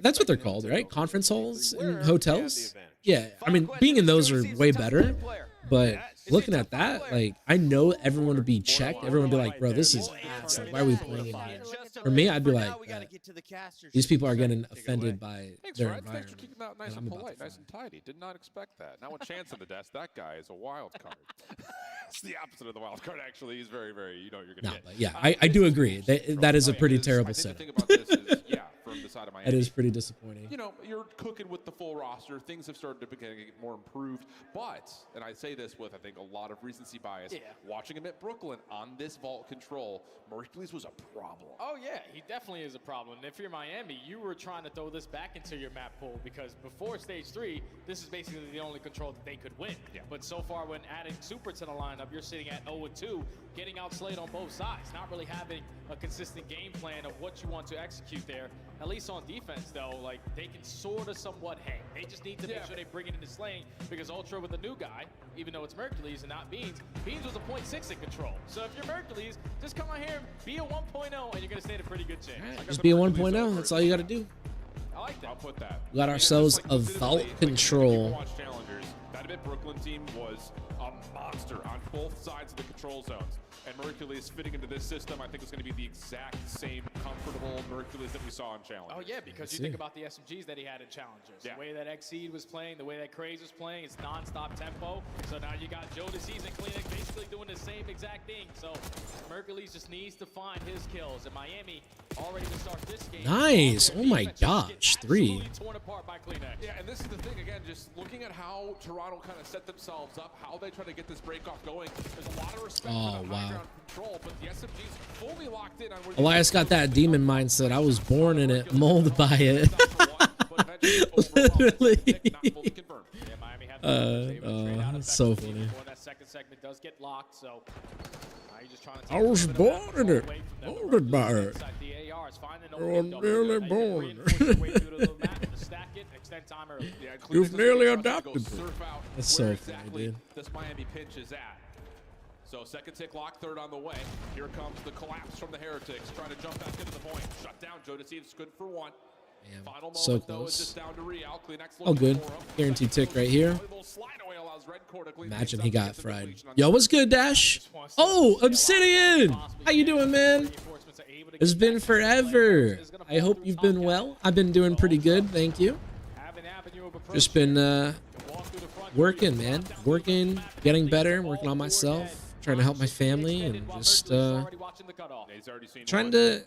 [SPEAKER 1] that's what they're called, right? Conference halls in hotels. Yeah, I mean, being in those are way better. But looking at that, like I know everyone would be checked. Everyone would be like, "Bro, this is ass. Like, why are we playing in here?" For me, I'd be like, "These people are getting offended by their environment."
[SPEAKER 4] Thanks for keeping that nice and polite, nice and tidy. Did not expect that. Now, with Chance on the desk, that guy is a wild card. It's the opposite of the wild card, actually. He's very, very, you know, you're going to get.
[SPEAKER 1] Yeah, I do agree. That is a pretty terrible setup.
[SPEAKER 4] The thing about this is, yeah, from the side of Miami.
[SPEAKER 1] That is pretty disappointing.
[SPEAKER 4] You know, you're cooking with the full roster. Things have started to get more improved. But, and I say this with, I think, a lot of recency bias, watching him at Brooklyn on this vault control, Mercules was a problem.
[SPEAKER 14] Oh, yeah, he definitely is a problem. And if you're Miami, you were trying to throw this back into your map pool because before Stage 3, this is basically the only control that they could win. But so far, when adding Super to the lineup, you're sitting at 0-2, getting outslayed on both sides, not really having a consistent game plan of what you want to execute there. At least on defense, though, like, they can sort of somewhat hang. They just need to make sure they bring it into slaying because Ultra with a new guy, even though it's Mercules and not Beans, Beans was a 0.6 in control. So if you're Mercules, just come out here, be a 1.0, and you're going to stand a pretty good chance.
[SPEAKER 1] Just be a 1.0. That's all you got to do.
[SPEAKER 14] I like that.
[SPEAKER 4] I'll put that.
[SPEAKER 1] We got ourselves a vault control.
[SPEAKER 4] That Mid Brooklyn team was a monster on both sides of the control zones. And Mercules fitting into this system, I think is going to be the exact same comfortable Mercules that we saw in Challengers.
[SPEAKER 14] Oh, yeah, because you think about the SMGs that he had in Challengers. The way that Exceed was playing, the way that Craze was playing, it's non-stop tempo. So now you got Joe DeCease and Kleenex basically doing the same exact thing. So Mercules just needs to find his kills. And Miami already to start this game.
[SPEAKER 1] Nice. Oh, my gosh. 3.
[SPEAKER 14] Torn apart by Kleenex.
[SPEAKER 4] Yeah, and this is the thing, again, just looking at how Toronto kind of set themselves up, how they try to get this break off going. There's a lot of respect for the high ground control, but the SMG's fully locked in on where
[SPEAKER 1] Elias got that demon mindset. I was born in it, molded by it. Literally. That's so funny.
[SPEAKER 14] That second segment does get locked, so
[SPEAKER 1] I was born in it, molded by it. I'm nearly born. You've nearly adopted me. That's so funny, dude.
[SPEAKER 4] This Miami pinch is at. So second tick lock, third on the way. Here comes the collapse from the Heretics, trying to jump back into the point. Shut down, Joe DeCease, good for 1. Final
[SPEAKER 1] So
[SPEAKER 4] moment, though, is
[SPEAKER 1] close.
[SPEAKER 4] just down to Real. Kleenex
[SPEAKER 1] Oh, good. Guaranteed tick right here. Imagine he got fried. Yo, what's good, Dash? Oh, Obsidian! How you doing, man? It's been forever. I hope you've been well. I've been doing pretty good, thank you. Just been working, man. Working, getting better, working on myself, trying to help my family, and just trying to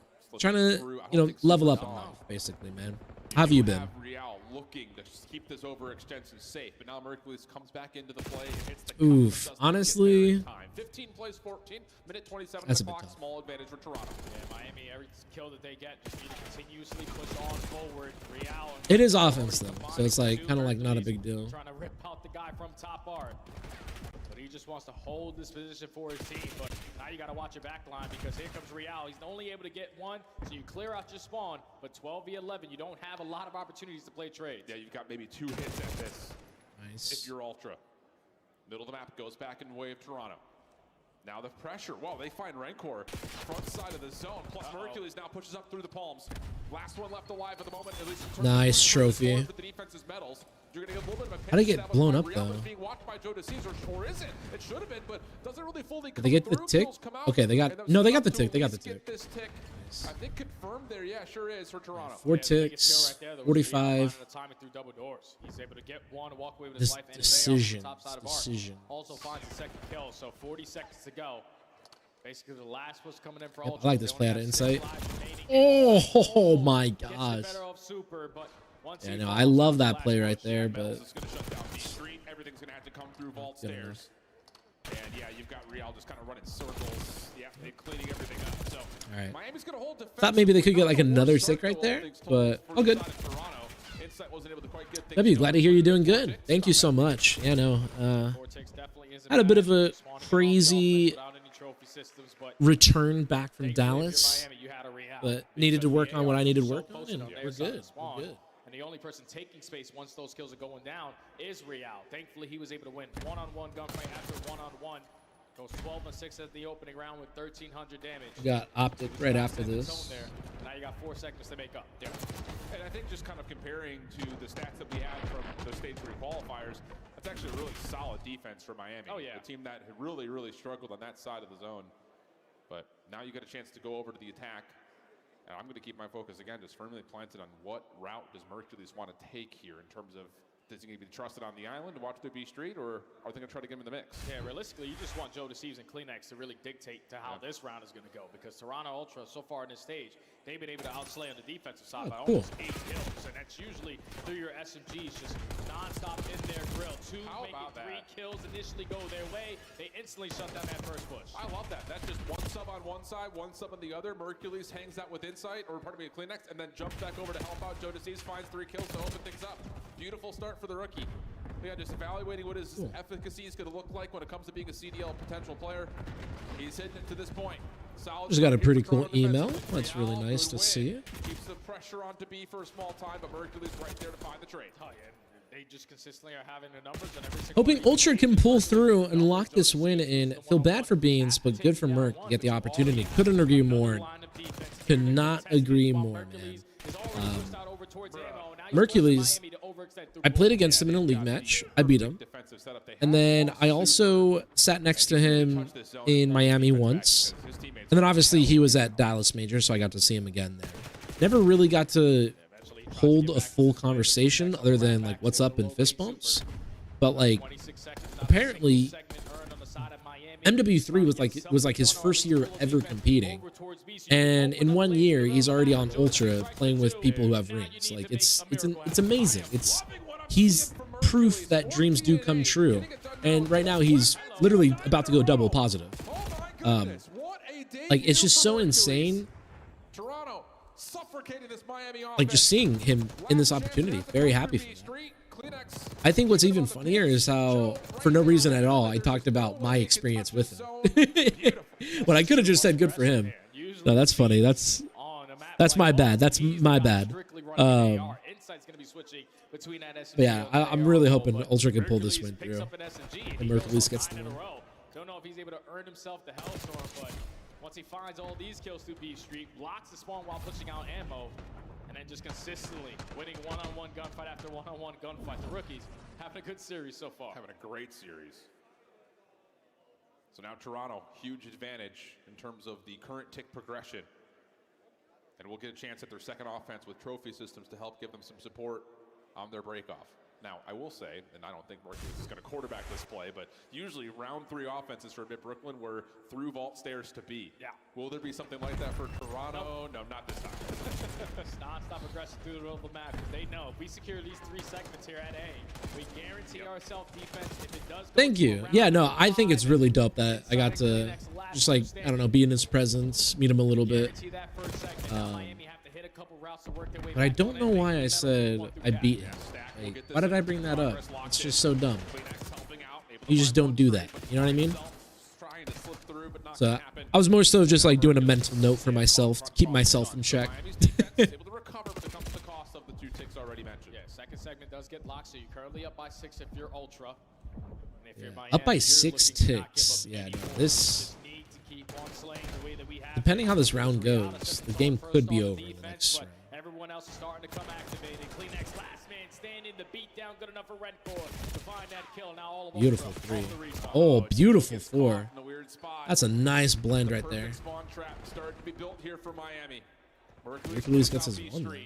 [SPEAKER 1] level up in life, basically, man. How have you been?
[SPEAKER 4] Real looking to keep this overextension safe, but now Mercules comes back into the play. Hits the
[SPEAKER 1] Oof, honestly,
[SPEAKER 4] 15 plays 14, minute 27
[SPEAKER 1] that's
[SPEAKER 4] the
[SPEAKER 1] a bit
[SPEAKER 4] clock,
[SPEAKER 1] tough.
[SPEAKER 4] small advantage for Toronto.
[SPEAKER 14] Yeah, Miami, every kill that they get just need to continuously push on forward. Real.
[SPEAKER 1] It is offense though, so it's like kind of like not a big deal.
[SPEAKER 14] Trying to rip out the guy from top art. But he just wants to hold this position for his team. But now you got to watch your back line because here comes Real. He's only able to get 1, so you clear out your spawn. But 12v11, you don't have a lot of opportunities to play trades.
[SPEAKER 4] Yeah, you've got maybe 2 hits at this.
[SPEAKER 1] Nice.
[SPEAKER 4] If you're Ultra. Middle of the map goes back in the way of Toronto. Now the pressure. Well, they find Rancor. Front side of the zone. Plus Mercules now pushes up through the palms. Last one left alive at the moment. At least in terms
[SPEAKER 1] Nice
[SPEAKER 4] of
[SPEAKER 1] trophy.
[SPEAKER 4] for the defense's medals. You're gonna get a little bit of a
[SPEAKER 1] How'd it
[SPEAKER 4] pinch
[SPEAKER 1] get
[SPEAKER 4] that
[SPEAKER 1] blown
[SPEAKER 4] was
[SPEAKER 1] up,
[SPEAKER 4] Real
[SPEAKER 1] though?
[SPEAKER 4] was being watched by Joe DeCease, or isn't. It should have been, but doesn't really fully
[SPEAKER 1] Did
[SPEAKER 4] come
[SPEAKER 1] they get the
[SPEAKER 4] through.
[SPEAKER 1] tick?
[SPEAKER 4] Kills come out,
[SPEAKER 1] Okay, they got. No, they got the tick. They got the
[SPEAKER 4] Get
[SPEAKER 1] tick.
[SPEAKER 4] this tick. I think confirmed there. Yeah, sure is for Toronto.
[SPEAKER 1] 4 ticks, 45.
[SPEAKER 14] Timing through double doors. He's able to get 1 and walk away with
[SPEAKER 1] This
[SPEAKER 14] his life and
[SPEAKER 1] decision,
[SPEAKER 14] his AR on the top side of
[SPEAKER 1] decision.
[SPEAKER 14] Art. Also finds the second kill, so 40 seconds to go. Basically, the last was coming in for
[SPEAKER 1] Yep,
[SPEAKER 14] Ultra.
[SPEAKER 1] I like this play out of insight. Oh my gosh. Yeah, no, I love that play right there, but
[SPEAKER 4] Everything's gonna have to come through vault stairs. And yeah, you've got Real just kind of running circles. Yeah, they're cleaning everything up. So
[SPEAKER 1] right.
[SPEAKER 4] Miami's gonna hold defense.
[SPEAKER 1] Thought maybe they could get like another tick right there, but oh good. W, glad to hear you're doing good. Thank you so much. Yeah, no, had a bit of a crazy return back from Dallas, but needed to work on what I needed to work on, and we're good. We're good.
[SPEAKER 14] And the only person taking space once those kills are going down is Real. Thankfully, he was able to win one-on-one gunfight after one-on-one. Goes 12 and 6 at the opening round with 1,300 damage.
[SPEAKER 1] We got OpTic right after this.
[SPEAKER 14] Now you got 4 seconds to make up.
[SPEAKER 4] Yeah. And I think just kind of comparing to the stats that we had from the Stage 3 qualifiers, that's actually a really solid defense for Miami.
[SPEAKER 14] Oh, yeah.
[SPEAKER 4] A team that had really, really struggled on that side of the zone. But now you get a chance to go over to the attack. And I'm going to keep my focus again, just firmly planted on what route does Mercules want to take here in terms of Is he going to be trusted on the island to watch their B Street, or are they going to try to get him in the mix?
[SPEAKER 14] Yeah, realistically, you just want Joe Thieves and Kleenex to really dictate to how this round is going to go, because Toronto Ultra, so far in this stage, they've been able to outslay on the defensive side by
[SPEAKER 1] cool.
[SPEAKER 14] almost 8 kills, and that's usually through your SMGs, just non-stop in their grill. Maybe 3 kills initially go their way, they instantly shut down that first push.
[SPEAKER 4] I love that. That's just one sub on one side, one sub on the other. Mercules hangs out with Insight, or pardon me, Kleenex, and then jumps back over to help out. Joe Thieves finds 3 kills to open things up. Beautiful start for the rookie. Yeah, just evaluating what his efficacy is going to look like when it comes to being a CDL potential player. He's hitting it to this point. Solid.
[SPEAKER 1] Just got a pretty cool email. That's really nice to see.
[SPEAKER 4] Keeps the pressure on to B for a small time, but Mercury's right there to find the trade.
[SPEAKER 14] Oh, yeah. They just consistently are having the numbers on every single
[SPEAKER 1] Hoping Ultra can pull through and lock this win in. Feel bad for Beans, but good for Merc to get the opportunity. Couldn't agree more. Could not agree more, man. Mercules, I played against him in a league match. I beat him. And then I also sat next to him in Miami once. And then obviously he was at Dallas Major, so I got to see him again there. Never really got to hold a full conversation other than like what's up and fist bumps. But like apparently MW3 was like his first year ever competing, and in 1 year he's already on Ultra playing with people who have rings. Like it's amazing. He's proof that dreams do come true, and right now he's literally about to go double positive. Like it's just so insane. Like just seeing him in this opportunity, very happy for him. I think what's even funnier is how, for no reason at all, I talked about my experience with him. When I could have just said good for him. No, that's funny. That's my bad. That's my bad. But yeah, I'm really hoping Ultra can pull this win through, and Merc at least gets the win.
[SPEAKER 14] Don't know if he's able to earn himself the Hellstorm, but once he finds all these kills through B Street, blocks the spawn while pushing out ammo, and then just consistently winning one-on-one gunfight after one-on-one gunfight. The rookies having a good series so far.
[SPEAKER 4] Having a great series. So now Toronto, huge advantage in terms of the current tick progression. And we'll get a chance at their second offense with trophy systems to help give them some support on their breakoff. Now, I will say, and I don't think Mercules is going to quarterback this play, but usually round 3 offenses for Mid-Brooklyn were through vault stairs to B.
[SPEAKER 14] Yeah.
[SPEAKER 4] Will there be something like that for Toronto? No, not this time.
[SPEAKER 14] Non-stop aggression through the middle of the map, because they know if we secure these 3 segments here at A, we guarantee ourselves defense. If it does go
[SPEAKER 1] Thank you. Yeah, no, I think it's really dope that I got to just like, I don't know, be in his presence, meet him a little bit. But I don't know why I said I beat him. Like, why did I bring that up? It's just so dumb. You just don't do that. You know what I mean? So I was more so just like doing a mental note for myself to keep myself in check.
[SPEAKER 14] Second segment does get locked, so you're currently up by 6 if you're Ultra. And if you're Miami,
[SPEAKER 1] Up by 6 ticks. Yeah, no, this... Depending how this round goes, the game could be over in the next round.
[SPEAKER 14] Everyone else is starting to come activated. Kleenex last man standing, the beat down good enough for Redcore to find that kill. Now all of
[SPEAKER 1] Beautiful 3. Oh, beautiful 4. That's a nice blend right there. Mercules gets his 1 there.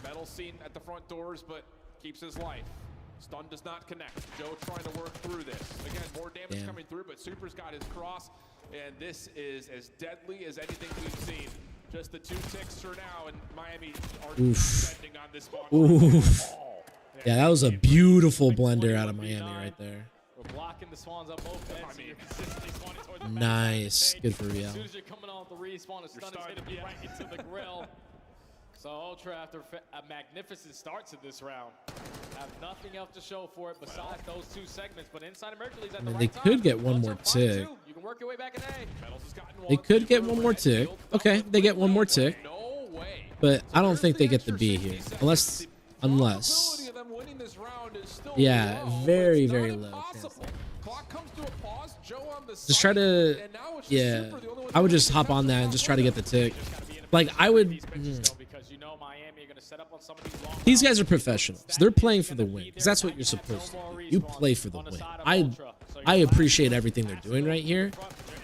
[SPEAKER 4] Metal scene at the front doors, but keeps his life. Stun does not connect. Joe trying to work through this. Again, more damage coming through, but Super's got his cross, and this is as deadly as anything we've seen. Just the 2 ticks for now, and Miami are defending on this spawn.
[SPEAKER 1] Oof. Yeah, that was a beautiful blender out of Miami right there.
[SPEAKER 14] We're blocking the spawns up both ends.
[SPEAKER 1] Nice. Good for Real.
[SPEAKER 14] As soon as you're coming off the respawn, a stun is hitting you right into the grill. So Ultra, after a magnificent start to this round, have nothing else to show for it besides those 2 segments. But inside of Mercules at the right
[SPEAKER 1] They could get one more tick.
[SPEAKER 14] You can work your way back in A.
[SPEAKER 1] They could get one more tick. Okay, they get one more tick. But I don't think they get the B here. Unless. Yeah, very, very low. Just try to. Yeah, I would just hop on that and just try to get the tick. Like, I would. These guys are professionals. They're playing for the win, because that's what you're supposed to do. You play for the win. I appreciate everything they're doing right here,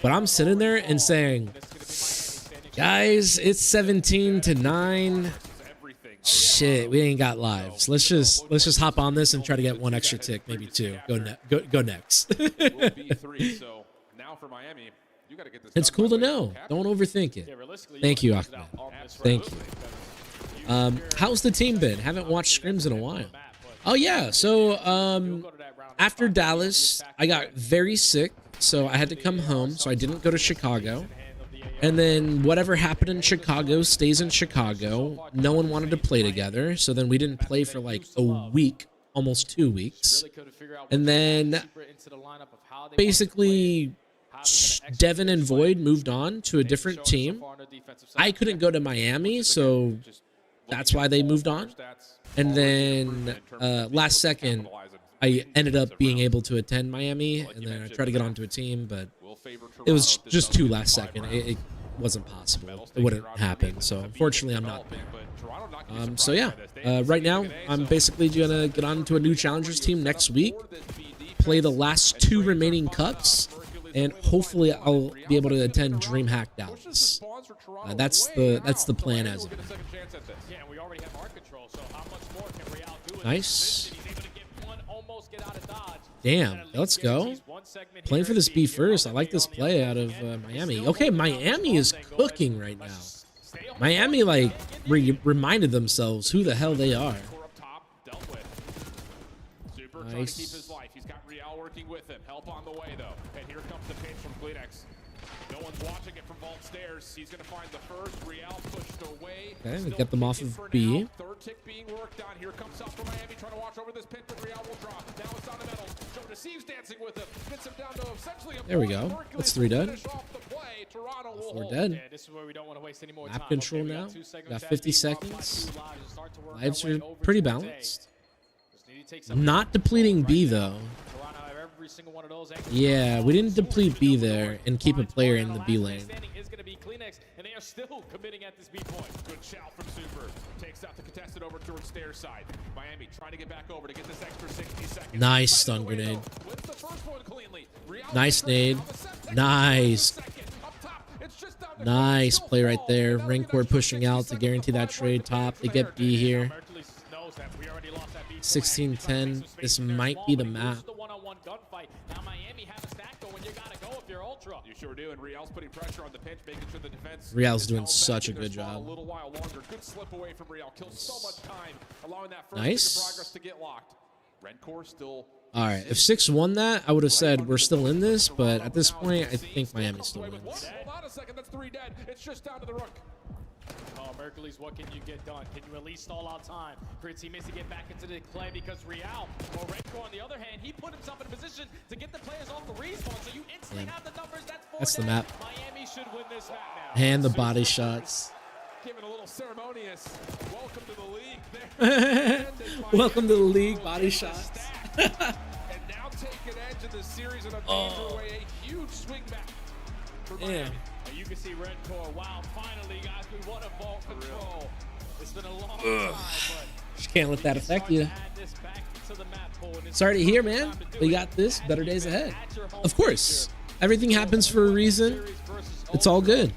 [SPEAKER 1] but I'm sitting there and saying, guys, it's 17-9. Shit, we ain't got lives. Let's just hop on this and try to get one extra tick, maybe two. Go next.
[SPEAKER 4] Will be 3. So now for Miami, you got to get this.
[SPEAKER 1] It's cool to know. Don't overthink it. Thank you, Ahmed. Thank you. How's the team been? Haven't watched scrims in a while. Oh yeah, so after Dallas, I got very sick, so I had to come home, so I didn't go to Chicago. And then whatever happened in Chicago stays in Chicago. No one wanted to play together, so then we didn't play for like a week, almost 2 weeks. And then basically Devin and Void moved on to a different team. I couldn't go to Miami, so that's why they moved on. And then last second, I ended up being able to attend Miami, and then I tried to get onto a team, but it was just too last second. It wasn't possible. It wouldn't happen. So unfortunately, I'm not there. So yeah, right now I'm basically gonna get on to a new challengers team next week, play the last 2 remaining cups, and hopefully I'll be able to attend DreamHack Dallas. That's the plan as of now. Nice. Damn, let's go. Playing for this B first. I like this play out of Miami. Okay, Miami is cooking right now. Miami, like, reminded themselves who the hell they are. Nice.
[SPEAKER 4] He's got Real working with him. Help on the way, though. And here comes the pinch from Kleenex. No one's watching it from Vault Stairs. He's going to find the first. Real pushed away.
[SPEAKER 1] Okay, we get them off of B.
[SPEAKER 4] Third tick being worked on. Here comes up from Miami trying to watch over this pinch, but Real will drop. Now it's on the metal. Joe Deceives dancing with him. Gets him down to essentially a
[SPEAKER 1] there we go. That's 3 dead. 4 dead.
[SPEAKER 14] Yeah, this is where we don't want to waste any more
[SPEAKER 1] Map
[SPEAKER 14] time.
[SPEAKER 1] control now. Got 50 seconds. Lives are pretty balanced. Not depleting B though. Yeah, we didn't deplete B there and keep a player in the B lane.
[SPEAKER 14] Is going to be Kleenex, and they are still committing at this B point.
[SPEAKER 4] Good shout from Super. Takes out the contested over towards Stairs side. Miami trying to get back over to get this extra 60 seconds.
[SPEAKER 1] Nice stun grenade. Nice nade. Nice. Nice play right there. Rancor pushing out to guarantee that trade top. They get B here. 16-10. This might be the map.
[SPEAKER 4] You sure do, and Real's putting pressure on the pinch, making sure the defense.
[SPEAKER 1] Real's doing such a good job.
[SPEAKER 4] A little while longer. Good slip away from Real. Kills so much time, allowing that first
[SPEAKER 1] nice
[SPEAKER 4] progress to get locked. Rancor still.
[SPEAKER 1] All right, if 6 won that, I would have said we're still in this, but at this point, I think Miami still wins.
[SPEAKER 4] Hold on a second, that's 3 dead. It's just down to the Rook.
[SPEAKER 14] Oh, Mercules, what can you get done? Can you at least stall out time for your teammates to get back into the play? Because Real, or Rancor on the other hand, he put himself in a position to get the players off the respawn, so you instantly have the numbers.
[SPEAKER 1] That's the map.
[SPEAKER 14] Miami should win this map now.
[SPEAKER 1] And the body shots.
[SPEAKER 4] Giving a little ceremonious welcome to the league there.
[SPEAKER 1] Welcome to the league, body shots.
[SPEAKER 4] And now taking edge of the series in a major way, a huge swing back for Miami.
[SPEAKER 14] And you can see Rancor, wow, finally guys, we want a vault control. It's been a long time, but
[SPEAKER 1] just can't let that affect you. Sorry to hear, man. We got this. Better days ahead. Of course. Everything happens for a reason. It's all good.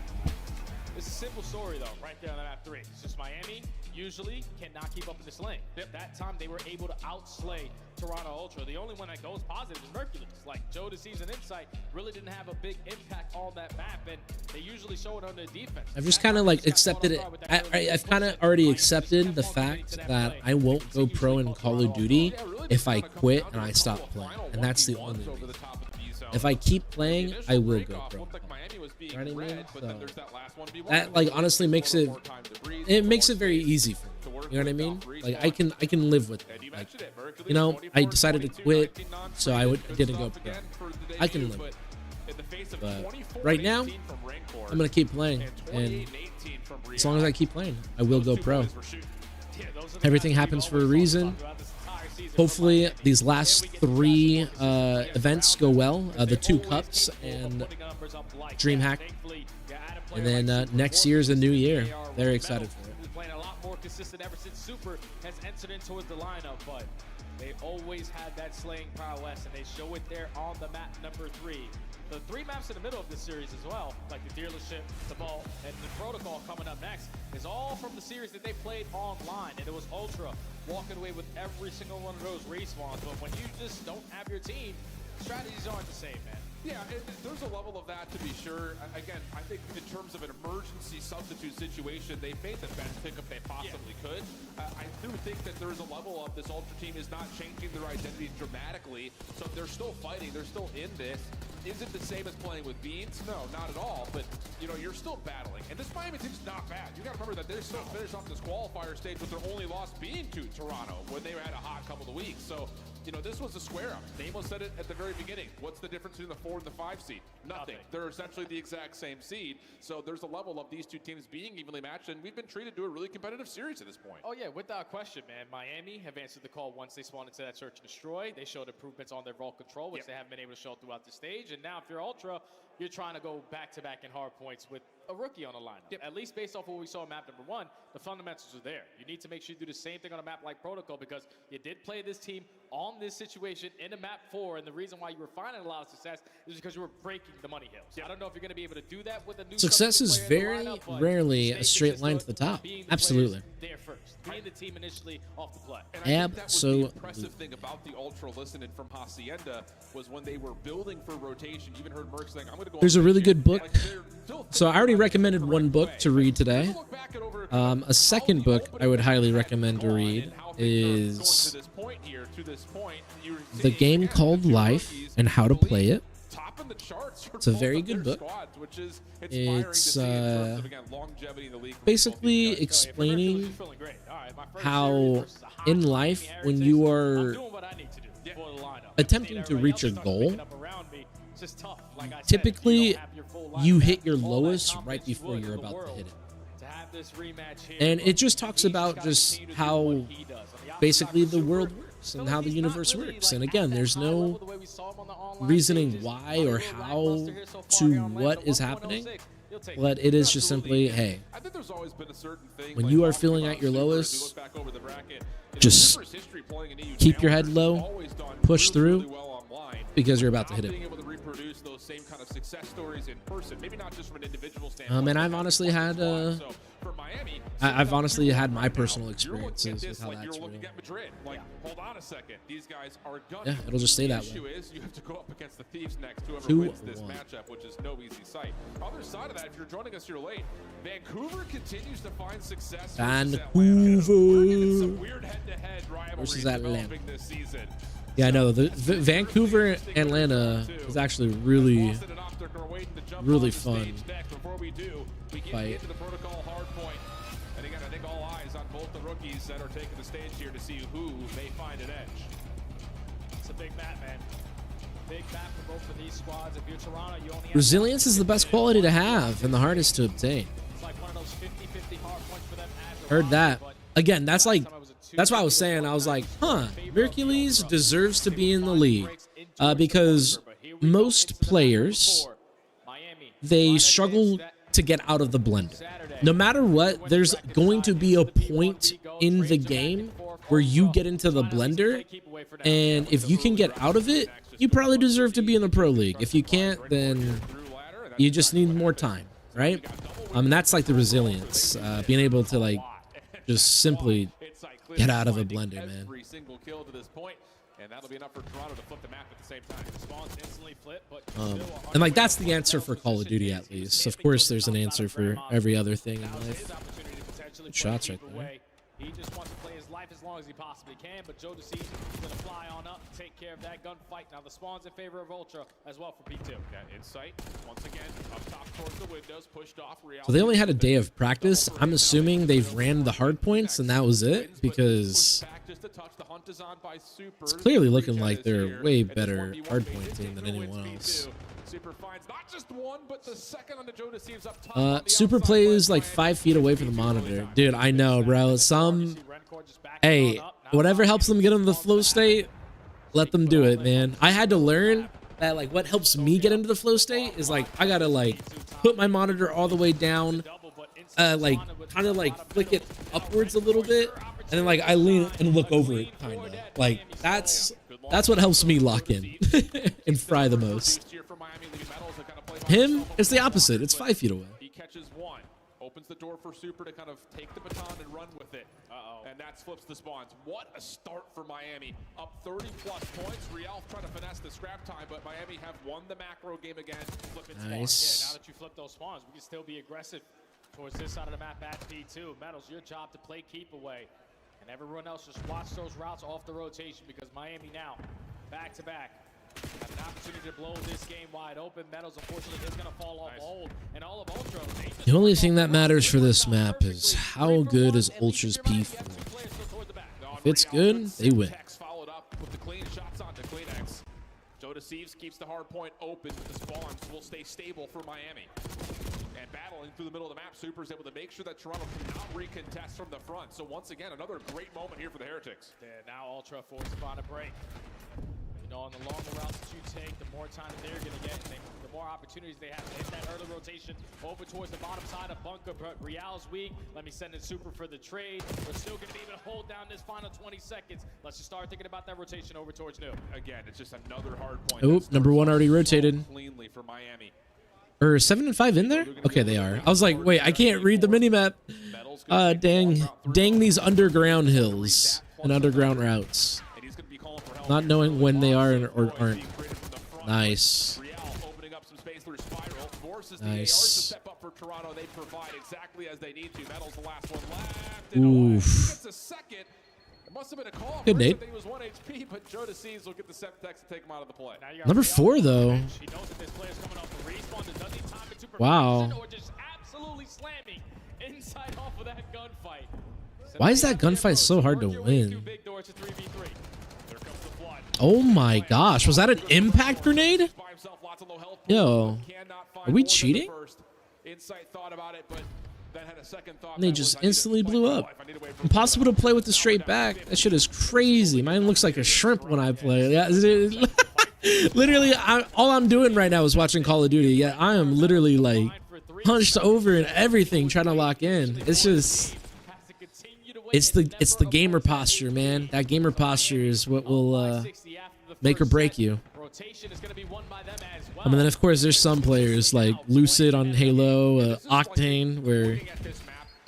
[SPEAKER 14] It's a simple story, though, right there on the map 3. It's just Miami usually cannot keep up in this lane. That time they were able to outslay Toronto Ultra. The only one that goes positive is Mercules. Like Joe Deceives and Insight really didn't have a big impact on that map, and they usually show it on their defense.
[SPEAKER 1] I've just kind of like accepted it. I've kind of already accepted the fact that I won't go pro in Call of Duty if I quit and I stop playing, and that's the only reason. If I keep playing, I will go pro. You know what I mean? So that like honestly makes it very easy for me. You know what I mean? Like I can live with it. Like, you know, I decided to quit, so I didn't go pro. I can live with it. But right now, I'm gonna keep playing, and as long as I keep playing, I will go pro. Everything happens for a reason. Hopefully, these last 3 events go well. The 2 cups and DreamHack. And then next year is a new year. Very excited for it.
[SPEAKER 14] more consistent ever since Super has entered in towards the lineup, but they always had that slaying prowess, and they show it there on the map number 3. The 3 maps in the middle of this series as well, like the Dealership, the Vault, and the Protocol coming up next, is all from the series that they played online, and it was Ultra walking away with every single one of those respawns. But when you just don't have your team, strategies aren't the same, man.
[SPEAKER 4] Yeah, and there's a level of that to be sure. Again, I think in terms of an emergency substitute situation, they made the best pickup they possibly could. I do think that there's a level of this Ultra team is not changing their identity dramatically, so they're still fighting, they're still in this. Is it the same as playing with Beans? No, not at all, but you know, you're still battling. And this Miami team's not bad. You gotta remember that they're still finished off this qualifier stage with their only loss being to Toronto when they had a hot couple of weeks. So, you know, this was a square up. Namo said it at the very beginning. What's the difference between the 4 and the 5 seed? Nothing. They're essentially the exact same seed. So there's a level of these two teams being evenly matched, and we've been treated to a really competitive series at this point.
[SPEAKER 14] Oh yeah, without question, man. Miami have answered the call once they spawned into that search and destroy. They showed improvements on their vault control, which they haven't been able to show throughout the stage. And now if you're Ultra, you're trying to go back-to-back in hard points with a rookie on the lineup. At least based off what we saw in map number 1, the fundamentals are there. You need to make sure you do the same thing on a map like Protocol, because you did play this team on this situation in a map 4, and the reason why you were finding a lot of success is because you were breaking the money hills. I don't know if you're going to be able to do that with a new
[SPEAKER 1] Success is very rarely a straight line to the top. Absolutely.
[SPEAKER 14] There first, being the team initially off the play.
[SPEAKER 1] Absolutely.
[SPEAKER 4] The impressive thing about the Ultra listening from Hacienda was when they were building for rotation. You even heard Merc saying, "I'm going to go."
[SPEAKER 1] There's a really good book. So I already recommended one book to read today. A second book I would highly recommend to read is The Game Called Life and How to Play It. It's a very good book. It's basically explaining how in life, when you are attempting to reach your goal, typically you hit your lowest right before you're about to hit it. And it just talks about just how basically the world works and how the universe works. And again, there's no reasoning why or how to what is happening, but it is just simply, hey, when you are feeling at your lowest, just keep your head low, push through, because you're about to hit it.
[SPEAKER 4] Same kind of success stories in person, maybe not just from an individual
[SPEAKER 1] standpoint. And I've honestly had my personal experiences with how that's real.
[SPEAKER 4] Hold on a second, these guys are gunning.
[SPEAKER 1] Yeah, it'll just stay that way.
[SPEAKER 4] The issue is you have to go up against the Thieves next. Whoever wins this matchup, which is no easy sight. Other side of that, if you're joining us here late, Vancouver continues to find success.
[SPEAKER 1] Vancouver versus Atlanta. Yeah, I know. The Vancouver Atlanta is actually really fun fight.
[SPEAKER 4] And again, I think all eyes on both the rookies that are taking the stage here to see who may find an edge.
[SPEAKER 14] It's a big map, man. Big map for both of these squads. If you're Toronto, you only have
[SPEAKER 1] resilience is the best quality to have and the hardest to obtain.
[SPEAKER 14] It's like one of those 50-50 hard points for them.
[SPEAKER 1] Heard that. Again, that's why I was saying, I was like, Hercules deserves to be in the league because most players, they struggle to get out of the blender. No matter what, there's going to be a point in the game where you get into the blender, and if you can get out of it, you probably deserve to be in the pro league. If you can't, then you just need more time, right? That's like the resilience, being able to like just simply get out of a blender, man.
[SPEAKER 4] Every single kill to this point, and that'll be enough for Toronto to flip the map at the same time. Spawns instantly flip, but
[SPEAKER 1] and like that's the answer for Call of Duty, at least. Of course, there's an answer for every other thing in life. Good shots right there.
[SPEAKER 14] He just wants to play his life as long as he possibly can, but Joe DeCease is going to fly on up, take care of that gunfight. Now the spawn's in favor of Ultra as well for P2.
[SPEAKER 4] That insight, once again, up top towards the windows, pushed off.
[SPEAKER 1] So they only had a day of practice. I'm assuming they've ran the hard points and that was it, because it's clearly looking like they're a way better hard point team than anyone else.
[SPEAKER 4] Super finds not just one, but the second on the Joe DeCease up top.
[SPEAKER 1] Super plays like 5 feet away from the monitor. Dude, I know, bro. Hey, whatever helps them get into the flow state, let them do it, man. I had to learn that like what helps me get into the flow state is like I gotta like put my monitor all the way down, like kind of like flick it upwards a little bit, and then like I lean and look over it, kind of like that's what helps me lock in and fry the most. Him, it's the opposite. It's 5 feet away.
[SPEAKER 4] He catches one, opens the door for Super to kind of take the baton and run with it. And that flips the spawns. What a start for Miami. Up 30+ points. Real trying to finesse the scrap time, but Miami have won the macro game again. Flipping
[SPEAKER 1] Nice.
[SPEAKER 14] spawns. Yeah, now that you flip those spawns, we can still be aggressive towards this side of the map at P2. Metals, your job to play keep away. And everyone else just watch those routes off the rotation because Miami now, back to back, have an opportunity to blow this game wide open. Metals, unfortunately, is going to fall off hold. And all of Ultra.
[SPEAKER 1] The only thing that matters for this map is how good is Ultra's P4. If it's good, they win.
[SPEAKER 4] Followed up with the clean shots onto CleanX. Joe Thieves keeps the hard point open, but the spawns will stay stable for Miami. And battling through the middle of the map, Super's able to make sure that Toronto cannot recontest from the front. So once again, another great moment here for the Heretics.
[SPEAKER 14] Yeah, now Ultra forced upon a break. You know, on the longer routes that you take, the more time that they're going to get, and the more opportunities they have to hit that early rotation over towards the bottom side of bunker. But Real's weak. Let me send in Super for the trade. We're still going to be able to hold down this final 20 seconds. Let's just start thinking about that rotation over towards New.
[SPEAKER 4] Again, it's just another hard point.
[SPEAKER 1] Oh, number 1 already rotated.
[SPEAKER 4] Cleanly for Miami.
[SPEAKER 1] Or 7 and 5 in there? Okay, they are. I was like, wait, I can't read the minimap. Dang these underground hills and underground routes. Not knowing when they are or aren't. Nice. Nice. Oof. Good nade.
[SPEAKER 4] But Joe Thieves will get the Semtex to take him out of the play.
[SPEAKER 1] Number 4 though. Wow. Why is that gunfight so hard to win? Oh my gosh, was that an impact grenade? Yo, are we cheating? And they just instantly blew up. Impossible to play with the straight back. That shit is crazy. Mine looks like a shrimp when I play. Yeah, literally, all I'm doing right now is watching Call of Duty. Yeah, I am literally like hunched over and everything trying to lock in. It's just, it's the gamer posture, man. That gamer posture is what will make or break you. And then of course there's some players like Lucid on Halo, Octane, where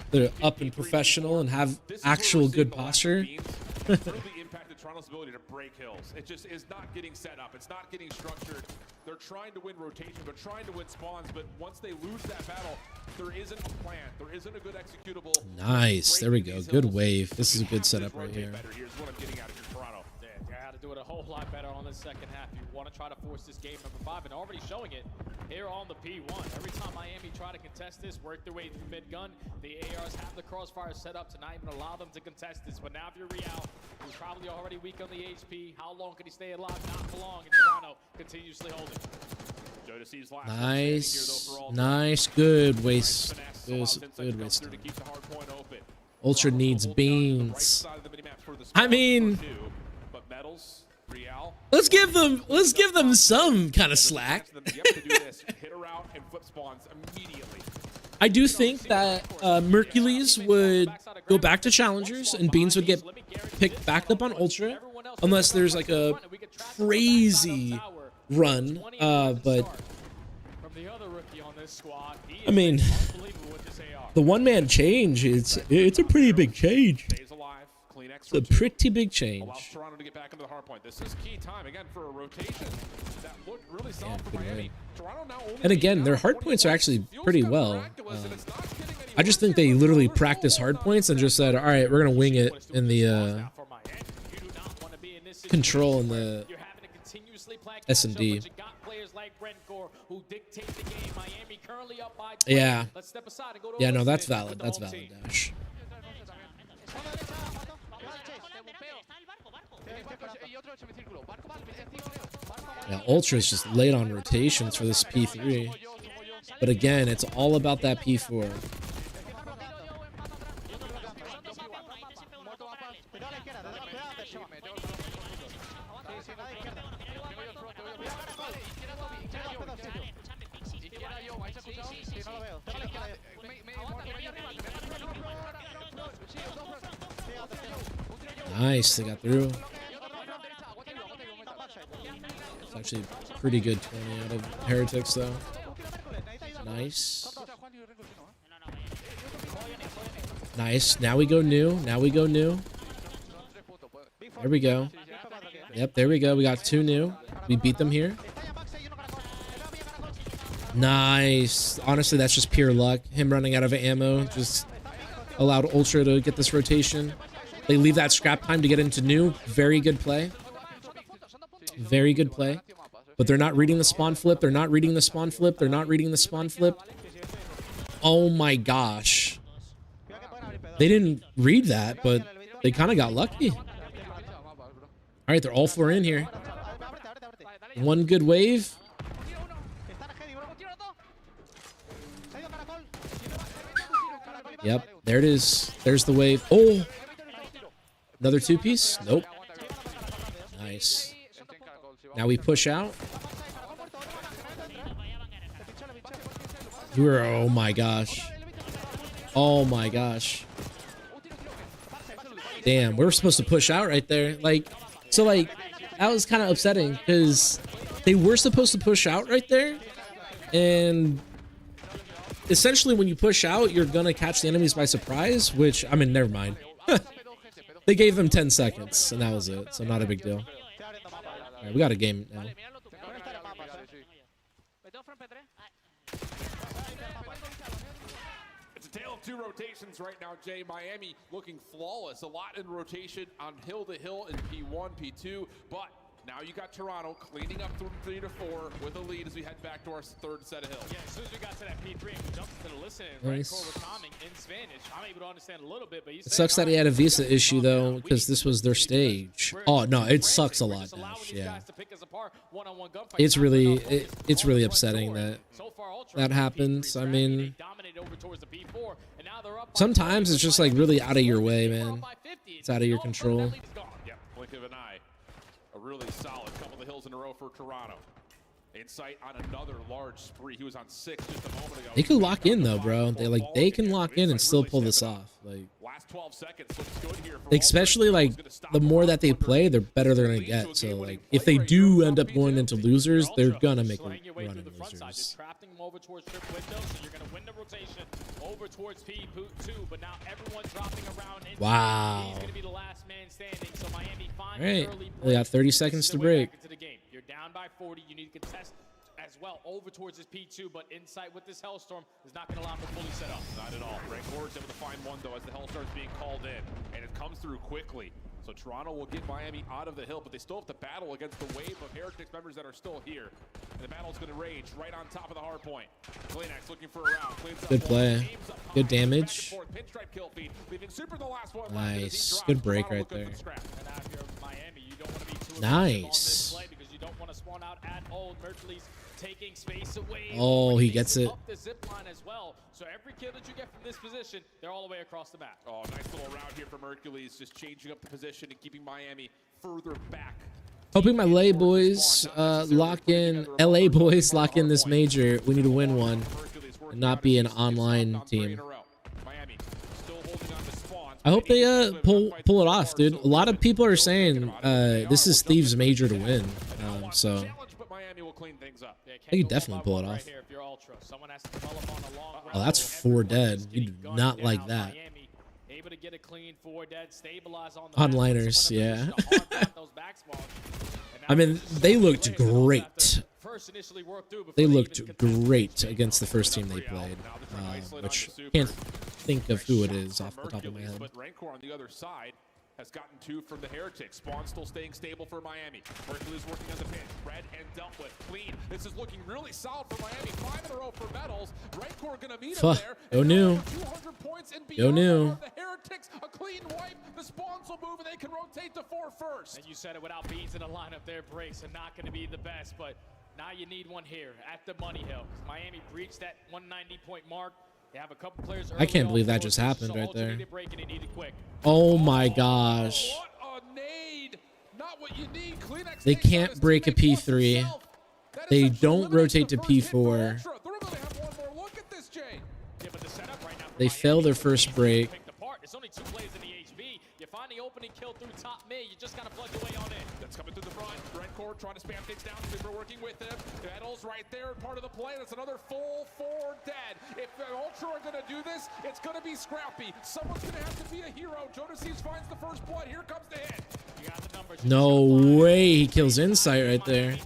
[SPEAKER 1] they're up and professional and have actual good posture.
[SPEAKER 4] Impacted Toronto's ability to break hills. It just is not getting set up. It's not getting structured. They're trying to win rotation, but trying to win spawns. But once they lose that battle, there isn't a plan. There isn't a good executable.
[SPEAKER 1] Nice. There we go. Good wave. This is a good setup right here.
[SPEAKER 4] Here's what I'm getting out of your Toronto.
[SPEAKER 14] Yeah, you got to do it a whole lot better on the second half. You want to try to force this game number 5, and already showing it here on the P1. Every time Miami try to contest this, work their way through mid-gun, the ARs have the crossfire set up to not even allow them to contest this. But now if you're Real, who's probably already weak on the HP, how long can he stay alive? Not for long, and Toronto continuously holding.
[SPEAKER 1] Nice. Nice. Good waste. Good waste. Ultra needs beans. I mean, let's give them some kind of slack. I do think that Mercules would go back to challengers and Beans would get picked back up on Ultra, unless there's like a crazy run. But I mean, the one-man change, it's a pretty big change. It's a pretty big change.
[SPEAKER 4] Allows Toronto to get back into the hard point. This is key time again for a rotation that looked really solid for Miami. Toronto now only
[SPEAKER 1] and again, their hard points are actually pretty well. I just think they literally practice hard points and just said, all right, we're going to wing it in the control and the S&D. Yeah. Yeah, no, that's valid. That's valid, Dash. Yeah, Ultra's just late on rotations for this P3. But again, it's all about that P4. Nice, they got through. It's actually pretty good 20 out of Heretics, though. Nice. Nice. Now we go new. Now we go new. There we go. Yep, there we go. We got 2 new. We beat them here. Nice. Honestly, that's just pure luck. Him running out of ammo just allowed Ultra to get this rotation. They leave that scrap time to get into new. Very good play. Very good play. But they're not reading the spawn flip. They're not reading the spawn flip. They're not reading the spawn flip. Oh my gosh. They didn't read that, but they kind of got lucky. All right, they're all 4 in here. One good wave. Yep, there it is. There's the wave. Oh, another 2-piece? Nope. Nice. Now we push out. Oh my gosh. Oh my gosh. Damn, we were supposed to push out right there. Like, so like, that was kind of upsetting because they were supposed to push out right there. And essentially when you push out, you're going to catch the enemies by surprise, which, I mean, never mind. They gave them 10 seconds and that was it. So not a big deal. All right, we got a game now.
[SPEAKER 4] It's a tale of 2 rotations right now, Jay. Miami looking flawless. A lot in rotation on hill to hill in P1, P2, but now you got Toronto cleaning up from 3 to 4 with a lead as we head back to our 3rd set of hills.
[SPEAKER 14] Yeah, as soon as we got to that P3 and we jumped into the listening,
[SPEAKER 1] Nice.
[SPEAKER 14] Red Core was calming in Spanish. I'm able to understand a little bit, but
[SPEAKER 1] It sucks that he had a visa issue though, because this was their stage. Oh no, it sucks a lot, Dash. Yeah, it's really upsetting that that happens. I mean, sometimes it's just like really out of your way, man. It's out of your control.
[SPEAKER 4] Yeah, blink of an eye. A really solid couple of hills in a row for Toronto. Insight on another large spree. He was on 6 just a moment ago.
[SPEAKER 1] They could lock in though, bro. They can lock in and still pull this off. Like,
[SPEAKER 4] last 12 seconds looks good here for
[SPEAKER 1] especially like the more that they play, the better they're gonna get. So like, if they do end up going into losers, they're gonna make a run in losers.
[SPEAKER 14] Trapping them over towards trip window, so you're gonna win the rotation over towards P2, but now everyone's dropping around.
[SPEAKER 1] Wow.
[SPEAKER 14] He's gonna be the last man standing. So Miami finds
[SPEAKER 1] All right,
[SPEAKER 14] early
[SPEAKER 1] we got 30 seconds to break.
[SPEAKER 14] You're down by 40. You need to contest as well over towards this P2, but Insight with this Hellstorm is not going to allow him to fully set up.
[SPEAKER 4] Not at all. Red Core is able to find one though as the Hellstorm's being called in, and it comes through quickly. So Toronto will get Miami out of the hill, but they still have to battle against the wave of Heretics members that are still here. And the battle's going to rage right on top of the hard point. Kleenex looking for a round.
[SPEAKER 1] Good play. Good damage.
[SPEAKER 4] Pinstripe kill feed, leaving Super the last one.
[SPEAKER 1] Nice. Good break right there. Nice.
[SPEAKER 14] Taking space away.
[SPEAKER 1] Oh, he gets it.
[SPEAKER 14] Up the zip line as well. So every kill that you get from this position, they're all the way across the map.
[SPEAKER 4] Oh, nice little round here from Hercules, just changing up the position and keeping Miami further back.
[SPEAKER 1] Hoping my LA boys lock in. LA boys lock in this major. We need to win one and not be an online team. I hope they pull it off, dude. A lot of people are saying this is Thieves major to win. So they could definitely pull it off. Oh, that's 4 dead. You do not like that.
[SPEAKER 14] Able to get a clean 4 dead, stabilize on the
[SPEAKER 1] Onliners, yeah. I mean, they looked great. They looked great against the first team they played, which can't think of who it is off the top of my head.
[SPEAKER 4] But Rancor on the other side has gotten 2 from the Heretics. Spawn still staying stable for Miami. Hercules working on the pinch. Red and dealt with. Clean. This is looking really solid for Miami. 5 in a row for medals. Rancor gonna meet him there.
[SPEAKER 1] Go new.
[SPEAKER 4] 200 points and
[SPEAKER 1] Go new.
[SPEAKER 4] the Heretics, a clean wipe. The spawns will move and they can rotate to 4 first.
[SPEAKER 14] And you said it, without beans in the lineup, their breaks are not gonna be the best, but now you need one here at the Money Hill. Miami breached that 190-point mark. They have a couple players.
[SPEAKER 1] I can't believe that just happened right there. Oh my gosh. They can't break a P3. They don't rotate to P4. They fail their first break.
[SPEAKER 14] It's only 2 plays in the HB. You find the opening kill through top mid. You just gotta plug your way on in.
[SPEAKER 4] That's coming through the front. Redcore trying to spam things down. Super working with him. Battle's right there, part of the play. That's another full 4 dead. If the Ultra are gonna do this, it's gonna be scrappy. Someone's gonna have to be a hero. Jodeci's finds the first blood. Here comes the hit.
[SPEAKER 14] You got the numbers.
[SPEAKER 1] No way he kills Insight right there.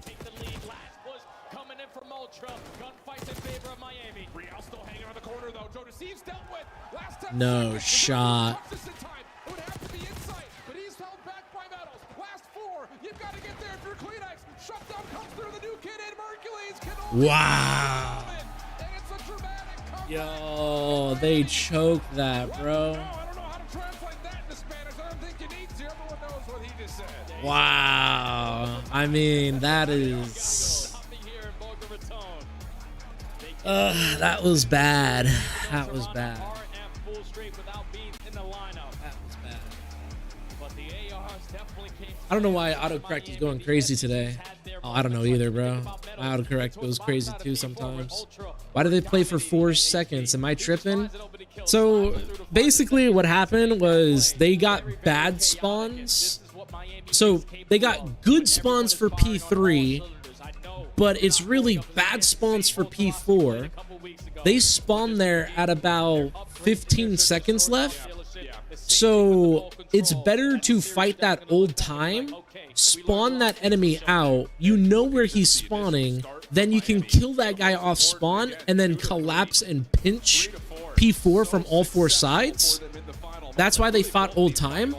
[SPEAKER 14] Coming in from Ultra. Gunfights in favor of Miami.
[SPEAKER 4] Real still hanging on the corner though. Jodeci's dealt with. Last time.
[SPEAKER 1] No shot.
[SPEAKER 4] It would have to be Insight, but he's held back by Metals. Last 4. You've got to get there if you're Kleenex. Shutdown comes through the new kid in Hercules.
[SPEAKER 1] Wow.
[SPEAKER 4] And it's a dramatic comeback.
[SPEAKER 1] Yo, they choked that, bro.
[SPEAKER 4] I don't know how to translate that into Spanish. I don't think you need to. Everyone knows what he just said.
[SPEAKER 1] Wow. I mean, that is... that was bad. That was bad. I don't know why autocorrect is going crazy today. Oh, I don't know either, bro. My autocorrect goes crazy too sometimes. Why do they play for 4 seconds? Am I tripping? So basically what happened was they got bad spawns. So they got good spawns for P3, but it's really bad spawns for P4. They spawned there at about 15 seconds left. So it's better to fight that old time, spawn that enemy out, you know where he's spawning, then you can kill that guy off spawn and then collapse and pinch P4 from all 4 sides. That's why they fought old time.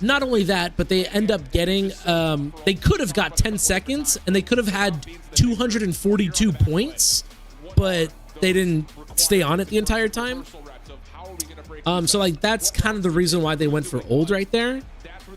[SPEAKER 1] Not only that, but they end up getting, they could have got 10 seconds and they could have had 242 points, but they didn't stay on it the entire time. So like that's kind of the reason why they went for old right there.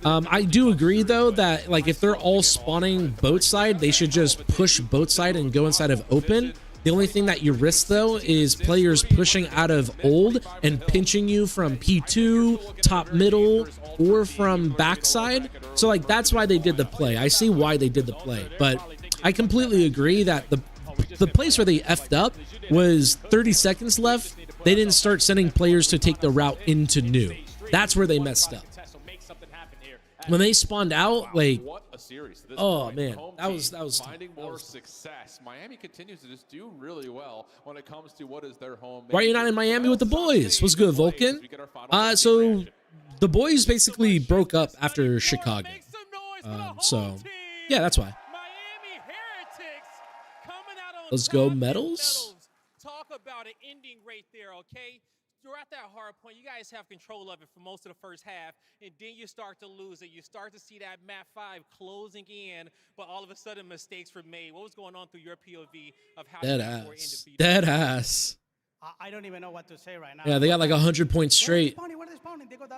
[SPEAKER 1] I do agree though that like if they're all spawning boat side, they should just push boat side and go inside of open. The only thing that you risk though is players pushing out of old and pinching you from P2, top middle, or from backside. So like that's why they did the play. I see why they did the play, but I completely agree that the place where they effed up was 30 seconds left. They didn't start sending players to take the route into new. That's where they messed up. When they spawned out, like, oh man, that was
[SPEAKER 4] finding more success. Miami continues to just do really well when it comes to what is their home.
[SPEAKER 1] Why are you not in Miami with the boys? What's good, Vulcan? So the boys basically broke up after Chicago. So yeah, that's why. Let's go, medals.
[SPEAKER 14] Talk about an ending right there, okay? Throughout that hard point, you guys have control of it for most of the first half, and then you start to lose it. You start to see that map 5 closing in, but all of a sudden mistakes were made. What was going on through your POV of how
[SPEAKER 1] Dead ass. Dead ass.
[SPEAKER 16] I don't even know what to say right now.
[SPEAKER 1] Yeah, they got like 100 points straight.
[SPEAKER 16] Where are they spawning? They got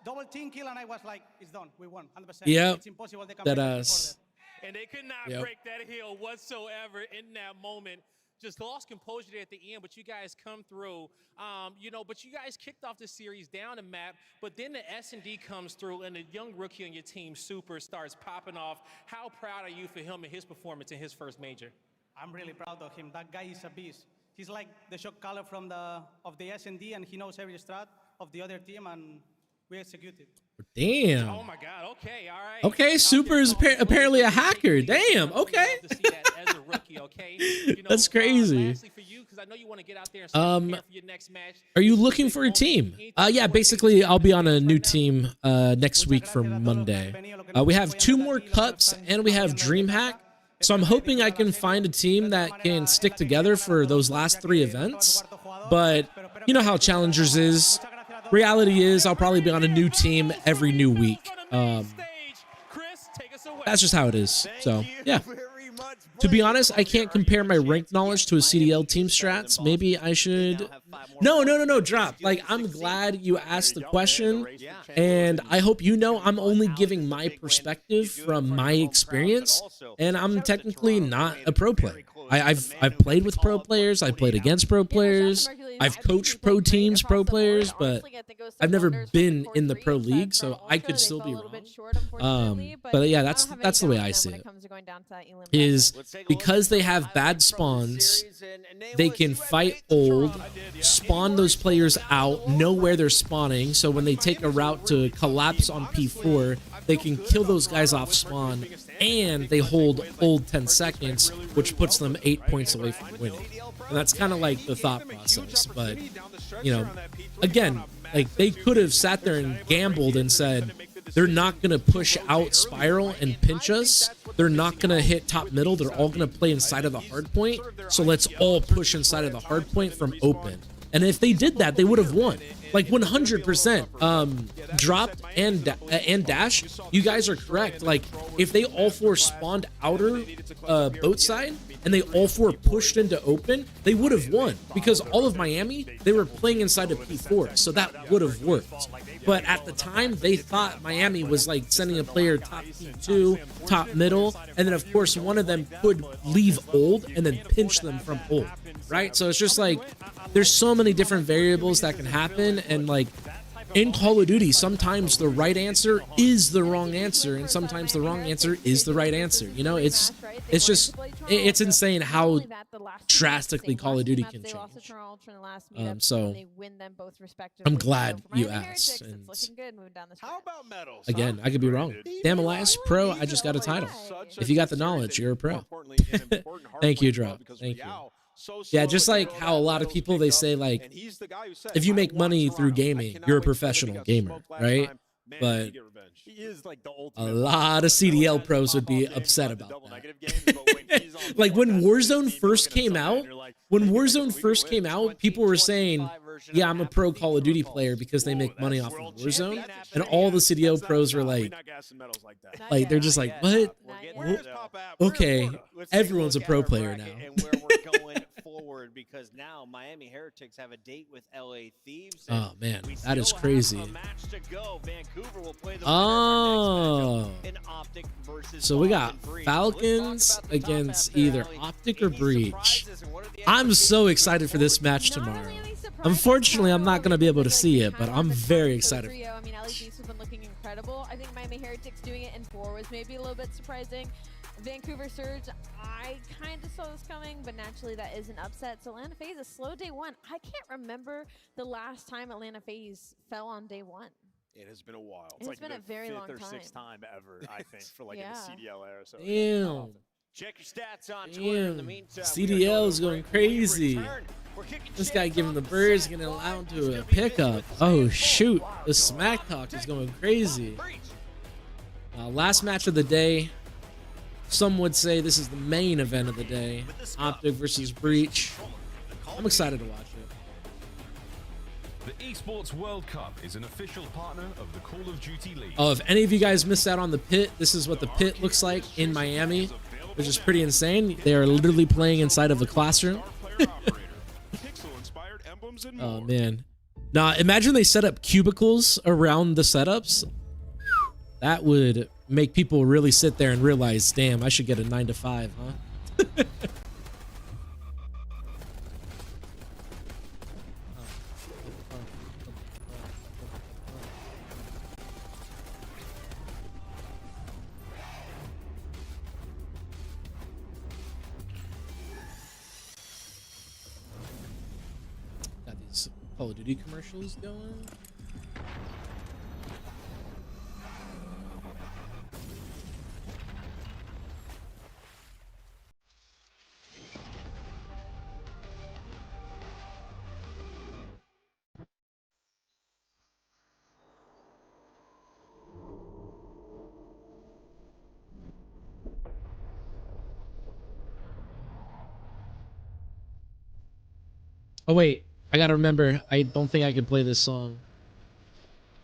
[SPEAKER 16] double team kill, and I was like, it's done. We won 100%.
[SPEAKER 1] Yep.
[SPEAKER 16] It's impossible. They can
[SPEAKER 1] Dead
[SPEAKER 16] break
[SPEAKER 1] ass.
[SPEAKER 14] And they could not break that hill whatsoever in that moment. Just lost composure there at the end, but you guys come through. But you guys kicked off the series down the map, but then the S&D comes through, and the young rookie on your team, Super, starts popping off. How proud are you for him and his performance in his first major?
[SPEAKER 16] I'm really proud of him. That guy is a beast. He's like the shot caller of the S&D, and he knows every strat of the other team, and we executed.
[SPEAKER 1] Damn.
[SPEAKER 14] Oh my God. Okay. All right.
[SPEAKER 1] Okay, Super is apparently a hacker. Damn. Okay. That's crazy. Are you looking for a team? Yeah, basically I'll be on a new team next week for Monday. We have 2 more cups and we have DreamHack. So I'm hoping I can find a team that can stick together for those last 3 events. But you know how Challengers is. Reality is I'll probably be on a new team every new week. That's just how it is. So yeah. To be honest, I can't compare my rank knowledge to a CDL team strats. Maybe I should. No, drop. Like, I'm glad you asked the question, and I hope you know I'm only giving my perspective from my experience, and I'm technically not a pro player. I've played with pro players. I've played against pro players. I've coached pro teams, pro players, but I've never been in the pro league, so I could still be wrong. But yeah, that's the way I see it. Is because they have bad spawns, they can fight old, spawn those players out, know where they're spawning, so when they take a route to collapse on P4, they can kill those guys off spawn, and they hold old 10 seconds, which puts them 8 points away from winning. And that's kind of like the thought process. But, you know, again, like they could have sat there and gambled and said, they're not going to push out Spiral and pinch us. They're not going to hit top middle. They're all going to play inside of the hard point. So let's all push inside of the hard point from open. And if they did that, they would have won. Like 100%. Dropped and dash, you guys are correct. Like if they all four spawned outer boat side and they all four pushed into open, they would have won because all of Miami, they were playing inside of P4, so that would have worked. But at the time, they thought Miami was like sending a player top P2, top middle, and then of course one of them could leave old and then pinch them from old, right? So it's just like there's so many different variables that can happen, and like in Call of Duty, sometimes the right answer is the wrong answer, and sometimes the wrong answer is the right answer. You know, it's just it's insane how drastically Call of Duty can change. So I'm glad you asked. And again, I could be wrong. Damn, Alyus, pro, I just got a title. If you got the knowledge, you're a pro. Thank you, Drop. Thank you. Yeah, just like how a lot of people, they say, like, if you make money through gaming, you're a professional gamer, right? But a lot of CDL pros would be upset about that. Like when Warzone first came out, people were saying, yeah, I'm a pro Call of Duty player because they make money off of Warzone. And all the CDL pros were like they're just like, what? Okay, everyone's a pro player now.
[SPEAKER 6] And where we're going forward, because now Miami Heretics have a date with LA Thieves.
[SPEAKER 1] Oh man, that is crazy. So we got Falcons against either OpTic or Breach. I'm so excited for this match tomorrow. Unfortunately, I'm not going to be able to see it, but I'm very excited.
[SPEAKER 7] I mean, LA Thieves have been looking incredible. I think Miami Heretics doing it in 4 was maybe a little bit surprising. Vancouver Surge, I kind of saw this coming, but naturally that is an upset. So Atlanta FaZe, a slow day one. I can't remember the last time Atlanta FaZe fell on day one.
[SPEAKER 8] It has been a while.
[SPEAKER 7] It's like been a very long time.
[SPEAKER 2] 5th or 6th time ever, I think, for like in the CDL era. So
[SPEAKER 1] damn.
[SPEAKER 6] Check your stats on Twitter in the meantime.
[SPEAKER 1] CDL is going crazy. This guy giving the birds, getting allowed to a pickup. Oh shoot, the smack talk is going crazy. Last match of the day. Some would say this is the main event of the day. OpTic versus Breach. I'm excited to watch
[SPEAKER 11] The
[SPEAKER 1] it.
[SPEAKER 11] Esports World Cup is an official partner of the Call of Duty League.
[SPEAKER 1] Oh, if any of you guys missed out on the pit, this is what the pit looks like in Miami, which is pretty insane. They are literally playing inside of a classroom. Oh, man. Now, imagine they set up cubicles around the setups. That would make people really sit there and realize, damn, I should get a 9 to 5, huh? Got these Call of Duty commercials going. Oh wait, I gotta remember. I don't think I can play this song.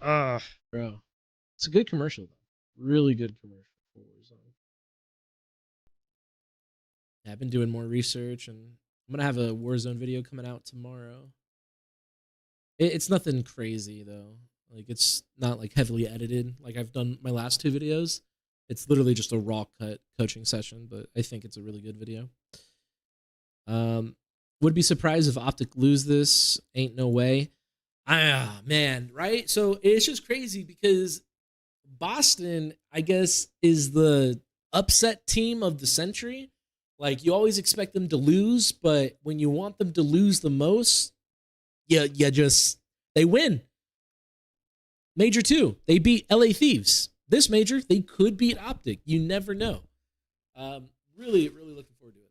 [SPEAKER 1] Bro, it's a good commercial though. Really good commercial. Yeah, I've been doing more research, and I'm gonna have a Warzone video coming out tomorrow. It's nothing crazy though. Like it's not like heavily edited like I've done my last 2 videos. It's literally just a raw cut coaching session, but I think it's a really good video. Would be surprised if OpTic lose this. Ain't no way. Ah, man, right? So it's just crazy because Boston, I guess, is the upset team of the century. Like, you always expect them to lose, but when you want them to lose the most, you just, they win. Major 2, they beat LA Thieves. This major, they could beat OpTic. You never know. Really, really looking forward to it,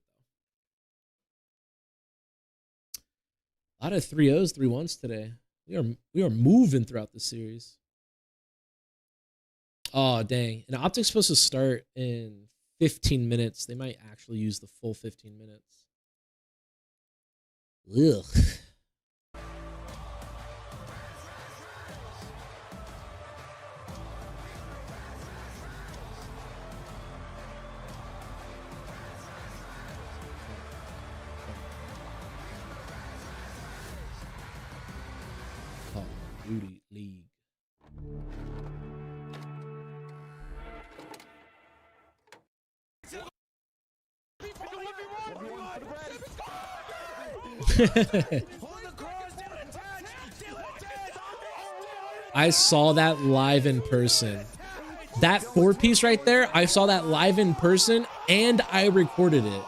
[SPEAKER 1] though. A lot of 3-0s, 3-1s today. We are moving throughout the series. Oh, dang. And OpTic's supposed to start in 15 minutes. They might actually use the full 15 minutes. Ugh. Call of Duty League. I saw that live in person. That 4-piece right there, I saw that live in person and I recorded it.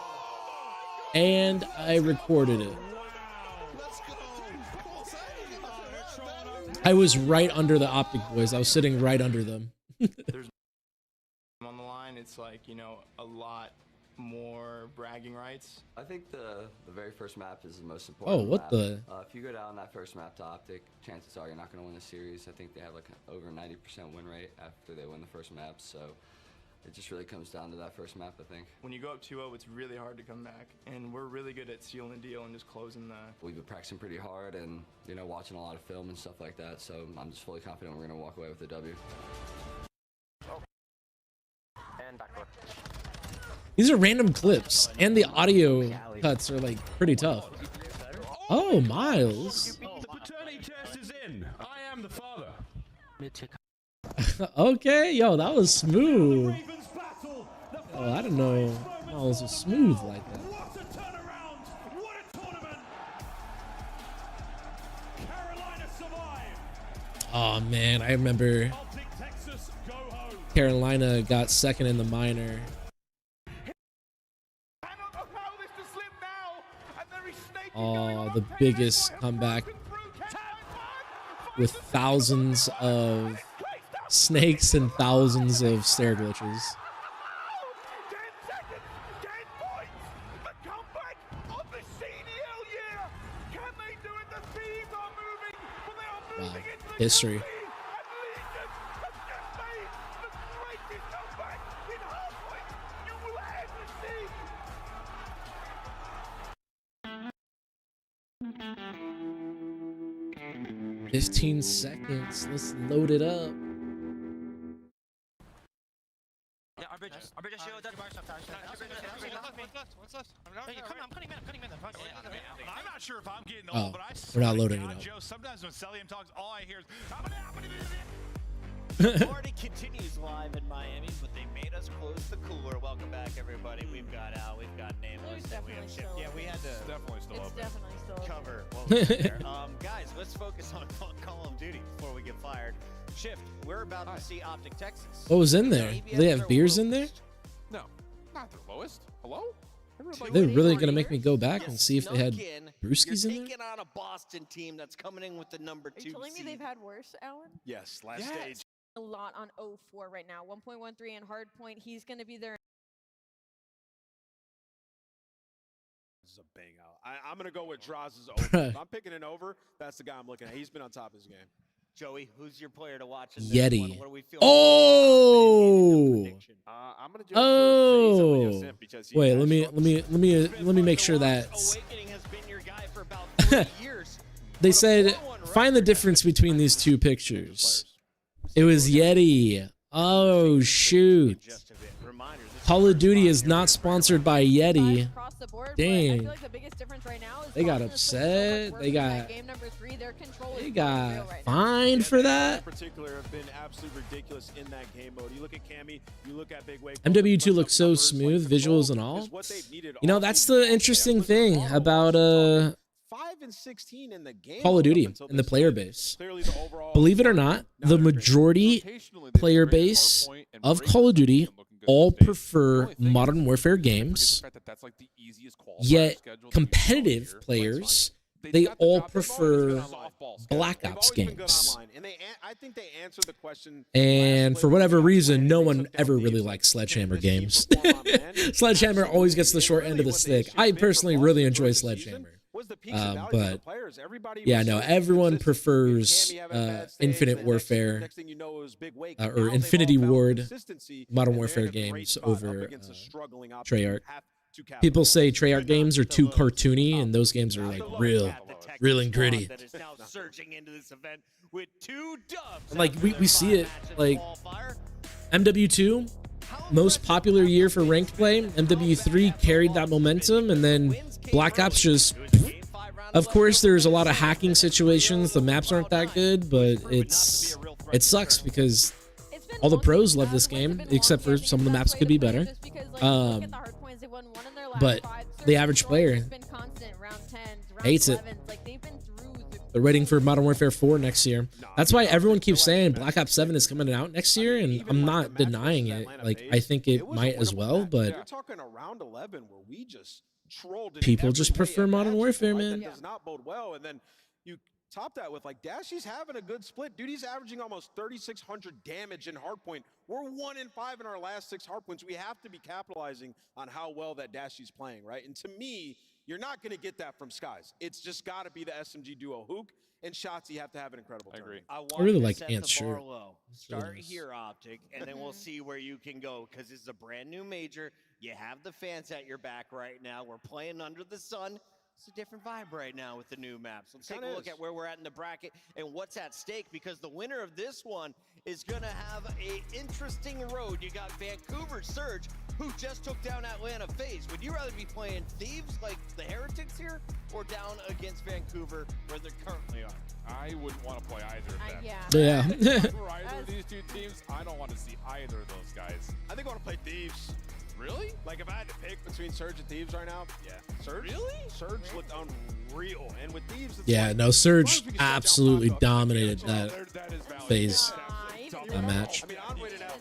[SPEAKER 1] I was right under the OpTic boys. I was sitting right under them.
[SPEAKER 10] There's on the line, it's like, you know, a lot more bragging rights.
[SPEAKER 22] I think the very first map is the most important.
[SPEAKER 1] Oh, what
[SPEAKER 22] map.
[SPEAKER 1] the?
[SPEAKER 22] If you go down that first map to OpTic, chances are you're not going to win the series. I think they have like over 90% win rate after they win the first map, so it just really comes down to that first map, I think.
[SPEAKER 10] When you go up 2-0, it's really hard to come back, and we're really good at sealing the deal and just closing the...
[SPEAKER 22] We've been practicing pretty hard and, you know, watching a lot of film and stuff like that, so I'm just fully confident we're going to walk away with the W.
[SPEAKER 10] And backdoor.
[SPEAKER 1] These are random clips, and the audio cuts are like pretty tough. Oh, Miles.
[SPEAKER 11] The paternity test is in. I am the father.
[SPEAKER 1] Okay, yo, that was smooth. Oh, I don't know. Miles was smooth like that. Oh man, I remember Carolina got second in the minor. Oh, the biggest comeback with thousands of snakes and thousands of stair glitches. Wow, history. "15 seconds. Let's load it up."
[SPEAKER 15] Yeah, our bridge is shield. I'm cutting in.
[SPEAKER 2] I'm not sure if I'm getting
[SPEAKER 1] Oh,
[SPEAKER 2] old, but I
[SPEAKER 1] we're not
[SPEAKER 2] swear to
[SPEAKER 1] loading
[SPEAKER 2] God,
[SPEAKER 1] it up.
[SPEAKER 2] Joe, sometimes when Celium talks, all I hear is
[SPEAKER 6] The party continues live in Miami, but they made us close the cooler. Welcome back, everybody. We've got Al, we've got Nameless, and we have Chip. Yeah, we had to cover what was there. Guys, let's focus on Call of Duty before we get fired. Shift, we're about to see OpTic Texas.
[SPEAKER 1] What was in there? Do they have beers in there?
[SPEAKER 4] No, not the lowest. Hello?
[SPEAKER 1] They're really gonna make me go back and see if they had brewskis in there?
[SPEAKER 6] Taking on a Boston team that's coming in with the number 2
[SPEAKER 7] Are you telling me they've had worse, Alan?
[SPEAKER 8] Yes, last stage.
[SPEAKER 7] A lot on 0-4 right now. 1.13 and Hardpoint. He's going to be there.
[SPEAKER 8] This is a bang out. I'm going to go with Draz's over. If I'm picking an over, that's the guy I'm looking at. He's been on top of his game.
[SPEAKER 6] Joey, who's your player to watch? In this
[SPEAKER 1] Yeti.
[SPEAKER 6] one? What are we feeling?
[SPEAKER 1] Oh.
[SPEAKER 8] I'm gonna
[SPEAKER 1] Oh. Wait, let me make sure that they said find the difference between these two pictures. It was Yeti. Oh shoot. Call of Duty is not sponsored by Yeti. Dang.
[SPEAKER 7] right now is
[SPEAKER 1] They got
[SPEAKER 7] Boston is putting so
[SPEAKER 1] upset.
[SPEAKER 7] much
[SPEAKER 1] They
[SPEAKER 7] work in that
[SPEAKER 1] got
[SPEAKER 7] game number 3. Their control
[SPEAKER 1] they
[SPEAKER 7] is
[SPEAKER 1] got
[SPEAKER 7] real right now.
[SPEAKER 1] fined for that.
[SPEAKER 18] In particular, have been absolutely ridiculous in that game mode. You look at Cammy, you look at Big Wake.
[SPEAKER 1] MW2 looks so smooth, visuals and all. You know, that's the interesting thing about
[SPEAKER 18] 5 and 16 in the game.
[SPEAKER 1] Call of Duty and the player base. Believe it or not, the majority player base of Call of Duty all prefer Modern Warfare games, yet competitive players, they all prefer Black Ops games. And for whatever reason, no one ever really likes Sledgehammer games. Sledgehammer always gets the short end of the stick. I personally really enjoy Sledgehammer. But yeah, no, everyone prefers Infinite Warfare or Infinity Ward Modern Warfare games over Treyarch. People say Treyarch games are too cartoony, and those games are like real and gritty.
[SPEAKER 6] That is now surging into this event with 2 dubs.
[SPEAKER 1] Like we see it like MW2, most popular year for ranked play. MW3 carried that momentum, and then Black Ops just. Of course, there's a lot of hacking situations. The maps aren't that good, but it sucks because all the pros love this game, except for some of the maps could be better. But the average player hates it. They're waiting for Modern Warfare 4 next year. That's why everyone keeps saying Black Ops 7 is coming out next year, and I'm not denying it. Like, I think it might as well, but
[SPEAKER 18] You're talking around 11 where we just trolled
[SPEAKER 1] people just prefer Modern Warfare, man.
[SPEAKER 18] That does not bode well. And then you top that with like Dashy's having a good split. Dude, he's averaging almost 3,600 damage in hardpoint. We're 1 in 5 in our last 6 hardpoints. We have to be capitalizing on how well that Dashy's playing, right? And to me, you're not going to get that from Skies. It's just got to be the SMG duo. Hook and Shots, you have to have an incredible tournament.
[SPEAKER 1] I really like Ant's shirt.
[SPEAKER 6] Start here, OpTic, and then we'll see where you can go, because this is a brand new major. You have the fans at your back right now. We're playing under the sun. It's a different vibe right now with the new maps. Let's take a look at where we're at in the bracket and what's at stake, because the winner of this one is going to have an interesting road. You got Vancouver Surge, who just took down Atlanta FaZe. Would you rather be playing Thieves like the Heretics here, or down against Vancouver where they currently are?
[SPEAKER 4] I wouldn't want to play either of them.
[SPEAKER 1] Yeah.
[SPEAKER 4] For either of these two teams, I don't want to see either of those guys.
[SPEAKER 18] I think I want to play Thieves.
[SPEAKER 4] Really?
[SPEAKER 18] Like, if I had to pick between Surge and Thieves right now, yeah. Surge?
[SPEAKER 4] Really?
[SPEAKER 18] Surge looked unreal. And with Thieves, it's
[SPEAKER 1] Yeah,
[SPEAKER 18] like,
[SPEAKER 1] no, Surge absolutely dominated that phase match.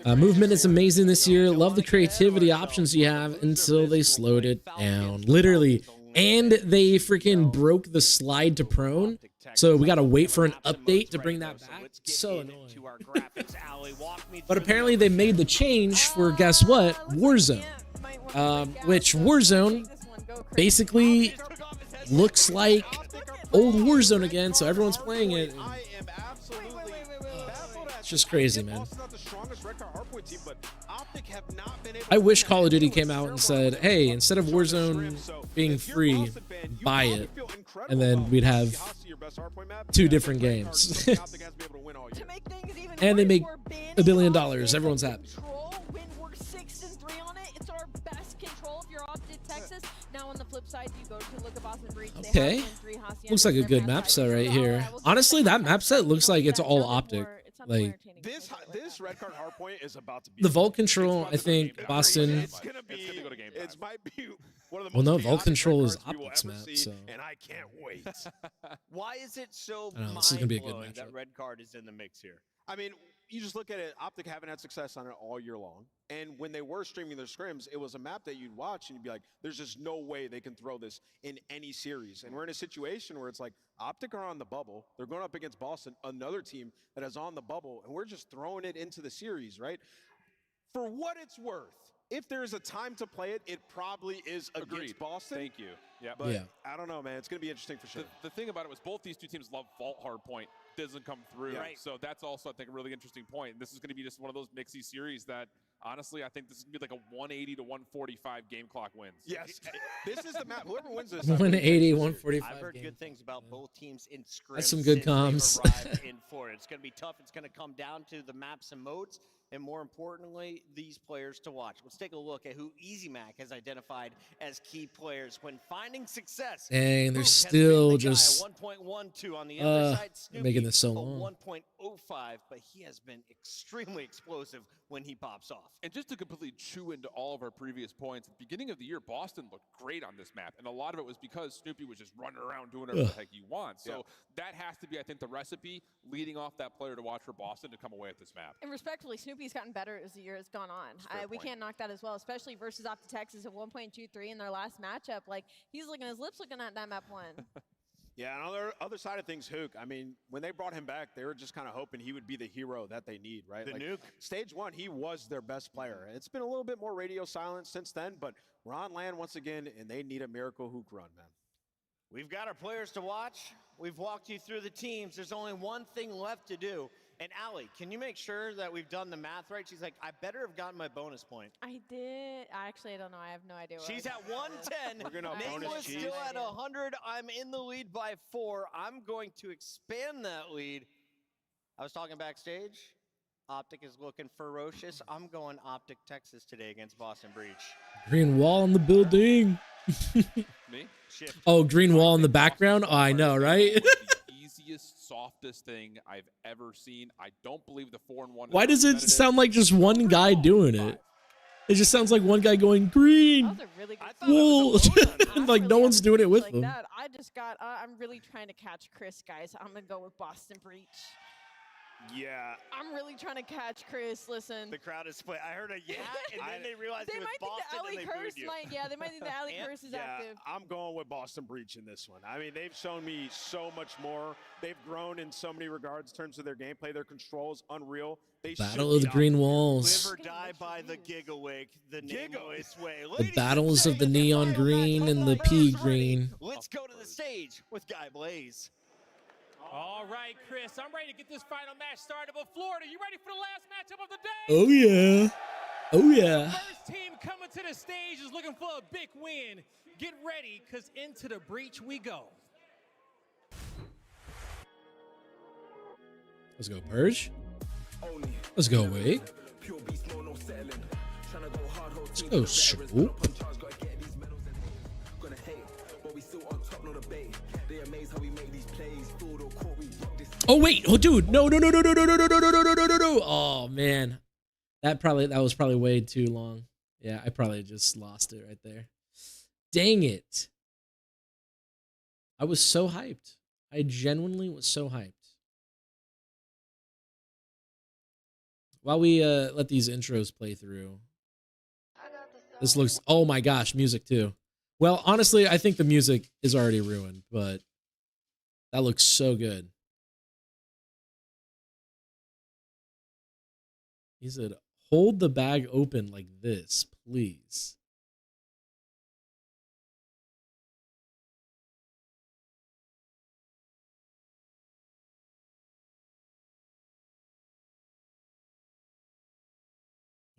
[SPEAKER 1] Movement is amazing this year. Love the creativity options you have until they slowed it down. Literally. And they freaking broke the slide to prone. So we got to wait for an update to bring that back. So annoying. But apparently they made the change for, guess what? Warzone. Which Warzone basically looks like old Warzone again. So everyone's playing it. It's just crazy, man. I wish Call of Duty came out and said, hey, instead of Warzone being free, buy it. And then we'd have 2 different games. And they make $1 billion. Everyone's happy.
[SPEAKER 7] We're 6-3 on it. It's our best control if you're OpTic Texas. Now on the flip side, you go to look at Boston Breach.
[SPEAKER 1] Okay. Looks like a good map set right here. Honestly, that map set looks like it's all OpTic. Like
[SPEAKER 18] this red card hardpoint is about to be
[SPEAKER 1] the vault control, I think Boston.
[SPEAKER 18] It's gonna be. It might be one of the
[SPEAKER 1] Well, no, vault control is OpTic's map, so.
[SPEAKER 18] And I can't wait.
[SPEAKER 6] Why is it so
[SPEAKER 1] I don't know, this is gonna be a good
[SPEAKER 6] mind-blowing
[SPEAKER 1] matchup.
[SPEAKER 6] that red card is in the mix here?
[SPEAKER 18] I mean, you just look at it. OpTic haven't had success on it all year long. And when they were streaming their scrims, it was a map that you'd watch and you'd be like, there's just no way they can throw this in any series. And we're in a situation where it's like, OpTic are on the bubble. They're going up against Boston, another team that is on the bubble, and we're just throwing it into the series, right? For what it's worth, if there's a time to play it, it probably is against Boston.
[SPEAKER 4] Thank you. Yeah.
[SPEAKER 18] But
[SPEAKER 1] Yeah.
[SPEAKER 18] I don't know, man. It's going to be interesting for sure.
[SPEAKER 4] The thing about it was both these two teams love vault hardpoint. Doesn't come through.
[SPEAKER 18] Yeah.
[SPEAKER 4] Right. So that's also, I think, a really interesting point. This is going to be just one of those mixy series that, honestly, I think this is going to be like a 180 to 145 game clock wins.
[SPEAKER 18] Yes. This is the map. Whoever wins this.
[SPEAKER 1] 180, 145.
[SPEAKER 6] I've heard good things about both teams in scrims.
[SPEAKER 1] That's some good
[SPEAKER 6] since they've
[SPEAKER 1] comms.
[SPEAKER 6] arrived in for it. It's going to be tough. It's going to come down to the maps and modes, and more importantly, these players to watch. Let's take a look at who EasyMac has identified as key players when finding success.
[SPEAKER 1] Dang, they're
[SPEAKER 6] Book has
[SPEAKER 1] still
[SPEAKER 6] been the guy,
[SPEAKER 1] just
[SPEAKER 6] 1.12 on the other side. Snoopy,
[SPEAKER 1] making this so
[SPEAKER 6] a
[SPEAKER 1] long.
[SPEAKER 6] 1.05, but he has been extremely explosive when he pops off.
[SPEAKER 4] And just to completely chew into all of our previous points, at the beginning of the year, Boston looked great on this map. And a lot of it was because Snoopy was just running around doing whatever the heck he wants. So that has to be, I think, the recipe leading off that player to watch for Boston to come away with this map.
[SPEAKER 7] And respectfully, Snoopy's gotten better as the year has gone on. We can't knock that as well, especially versus OpTic Texas at 1.23 in their last matchup. Like, he's looking, his lips looking at that map one.
[SPEAKER 8] Yeah, and on the other side of things, Hook, I mean, when they brought him back, they were just kind of hoping he would be the hero that they need, right?
[SPEAKER 6] The nuke.
[SPEAKER 8] Stage 1, he was their best player. It's been a little bit more radio silence since then, but we're on land once again, and they need a miracle Hook run, man.
[SPEAKER 6] We've got our players to watch. We've walked you through the teams. There's only one thing left to do. And Allie, can you make sure that we've done the math right? She's like, I better have gotten my bonus point.
[SPEAKER 7] I did. Actually, I don't know. I have no idea.
[SPEAKER 6] She's at 110.
[SPEAKER 8] We're gonna
[SPEAKER 6] Nate was
[SPEAKER 8] cheese.
[SPEAKER 6] still at 100. I'm in the lead by 4. I'm going to expand that lead. I was talking backstage. OpTic is looking ferocious. I'm going OpTic Texas today against Boston Breach.
[SPEAKER 1] Green wall in the building.
[SPEAKER 4] Me?
[SPEAKER 6] Shift.
[SPEAKER 1] Oh, green wall in the background. Oh, I know, right?
[SPEAKER 4] The easiest, softest thing I've ever seen. I don't believe the 4-1.
[SPEAKER 1] Why does it sound like just one guy doing it? It just sounds like one guy going green.
[SPEAKER 7] That was a really good
[SPEAKER 1] Wool. Like no one's doing it with
[SPEAKER 7] like
[SPEAKER 1] them.
[SPEAKER 7] that. I just got, I'm really trying to catch Chris, guys. I'm going to go with Boston Breach.
[SPEAKER 8] Yeah.
[SPEAKER 7] I'm really trying to catch Chris. Listen.
[SPEAKER 6] The crowd is split. I heard a yeah, and then they realized
[SPEAKER 7] They
[SPEAKER 6] it was
[SPEAKER 7] might
[SPEAKER 6] Boston
[SPEAKER 7] think the
[SPEAKER 6] and
[SPEAKER 7] alley
[SPEAKER 6] they
[SPEAKER 7] curse
[SPEAKER 6] booed you.
[SPEAKER 7] might, they might think the alley curse is active.
[SPEAKER 8] I'm going with Boston Breach in this one. I mean, they've shown me so much more. They've grown in so many regards in terms of their gameplay. Their control is unreal. They
[SPEAKER 1] Battle of the Green Walls.
[SPEAKER 6] Live or die by the Gigawake, the nameless way.
[SPEAKER 1] The battles of the neon green and the pea green.
[SPEAKER 6] Let's go to the stage with Guy Blaze.
[SPEAKER 9] All right, Chris, I'm ready to get this final match started. But Florida, you ready for the last matchup of the day?
[SPEAKER 1] Oh yeah. Oh yeah.
[SPEAKER 9] First team coming to the stage is looking for a big win. Get ready, because into the breach we go.
[SPEAKER 1] Let's go, Purge. Let's go, Wake. Let's go, Swoop. Oh wait, oh dude, no. Oh man, that was probably way too long. Yeah, I probably just lost it right there. Dang it. I was so hyped. I genuinely was so hyped. While we let these intros play through. This looks, oh my gosh, music too. Well, honestly, I think the music is already ruined, but that looks so good. He said, hold the bag open like this, please.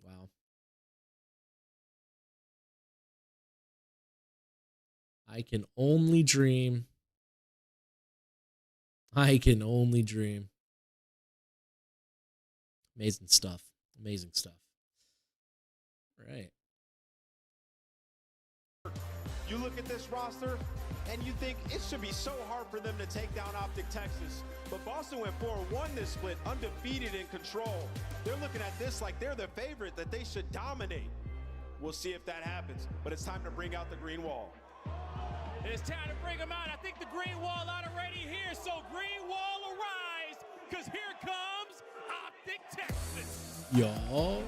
[SPEAKER 1] Wow. I can only dream. I can only dream. Amazing stuff. Amazing stuff. All right.
[SPEAKER 8] You look at this roster, and you think it should be so hard for them to take down OpTic Texas. But Boston went 4-1 this split, undefeated in control. They're looking at this like they're the favorite, that they should dominate. We'll see if that happens, but it's time to bring out the green wall.
[SPEAKER 9] It's time to bring them out. I think the green wall out already here, so green wall arise, because here comes OpTic Texas.
[SPEAKER 1] Y'all.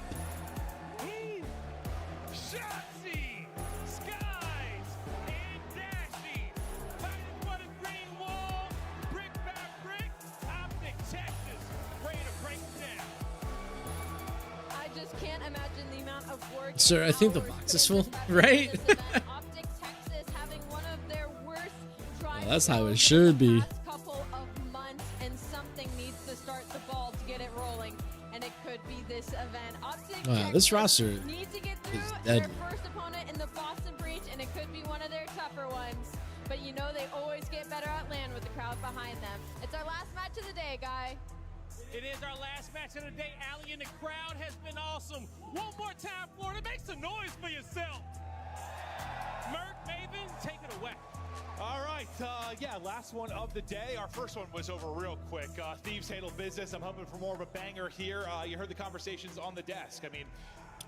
[SPEAKER 9] Shotzi, Skies, and Dashy. Fighting for the green wall, brick by brick. OpTic Texas, ready to break down.
[SPEAKER 7] I just can't imagine the amount of work.
[SPEAKER 1] Sir, I think the box is full, right?
[SPEAKER 7] OpTic Texas having one of their worst drives.
[SPEAKER 1] Well, that's how it should be.
[SPEAKER 7] Last couple of months, and something needs to start the ball to get it rolling, and it could be this event. OpTic Texas
[SPEAKER 1] This roster
[SPEAKER 7] needs to get through
[SPEAKER 1] is
[SPEAKER 7] their
[SPEAKER 1] deadly.
[SPEAKER 7] first opponent in the Boston Breach, and it could be one of their tougher ones. But you know they always get better at land with the crowd behind them. It's our last match of the day, guy.
[SPEAKER 9] It is our last match of the day. Allie, and the crowd has been awesome. One more time, Florida. Make some noise for yourself. Merc, Maven, take it away.
[SPEAKER 2] All right, yeah, last one of the day. Our first one was over real quick. Thieves handle business. I'm hoping for more of a banger here. You heard the conversations on the desk. I mean,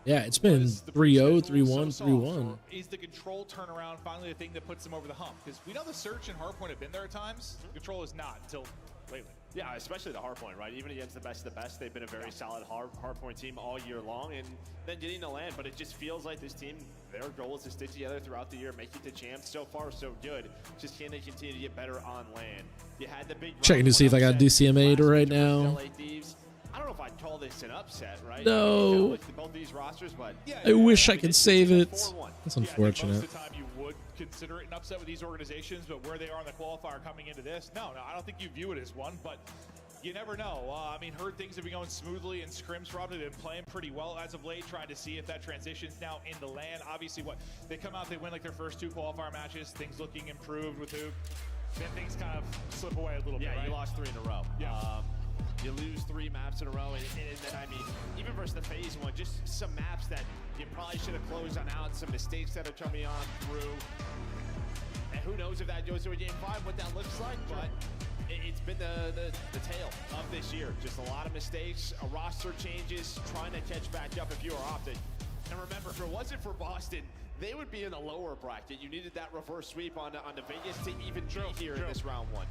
[SPEAKER 1] yeah, it's been 3-0, 3-1, 3-1.
[SPEAKER 2] Is the control turnaround finally the thing that puts them over the hump? Because we know the search and hardpoint have been there at times. Control is not until lately.
[SPEAKER 17] Yeah, especially the hardpoint, right? Even against the best of the best, they've been a very solid hardpoint team all year long, and then getting to land. But it just feels like this team, their goal is to stick together throughout the year, make it to champs. So far, so good. Just can they continue to get better on land? You had the big
[SPEAKER 1] checking to see if I got DCMA'd right now.
[SPEAKER 17] I don't know if I'd call this an upset, right?
[SPEAKER 1] No.
[SPEAKER 17] Both these rosters, but yeah,
[SPEAKER 1] I wish I could save it. That's unfortunate.
[SPEAKER 2] Most of the time you would consider it an upset with these organizations, but where they are in the qualifier coming into this, no, I don't think you view it as one, but you never know. I mean, heard things have been going smoothly, and Scrims probably been playing pretty well as of late, trying to see if that transitions now into land. Obviously, what they come out, they win like their first 2 qualifier matches, things looking improved with Hoop. Then things kind of slip away a little bit, right?
[SPEAKER 17] You lost 3 in a row.
[SPEAKER 2] Yeah.
[SPEAKER 17] You lose 3 maps in a row, and then, I mean, even versus the FaZe one, just some maps that you probably should have closed on out, some mistakes that are coming on through. And who knows if that goes to a game 5, what that looks like, but it's been the tale of this year. Just a lot of mistakes, roster changes, trying to catch back up if you are OpTic. And remember, if it wasn't for Boston, they would be in the lower bracket. You needed that reverse sweep on the Vegas to even be here in this round 1.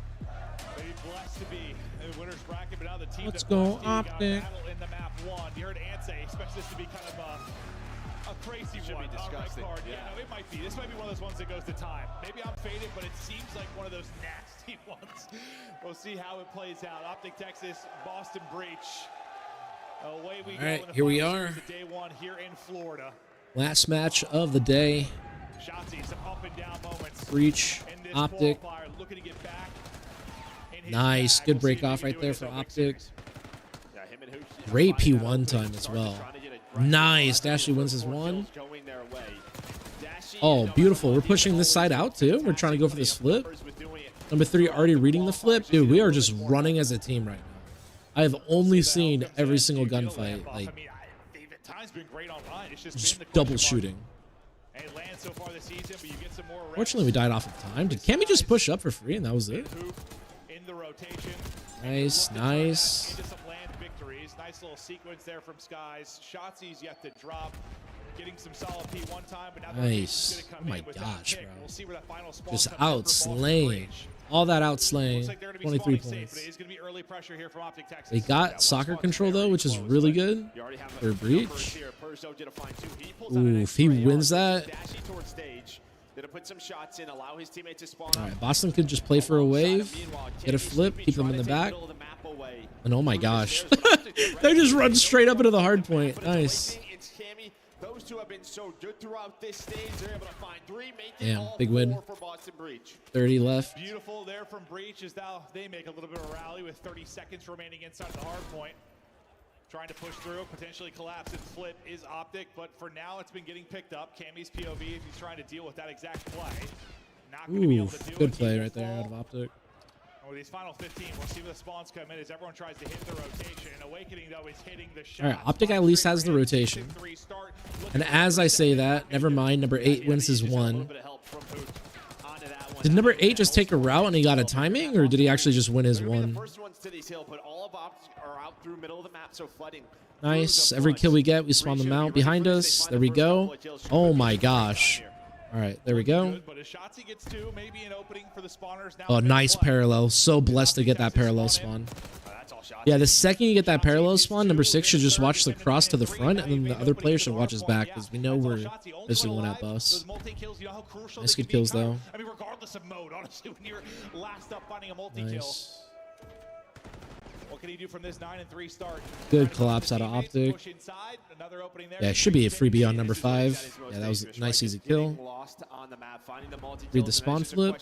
[SPEAKER 2] Maybe blessed to be in the winner's bracket, but now the team
[SPEAKER 1] Let's
[SPEAKER 2] that
[SPEAKER 1] go
[SPEAKER 2] OpTic
[SPEAKER 1] OpTic.
[SPEAKER 2] battle in the map 1. You heard Ant say, expects this to be kind of a crazy
[SPEAKER 17] Should
[SPEAKER 2] one.
[SPEAKER 17] be disgusting.
[SPEAKER 2] Card.
[SPEAKER 17] Yeah.
[SPEAKER 2] No, it might be. This might be one of those ones that goes to time. Maybe I'm faded, but it seems like one of those nasty ones. We'll see how it plays out. OpTic Texas, Boston Breach. Away we go.
[SPEAKER 1] All right,
[SPEAKER 2] in the
[SPEAKER 1] here we
[SPEAKER 2] final
[SPEAKER 1] are.
[SPEAKER 2] series of day 1 here in Florida.
[SPEAKER 1] Last match of the day.
[SPEAKER 2] Shotzzy, some up and down moments.
[SPEAKER 1] Breach,
[SPEAKER 2] in this
[SPEAKER 1] OpTic.
[SPEAKER 2] qualifier, looking to get back in his
[SPEAKER 1] Nice,
[SPEAKER 2] bag.
[SPEAKER 1] good
[SPEAKER 2] We'll see
[SPEAKER 1] break
[SPEAKER 2] if he
[SPEAKER 1] off
[SPEAKER 2] can
[SPEAKER 1] right
[SPEAKER 2] do
[SPEAKER 1] there
[SPEAKER 2] it
[SPEAKER 1] for
[SPEAKER 2] in this
[SPEAKER 1] OpTic.
[SPEAKER 2] series.
[SPEAKER 17] Yeah, him and Hoops
[SPEAKER 1] Great
[SPEAKER 17] finding
[SPEAKER 1] P1
[SPEAKER 17] that
[SPEAKER 1] time
[SPEAKER 17] opening,
[SPEAKER 1] as
[SPEAKER 17] starting to
[SPEAKER 1] well.
[SPEAKER 17] try to get a
[SPEAKER 1] Nice, Dashy wins his 1. Oh, beautiful. We're pushing this side out too. We're trying to go for this flip. Number 3 already reading the flip. Dude, we are just running as a team right now. I have only seen every single gunfight, like,
[SPEAKER 2] Time's been great online. It's
[SPEAKER 1] just
[SPEAKER 2] been the
[SPEAKER 1] double
[SPEAKER 2] question mark.
[SPEAKER 1] shooting.
[SPEAKER 2] Hey, land so far this season, but you get some more reps.
[SPEAKER 1] Fortunately, we died off of time. Did Cammy just push up for free and that was it?
[SPEAKER 2] In the rotation.
[SPEAKER 1] Nice, nice.
[SPEAKER 2] Into some land victories. Nice little sequence there from Skies. Shotzi's yet to drop. Getting some solid P1 time, but now
[SPEAKER 1] Nice.
[SPEAKER 2] gonna
[SPEAKER 1] Oh
[SPEAKER 2] come
[SPEAKER 1] my
[SPEAKER 2] in with that
[SPEAKER 1] gosh,
[SPEAKER 2] pick.
[SPEAKER 1] bro.
[SPEAKER 2] We'll see where that final spawn
[SPEAKER 1] Just
[SPEAKER 2] comes in for
[SPEAKER 1] out
[SPEAKER 2] Boston
[SPEAKER 1] slaying.
[SPEAKER 2] Breach.
[SPEAKER 1] All that out slaying.
[SPEAKER 2] Looks like they're gonna be
[SPEAKER 1] 23
[SPEAKER 2] spawning safe,
[SPEAKER 1] points.
[SPEAKER 2] but it is gonna be early pressure here from OpTic Texas.
[SPEAKER 1] They got soccer control though, which is really good for Breach. Ooh, if he wins that.
[SPEAKER 17] Put some shots in, allow his teammate to spawn
[SPEAKER 1] All right, Boston could just play for a wave, get a flip, keep them in the back. And oh my gosh. They just run straight up into the hard point. Nice.
[SPEAKER 17] Those two have been so good throughout this stage. They're able to find 3, make it
[SPEAKER 1] Damn,
[SPEAKER 17] all
[SPEAKER 1] big win.
[SPEAKER 17] 4 for Boston Breach.
[SPEAKER 1] 30 left.
[SPEAKER 2] Beautiful there from Breach as now they make a little bit of a rally with 30 seconds remaining inside the hard point. Trying to push through, potentially collapse and flip is OpTic, but for now it's been getting picked up. Cammy's POV, if he's trying to deal with that exact play. Not going to be able
[SPEAKER 1] Ooh,
[SPEAKER 2] to do
[SPEAKER 1] good
[SPEAKER 2] it.
[SPEAKER 1] play right there out of OpTic.
[SPEAKER 2] With these final 15, we'll see where the spawns come in as everyone tries to hit the rotation. Awakening, though, is hitting the shot.
[SPEAKER 1] All right, OpTic at least has the rotation. And as I say that, never mind, number 8 wins his 1. Did number 8 just take a route and he got a timing, or did he actually just win his 1? Nice. Every kill we get, we spawn them out behind us. There we go. Oh my gosh. All right, there we go. Oh, nice parallel. So blessed to get that parallel spawn. Yeah, the second you get that parallel spawn, number 6 should just watch the cross to the front, and then the other player should watch his back, because we know we're missing one at bus. Nice good kills, though.
[SPEAKER 2] I mean, regardless of mode, honestly, when you're last up finding a multi-kill.
[SPEAKER 1] Nice.
[SPEAKER 2] What can he do from this 9-3 start?
[SPEAKER 1] Good collapse out of OpTic. Yeah, it should be a freebie on number 5. Yeah, that was a nice, easy kill. Read the spawn flip.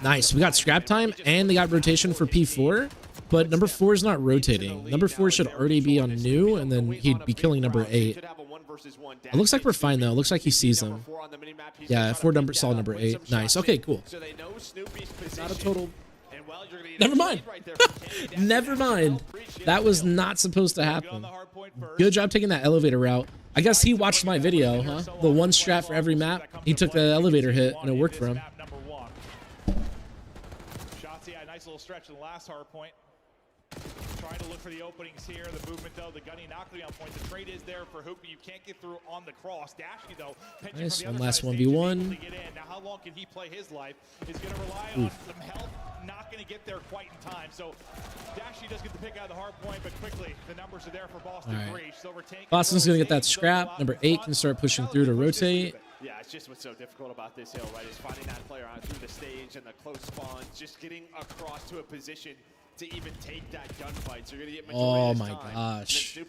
[SPEAKER 1] Nice. We got scrap time, and they got rotation for P4, but number 4 is not rotating. Number 4 should already be on new, and then he'd be killing number 8. It looks like we're fine, though. It looks like he sees them. Yeah, 4 saw number 8. Nice. Okay, cool. Not a total
[SPEAKER 2] well. You're gonna
[SPEAKER 1] Never mind. Never mind. That was not supposed to happen. Good job taking that elevator route. I guess he watched my video, huh? The one strat for every map. He took the elevator hit, and it worked for him.
[SPEAKER 2] Shotzzy had a nice little stretch in the last hard point. Trying to look for the openings here. The movement, though, the gunning not going to be on point. The trade is there for Hoop, but you can't get through on the cross. Dashy, though,
[SPEAKER 1] nice. One last 1v1.
[SPEAKER 2] Now, how long can he play his life? He's going to rely on some help. Not going to get there quite in time. So Dashy does get the pick out of the hard point, but quickly the numbers are there for Boston Breach.
[SPEAKER 1] Boston's going to get that scrap. Number 8 can start pushing through to rotate.
[SPEAKER 17] Yeah, it's just what's so difficult about this hill, right? Is finding that player on through the stage and the close spawns, just getting across to a position to even take that gunfight. So you're gonna get
[SPEAKER 1] oh my gosh. And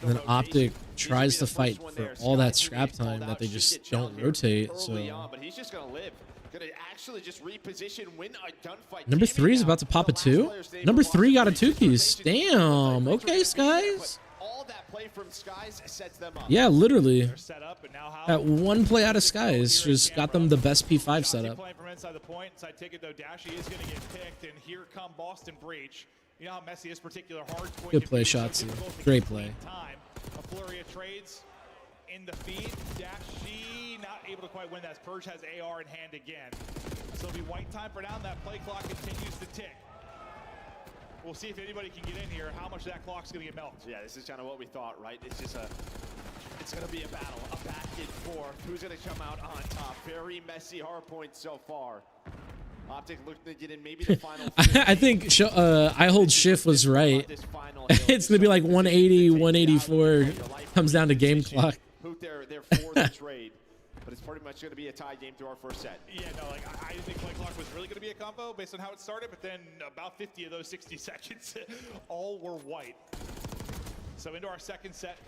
[SPEAKER 1] then OpTic tries to fight for all that scrap time that they just don't rotate. So
[SPEAKER 17] but he's just gonna live. Gonna actually just reposition, win a gunfight.
[SPEAKER 1] Number 3 is about to pop a 2. Number 3 got a 2-piece. Damn. Okay, Skies.
[SPEAKER 17] All that play from Skies sets them up.
[SPEAKER 1] Yeah, literally. That one play out of Skies just got them the best P5 setup.
[SPEAKER 2] Playing from inside the point, inside ticket though, Dashy is going to get picked, and here come Boston Breach. You know how messy this particular hard point.
[SPEAKER 1] Good play, Shotzzy. Great play.
[SPEAKER 2] Time. A flurry of trades in the feed. Dashy not able to quite win that. Purge has AR in hand again. So it'll be white time for now. That play clock continues to tick. We'll see if anybody can get in here, how much that clock's going to get melted.
[SPEAKER 17] Yeah, this is kind of what we thought, right? It's just it's going to be a battle, a back and forth. Who's going to come out on top? Very messy hard point so far. OpTic looking to get in maybe the final.
[SPEAKER 1] I think I hold Schiff was right. It's going to be like 180, 184. Comes down to game clock.
[SPEAKER 17] They're for the trade. But it's pretty much going to be a tie game through our first set.
[SPEAKER 2] Yeah, no, like I didn't think play clock was really going to be a combo based on how it started, but then about 50 of those 60 seconds, all were white. So into our second set.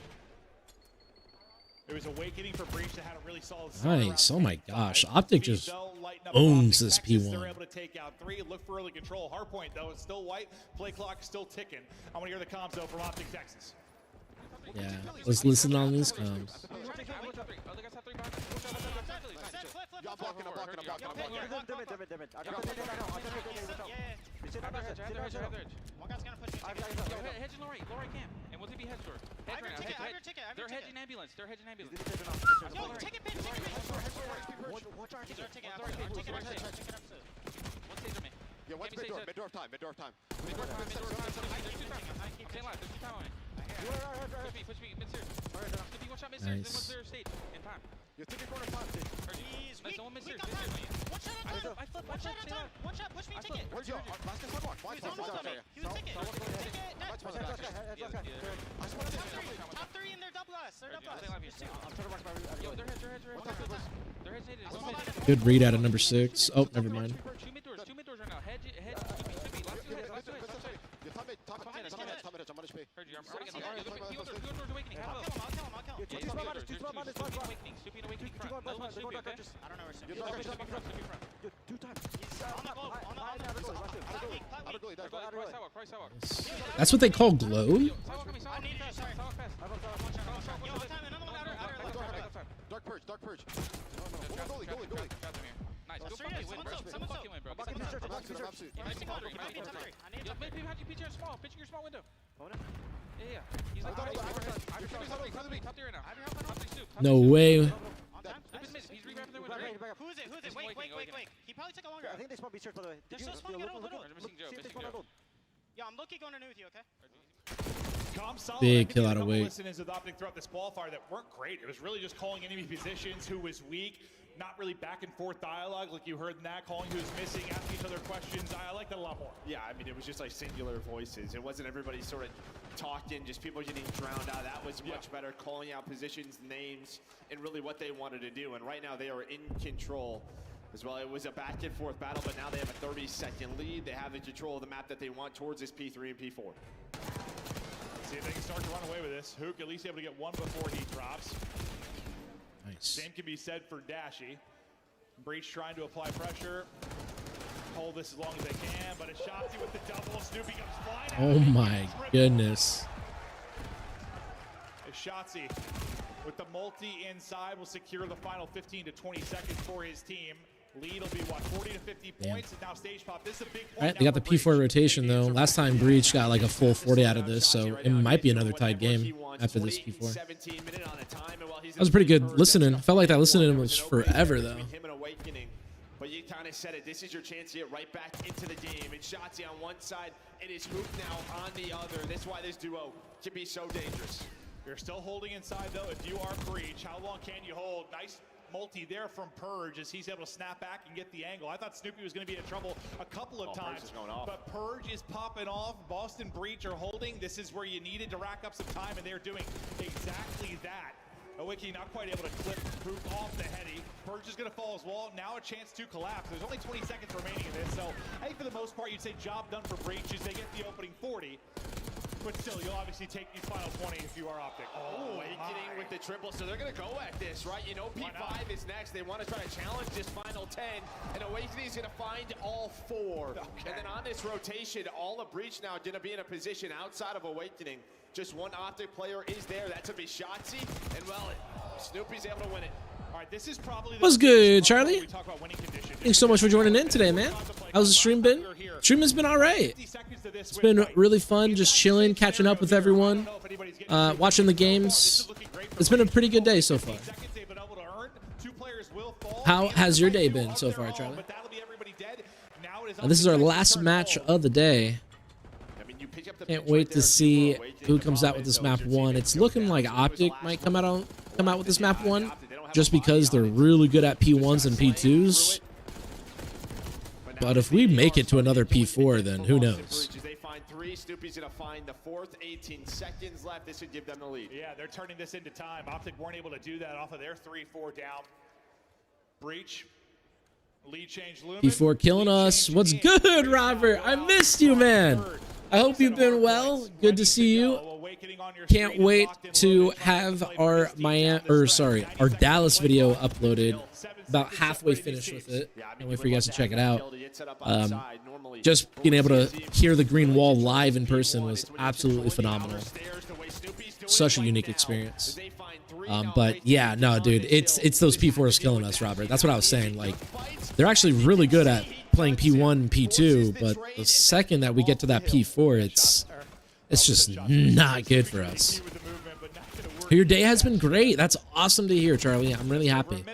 [SPEAKER 2] There was Awakening for Breach that had a really solid start.
[SPEAKER 1] Nice. Oh my gosh. OpTic just owns this P1.
[SPEAKER 2] They're able to take out 3. Look for early control. Hardpoint, though, it's still white. Play clock still ticking. I want to hear the comms, though, from OpTic Texas.
[SPEAKER 1] Yeah, let's listen on these comms.
[SPEAKER 9] They're hedging ambulance. They're hedging ambulance. Yo, ticket pin. Watch our ticket. One stage on me.
[SPEAKER 3] Yeah, what's mid-door time? Mid-door time.
[SPEAKER 9] There's two time on me. Push me, mid-stairs. If you one shot mid-stairs, then one's their stage in time.
[SPEAKER 3] You're taking corner time, dude.
[SPEAKER 9] Please, one mid-stairs. One shot at a time. One shot at a time. One shot, push me, ticket.
[SPEAKER 3] Where's your last one?
[SPEAKER 9] He was almost on me. He was ticket. Top 3 in their double us. They're double us. Yo, they're hedge.
[SPEAKER 1] Good read out of number 6. Oh, never mind.
[SPEAKER 9] Two mid doors right now. Hedge. Last two heads. Heard you. I'm already getting the doors awakening. I'll kill him. Awakening. Stupid awakening front. Another one Stupid, okay? I don't know where Stupid is. Stupid front.
[SPEAKER 3] Two times.
[SPEAKER 9] He's on the globe. Cross sidewalk.
[SPEAKER 1] That's what they call glow?
[SPEAKER 9] I need it. Sorry. Yo, time. Another one outer.
[SPEAKER 3] Dark purge. Goalie.
[SPEAKER 9] Nice. Go fucking win, bro. Pitch your small window. Yeah. He's like top 3 right now.
[SPEAKER 1] No way.
[SPEAKER 9] He's rewrapping their window.
[SPEAKER 13] Who is it? Wait. He probably took a longer.
[SPEAKER 15] I think they spawned B-search, by the way.
[SPEAKER 13] They're still spawning at all. Yeah, I'm lucky going in with you, okay?
[SPEAKER 1] Big kill out of weight.
[SPEAKER 2] Listeners with OpTic throughout this qualifier that weren't great. It was really just calling enemy positions, who was weak, not really back and forth dialogue like you heard in that, calling who's missing, asking each other questions. I like that a lot more.
[SPEAKER 17] Yeah, I mean, it was just like singular voices. It wasn't everybody sort of talking, just people getting drowned out. That was much better, calling out positions, names, and really what they wanted to do. And right now they are in control as well. It was a back and forth battle, but now they have a 30-second lead. They have the control of the map that they want towards this P3 and P4.
[SPEAKER 2] See if they can start to run away with this. Hook at least able to get one before he drops.
[SPEAKER 1] Nice.
[SPEAKER 2] Same can be said for Dashy. Breach trying to apply pressure. Hold this as long as they can, but it's Shotzzy with the double. Snoopy comes flying out.
[SPEAKER 1] Oh my goodness.
[SPEAKER 2] It's Shotzzy with the multi inside will secure the final 15 to 20 seconds for his team. Lead will be what, 40 to 50 points, and now stage pop. This is a big point.
[SPEAKER 1] All right, they got the P4 rotation though. Last time Breach got like a full 40 out of this, so it might be another tied game after this P4. That was pretty good listening. Felt like that listening was forever though.
[SPEAKER 3] But you kind of said it. This is your chance to get right back into the game. And Shotzi on one side, and his hoop now on the other. That's why this duo can be so dangerous.
[SPEAKER 2] You're still holding inside though. If you are Breach, how long can you hold? Nice multi there from Purge as he's able to snap back and get the angle. I thought Snoopy was going to be in trouble a couple of times, but Purge is popping off. Boston Breach are holding. This is where you needed to rack up some time, and they're doing exactly that. Awiki not quite able to clip Hoop off the heady. Purge is going to fall as well. Now a chance to collapse. There's only 20 seconds remaining in this, so I think for the most part, you'd say job done for Breach as they get the opening 40. But still, you'll obviously take these final 20 if you are OpTic.
[SPEAKER 3] Oh, Awakening with the triple, so they're going to go at this, right? You know, P5 is next. They want to try to challenge this final 10, and Awakening is going to find all 4. Okay. And then on this rotation, all of Breach now going to be in a position outside of Awakening. Just one OpTic player is there. That's going to be Shotzi, and well, Snoopy's able to win it.
[SPEAKER 2] All right, this is probably
[SPEAKER 1] What's good, Charlie? Thanks so much for joining in today, man. How's the stream been? Stream has been all right. It's been really fun, just chilling, catching up with everyone, watching the games. It's been a pretty good day so far. How has your day been so far, Charlie? This is our last match of the day. Can't wait to see who comes out with this map 1. It's looking like OpTic might come out with this map 1, just because they're really good at P1s and P2s. But if we make it to another P4, then who knows?
[SPEAKER 3] They find 3. Snoopy's going to find the 4th. 18 seconds left. This should give them the lead.
[SPEAKER 2] Yeah, they're turning this into time. OpTic weren't able to do that off of their 3-4 down. Breach. Lead change Lumen.
[SPEAKER 1] P4 killing us. What's good, Robert? I missed you, man. I hope you've been well. Good to see you. Can't wait to have our Dallas video uploaded. About halfway finished with it. Can't wait for you guys to check it out. Just being able to hear the green wall live in person was absolutely phenomenal. Such a unique experience. But yeah, no, dude, it's those P4s killing us, Robert. That's what I was saying. Like, they're actually really good at playing P1 and P2, but the second that we get to that P4, it's just not good for us. Your day has been great. That's awesome to hear, Charlie. I'm really happy.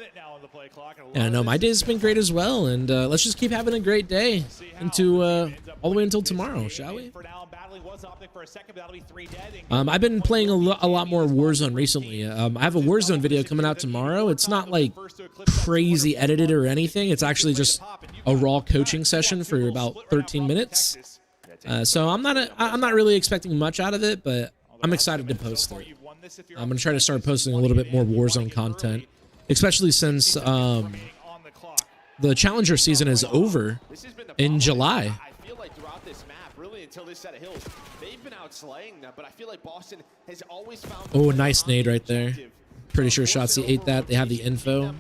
[SPEAKER 1] Yeah, no, my day's been great as well, and let's just keep having a great day into all the way until tomorrow, shall we? I've been playing a lot more Warzone recently. I have a Warzone video coming out tomorrow. It's not like crazy edited or anything. It's actually just a raw coaching session for about 13 minutes. So I'm not really expecting much out of it, but I'm excited to post it. I'm gonna try to start posting a little bit more Warzone content, especially since the Challenger season is over in July.
[SPEAKER 3] I feel like throughout this map, really until this set of hills, they've been outslaying them, but I feel like Boston has always found...
[SPEAKER 1] Oh, nice nade right there. Pretty sure Shotzi ate that. They have the info.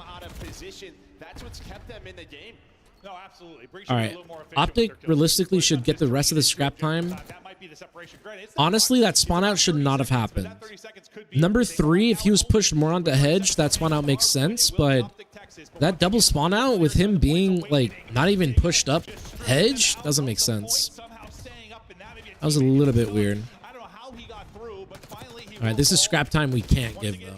[SPEAKER 3] That's what's kept them in the game.
[SPEAKER 2] No, absolutely.
[SPEAKER 1] All right. OpTic realistically should get the rest of the scrap time. Honestly, that spawn out should not have happened. Number 3, if he was pushed more onto hedge, that spawn out makes sense, but that double spawn out with him being like not even pushed up hedge doesn't make sense. That was a little bit weird. All right, this is scrap time we can't give though.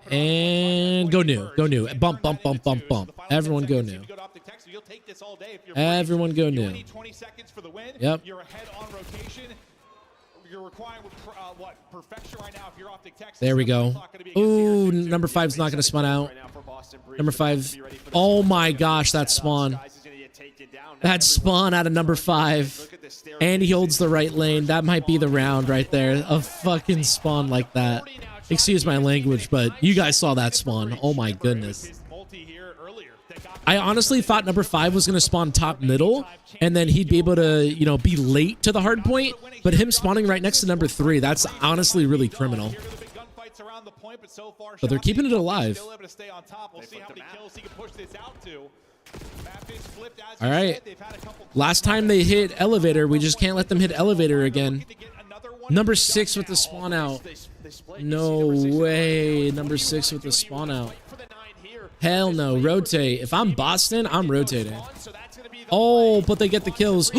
[SPEAKER 1] And go new, go new. Bump, bump, bump, bump, bump. Everyone go new. Everyone go new. Yep.
[SPEAKER 2] You're ahead on rotation. You're requiring what perfection right now if you're OpTic Texas.
[SPEAKER 1] There we go. Ooh, number 5's not going to spawn out. Number 5. Oh my gosh, that spawn. That spawn out of number 5. And he holds the right lane. That might be the round right there. A fucking spawn like that. Excuse my language, but you guys saw that spawn. Oh my goodness. I honestly thought number 5 was going to spawn top middle, and then he'd be able to, you know, be late to the hard point. But him spawning right next to number 3, that's honestly really criminal. But they're keeping it alive. All right. Last time they hit elevator, we just can't let them hit elevator again. Number 6 with the spawn out. No way. Number 6 with the spawn out. Hell no. Rotate. If I'm Boston, I'm rotating. Oh, but they get the kills.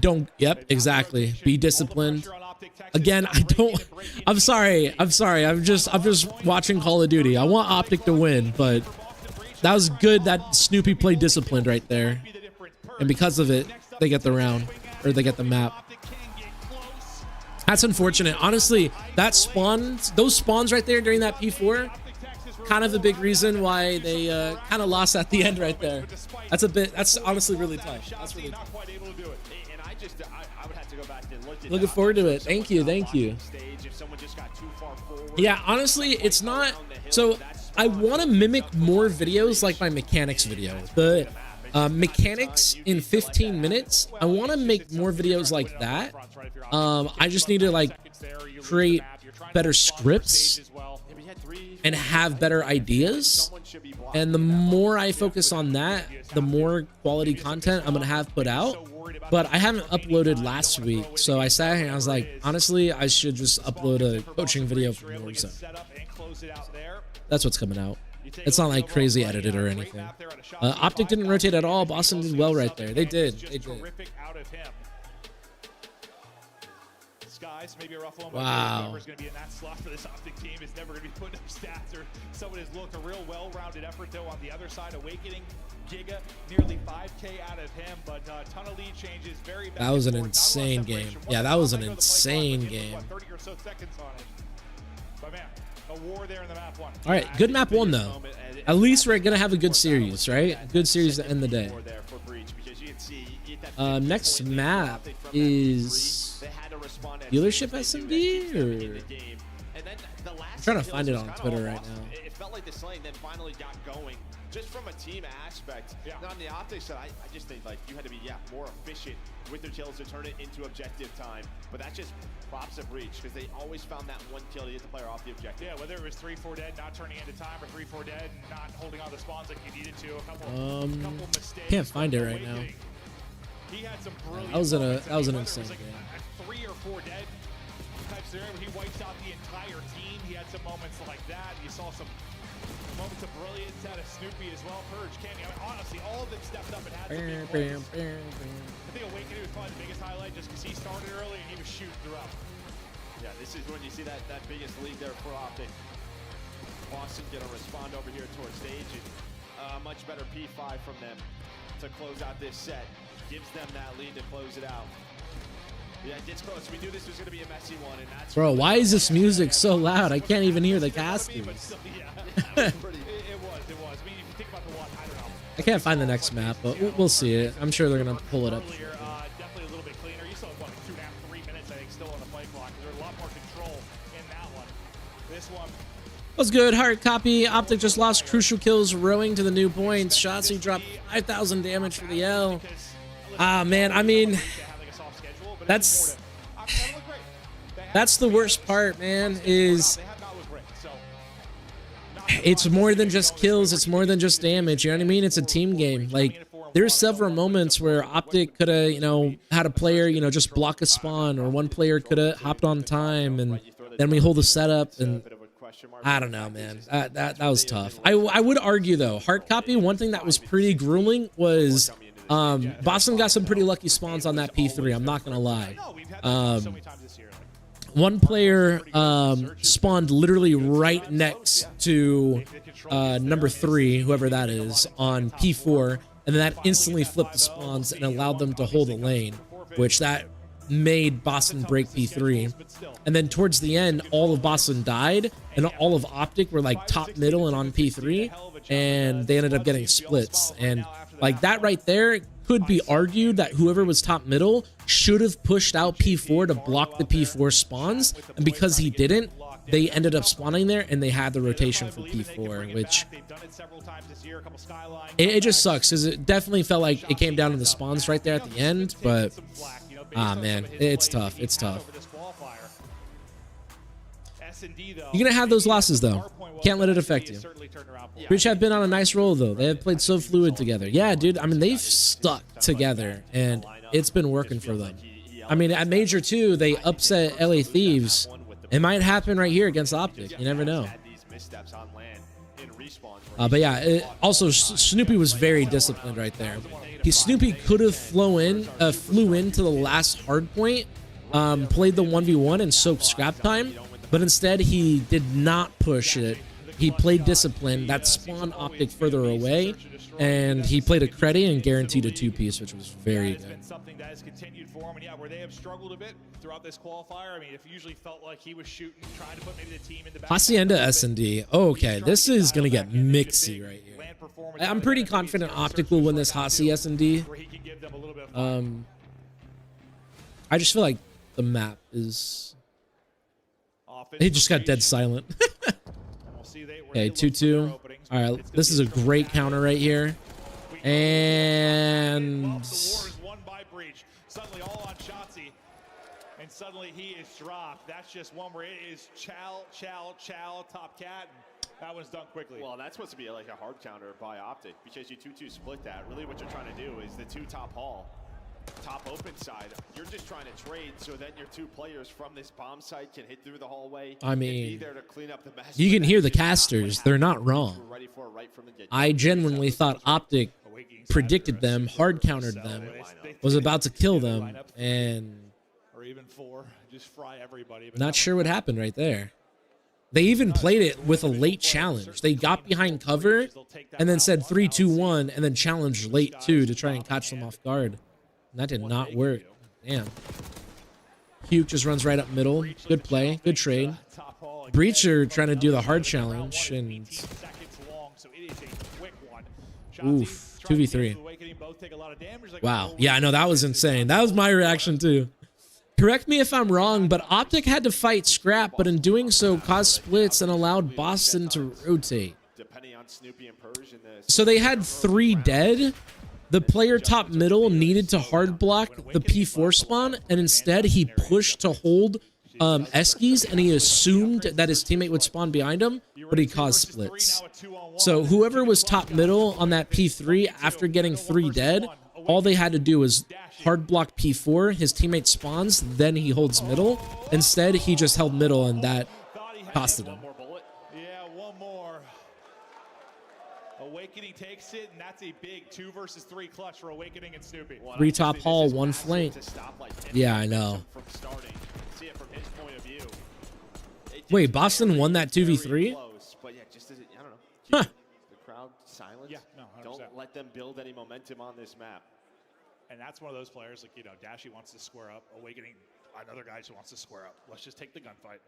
[SPEAKER 1] Don't. Yep, exactly. Be disciplined. Again, I'm sorry. I'm just watching Call of Duty. I want OpTic to win, but that was good that Snoopy played disciplined right there. And because of it, they get the round, or they get the map. That's unfortunate. Honestly, those spawns right there during that P4, kind of a big reason why they kind of lost at the end right there. That's honestly really tough. That's really tough. Looking forward to it. Thank you. Thank you. Yeah, honestly, it's not. So I want to mimic more videos like my mechanics video. The mechanics in 15 minutes. I want to make more videos like that. I just need to like create better scripts and have better ideas. And the more I focus on that, the more quality content I'm gonna have put out. But I haven't uploaded last week, so I sat here and I was like, honestly, I should just upload a coaching video from Warzone. That's what's coming out. It's not like crazy edited or anything. OpTic didn't rotate at all. Boston did well right there. They did. They did.
[SPEAKER 2] Maybe a rough one.
[SPEAKER 1] Wow.
[SPEAKER 2] Whoever's going to be in that slot for this OpTic team is never going to be putting up stats, or someone has looked a real well-rounded effort though on the other side. Awakening, Giga, nearly 5K out of him, but ton of lead changes. Very back.
[SPEAKER 1] That was an insane game. Yeah, that was an insane game.
[SPEAKER 2] 30 or so seconds on it. But man, a war there in the map one.
[SPEAKER 1] All right, good map one though. At least we're gonna have a good series, right? Good series to end the day. Next map is Dealership SMD, or I'm trying to find it on Twitter right now.
[SPEAKER 3] It felt like this lane then finally got going, just from a team aspect. Yeah. On the OpTic side, I just think like you had to be more efficient with their kills to turn it into objective time. But that's just props of Breach, because they always found that one kill to get the player off the objective.
[SPEAKER 2] Yeah, whether it was 3-4 dead not turning into time, or 3-4 dead not holding on the spawns like you needed to. A couple mistakes.
[SPEAKER 1] Can't find it right now.
[SPEAKER 2] He had some brilliant
[SPEAKER 1] that was an insane game.
[SPEAKER 2] 3 or 4 dead type scenario where he wipes out the entire team. He had some moments like that. You saw some moments of brilliance out of Snoopy as well. Purge, Candy. I mean, honestly, all of them stepped up and had some big plays. I think Awakening was probably the biggest highlight just because he started early and he was shooting throughout.
[SPEAKER 3] Yeah, this is when you see that biggest lead there for OpTic. Boston gonna respond over here towards stage, and much better P5 from them to close out this set. Gives them that lead to close it out. Yeah, it gets close. We knew this was going to be a messy one, and that's
[SPEAKER 1] Bro, why is this music so loud? I can't even hear the casters.
[SPEAKER 2] It was. I mean, if you think about the one, I don't know.
[SPEAKER 1] I can't find the next map, but we'll see it. I'm sure they're gonna pull it up.
[SPEAKER 2] Definitely a little bit cleaner. You still have, what, 2.5, 3 minutes, I think, still on the play clock. There's a lot more control in that one. This one.
[SPEAKER 1] What's good? Hard copy. OpTic just lost crucial kills, rowing to the new points. Shotzzy dropped 5,000 damage for the L. Ah, man. I mean, that's the worst part, man. Is it's more than just kills. It's more than just damage. You know what I mean? It's a team game. Like, there's several moments where OpTic could have, you know, had a player, you know, just block a spawn, or one player could have hopped on time, and then we hold the setup, and I don't know, man. That was tough. I would argue though, hard copy. One thing that was pretty grueling was Boston got some pretty lucky spawns on that P3. I'm not gonna lie. One player spawned literally right next to number 3, whoever that is, on P4, and then that instantly flipped the spawns and allowed them to hold a lane, which that made Boston break P3. And then towards the end, all of Boston died, and all of OpTic were like top, middle, and on P3, and they ended up getting splits. And like that right there could be argued that whoever was top middle should have pushed out P4 to block the P4 spawns, and because he didn't, they ended up spawning there, and they had the rotation for P4, which it just sucks, because it definitely felt like it came down to the spawns right there at the end. But man, it's tough. It's tough. You're gonna have those losses though. Can't let it affect you. Breach have been on a nice roll though. They have played so fluid together. Yeah, dude. I mean, they've stuck together, and it's been working for them. I mean, at Major 2, they upset LA Thieves. It might happen right here against OpTic. You never know. But yeah, also Snoopy was very disciplined right there. Snoopy could have flew into the last hard point, played the 1v1 and soaked scrap time, but instead he did not push it. He played disciplined. That spawned OpTic further away, and he played a credit and guaranteed a 2-piece, which was very good.
[SPEAKER 2] Been something that has continued for him, and yeah, where they have struggled a bit throughout this qualifier. I mean, it usually felt like he was shooting, trying to put maybe the team in the back.
[SPEAKER 1] Hacienda S&D. Okay, this is gonna get mixy right here. I'm pretty confident OpTic will win this Hasi S&D. I just feel like the map is. It just got dead silent. Okay, 2-2. All right, this is a great counter right here. And
[SPEAKER 2] Suddenly all on Shotzi, and suddenly he is dropped. That's just one where it is chow, top cat. And that one's done quickly.
[SPEAKER 3] Well, that's supposed to be like a hard counter by OpTic because you 2-2 split that. Really what you're trying to do is the 2 top hall, top open side. You're just trying to trade so then your 2 players from this bomb site can hit through the hallway.
[SPEAKER 1] I mean,
[SPEAKER 3] be there to clean up the mess.
[SPEAKER 1] You can hear the casters. They're not wrong. I genuinely thought OpTic predicted them, hard countered them, was about to kill them, and
[SPEAKER 2] or even 4, just fry everybody.
[SPEAKER 1] Not sure what happened right there. They even played it with a late challenge. They got behind cover and then said 3-2-1 and then challenged late too to try and catch them off guard. And that did not work. Damn. Hugh just runs right up middle. Good play. Good trade. Breacher trying to do the hard challenge. And oof. 2v3. Wow. Yeah, I know. That was insane. That was my reaction too. Correct me if I'm wrong, but OpTic had to fight Scrap, but in doing so caused splits and allowed Boston to rotate. So they had 3 dead. The player top middle needed to hard block the P4 spawn, and instead he pushed to hold Eskies, and he assumed that his teammate would spawn behind him, but he caused splits. So whoever was top middle on that P3 after getting 3 dead, all they had to do was hard block P4, his teammate spawns, then he holds middle. Instead, he just held middle, and that costed him.
[SPEAKER 2] Yeah, one more. Awakening takes it, and that's a big 2 versus 3 clutch for Awakening and Snoopy.
[SPEAKER 1] 3 top hall, 1 flank. Yeah, I know. Wait, Boston won that 2v3?
[SPEAKER 3] But yeah, just as it, I don't know.
[SPEAKER 1] Huh.
[SPEAKER 3] The crowd silent.
[SPEAKER 2] Yeah, no, 100%.
[SPEAKER 3] Don't let them build any momentum on this map.
[SPEAKER 2] And that's one of those players, like, you know, Dashy wants to square up. Awakening, another guy who wants to square up. Let's just take the gunfight.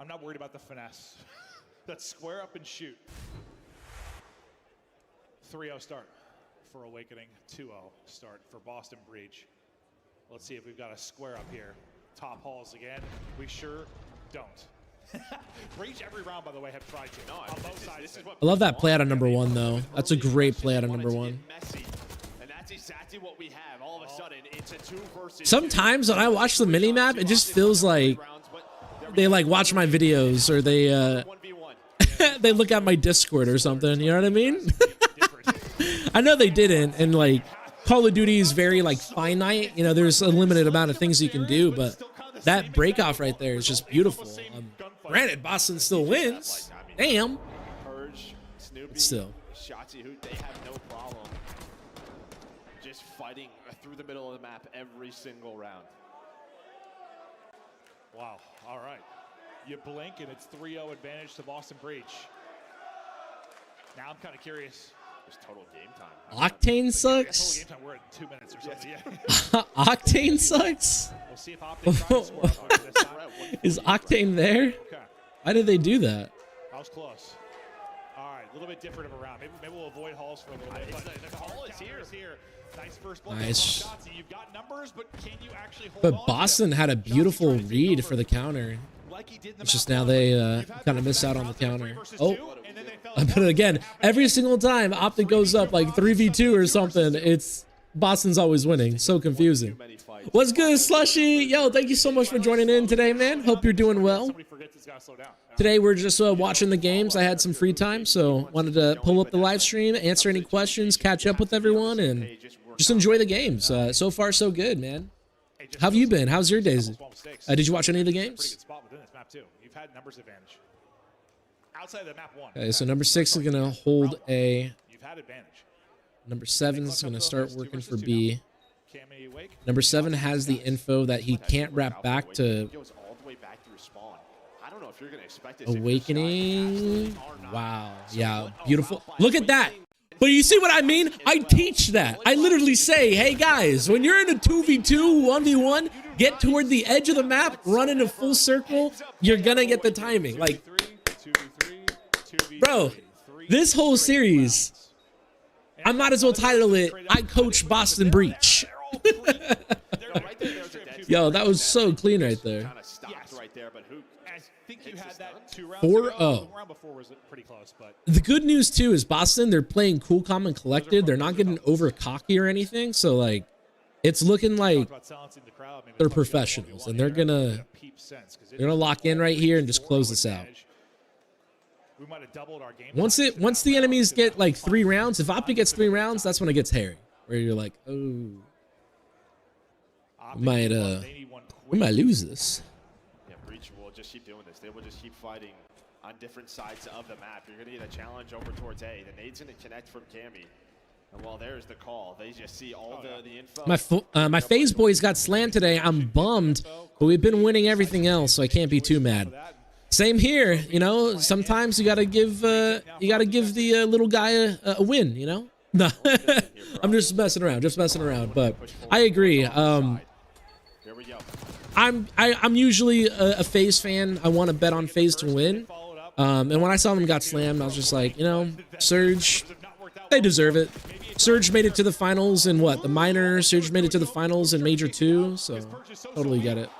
[SPEAKER 2] I'm not worried about the finesse. Let's square up and shoot. 3-0 start for Awakening. 2-0 start for Boston Breach. Let's see if we've got a square up here. Top halls again. We sure don't. Breach every round, by the way, have tried to. No, on both sides.
[SPEAKER 1] I love that play out of number 1, though. That's a great play out of number 1.
[SPEAKER 3] And that's exactly what we have. All of a sudden, it's a 2 versus
[SPEAKER 1] Sometimes when I watch the minimap, it just feels like they like watch my videos, or they they look at my Discord or something. You know what I mean? I know they didn't, and like Call of Duty is very like finite. You know, there's a limited amount of things you can do, but that break off right there is just beautiful. Granted, Boston still wins. Damn. But still.
[SPEAKER 3] Shotzi, who they have no problem just fighting through the middle of the map every single round.
[SPEAKER 2] Wow. All right. You blink and it's 3-0 advantage to Boston Breach. Now I'm kind of curious.
[SPEAKER 3] There's total game time.
[SPEAKER 1] Octane sucks.
[SPEAKER 2] Total game time. We're at 2 minutes or something. Yeah.
[SPEAKER 1] Octane sucks.
[SPEAKER 2] We'll see if OpTic tries to score up this time.
[SPEAKER 1] Is Octane there?
[SPEAKER 2] Okay.
[SPEAKER 1] Why did they do that?
[SPEAKER 2] That was close. All right, a little bit different of a round. Maybe we'll avoid halls for a little bit. But the call is here. Nice first blood.
[SPEAKER 1] Nice.
[SPEAKER 2] You've got numbers, but can you actually hold
[SPEAKER 1] But
[SPEAKER 2] on
[SPEAKER 1] Boston had a beautiful read for the counter. It's just now they kind of miss out on the counter. Oh, but again, every single time OpTic goes up like 3v2 or something, it's Boston's always winning. So confusing. What's good, Slushy? Yo, thank you so much for joining in today, man. Hope you're doing well. Today we're just watching the games. I had some free time, so wanted to pull up the live stream, answer any questions, catch up with everyone, and just enjoy the games. So far, so good, man. How have you been? How's your days? Did you watch any of the games?
[SPEAKER 2] Pretty good spot within this map too. You've had numbers advantage. outside of the map 1.
[SPEAKER 1] Okay, so number 6 is gonna hold A.
[SPEAKER 2] You've had advantage.
[SPEAKER 1] Number 7 is gonna start working for B. Number 7 has the info that he can't wrap back to Awakening. Wow. Yeah, beautiful. Look at that. But you see what I mean? I teach that. I literally say, hey guys, when you're in a 2v2, 1v1, get toward the edge of the map, run in a full circle, you're gonna get the timing. Like, bro, this whole series, I might as well title it, I Coach Boston Breach. Yo, that was so clean right there.
[SPEAKER 2] I think you had that 2 rounds
[SPEAKER 1] 4-0.
[SPEAKER 2] ago. The round before was pretty close, but
[SPEAKER 1] The good news too is Boston, they're playing cool, calm, and collected. They're not getting over cocky or anything. So like, it's looking like they're professionals, and they're gonna lock in right here and just close this out.
[SPEAKER 2] we might have doubled our game.
[SPEAKER 1] Once the enemies get like 3 rounds, if OpTic gets 3 rounds, that's when it gets hairy, where you're like, oh, we might lose this.
[SPEAKER 3] Yeah, Breach will just keep doing this. They will just keep fighting on different sides of the map. You're going to get a challenge over towards A. The nade's going to connect from Cammy. And while there's the call, they just see all the info.
[SPEAKER 1] My FaZe boys got slammed today. I'm bummed, but we've been winning everything else, so I can't be too mad. Same here, you know. Sometimes you gotta give the little guy a win, you know. No, I'm just messing around. But I agree. I'm usually a FaZe fan. I want to bet on FaZe to win. And when I saw them got slammed, I was just like, you know, Surge, they deserve it. Surge made it to the finals in what? The minor. Surge made it to the finals in Major 2, so totally get it.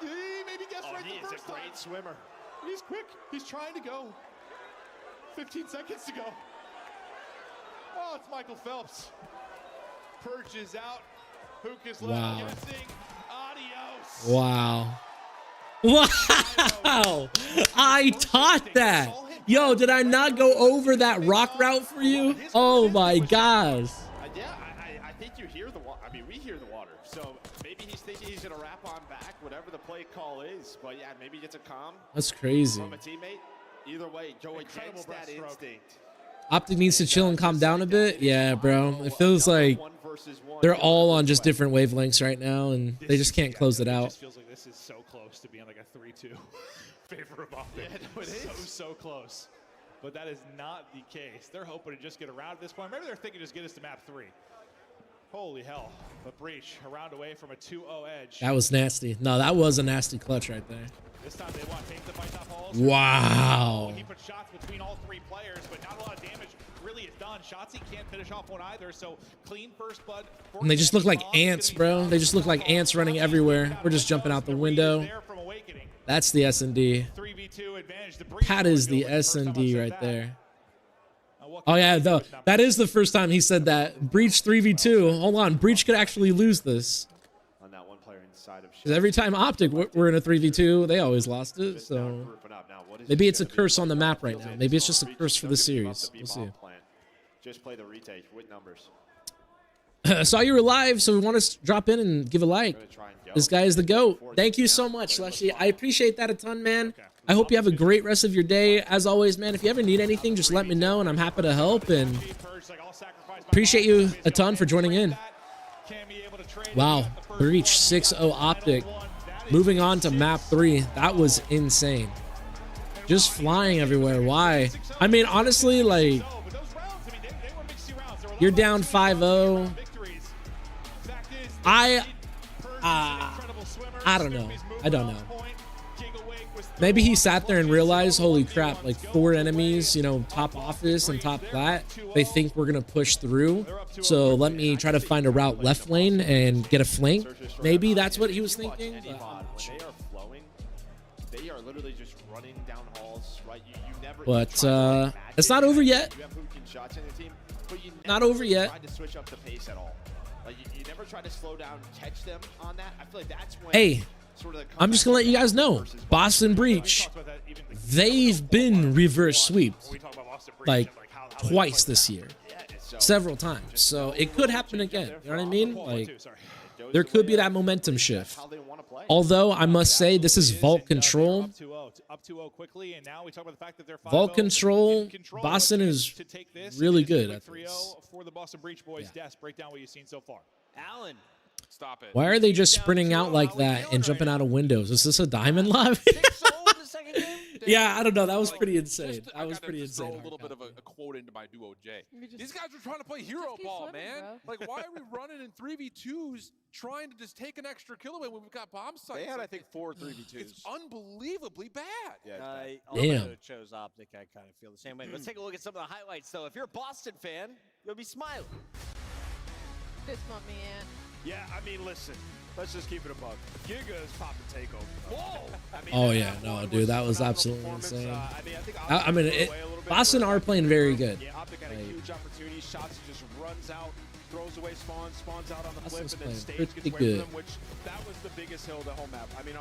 [SPEAKER 2] He is a great swimmer. He's quick. He's trying to go. 15 seconds to go. Oh, it's Michael Phelps. Purge is out. Hook is left.
[SPEAKER 1] Wow.
[SPEAKER 2] Guessing. Adios.
[SPEAKER 1] Wow. Wow. I taught that. Yo, did I not go over that rock route for you? Oh my gosh.
[SPEAKER 3] Yeah, I think you hear the water. I mean, we hear the water. So maybe he's thinking he's going to wrap on back, whatever the play call is. But yeah, maybe he gets a calm.
[SPEAKER 1] That's crazy.
[SPEAKER 3] From a teammate. Either way, go against that instinct.
[SPEAKER 1] OpTic needs to chill and calm down a bit. Yeah, bro. It feels like they're all on just different wavelengths right now, and they just can't close it out.
[SPEAKER 2] It just feels like this is so close to being like a 3-2 favor of OpTic.
[SPEAKER 3] Yeah, no, it is.
[SPEAKER 2] So close. But that is not the case. They're hoping to just get around at this point. Maybe they're thinking just get us to map 3. Holy hell. But Breach, a round away from a 2-0 edge.
[SPEAKER 1] That was nasty. No, that was a nasty clutch right there.
[SPEAKER 2] This time they want to take the fight off halls.
[SPEAKER 1] Wow.
[SPEAKER 2] He put shots between all 3 players, but not a lot of damage really is done. Shotsy can't finish off one either, so clean first blood.
[SPEAKER 1] And they just look like ants, bro. They just look like ants running everywhere. We're just jumping out the window. That's the S&D. That is the S&D right there. Oh yeah, though. That is the first time he said that. Breach 3v2. Hold on, Breach could actually lose this.
[SPEAKER 3] On that one player inside of
[SPEAKER 1] Because every time OpTic we're in a 3v2, they always lost it. So maybe it's a curse on the map right now. Maybe it's just a curse for the series. We'll see.
[SPEAKER 3] Just play the retake with numbers.
[SPEAKER 1] Saw you were live, so we want to drop in and give a like. This guy is the GOAT. Thank you so much, Leshy. I appreciate that a ton, man. I hope you have a great rest of your day. As always, man, if you ever need anything, just let me know, and I'm happy to help. And appreciate you a ton for joining in. Wow, Breach 6-0 OpTic. Moving on to map 3. That was insane. Just flying everywhere. Why? I mean, honestly, like, you're down 5-0. I don't know. I don't know. Maybe he sat there and realized, holy crap, like 4 enemies, you know, top office and top plat. They think we're going to push through. So let me try to find a route left lane and get a flank. Maybe that's what he was thinking.
[SPEAKER 3] They are flowing. They are literally just running down halls, right? You never.
[SPEAKER 1] But it's not over yet.
[SPEAKER 3] You have hooking shots in the team, but you
[SPEAKER 1] Not over yet.
[SPEAKER 3] Tried to switch up the pace at all. Like you never try to slow down, catch them on that. I feel like that's when.
[SPEAKER 1] Hey, I'm just going to let you guys know. Boston Breach, they've been reverse sweeped like twice this year. Several times. So it could happen again. You know what I mean? Like, there could be that momentum shift. Although I must say, this is Vault Control.
[SPEAKER 2] Up 2-0 quickly, and now we talk about the fact that they're 5-0
[SPEAKER 1] Vault Control, Boston is really good at this.
[SPEAKER 2] 3-0 for the Boston Breach boys. Des, break down what you've seen so far.
[SPEAKER 6] Alan.
[SPEAKER 4] Stop it.
[SPEAKER 1] Why are they just sprinting out like that and jumping out of windows? Is this a diamond lobby? Yeah, I don't know. That was pretty insane. That was pretty insane.
[SPEAKER 4] Throw a little bit of a quote into my duo J. These guys are trying to play hero ball, man. Like, why are we running in 3v2s trying to just take an extra kill away when we've got bomb sites?
[SPEAKER 18] They had, I think, 4 3v2s.
[SPEAKER 4] It's unbelievably bad.
[SPEAKER 18] Yeah,
[SPEAKER 6] Damn. Chose OpTic. I kind of feel the same way. Let's take a look at some of the highlights, though. If you're a Boston fan, you'll be smiling.
[SPEAKER 7] Fist bump me in.
[SPEAKER 8] Yeah, I mean, listen. Let's just keep it a buck. Giga is popping takeover. Whoa! I mean,
[SPEAKER 1] Oh yeah, no, dude, that was absolutely insane. I mean, Boston are playing very good.
[SPEAKER 8] Yeah, OpTic had a huge opportunity. Shots just runs out, throws away spawns out on the flip, and then
[SPEAKER 1] playing
[SPEAKER 8] stage gets
[SPEAKER 1] pretty
[SPEAKER 8] away
[SPEAKER 1] good.
[SPEAKER 8] from them, which that was the biggest hill of the whole map. I mean,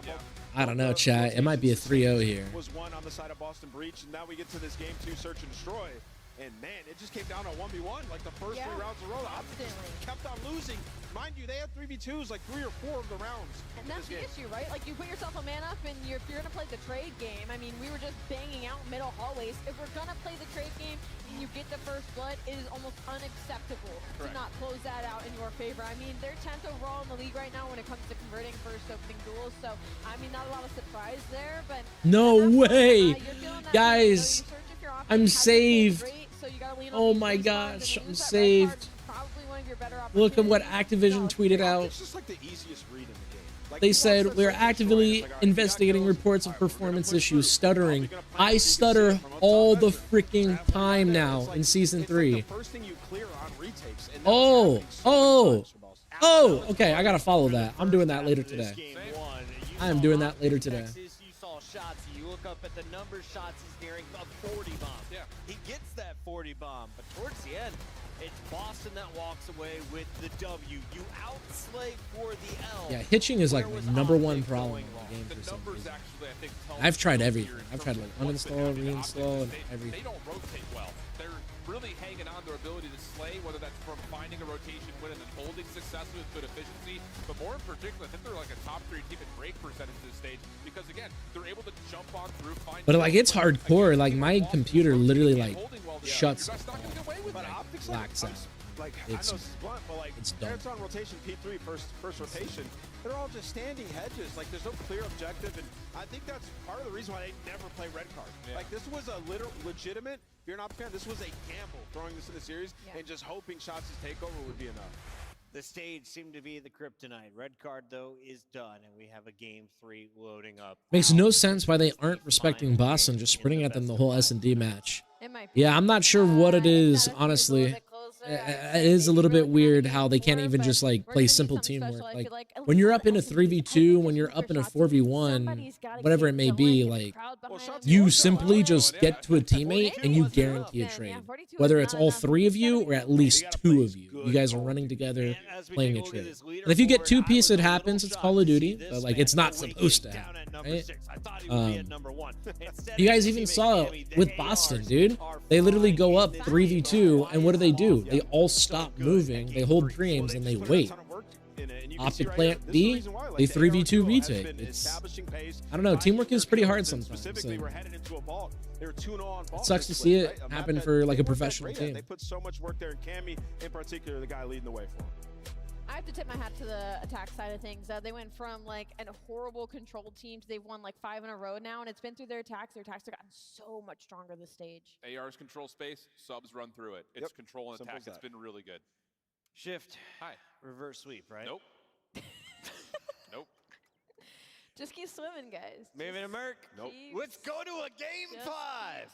[SPEAKER 1] I don't know, chat. It might be a 3-0 here.
[SPEAKER 8] Was one on the side of Boston Breach, and now we get to this game 2 search and destroy. And man, it just came down to 1v1, like the first 3 rounds in a row. OpTic kept on losing. Mind you, they had 3v2s, like 3 or 4 of the rounds.
[SPEAKER 7] And that's the issue, right? Like, you put yourself a man up, and if you're going to play the trade game, I mean, we were just banging out middle hallways. If we're going to play the trade game and you get the first blood, it is almost unacceptable to not close that out in your favor. I mean, they're 10th overall in the league right now when it comes to converting first opening duels. So, I mean, not a lot of surprise there, but...
[SPEAKER 1] No way! Guys, I'm saved. Oh my gosh, I'm saved. Look at what Activision tweeted out.
[SPEAKER 8] It's just like the easiest read in the game. Like,
[SPEAKER 1] They said, we're actively investigating reports of performance issues, stuttering. I stutter all the freaking time now in Season 3. Oh, okay, I gotta follow that. I'm doing that later today. I am doing that later today.
[SPEAKER 6] You saw shots. You look up at the number of shots he's nearing a 40 bomb. Yeah. He gets that 40 bomb, but towards the end, it's Boston that walks away with the W. You outslay for the L.
[SPEAKER 1] Yeah, hitching is like my #1 problem in the game for some reason. I've tried everything. I've tried like uninstall, reinstall, and everything.
[SPEAKER 4] They don't rotate well. They're really hanging on their ability to slay, whether that's from finding a rotation win and then holding success with good efficiency. But more in particular, I think they're like a top 3 team in break percentage this stage because again, they're able to jump on through, find.
[SPEAKER 1] But like it's hardcore. Like my computer literally like shuts blacks out.
[SPEAKER 8] Like,
[SPEAKER 1] It's
[SPEAKER 8] I know this is blunt, but like,
[SPEAKER 1] it's done.
[SPEAKER 8] It's on rotation P3, first rotation. They're all just standing hedges. Like, there's no clear objective, and I think that's part of the reason why they never play red card.
[SPEAKER 4] Yeah.
[SPEAKER 8] Like, this was a legitimate, if you're not a fan, this was a gamble throwing this in the series and just hoping Shots' takeover would be enough.
[SPEAKER 6] The stage seemed to be the kryptonite. Red card, though, is done, and we have a game 3 loading up.
[SPEAKER 1] Makes no sense why they aren't respecting Boston, just sprinting at them the whole S&D match. Yeah, I'm not sure what it is, honestly. It is a little bit weird how they can't even just like play simple teamwork. Like when you're up in a 3v2, when you're up in a 4v1, whatever it may be, like you simply just get to a teammate and you guarantee a trade. Whether it's all 3 of you or at least 2 of you. You guys are running together, playing a trade. And if you get 2-piece, it happens. It's Call of Duty, but like it's not supposed to happen. Right? You guys even saw it with Boston, dude. They literally go up 3v2, and what do? They all stop moving, they hold dreams, and they wait. OpTic plant B, they 3v2 retake. It's, I don't know, teamwork is pretty hard sometimes. So. It sucks to see it happen for like a professional team.
[SPEAKER 8] They put so much work there, and Cammy, in particular, the guy leading the way for them.
[SPEAKER 7] I have to tip my hat to the attack side of things. They went from like a horrible control team to they've won like 5 in a row now, and it's been through their attacks. Their attacks have gotten so much stronger this stage.
[SPEAKER 4] AR's control space, subs run through it. It's control and attack. It's been really good.
[SPEAKER 6] Shift.
[SPEAKER 4] Hi.
[SPEAKER 6] Reverse sweep, right?
[SPEAKER 4] Nope. Nope.
[SPEAKER 7] Just keep swimming, guys.
[SPEAKER 6] Maybe to Merc.
[SPEAKER 4] Nope.
[SPEAKER 6] Let's go to a game 5.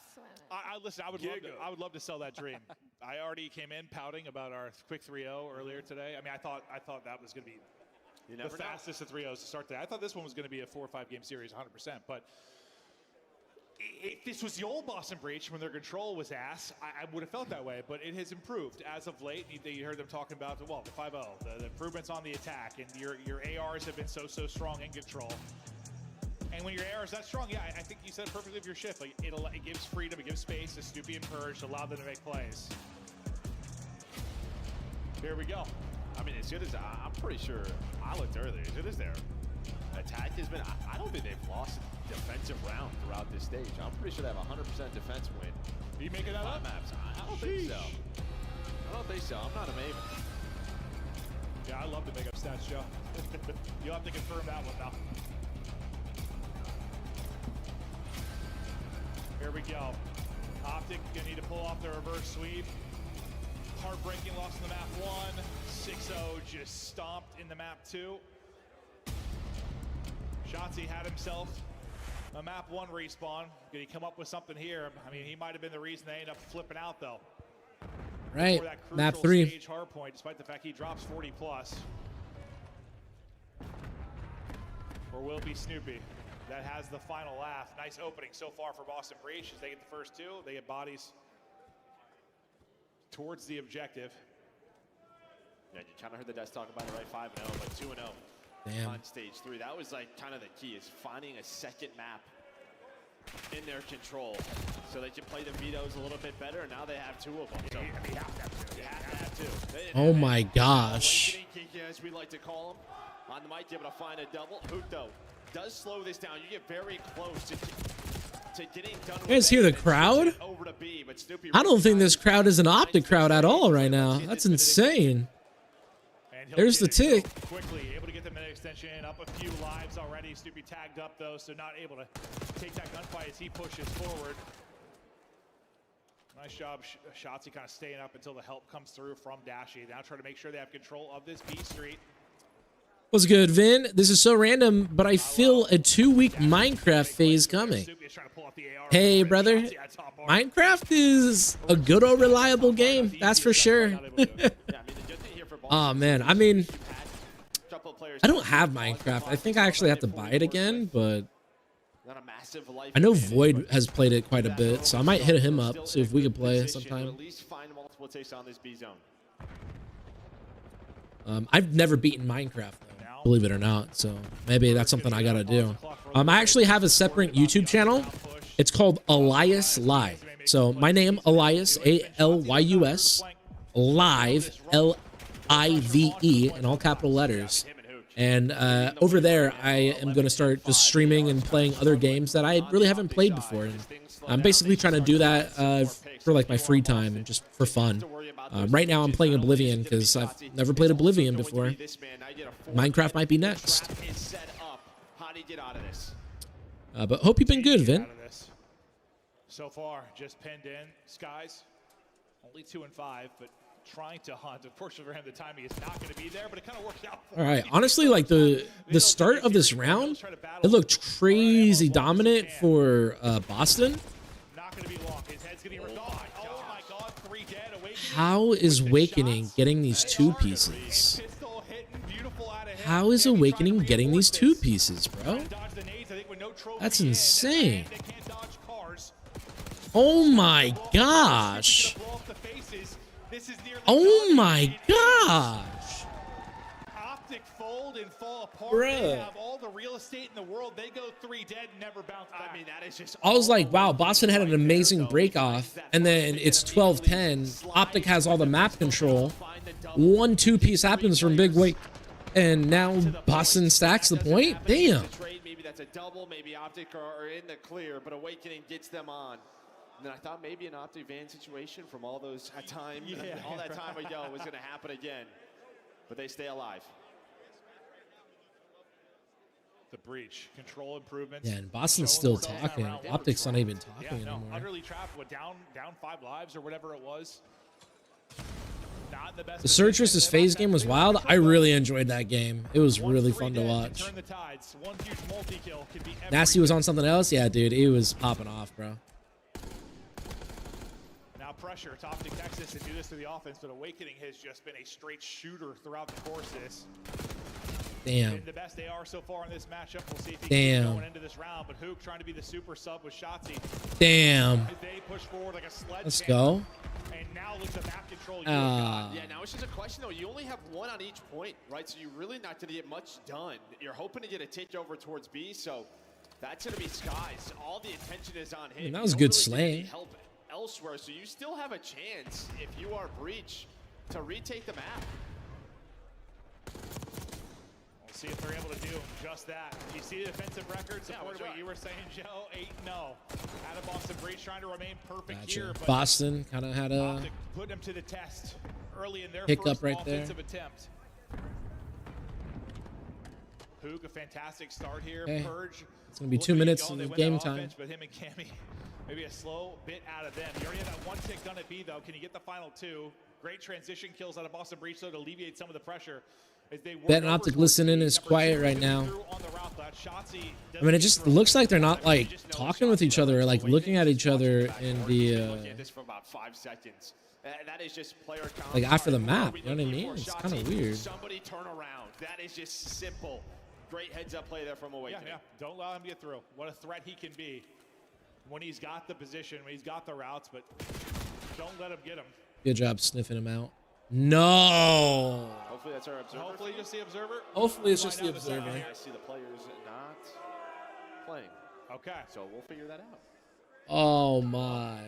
[SPEAKER 2] Listen, I would love to sell that dream. I already came in pouting about our quick 3-0 earlier today. I mean, I thought that was going to be the fastest of 3-0s to start today. I thought this one was going to be a 4 or 5 game series, 100%. But if this was the old Boston Breach when their control was ass, I would have felt that way. But it has improved as of late. You heard them talking about the 5-0, the improvements on the attack, and your ARs have been so strong in control. And when your AR is that strong, yeah, I think you said it perfectly of your shift. Like it gives freedom, it gives space to Stoopy and Purge to allow them to make plays. Here we go.
[SPEAKER 17] I mean, as good as I'm pretty sure I looked earlier, as good as their attack has been, I don't think they've lost a defensive round throughout this stage. I'm pretty sure they have a 100% defense win.
[SPEAKER 2] Are you making that up?
[SPEAKER 17] Maps. I don't think so. I don't think so. I'm not a Maven.
[SPEAKER 2] Yeah, I love to make up stats, Joe. You'll have to confirm that one now. Here we go. OpTic gonna need to pull off the reverse sweep. Heartbreaking loss in the map 1. 6-0 just stomped in the map 2. Shotzzy had himself a map 1 respawn. Did he come up with something here? I mean, he might have been the reason they ended up flipping out, though.
[SPEAKER 1] Right, map 3.
[SPEAKER 2] Stage hard point, despite the fact he drops 40 plus. Or will it be Snoopy? That has the final laugh. Nice opening so far for Boston Breach as they get the first 2. They get bodies towards the objective.
[SPEAKER 17] Yeah, you kind of heard the Death talk about it, right? 5-0, but 2-0
[SPEAKER 1] Damn.
[SPEAKER 17] on stage 3. That was like kind of the key, is finding a second map in their control so they can play the vetoes a little bit better, and now they have 2 of them. So you have to have 2. You have to have 2.
[SPEAKER 1] Oh my gosh.
[SPEAKER 17] As we like to call them, on the mic, able to find a double. Hook, though, does slow this down. You get very close to getting done with.
[SPEAKER 1] You guys hear the crowd?
[SPEAKER 17] Over to B, but Snoopy
[SPEAKER 1] I don't think this crowd is an OpTic crowd at all right now. That's insane. There's the tick.
[SPEAKER 2] Quickly able to get the minute extension up a few lives already. Snoopy tagged up though, so not able to take that gunfight as he pushes forward. Nice job, Shotzzy kind of staying up until the help comes through from Dashy. Now trying to make sure they have control of this B Street.
[SPEAKER 1] What's good, Vin? This is so random, but I feel a 2-week Minecraft phase coming. Hey, brother. Minecraft is a good old reliable game. That's for sure. Oh, man. I mean, I don't have Minecraft. I think I actually have to buy it again, but I know Void has played it quite a bit, so I might hit him up, see if we could play sometime. I've never beaten Minecraft, though, believe it or not, so maybe that's something I gotta do. I actually have a separate YouTube channel. It's called Alyus Live. So my name, Alyus, A-L-Y-U-S, Live, L-I-V-E, in all capital letters. And over there, I am going to start just streaming and playing other games that I really haven't played before. And I'm basically trying to do that for like my free time and just for fun. Right now, I'm playing Oblivion because I've never played Oblivion before. Minecraft might be next. But hope you've been good, Vin.
[SPEAKER 2] So far, just pinned in. Skies, only 2 and 5, but trying to hunt. Unfortunately for him, the timing is not going to be there, but it kind of worked out.
[SPEAKER 1] All right, honestly, like the start of this round, it looked crazy dominant for Boston.
[SPEAKER 2] Not going to be long. His head's going to be ripped off. Oh my God, 3 dead.
[SPEAKER 1] How is Awakening getting these 2 pieces? How is Awakening getting these 2 pieces, bro? That's insane. Oh my gosh. Oh my gosh.
[SPEAKER 2] OpTic fold and fall apart.
[SPEAKER 1] Bruh.
[SPEAKER 2] They have all the real estate in the world. They go 3 dead, never bounce back. I mean, that is just.
[SPEAKER 1] I was like, wow, Boston had an amazing break off, and then it's 12-10. OpTic has all the map control. 1 2-piece happens from Big Wake, and now Boston stacks the point. Damn.
[SPEAKER 17] Maybe that's a double. Maybe OpTic are in the clear, but Awakening gets them on. And then I thought maybe an OpTic van situation from all those time, all that time ago was going to happen again, but they stay alive.
[SPEAKER 2] The breach, control improvements.
[SPEAKER 1] Yeah, and Boston's still talking. OpTic's not even talking anymore.
[SPEAKER 2] Utterly trapped with down 5 lives or whatever it was. Not in the best.
[SPEAKER 1] The Surge vs. FaZe game was wild. I really enjoyed that game. It was really fun to watch.
[SPEAKER 2] Turn the tides. 1 huge multi-kill could be
[SPEAKER 1] Nasty was on something else. Yeah, dude, it was popping off, bro.
[SPEAKER 2] Now pressure, OpTic Texas to do this to the offense, but Awakening has just been a straight shooter throughout the course of this.
[SPEAKER 1] Damn.
[SPEAKER 2] Been the best they are so far in this matchup. We'll see if he
[SPEAKER 1] Damn.
[SPEAKER 2] can going into this round, but Hook trying to be the super sub with Shotzzy.
[SPEAKER 1] Damn.
[SPEAKER 2] They push forward like a sledgehammer.
[SPEAKER 1] Let's go.
[SPEAKER 2] And now looks at map control.
[SPEAKER 17] Yeah, now it's just a question though. You only have 1 on each point, right? So you're really not going to get much done. You're hoping to get a takeover towards B, so that's going to be Skies. All the attention is on him.
[SPEAKER 1] I mean, that was good slaying.
[SPEAKER 17] Help elsewhere, so you still have a chance if you are Breach to retake the map.
[SPEAKER 2] see if they're able to do just that. You see the defensive record supported what you were saying, Joe. 8-0. Out of Boston Breach trying to remain perfect here. But
[SPEAKER 1] Boston kind of had a
[SPEAKER 2] put them to the test early in their
[SPEAKER 1] hiccup
[SPEAKER 2] first
[SPEAKER 1] right there.
[SPEAKER 2] offensive attempt. Hook, a fantastic start here.
[SPEAKER 1] Okay.
[SPEAKER 2] Purge.
[SPEAKER 1] It's gonna be 2 minutes
[SPEAKER 2] They
[SPEAKER 1] of
[SPEAKER 2] win
[SPEAKER 1] game
[SPEAKER 2] that
[SPEAKER 1] time.
[SPEAKER 2] offense, but him and Cammy, maybe a slow bit out of them. You already have that one tick done at B, though. Can you get the final two? Great transition kills out of Boston Breach, though, to alleviate some of the pressure.
[SPEAKER 1] Bet and OpTic listening is quiet right now. I mean, it just looks like they're not like talking with each other or like looking at each other in the like after the map. You know what I mean? It's kind of weird.
[SPEAKER 3] Somebody turn around. That is just simple. Great heads up play there from Awakening.
[SPEAKER 2] Yeah. Don't allow him to get through. What a threat he can be when he's got the position, when he's got the routes, but don't let him get him.
[SPEAKER 1] Good job sniffing him out. No.
[SPEAKER 17] Hopefully that's our observer.
[SPEAKER 2] Hopefully just the observer.
[SPEAKER 1] Hopefully it's just the observer.
[SPEAKER 17] I see the players not playing.
[SPEAKER 2] Okay.
[SPEAKER 17] So we'll figure that out.
[SPEAKER 1] Oh my.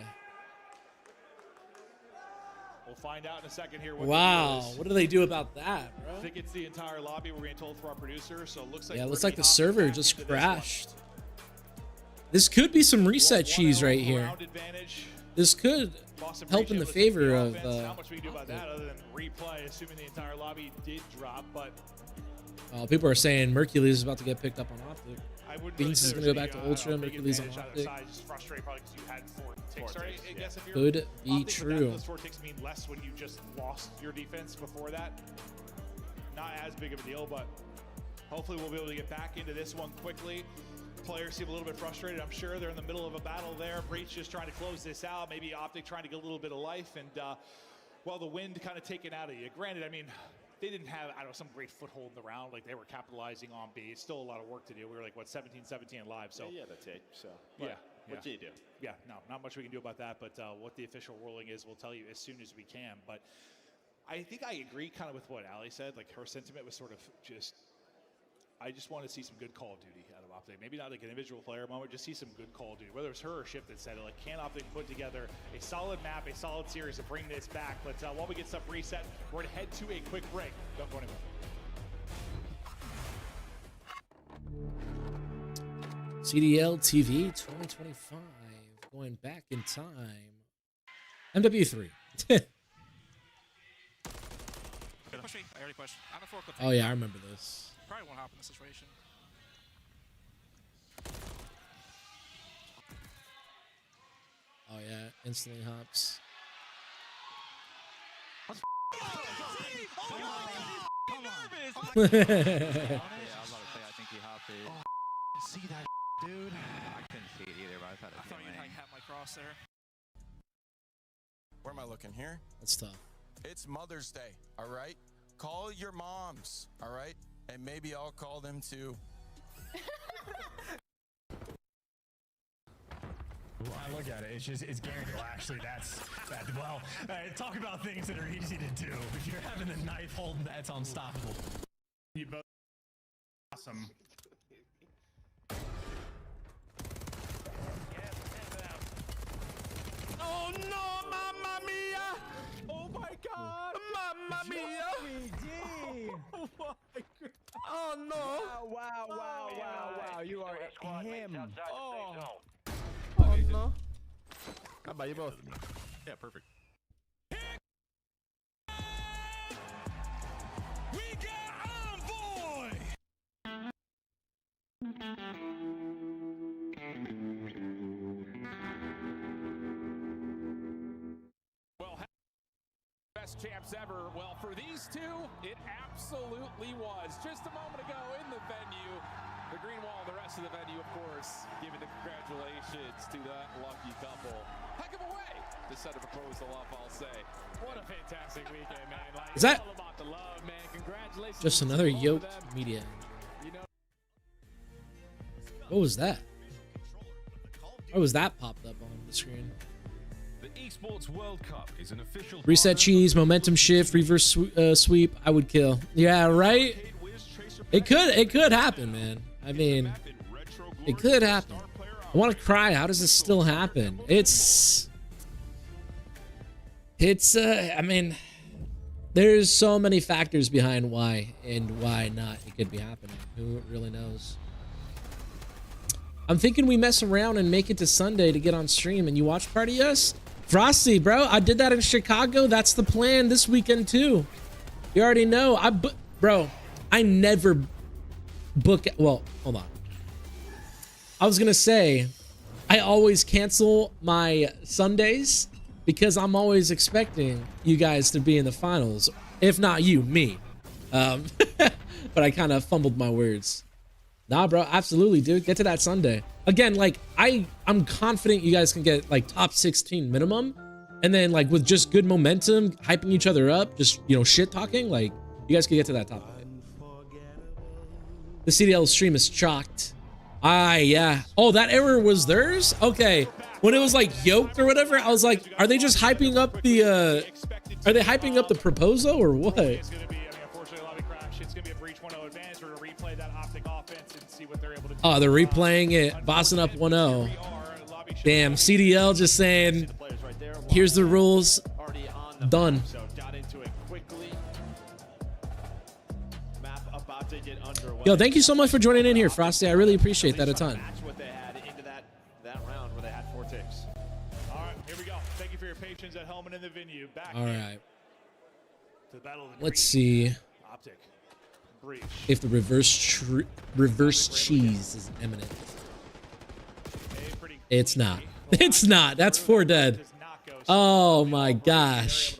[SPEAKER 2] We'll find out in a second here.
[SPEAKER 1] Wow. What do they do about that, bro?
[SPEAKER 2] I think it's the entire lobby we're being told for our producer. So it looks like
[SPEAKER 1] Yeah, it looks like the server just crashed. This could be some reset cheese right here. This could help in the favor of.
[SPEAKER 2] Not much we can do about that other than replay, assuming the entire lobby did drop. But
[SPEAKER 1] People are saying Mercules is about to get picked up on OpTic.
[SPEAKER 2] I wouldn't
[SPEAKER 1] Beans is
[SPEAKER 2] really
[SPEAKER 1] going to go back to
[SPEAKER 2] say
[SPEAKER 1] Ultra.
[SPEAKER 2] big
[SPEAKER 1] Mercules on
[SPEAKER 2] advantage out of the
[SPEAKER 1] OpTic.
[SPEAKER 2] side. Just frustrated probably because you had four ticks. I guess if you're
[SPEAKER 1] Could be
[SPEAKER 2] OpTic,
[SPEAKER 1] true.
[SPEAKER 2] Those 4 ticks mean less when you just lost your defense before that. Not as big of a deal, but hopefully we'll be able to get back into this one quickly. Players seem a little bit frustrated. I'm sure they're in the middle of a battle there. Breach just trying to close this out. Maybe OpTic trying to get a little bit of life. And, well, the wind kind of taken out of you. Granted, I mean, they didn't have, I don't know, some great foothold in the round. Like, they were capitalizing on B. It's still a lot of work to do. We were like, what, 17-17 live. So
[SPEAKER 17] Yeah, that's it. So,
[SPEAKER 2] yeah.
[SPEAKER 17] What do you do?
[SPEAKER 2] Yeah, no, not much we can do about that. But what the official ruling is, we'll tell you as soon as we can. But I think I agree kind of with what Ali said. Like, her sentiment was sort of just, I just want to see some good Call of Duty out of OpTic. Maybe not like an individual player moment, just see some good Call of Duty. Whether it's her or Ship that said it, like, can OpTic put together a solid map, a solid series to bring this back? But while we get stuff reset, we're going to head to a quick break. Don't go anywhere.
[SPEAKER 1] CDL TV 2025. Going back in time. MW3.
[SPEAKER 5] Push me. I already pushed. I'm a forklift.
[SPEAKER 1] Oh, yeah, I remember this.
[SPEAKER 5] Probably won't hop in this situation.
[SPEAKER 1] Oh, yeah, instantly hops.
[SPEAKER 5] Yeah, I was about to say, I think he hopped it.
[SPEAKER 12] See that, dude?
[SPEAKER 5] I couldn't see it either, but I thought you'd like have my cross there.
[SPEAKER 12] Where am I looking here?
[SPEAKER 1] That's tough.
[SPEAKER 12] It's Mother's Day, all right? Call your moms, all right? And maybe I'll call them too.
[SPEAKER 23] I look at it, it's guaranteed. Well, actually, that's well, talk about things that are easy to do. If you're having a knife holding, that's unstoppable. You both awesome.
[SPEAKER 12] Oh no, Mamma Mia! Oh my God! Mamma Mia! Oh my God! Oh no!
[SPEAKER 24] Wow! You are him.
[SPEAKER 12] Oh no!
[SPEAKER 24] How about you both? Yeah, perfect.
[SPEAKER 12] We got Envoy!
[SPEAKER 4] Well, best champs ever. Well, for these two, it absolutely was. Just a moment ago in the venue, the green wall and the rest of the venue, of course, giving the congratulations to that lucky couple. Heck of a way to set a proposal up, I'll say.
[SPEAKER 14] What a fantastic weekend, man. Like,
[SPEAKER 1] Is that
[SPEAKER 14] all about the love, man. Congratulations.
[SPEAKER 1] just another yoked media?
[SPEAKER 14] You know,
[SPEAKER 1] What was that? What was that popped up on the screen?
[SPEAKER 11] The Esports World Cup is an official
[SPEAKER 1] Reset cheese, momentum shift, reverse sweep. I would kill. Yeah, right. It could happen, man. I mean, it could happen. I want to cry. How does this still happen? It's. I mean, There's so many factors behind why and why not it could be happening. Who really knows? I'm thinking we mess around and make it to Sunday to get on stream and you watch party us. Frosty, bro, I did that in Chicago. That's the plan this weekend too. You already know. Bro, I never book. Well, hold on. I was gonna say, I always cancel my Sundays because I'm always expecting you guys to be in the finals. If not you, me. But I kind of fumbled my words. Nah, bro, absolutely, dude. Get to that Sunday. Again, like, I'm confident you guys can get, like, top 16 minimum. And then, like, with just good momentum, hyping each other up, just, you know, shit-talking, like, you guys can get to that top 8. The CDL stream is chalked. Yeah. Oh, that error was theirs? Okay. When it was like yoked or whatever, I was like, are they just hyping up the are they hyping up the proposal or what?
[SPEAKER 2] It's going to be, I mean, unfortunately, lobby crash. It's going to be a breach 1-0 advantage. We're going to replay that OpTic offense and see what they're able to do.
[SPEAKER 1] Oh, they're replaying it, bossing up 1-0. Damn, CDL just saying, here's the rules. Done. Yo, thank you so much for joining in here, Frosty. I really appreciate that a ton.
[SPEAKER 2] What they had into that round where they had 4 ticks. All right, here we go. Thank you for your patience at home and in the venue. Back
[SPEAKER 1] All right.
[SPEAKER 2] to the battle of the
[SPEAKER 1] Let's see
[SPEAKER 2] OpTic. Breach.
[SPEAKER 1] if the reverse cheese is imminent. It's not. It's not. That's 4 dead. Oh my gosh.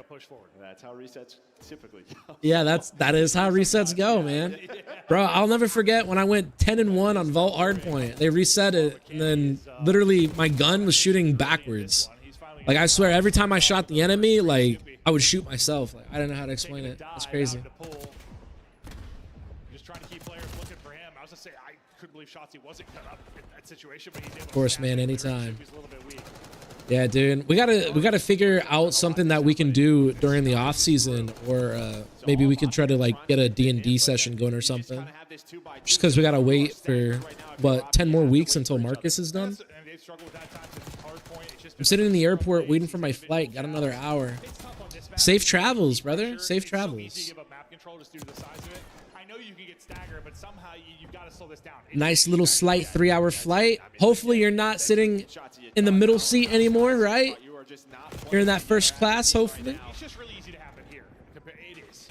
[SPEAKER 17] That's how resets typically go.
[SPEAKER 1] Yeah, that is how resets go, man. Bro, I'll never forget when I went 10-1 on Vault Hardpoint. They reset it, and then literally my gun was shooting backwards. Like, I swear, every time I shot the enemy, like, I would shoot myself. Like, I don't know how to explain it. It's crazy.
[SPEAKER 2] Just trying to keep players looking for him. I was gonna say I couldn't believe Shotzi wasn't cut up in that situation, but he's able to.
[SPEAKER 1] Of course, man, anytime.
[SPEAKER 2] He's a little bit weak.
[SPEAKER 1] Yeah, dude, we gotta figure out something that we can do during the off season, or maybe we could try to like get a D&D session going or something. Just because we gotta wait for what 10 more weeks until Marcus is done. I'm sitting in the airport waiting for my flight. Got another hour. Safe travels, brother. Safe travels. Nice little slight 3-hour flight. Hopefully you're not sitting in the middle seat anymore, right? You're in that first class, hopefully.
[SPEAKER 2] It's just really easy to happen here. It is,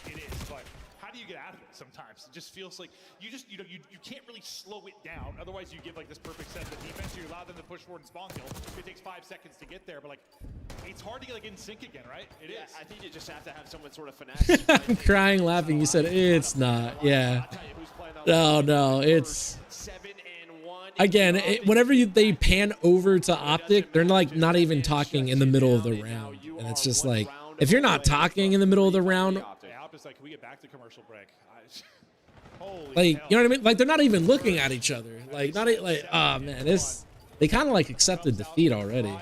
[SPEAKER 2] but how do you get out of it sometimes? It just feels like you can't really slow it down. Otherwise you give like this perfect set of defense. You allow them to push forward and spawn kill. It takes 5 seconds to get there, but like it's hard to get like in sync again, right? It is.
[SPEAKER 17] I think you just have to have someone sort of finesse.
[SPEAKER 1] I'm crying laughing. You said it's not. Yeah. No, it's again, whenever they pan over to OpTic, they're like not even talking in the middle of the round, and it's just like, if you're not talking in the middle of the round,
[SPEAKER 2] Like, can we get back to commercial break?
[SPEAKER 1] like, you know what I mean? Like, they're not even looking at each other. Like, not like, oh man, they kind of like accepted defeat already.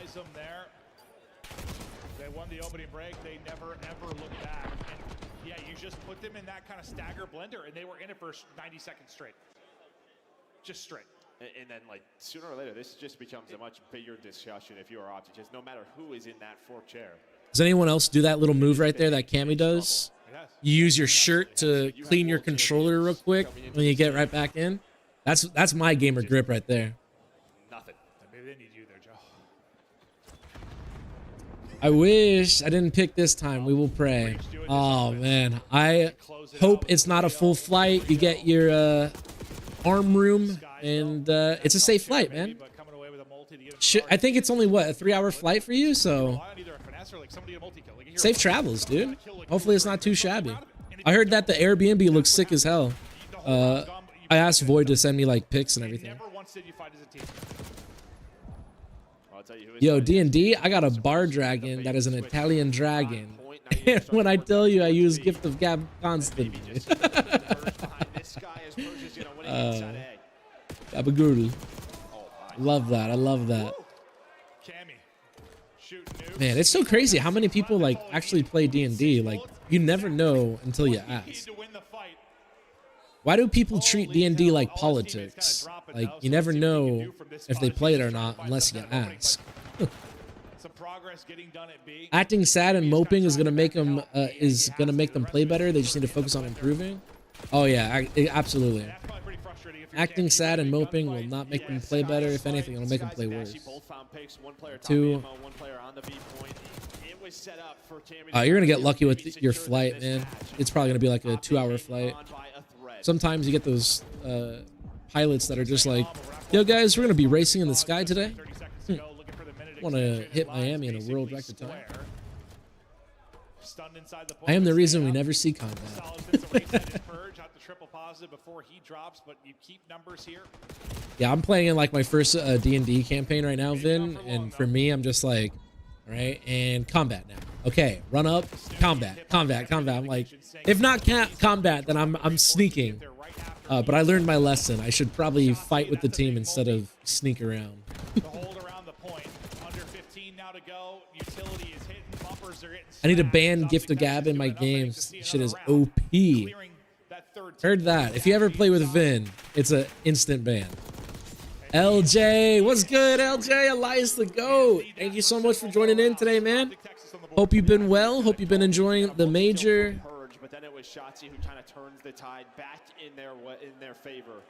[SPEAKER 2] They won the opening break. They never ever looked back. And yeah, you just put them in that kind of stagger blender, and they were in it for 90 seconds straight. Just straight.
[SPEAKER 17] And then, like, sooner or later, this just becomes a much bigger discussion if you are OpTic. Just no matter who is in that 4th chair.
[SPEAKER 1] Does anyone else do that little move right there that Cammy does? You use your shirt to clean your controller real quick when you get right back in. That's my gamer grip right there.
[SPEAKER 2] Nothing. Maybe they need you there, Joe.
[SPEAKER 1] I wish I didn't pick this time. We will pray. Oh man, I hope it's not a full flight. You get your arm room, and it's a safe flight, man. I think it's only what, a 3-hour flight for you, so safe travels, dude. Hopefully it's not too shabby. I heard that the Airbnb looks sick as hell. I asked Void to send me like pics and everything. Yo, D&D, I got a bar dragon that is an Italian dragon. And when I tell you I use Gift of Gab constantly. Gabagoodle. Love that. I love that. Man, it's so crazy how many people like actually play D&D. Like, you never know until you ask. Why do people treat D&D like politics? Like, you never know if they play it or not unless you ask.
[SPEAKER 2] Some progress getting done at B.
[SPEAKER 1] Acting sad and moping is gonna make them play better. They just need to focus on improving. Oh yeah, absolutely. Acting sad and moping will not make them play better. If anything, it'll make them play worse. Two. You're gonna get lucky with your flight, man. It's probably gonna be like a 2-hour flight. Sometimes you get those pilots that are just like, "Yo, guys, we're gonna be racing in the sky today. Want to hit Miami in a world record time." I am the reason we never see combat. Yeah, I'm playing in like my first D&D campaign right now, Vin, and for me, I'm just like, all right, and combat now. Okay, run up, combat. I'm like, if not combat, then I'm sneaking. But I learned my lesson. I should probably fight with the team instead of sneak around. I need to ban Gift of Gab in my games. Shit is OP. Heard that. If you ever play with Vin, it's an instant ban. LJ, what's good, LJ? Alyus the GOAT. Thank you so much for joining in today, man. Hope you've been well. Hope you've been enjoying the major.
[SPEAKER 3] But then it was Shotzi who kind of turns the tide back in their favor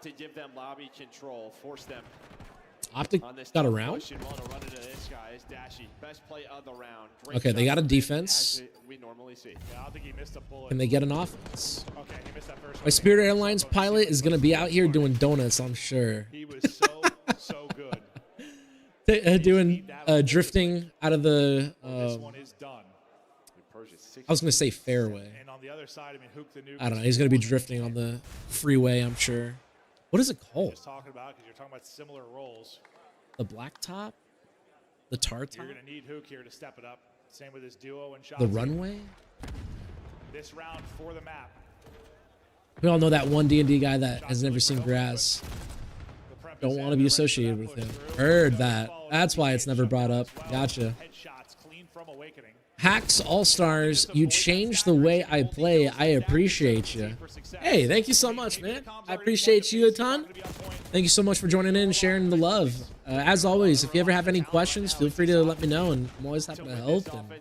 [SPEAKER 3] to give them lobby control, force them.
[SPEAKER 1] OpTic got around. Okay, they got a defense. Can they get an offense? My Spirit Airlines pilot is gonna be out here doing donuts, I'm sure.
[SPEAKER 2] He was so good.
[SPEAKER 1] Doing drifting out of the. I was gonna say fairway.
[SPEAKER 2] And on the other side, I mean, Hook the
[SPEAKER 1] I don't know. He's gonna be drifting on the freeway, I'm sure. What is it called?
[SPEAKER 2] Just talking about, because you're talking about similar roles.
[SPEAKER 1] The black top? The tar top?
[SPEAKER 2] You're going to need Hook here to step it up. Same with his duo and shot.
[SPEAKER 1] The runway?
[SPEAKER 2] This round for the map.
[SPEAKER 1] We all know that one D&D guy that has never seen grass. Don't want to be associated with him. Heard that. That's why it's never brought up. Gotcha. Hacks All-Stars, you changed the way I play. I appreciate you. Hey, thank you so much, man. I appreciate you a ton. Thank you so much for joining in and sharing the love. As always, if you ever have any questions, feel free to let me know, and I'm always happy to help. And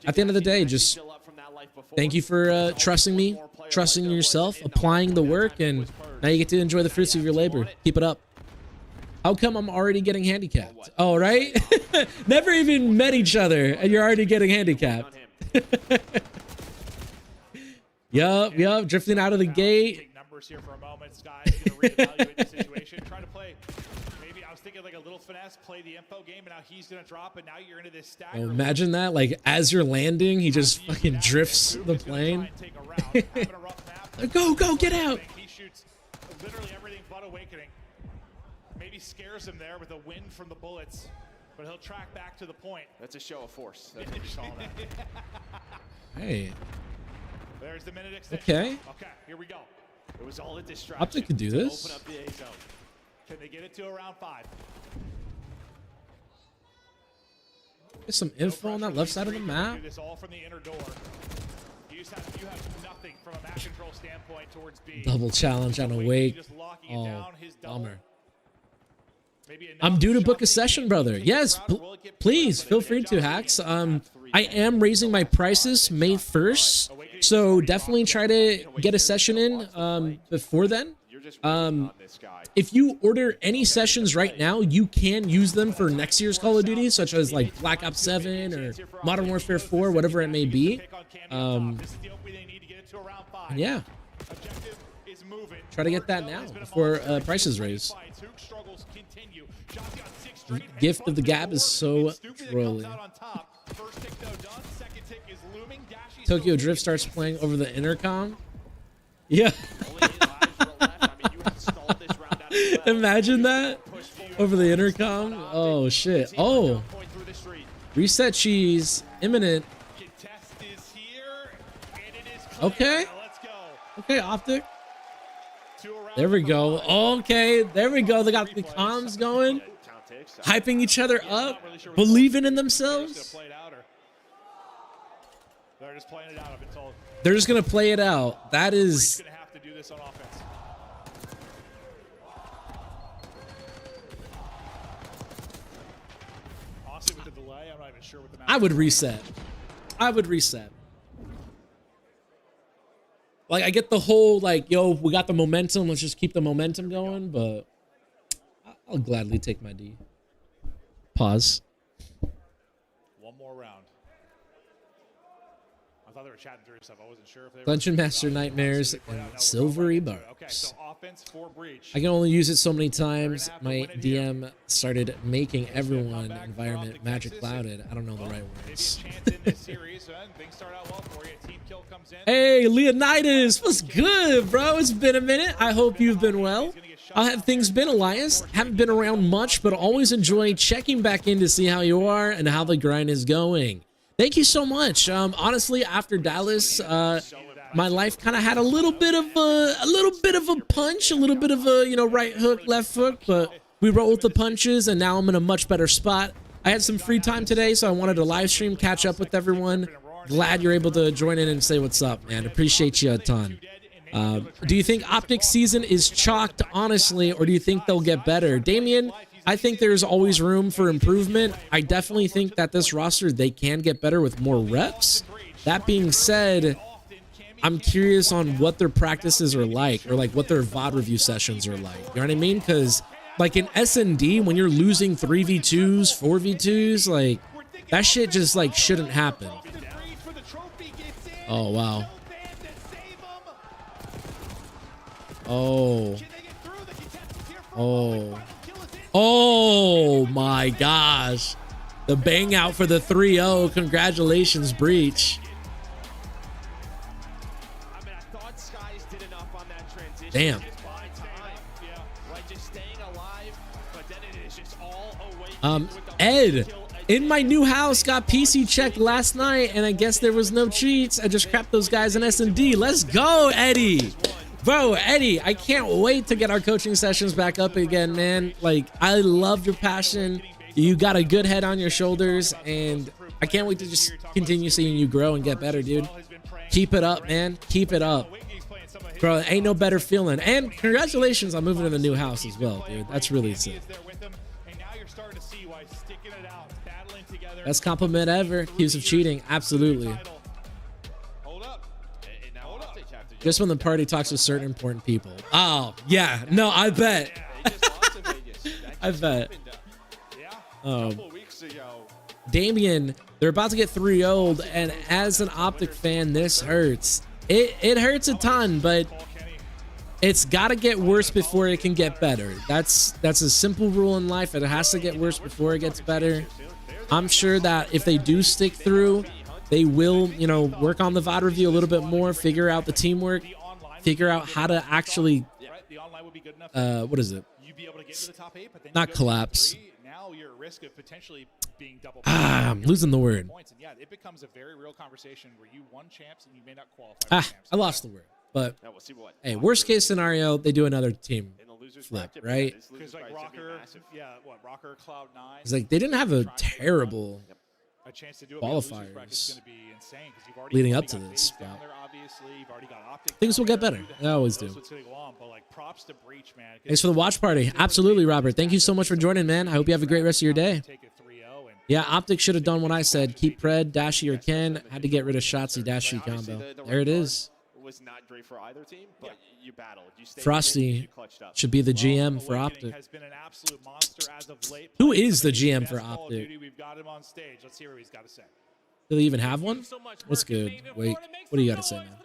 [SPEAKER 1] at the end of the day, just thank you for trusting me, trusting in yourself, applying the work, and now you get to enjoy the fruits of your labor. Keep it up. How come I'm already getting handicapped? Oh, right? Never even met each other, and you're already getting handicapped. Yup, drifting out of the gate.
[SPEAKER 2] Numbers here for a moment. Sky's going to reevaluate the situation. Try to play, maybe I was thinking like a little finesse, play the info game, and now he's going to drop, and now you're into this stagger.
[SPEAKER 1] Oh, imagine that, like, as you're landing, he just fucking drifts the plane. Go, get out!
[SPEAKER 2] He shoots literally everything but Awakening. Maybe scares him there with a wind from the bullets, but he'll track back to the point.
[SPEAKER 3] That's a show of force. That's what you saw that.
[SPEAKER 1] Hey.
[SPEAKER 2] There's the minute extension.
[SPEAKER 1] Okay,
[SPEAKER 2] here we go. It was all a distraction.
[SPEAKER 1] OpTic could do this.
[SPEAKER 2] Open up the A zone. Can they get it to around 5?
[SPEAKER 1] Get some info on that left side of the map.
[SPEAKER 2] Do this all from the inner door. You have nothing from a map control standpoint towards B.
[SPEAKER 1] Double challenge on Awake. Oh, bummer. I'm due to book a session, brother. Yes, please feel free to, Hacks. I am raising my prices May 1st, so definitely try to get a session in before then. If you order any sessions right now, you can use them for next year's Call of Duty, such as like Black Ops 7 or Modern Warfare 4, whatever it may be. Yeah. Try to get that now before prices raise. Gift of the Gab is so trolly. Tokyo Drift starts playing over the intercom. Yeah. Imagine that over the intercom. Oh shit. Oh. Reset cheese imminent. Okay. Okay, OpTic. There we go. Okay, there we go. They got the comms going, hyping each other up, believing in themselves.
[SPEAKER 2] They're just playing it out, I've been told.
[SPEAKER 1] They're just gonna play it out. That is.
[SPEAKER 2] Gonna have to do this on offense. delay. I'm not even sure what the map
[SPEAKER 1] I would reset. I would reset. Like, I get the whole, like, yo, we got the momentum. Let's just keep the momentum going. But I'll gladly take my D. Pause.
[SPEAKER 2] One more round. I thought they were chatting through stuff. I wasn't sure if they were.
[SPEAKER 1] Dungeon Master Nightmares and Silvery Bars.
[SPEAKER 2] Okay, so offense for breach.
[SPEAKER 1] I can only use it so many times. My DM started making everyone environment magic clouded. I don't know the right words. Hey, Leonidas, what's good, bro? It's been a minute. I hope you've been well. How have things been, Alyus? Haven't been around much, but always enjoy checking back in to see how you are and how the grind is going. Thank you so much. Honestly, after Dallas, my life kind of had a little bit of a punch, a little bit of a, you know, right hook, left hook, but we rolled with the punches, and now I'm in a much better spot. I had some free time today, so I wanted to live stream, catch up with everyone. Glad you're able to join in and say what's up, man. Appreciate you a ton. Do you think OpTic season is chalked, honestly, or do you think they'll get better? Damien, I think there's always room for improvement. I definitely think that this roster, they can get better with more reps. That being said, I'm curious on what their practices are like, or like what their VOD review sessions are like. You know what I mean? Because like in S&D, when you're losing 3v2s, 4v2s, like that shit just like shouldn't happen. Oh, wow. Oh. Oh. Oh my gosh. The bang out for the 3-0. Congratulations, Breach. Damn. Ed, in my new house, got PC checked last night, and I guess there was no cheats. I just crapped those guys in S&D. Let's go, Eddie. Bro, Eddie, I can't wait to get our coaching sessions back up again, man. Like, I love your passion. You got a good head on your shoulders, and I can't wait to just continue seeing you grow and get better, dude. Keep it up, man. Keep it up. Bro, ain't no better feeling. And congratulations on moving to the new house as well, dude. That's really sick. Best compliment ever. Accused of cheating. Absolutely. Just when the party talks to certain important people. Oh, yeah. No, I bet. I bet. Damien, they're about to get 3-0'd, and as an OpTic fan, this hurts. It hurts a ton, but it's got to get worse before it can get better. That's a simple rule in life. It has to get worse before it gets better. I'm sure that if they do stick through, they will, you know, work on the VOD review a little bit more, figure out the teamwork, figure out how to actually, what is it? Not collapse. I'm losing the word.
[SPEAKER 2] It becomes a very real conversation where you won champs and you may not qualify.
[SPEAKER 1] I lost the word. But hey, worst case scenario, they do another team flip, right?
[SPEAKER 2] Because like Rocker, Rocker, Cloud9.
[SPEAKER 1] It's like they didn't have a terrible qualifiers leading up to this. Things will get better. They always do. Thanks for the watch party. Absolutely, Robert. Thank you so much for joining, man. I hope you have a great rest of your day. Yeah, OpTic should have done what I said. Keep Pred, Dashy, or Ken. Had to get rid of Shotzzy, Dashy combo. There it is.
[SPEAKER 3] Was not great for either team, but you battled. You stayed
[SPEAKER 1] Frosty should be the GM for OpTic. Who is the GM for OpTic?
[SPEAKER 2] We've got him on stage. Let's hear what he's got to say.
[SPEAKER 1] Do they even have one? What's good? Wait, what do you got to say, man?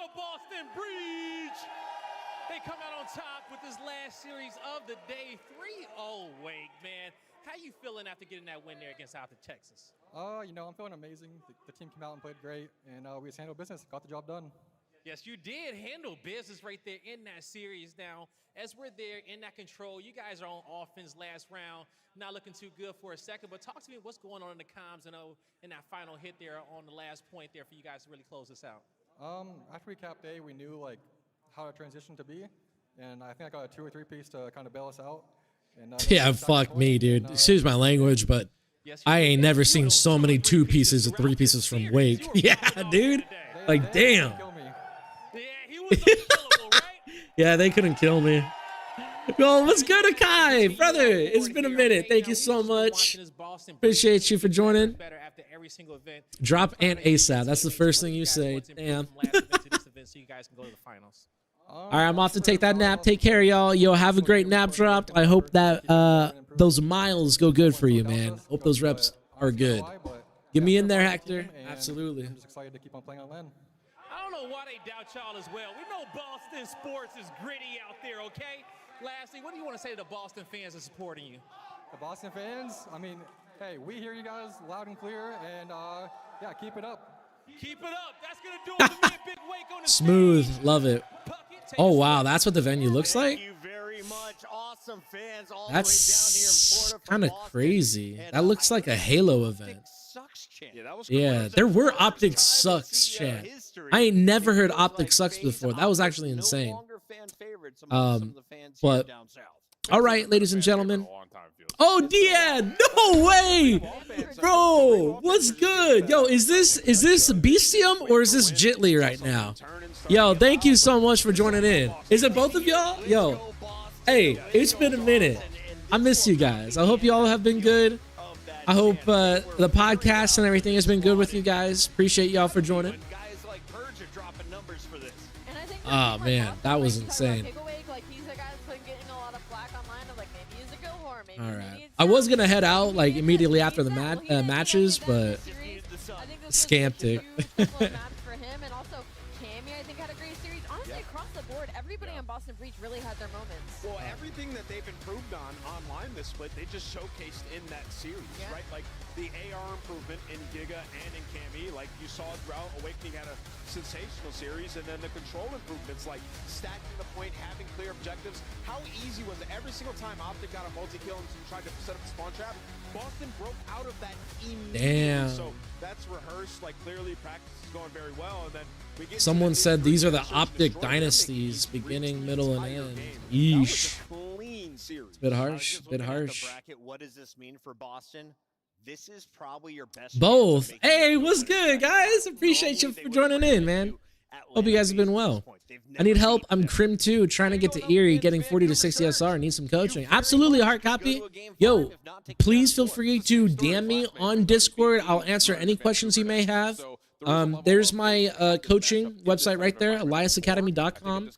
[SPEAKER 9] They come out on top with this last series of the day. 3-0 Wake, man. How you feeling after getting that win there against South Texas?
[SPEAKER 16] You know, I'm feeling amazing. The team came out and played great, and we just handled business, got the job done.
[SPEAKER 9] Yes, you did handle business right there in that series. Now, as we're there in that control, you guys are on offense last round. Not looking too good for a second, but talk to me what's going on in the comms and in that final hit there on the last point there for you guys to really close this out.
[SPEAKER 16] After we capped A, we knew like how to transition to B, and I think I got a 2 or 3 piece to kind of bail us out. And,
[SPEAKER 1] yeah, fuck me, dude. Excuse my language, but I ain't never seen so many 2 pieces or 3 pieces from Wake. Yeah, dude. Like, damn. Yeah, they couldn't kill me. Yo, what's good, Akai? Brother, it's been a minute. Thank you so much.
[SPEAKER 9] Boston
[SPEAKER 1] Appreciate you for joining.
[SPEAKER 9] better after every single event.
[SPEAKER 1] Drop and ASAP. That's the first thing you say. Damn.
[SPEAKER 9] So you guys can go to the finals.
[SPEAKER 1] All right, I'm off to take that nap. Take care, y'all. Yo, have a great nap drop. I hope that those miles go good for you, man. Hope those reps are good. Get me in there, Hector. Absolutely.
[SPEAKER 16] I'm just excited to keep on playing on LAN.
[SPEAKER 9] I don't know why they doubt y'all as well. We know Boston sports is gritty out there, okay? Lastly, what do you want to say to the Boston fans that are supporting you?
[SPEAKER 16] The Boston fans, I mean, hey, we hear you guys loud and clear, and yeah, keep it up.
[SPEAKER 9] Keep it up. That's going to do it for me. A big wake on the
[SPEAKER 1] Smooth. Love it. Oh, wow. That's what the venue looks like?
[SPEAKER 6] Thank you very much. Awesome fans all
[SPEAKER 1] That's kind of crazy. That looks like a Halo event. Yeah, there were OpTic Sucks, chat. I ain't never heard OpTic Sucks before. That was actually insane. But, all right, ladies and gentlemen. Oh, Dead! No way! Bro, what's good? Yo, is this Bestium or is this Jitly right now? Yo, thank you so much for joining in. Is it both of y'all? Yo, hey, it's been a minute. I miss you guys. I hope y'all have been good. I hope the podcast and everything has been good with you guys. Appreciate y'all for joining. Oh, man, that was insane. All right. I was going to head out like immediately after the matches, but scamped it.
[SPEAKER 7] Boston Breach really had their moments.
[SPEAKER 8] Well, everything that they've improved on online this split, they just showcased in that series, right? Like the AR improvement in Giga and in Cammy, like you saw throughout Awakening had a sensational series, and then the control improvements, like stacking the point, having clear objectives. How easy was it? Every single time OpTic got a multi-kill and tried to set up a spawn trap, Boston broke out of that immediately.
[SPEAKER 1] Damn.
[SPEAKER 8] So that's rehearsed, like clearly practice is going very well, and then we get
[SPEAKER 1] someone said these are the OpTic dynasties, beginning, middle, and end. Yeesh. It's a bit harsh. Bit harsh.
[SPEAKER 6] What does this mean for Boston? This is probably your best.
[SPEAKER 1] Both. Hey, what's good, guys? Appreciate you for joining in, man. Hope you guys have been well. I need help. I'm Crim 2, trying to get to Erie, getting 40 to 60 SR. Need some coaching. Absolutely, hard copy. Yo, please feel free to DM me on Discord. I'll answer any questions you may have. There's my coaching website right there, AlyusAcademy.com.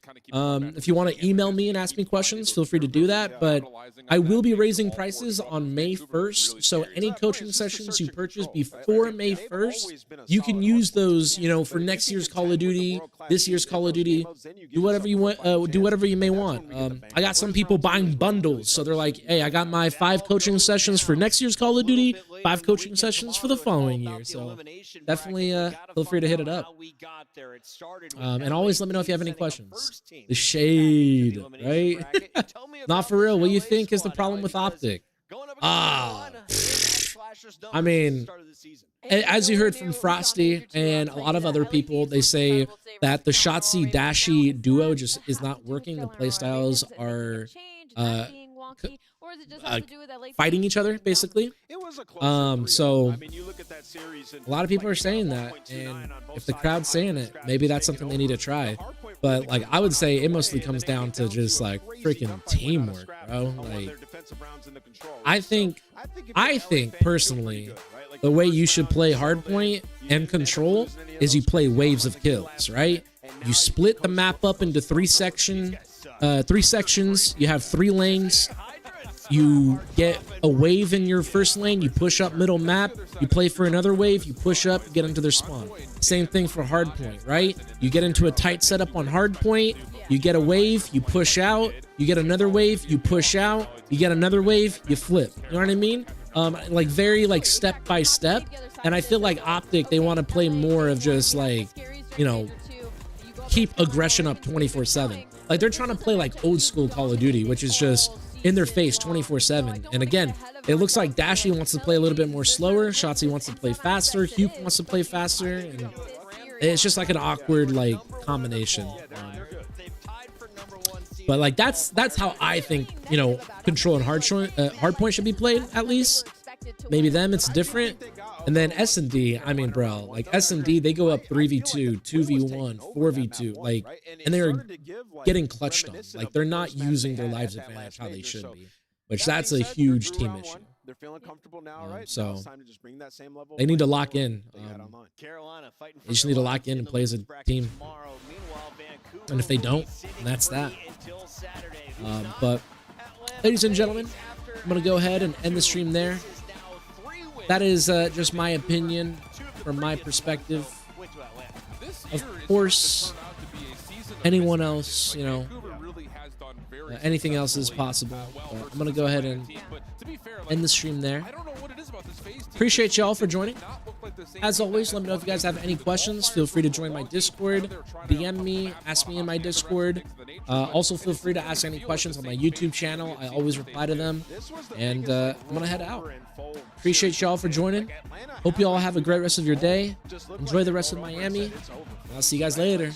[SPEAKER 1] If you want to email me and ask me questions, feel free to do that. But I will be raising prices on May 1st. So any coaching sessions you purchase before May 1st, you can use those, you know, for next year's Call of Duty, this year's Call of Duty. Do whatever you want. Do whatever you may want. I got some people buying bundles, so they're like, "Hey, I got my 5 coaching sessions for next year's Call of Duty, 5 coaching sessions for the following year." So definitely feel free to hit it up. And always let me know if you have any questions. The shade, right? Not for real. What do you think is the problem with OpTic? I mean, as you heard from Frosty and a lot of other people, they say that the Shotzi Dashi duo just is not working. The playstyles are fighting each other, basically. So a lot of people are saying that, and if the crowd's saying it, maybe that's something they need to try. But like, I would say it mostly comes down to just like freaking teamwork, bro. Like, I think personally, the way you should play hardpoint and control is you play waves of kills, right? You split the map up into 3 sections. You have 3 lanes. You get a wave in your first lane, you push up middle map, you play for another wave, you push up, you get into their spawn. Same thing for hardpoint, right? You get into a tight setup on hardpoint, you get a wave, you push out, you get another wave, you push out, you get another wave, you flip. You know what I mean? Like very like step by step. And I feel like OpTic, they want to play more of just like, you know, keep aggression up 24/7. Like they're trying to play like old school Call of Duty, which is just in their face 24/7. And again, it looks like Dashi wants to play a little bit more slower. Shotzi wants to play faster. Hugh wants to play faster. And it's just like an awkward like combination. But like that's how I think, you know, control and hardpoint should be played, at least. Maybe them, it's different. And then S&D, I mean, bro, like S&D, they go up 3v2, 2v1, 4v2, like, and they're getting clutched on. Like, they're not using their lives advantage how they should be, which that's a huge team issue.
[SPEAKER 18] They're feeling comfortable now, right?
[SPEAKER 1] So
[SPEAKER 18] now it's time to just bring that same level of
[SPEAKER 1] they need to
[SPEAKER 18] play
[SPEAKER 1] lock in.
[SPEAKER 6] Carolina fighting for
[SPEAKER 1] They just need to lock in and play as a team. And if they don't, that's that. But ladies and gentlemen, I'm going to go ahead and end the stream there. That is just my opinion from my perspective. Of course, anyone else, you know, anything else is possible. But I'm going to go ahead and end the stream there. Appreciate y'all for joining. As always, let me know if you guys have any questions. Feel free to join my Discord, DM me, ask me in my Discord. Also, feel free to ask any questions on my YouTube channel. I always reply to them. And I'm going to head out. Appreciate y'all for joining. Hope you all have a great rest of your day. Enjoy the rest of Miami. I'll see you guys later.